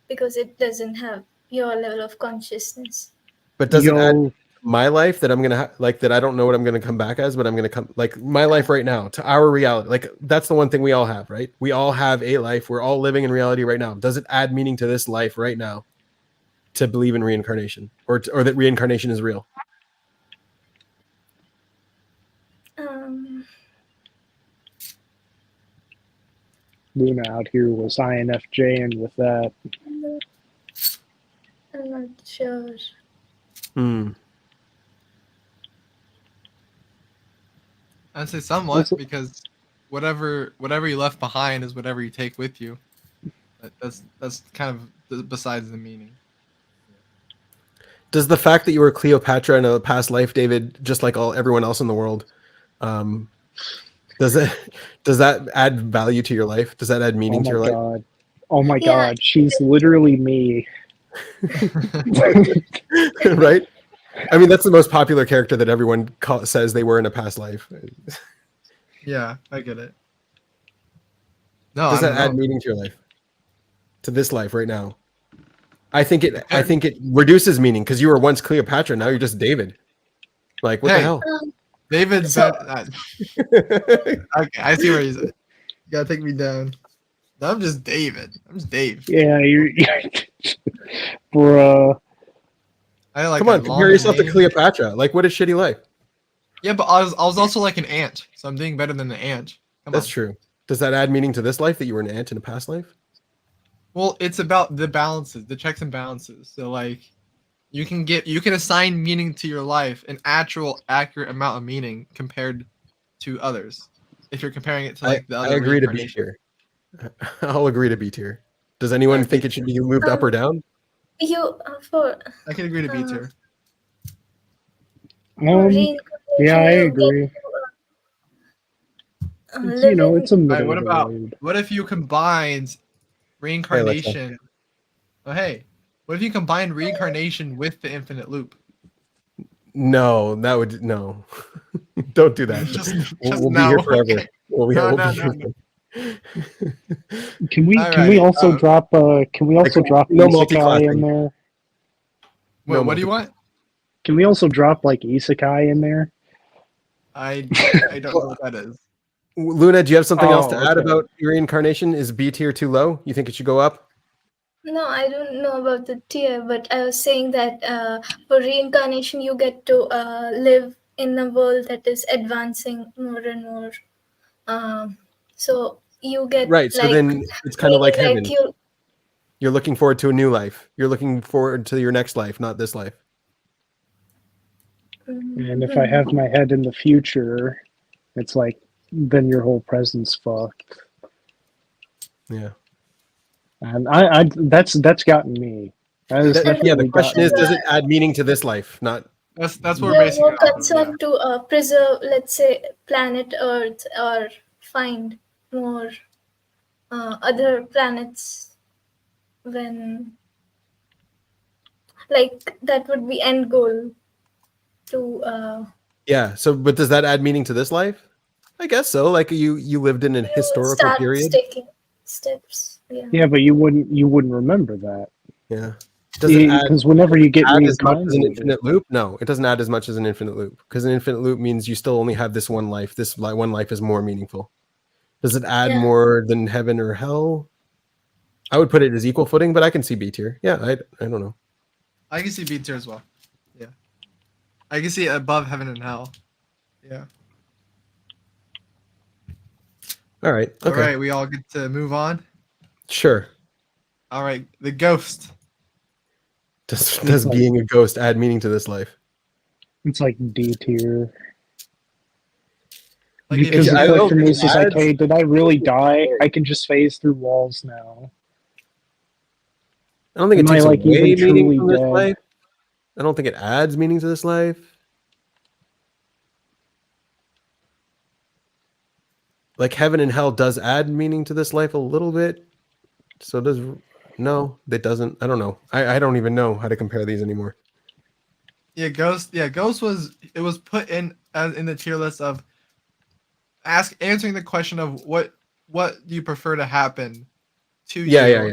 C: because it doesn't have your level of consciousness.
A: But does it add my life that I'm gonna like that I don't know what I'm gonna come back as, but I'm gonna come like my life right now to our reality. Like that's the one thing we all have, right? We all have a life. We're all living in reality right now. Does it add meaning to this life right now to believe in reincarnation or that reincarnation is real?
E: Luna out here was INFJ and with that.
C: I'm not sure.
B: I'd say somewhat because whatever you left behind is whatever you take with you. That's kind of besides the meaning.
A: Does the fact that you were Cleopatra in a past life, David, just like everyone else in the world, does that add value to your life? Does that add meaning to your life?
E: Oh my God, she's literally me.
A: Right? I mean, that's the most popular character that everyone says they were in a past life.
B: Yeah, I get it. No,
A: does that add meaning to your life? To this life right now? I think it reduces meaning because you were once Cleopatra, now you're just David. Like what the hell?
B: David's okay, I see where he's at. You gotta take me down. No, I'm just David. I'm just Dave.
E: Yeah, you're bruh.
A: Come on, compare yourself to Cleopatra. Like, what a shitty life.
B: Yeah, but I was also like an ant, so I'm doing better than the ant.
A: That's true. Does that add meaning to this life that you were an ant in a past life?
B: Well, it's about the balances, the checks and balances. So like, you can assign meaning to your life, an accurate amount of meaning compared to others. If you're comparing it to like the other.
A: I agree to B tier. I'll agree to B tier. Does anyone think it should be moved up or down?
B: I can agree to B tier.
E: Yeah, I agree. You know, it's a middle.
B: What if you combined reincarnation? What if you combine reincarnation with the infinite loop?
A: No, that would no. Don't do that. We'll be here forever.
E: No. Can we also drop isekai in there?
B: Well, what do you want?
E: Can we also drop like isekai in there?
B: I don't know what that is.
A: Luna, do you have something else to add about reincarnation? Is B tier too low? You think it should go up?
C: No, I don't know about the tier, but I was saying that for reincarnation, you get to live in a world that is advancing more and more. So you get
A: right. So then it's kind of like heaven. You're looking forward to a new life. You're looking forward to your next life, not this life.
E: And if I have my head in the future, it's like then your whole present's fucked.
A: Yeah.
E: And I that's gotten me.
A: The question is, does it add meaning to this life? Not
B: that's what we're basically
C: more concerned to preserve, let's say, planet Earth or find more other planets when like that would be end goal to
A: yeah. So but does that add meaning to this life? I guess so. Like you lived in a historical period.
C: Taking steps.
E: Yeah, but you wouldn't remember that.
A: Yeah.
E: Because whenever you get
A: as much as an infinite loop, no, it doesn't add as much as an infinite loop. Because an infinite loop means you still only have this one life. This one life is more meaningful. Does it add more than heaven or hell? I would put it as equal footing, but I can see B tier. Yeah, I don't know.
B: I can see B tier as well. Yeah, I can see it above heaven and hell. Yeah.
A: All right. Okay.
B: All right. We all get to move on.
A: Sure.
B: All right. The ghost.
A: Does being a ghost add meaning to this life?
E: It's like D tier.
B: Like
E: because the question is like, hey, did I really die? I can just phase through walls now.
A: I don't think it takes away meaning from this life. I don't think it adds meaning to this life. Like heaven and hell does add meaning to this life a little bit. So does no, that doesn't. I don't know. I don't even know how to compare these anymore.
B: Yeah, Ghost was put in the tier list of answering the question of what do you prefer to happen to you?
A: Yeah.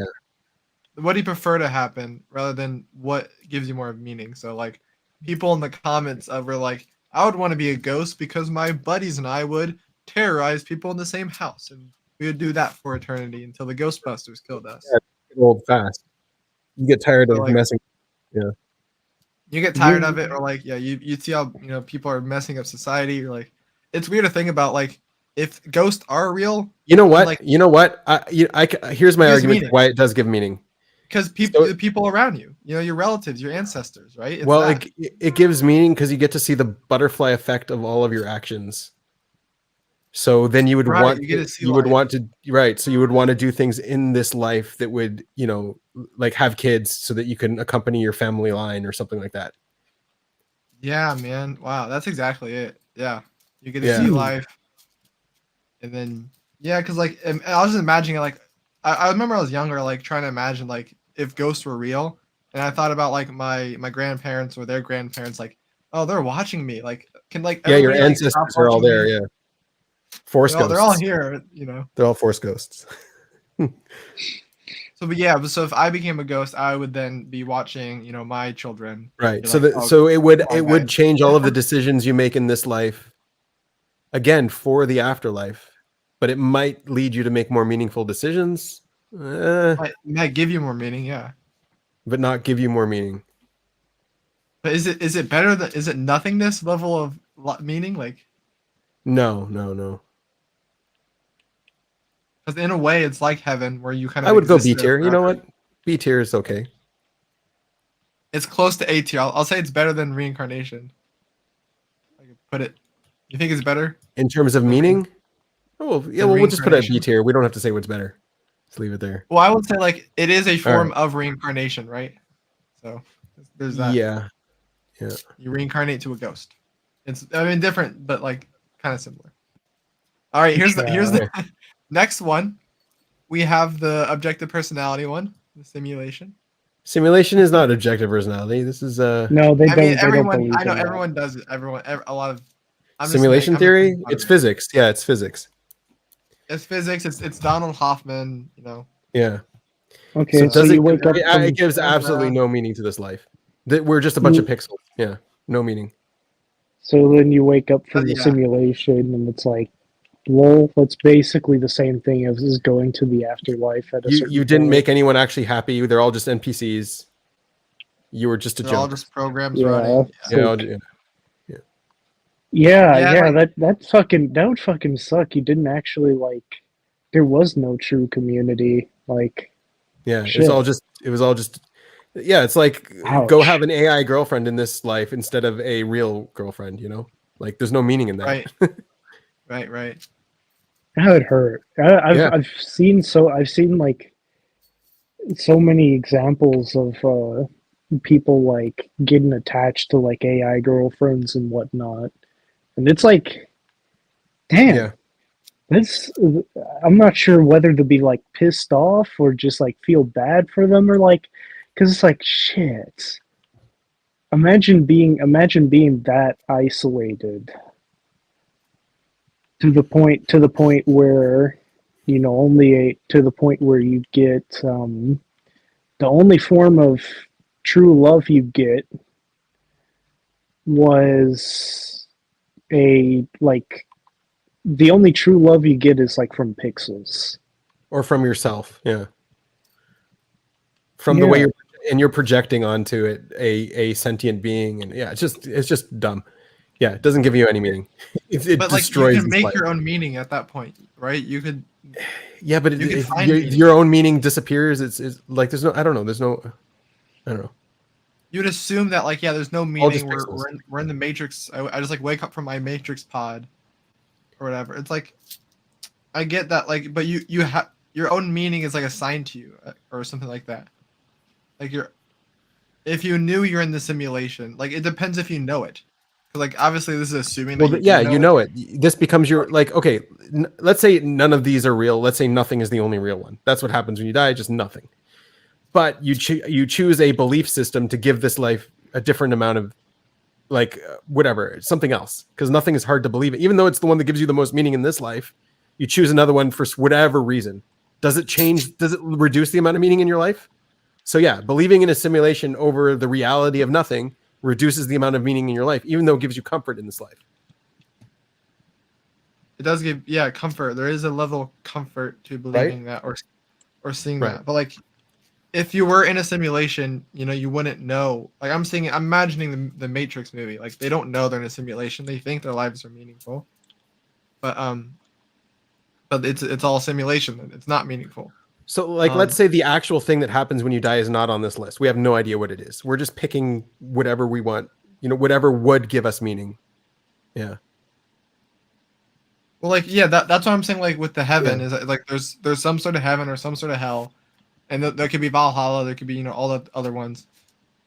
B: What do you prefer to happen rather than what gives you more meaning? So like people in the comments were like, I would want to be a ghost because my buddies and I would terrorize people in the same house, and we would do that for eternity until the Ghostbusters killed us.
A: Yeah, get old fast. You get tired
B: So,
A: of
B: like,
A: messing. Yeah.
B: You get tired of it, or like, yeah, you see how people are messing up society. You're like, it's weird to think about, like, if ghosts are real.
A: You know what?
B: Like,
A: here's my
B: gives
A: argument
B: meaning.
A: why it does give meaning.
B: Because the people around you, your relatives, your ancestors, right? It's
A: Well,
B: that.
A: it gives meaning because you get to see the butterfly effect of all of your actions. So then you would
B: Right,
A: want
B: you get to see
A: you would
B: life.
A: want to right. So you would want to do things in this life that would, like have kids so that you can accompany your family line or something like that.
B: Yeah, man. Wow, that's exactly it. Yeah, you get to
A: Yeah.
B: see life, and then because like I was just imagining it, like I remember I was younger, like trying to imagine like if ghosts were real, and I thought about like my grandparents or their grandparents, like, oh, they're watching me, like can like
A: Yeah, your
B: everybody, like, stop
A: ancestors are all
B: watching
A: there.
B: me?
A: Yeah, force ghosts.
B: They're all here,
A: They're all force ghosts.
B: So, so if I became a ghost, I would then be watching, my children.
A: Right.
B: Be
A: So
B: like,
A: that
B: "Oh,
A: so it would
B: come on,
A: it would
B: guys."
A: change all of the decisions you make in this life, again, for the afterlife, but it might lead you to make more meaningful decisions,
B: Might give you more meaning, yeah.
A: but not give you more meaning.
B: But is it better than, is it nothingness level of meaning? Like,
A: No.
B: because in a way, it's like heaven, where you kind of.
A: I would go
B: exist
A: B
B: there
A: tier. You know
B: forever.
A: what? B tier is okay.
B: It's close to A tier. I'll say it's better than reincarnation. I could put it. You think it's better?
A: In terms of meaning? Oh, yeah, well, we'll just put it at B
B: reincarnation?
A: tier. We don't have to say what's better. Let's leave it there.
B: Well, I would say like it is a form
A: right.
B: of reincarnation, right? So there's that.
A: Yeah.
B: You reincarnate to a ghost. It's different, but like kind of similar. All right, here's the next one. We have the objective personality one, the simulation.
A: Simulation is not objective personality. This is
E: No, they don't. They don't
B: Everyone.
E: believe
B: I know
E: in that.
B: everyone does it. A lot of.
A: simulation theory. It's physics. Yeah, it's physics.
B: It's physics. It's Donald Hoffman.
A: Yeah.
E: Okay,
A: So
E: you wake up.
A: it gives absolutely no meaning to this life. That we're just a bunch of pixels. Yeah, no meaning.
E: So then you wake up from the simulation, and it's like, well, that's basically the same thing as going to the afterlife at a certain
A: You didn't
E: point.
A: make anyone actually happy. They're all just NPCs. You were just a
B: They're
A: joke.
B: all just programs running.
E: Yeah, that would fucking suck. You didn't actually there was no true community.
A: It was all just it's like go have an AI girlfriend in this life instead of a real girlfriend, like there's no meaning in that.
B: Right.
E: That would hurt. I've seen so many examples of people getting attached to AI girlfriends and whatnot. And it's like, damn, I'm not sure whether to be pissed off or just feel bad for them or because it's like, shit. Imagine being that isolated to the point where, to the point where you get the only form of true love you get was the only true love you get is from pixels
A: or from yourself. From the way you're projecting onto it a sentient being, and it's just dumb. It doesn't give you any meaning. It
B: but
A: destroys
B: you can make
A: life.
B: your own meaning at that point, right? You could
A: but if your own meaning disappears, it's like there's no I don't know.
B: You'd assume that there's no meaning. We're in the Matrix. I just wake up from my Matrix pod or whatever. It's I get that, but you have your own meaning is assigned to you or something like that. If you knew you're in the simulation, it depends if you know it. Obviously this is assuming that
A: you know it. This becomes your okay. Let's say none of these are real. Let's say nothing is the only real one. That's what happens when you die. Just nothing. But you choose a belief system to give this life a different amount of whatever, something else, because nothing is hard to believe. Even though it's the one that gives you the most meaning in this life, you choose another one for whatever reason. Does it change? Does it reduce the amount of meaning in your life? So believing in a simulation over the reality of nothing reduces the amount of meaning in your life, even though it gives you comfort in this life.
B: It does give comfort. There is a level of comfort to believing that or seeing that. But like if you were in a simulation, you wouldn't know. Like I'm imagining the Matrix movie. Like they don't know they're in a simulation. They think their lives are meaningful. But it's all simulation then. It's not meaningful.
A: So like let's say the actual thing that happens when you die is not on this list. We have no idea what it is. We're just picking whatever we want, whatever would give us meaning. Yeah.
B: Well, like that's what I'm saying. Like with the heaven is like there's some sort of heaven or some sort of hell, and there could be Valhalla. There could be all the other ones,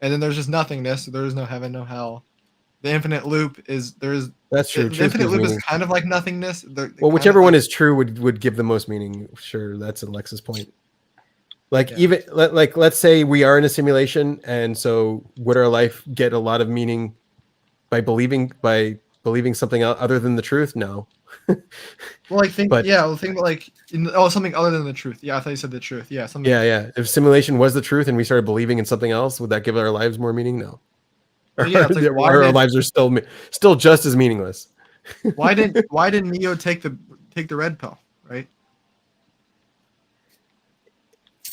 B: and then there's just nothingness. So there is no heaven, no hell. The infinite loop is
A: That's true.
B: The infinite loop is kind of like nothingness.
A: Well, whichever one is true would give the most meaning. Sure, that's Alexa's point. Like even let's say we are in a simulation, and so would our life get a lot of meaning by believing something other than the truth? No.
B: Well, I think think like something other than the truth. Yeah, I thought you said the truth. Yeah, something.
A: Yeah. If simulation was the truth and we started believing in something else, would that give our lives more meaning? No.
B: Yeah, it's like,
A: our lives are still just as meaningless.
B: Why didn't Neo take the red pill, right?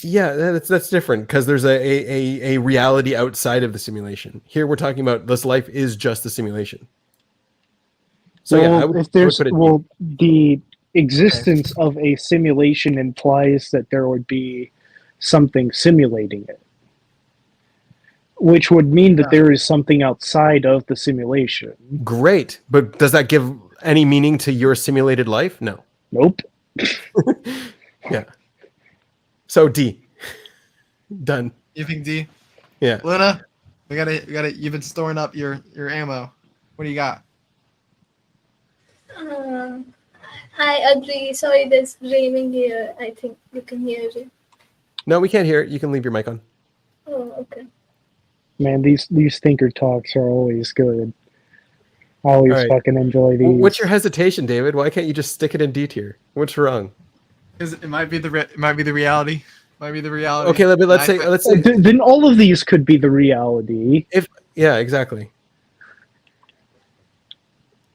A: Yeah, that's different because there's a reality outside of the simulation. Here we're talking about this life is just a simulation. So
E: the existence of a simulation implies that there would be something simulating it, which would mean that there is something outside of the simulation.
A: Great, but does that give any meaning to your simulated life? No.
E: Nope.
A: Yeah. So D. Done.
B: You think D?
A: Yeah.
B: Luna, we gotta. You've been storing up your ammo. What do you got?
C: I agree. Sorry, there's raining here. I think you can hear it.
A: No, we can't hear it. You can leave your mic on.
C: Oh, okay.
E: Man, these thinker talks are always good. I always fucking enjoy these.
A: What's your hesitation, David? Why can't you just stick it in D tier? What's wrong?
B: Because it might be the reality. Might be the reality.
A: Okay, but let's say
E: then all of these could be the reality.
A: Yeah, exactly.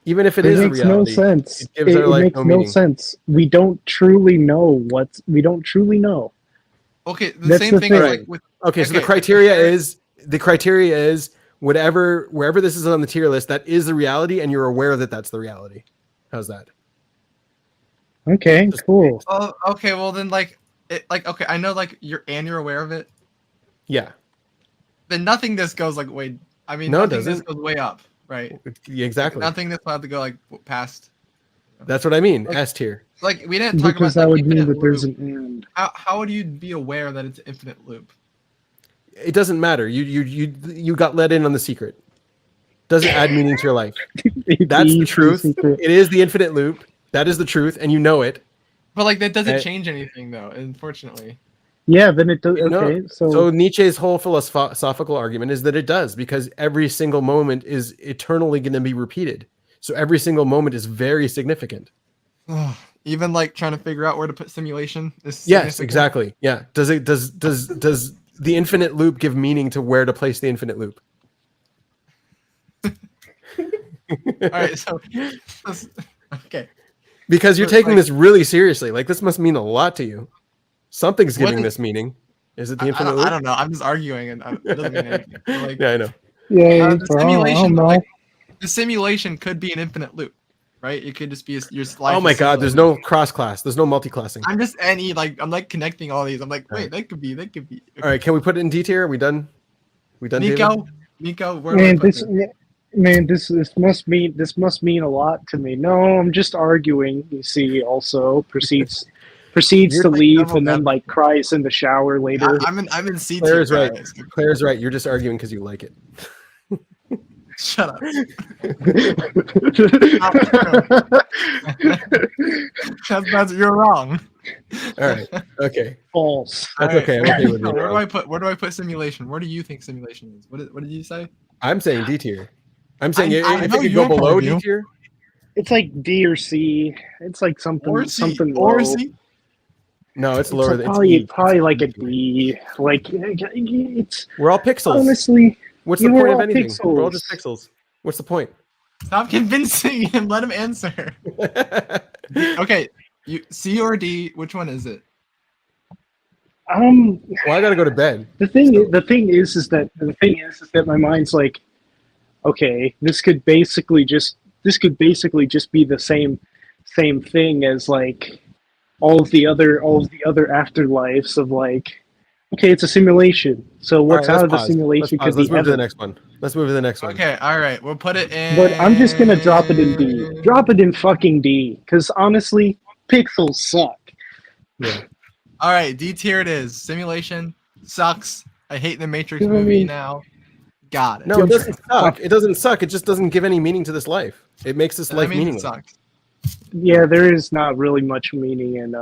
A: Even if it is
E: makes
A: reality,
E: no sense.
A: It gives our life
E: makes
A: no
E: no
A: meaning.
E: sense. We don't truly know.
B: Okay,
E: That's
B: same thing. Like with,
A: so the criteria is wherever this is on the tier list, that is the reality, and you're aware that that's the reality. How's that?
E: Okay, cool.
B: Oh, okay. Well, then okay, I know you're aware of it.
A: Yeah.
B: Then nothingness goes way. I mean,
A: no, it
B: nothingness
A: doesn't.
B: goes way up, right?
A: Exactly.
B: Nothingness will have to go past.
A: That's what I mean. S tier.
B: Like we didn't talk
E: Because
B: about
E: that would mean that
B: loop.
E: there's an end.
B: How would you be aware that it's an infinite loop?
A: It doesn't matter. You got let in on the secret. Doesn't add meaning to your life. That's the truth. It is the infinite loop. That is the truth, and you know it.
B: But that doesn't change anything, though. Unfortunately.
E: Yeah, then it does. Okay,
A: so Nietzsche's whole philosophical argument is that it does, because every single moment is eternally going to be repeated. So every single moment is very significant.
B: Even trying to figure out where to put simulation is
A: yes, exactly. Yeah. Does the infinite loop give meaning to where to place the infinite loop?
B: All right. So okay.
A: Because you're taking this really seriously. This must mean a lot to you. Something's giving this meaning. Is it the infinite loop?
B: I don't know. I'm just arguing, and it doesn't mean anything.
A: Yeah, I know.
E: Yeah,
B: the simulation could be an infinite loop, right? It could just be your life.
A: Oh my god, there's no cross class. There's no multi-classing.
B: I'm just I'm connecting all these. I'm wait, right. That could be. Okay.
A: All right, can we put it in D tier? Are we done?
B: Nico, where
E: this must mean a lot to me. No, I'm just arguing. You see, also proceeds to leave and then cries in the shower later.
B: I'm in C tier.
A: Claire's right. Claire's right. You're just arguing because you like it.
B: Shut up. You're wrong.
A: All right. Okay.
E: False.
A: That's okay. I'm okay with you.
B: Where do I put simulation? Where do you think simulation is? What did you say?
A: I'm saying D tier. I'm saying
B: I
A: if it could go below D tier.
E: It's like D or C. It's like something
B: or C.
E: something
B: or
E: low.
B: C.
A: No, it's lower than
E: probably like a D. It's
A: we're all pixels.
E: Honestly,
A: What's
E: You
A: the
E: were
A: point of
E: all
A: anything? We're all
E: pixels.
A: just pixels. What's the point?
B: Stop convincing him. Let him answer. Okay, you C or D? Which one is it?
E: Well,
A: I gotta go to bed.
E: the thing is that my mind's like, okay, this could basically just be the same thing as like all of the other afterlives of like, okay, it's a simulation. So what's out of the simulation could be
A: Let's move to the
E: heaven.
A: next one. Let's move to the next one.
B: Okay, all right. We'll put it in.
E: But I'm just gonna drop it in D. Drop it in fucking D. Because honestly, pixels suck.
A: Yeah.
B: All right, D tier it is. Simulation sucks. I hate the Matrix
E: You know what I
B: movie
E: mean?
B: now. Got it.
A: No, it doesn't suck. It doesn't suck. It just doesn't give any meaning to this life. It makes this
B: That
A: life
B: means it
A: meaningless.
B: sucks.
E: Yeah, there is not really much meaning, and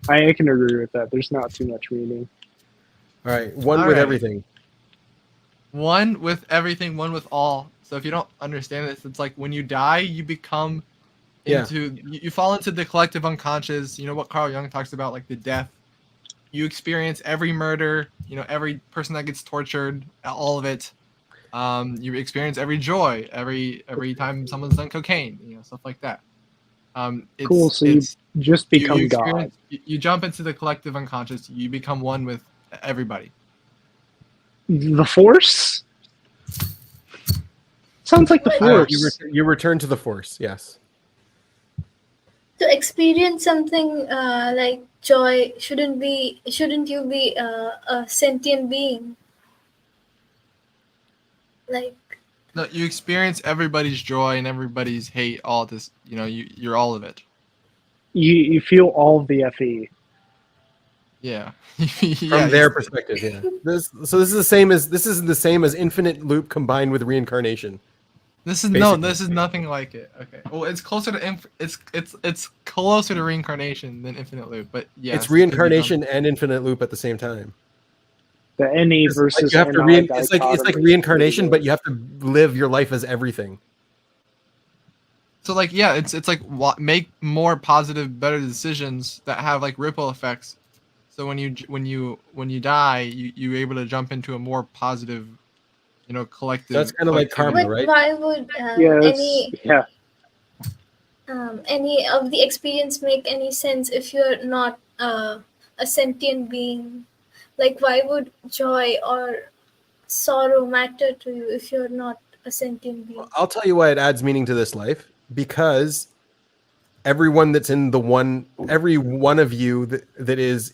E: I can agree with that. There's not too much meaning.
A: All right, one
B: All
A: with
B: right.
A: everything.
B: One with everything, one with all. So if you don't understand this, it's like when you die, you become into you fall into the collective unconscious. You know what Carl Jung talks about, like the death. You experience every murder, you know, every person that gets tortured, all of it. You experience every joy, every time someone's done cocaine, you know, stuff like that. It's,
E: Cool. So you just become God.
B: experience- you jump into the collective unconscious. You become one with everybody.
E: The Force? Sounds like the Force.
A: You return to the Force. Yes.
C: To experience something like joy, shouldn't you be a sentient being? Like,
B: No, you experience everybody's joy and everybody's hate. All this, you know, you're all of it.
E: You feel all of the FE.
B: Yeah.
A: From their perspective, yeah. This is the same as infinite loop combined with reincarnation.
B: This is nothing like it. Okay. Well, it's closer to it's closer to reincarnation than infinite loop, but yeah.
A: It's reincarnation and infinite loop at the same time.
E: The NA versus
A: you have to
E: NI
A: it's like
E: dichotomy.
A: reincarnation, but you have to live your life as everything.
B: So like yeah, it's like make more positive, better decisions that have like ripple effects. So when you die, you're able to jump into a more positive, you know, collective.
A: That's kind of like karma,
C: but
A: right?
C: why would any of the experience make any sense if you're not a sentient being? Like, why would joy or sorrow matter to you if you're not a sentient being?
A: I'll tell you why it adds meaning to this life, because everyone that's in every one of you that is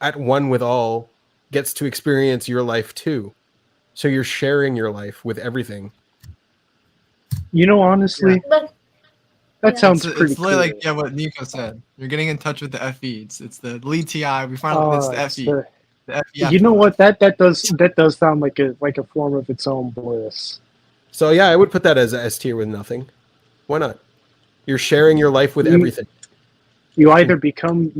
A: at one with all gets to experience your life too. So you're sharing your life with everything.
E: You know, honestly, that sounds
B: it's
E: pretty
B: literally
E: cool.
B: like what Nico said. You're getting in touch with the FE. It's the lead TI. We finally it's the FE. The FE
E: You know what? That does sound like a form of its own bliss.
A: So yeah, I would put that as a S tier with nothing. Why not? You're sharing your life with everything.
E: You either become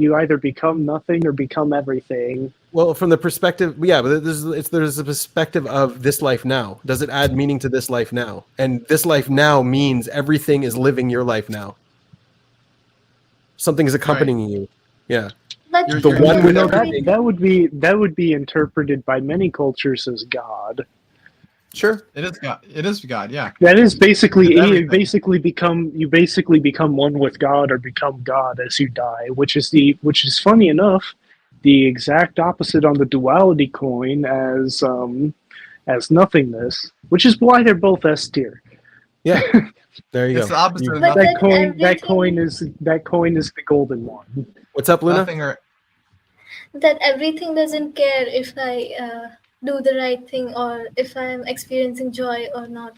E: nothing or become everything.
A: Well, from the perspective, yeah, but there's a perspective of this life now. Does it add meaning to this life now? And this life now means everything is living your life now. Something is accompanying you. Yeah.
C: But
E: that would be interpreted by many cultures as God.
A: Sure.
B: It is God. It is God. Yeah.
E: That is basically you basically become one with God or become God as you die, which is funny enough the exact opposite on the duality coin as nothingness, which is why they're both S tier.
A: Yeah. There you
B: It's
A: go.
B: the opposite of
C: But
B: nothing.
E: That coin is the golden one.
A: What's up, Luna?
B: Nothing or
C: that everything doesn't care if I do the right thing or if I'm experiencing joy or not.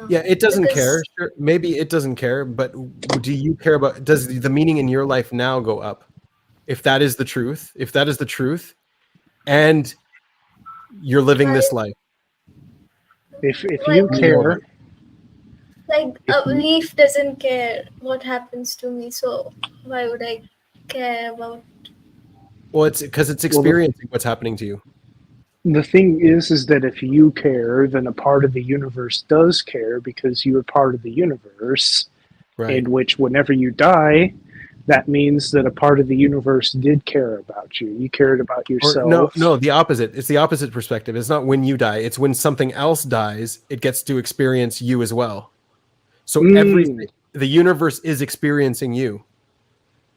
A: Yeah, it doesn't
C: because-
A: care. Sure, maybe it doesn't care, but do you care about? Does the meaning in your life now go up? If that is the truth, and you're living this life.
E: If you care,
C: like a leaf doesn't care what happens to me, so why would I care about?
A: Well, it's because it's experiencing what's happening to you.
E: the thing is that if you care, then a part of the universe does care because you are part of the universe.
A: Right.
E: In which, whenever you die, that means that a part of the universe did care about you. You cared about
A: Or
E: yourself.
A: no, the opposite. It's the opposite perspective. It's not when you die. It's when something else dies, it gets to experience you as well. So the universe is experiencing you.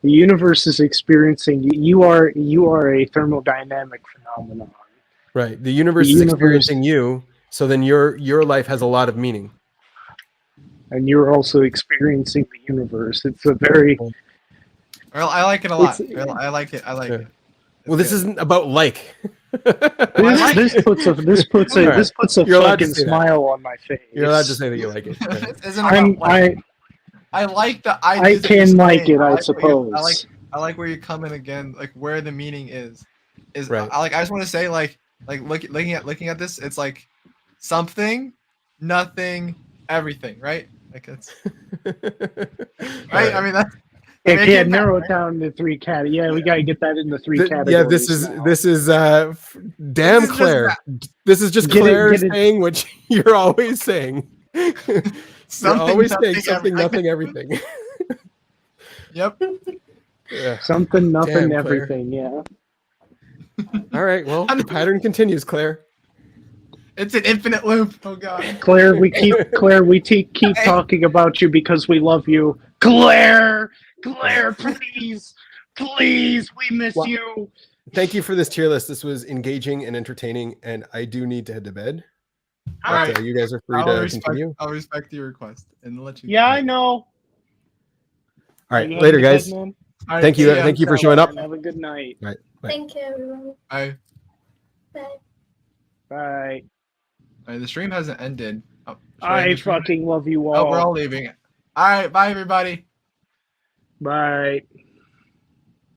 E: The universe is experiencing you. You are a thermodynamic phenomenon.
A: Right. The universe is experiencing you. So then your life has a lot of meaning.
E: And you're also experiencing the universe. It's a very.
B: Well, I like it a lot. I like it.
A: Well, this isn't about like.
E: This puts a fucking smile on my face.
A: You're allowed to say that you like it.
B: I like the
E: I can like it, I suppose.
B: I like where you're coming again, like where the meaning is.
A: Right.
B: I just want to say looking at this, it's like something, nothing, everything, right? Like it's right. I mean that's.
E: It can't narrow it down to 3 categories. Yeah, we got to get that into 3 categories.
A: Yeah, this is damn Claire. This is just Claire saying what you're always saying. You're always saying something, nothing, everything.
B: Yep.
E: Yeah. Something, nothing,
A: Damn,
E: everything. Yeah.
A: All right. Well, the pattern continues, Claire.
B: It's an infinite loop. Oh God.
E: Claire, we keep talking about you because we love you. Claire, please, we miss you.
A: Thank you for this tier list. This was engaging and entertaining, and I do need to head to bed.
B: All right,
A: you guys are free to continue.
B: I'll respect your request and let you.
E: Yeah, I know.
A: All right, later, guys.
B: Right,
A: thank you for showing up.
E: Have a good night.
A: Right. Bye.
C: Thank you, everyone.
B: Bye.
C: Bye.
E: Bye.
B: All right, the stream hasn't ended. Oh,
E: I fucking love you all.
B: Oh, we're all leaving. All right, bye everybody.
E: Bye.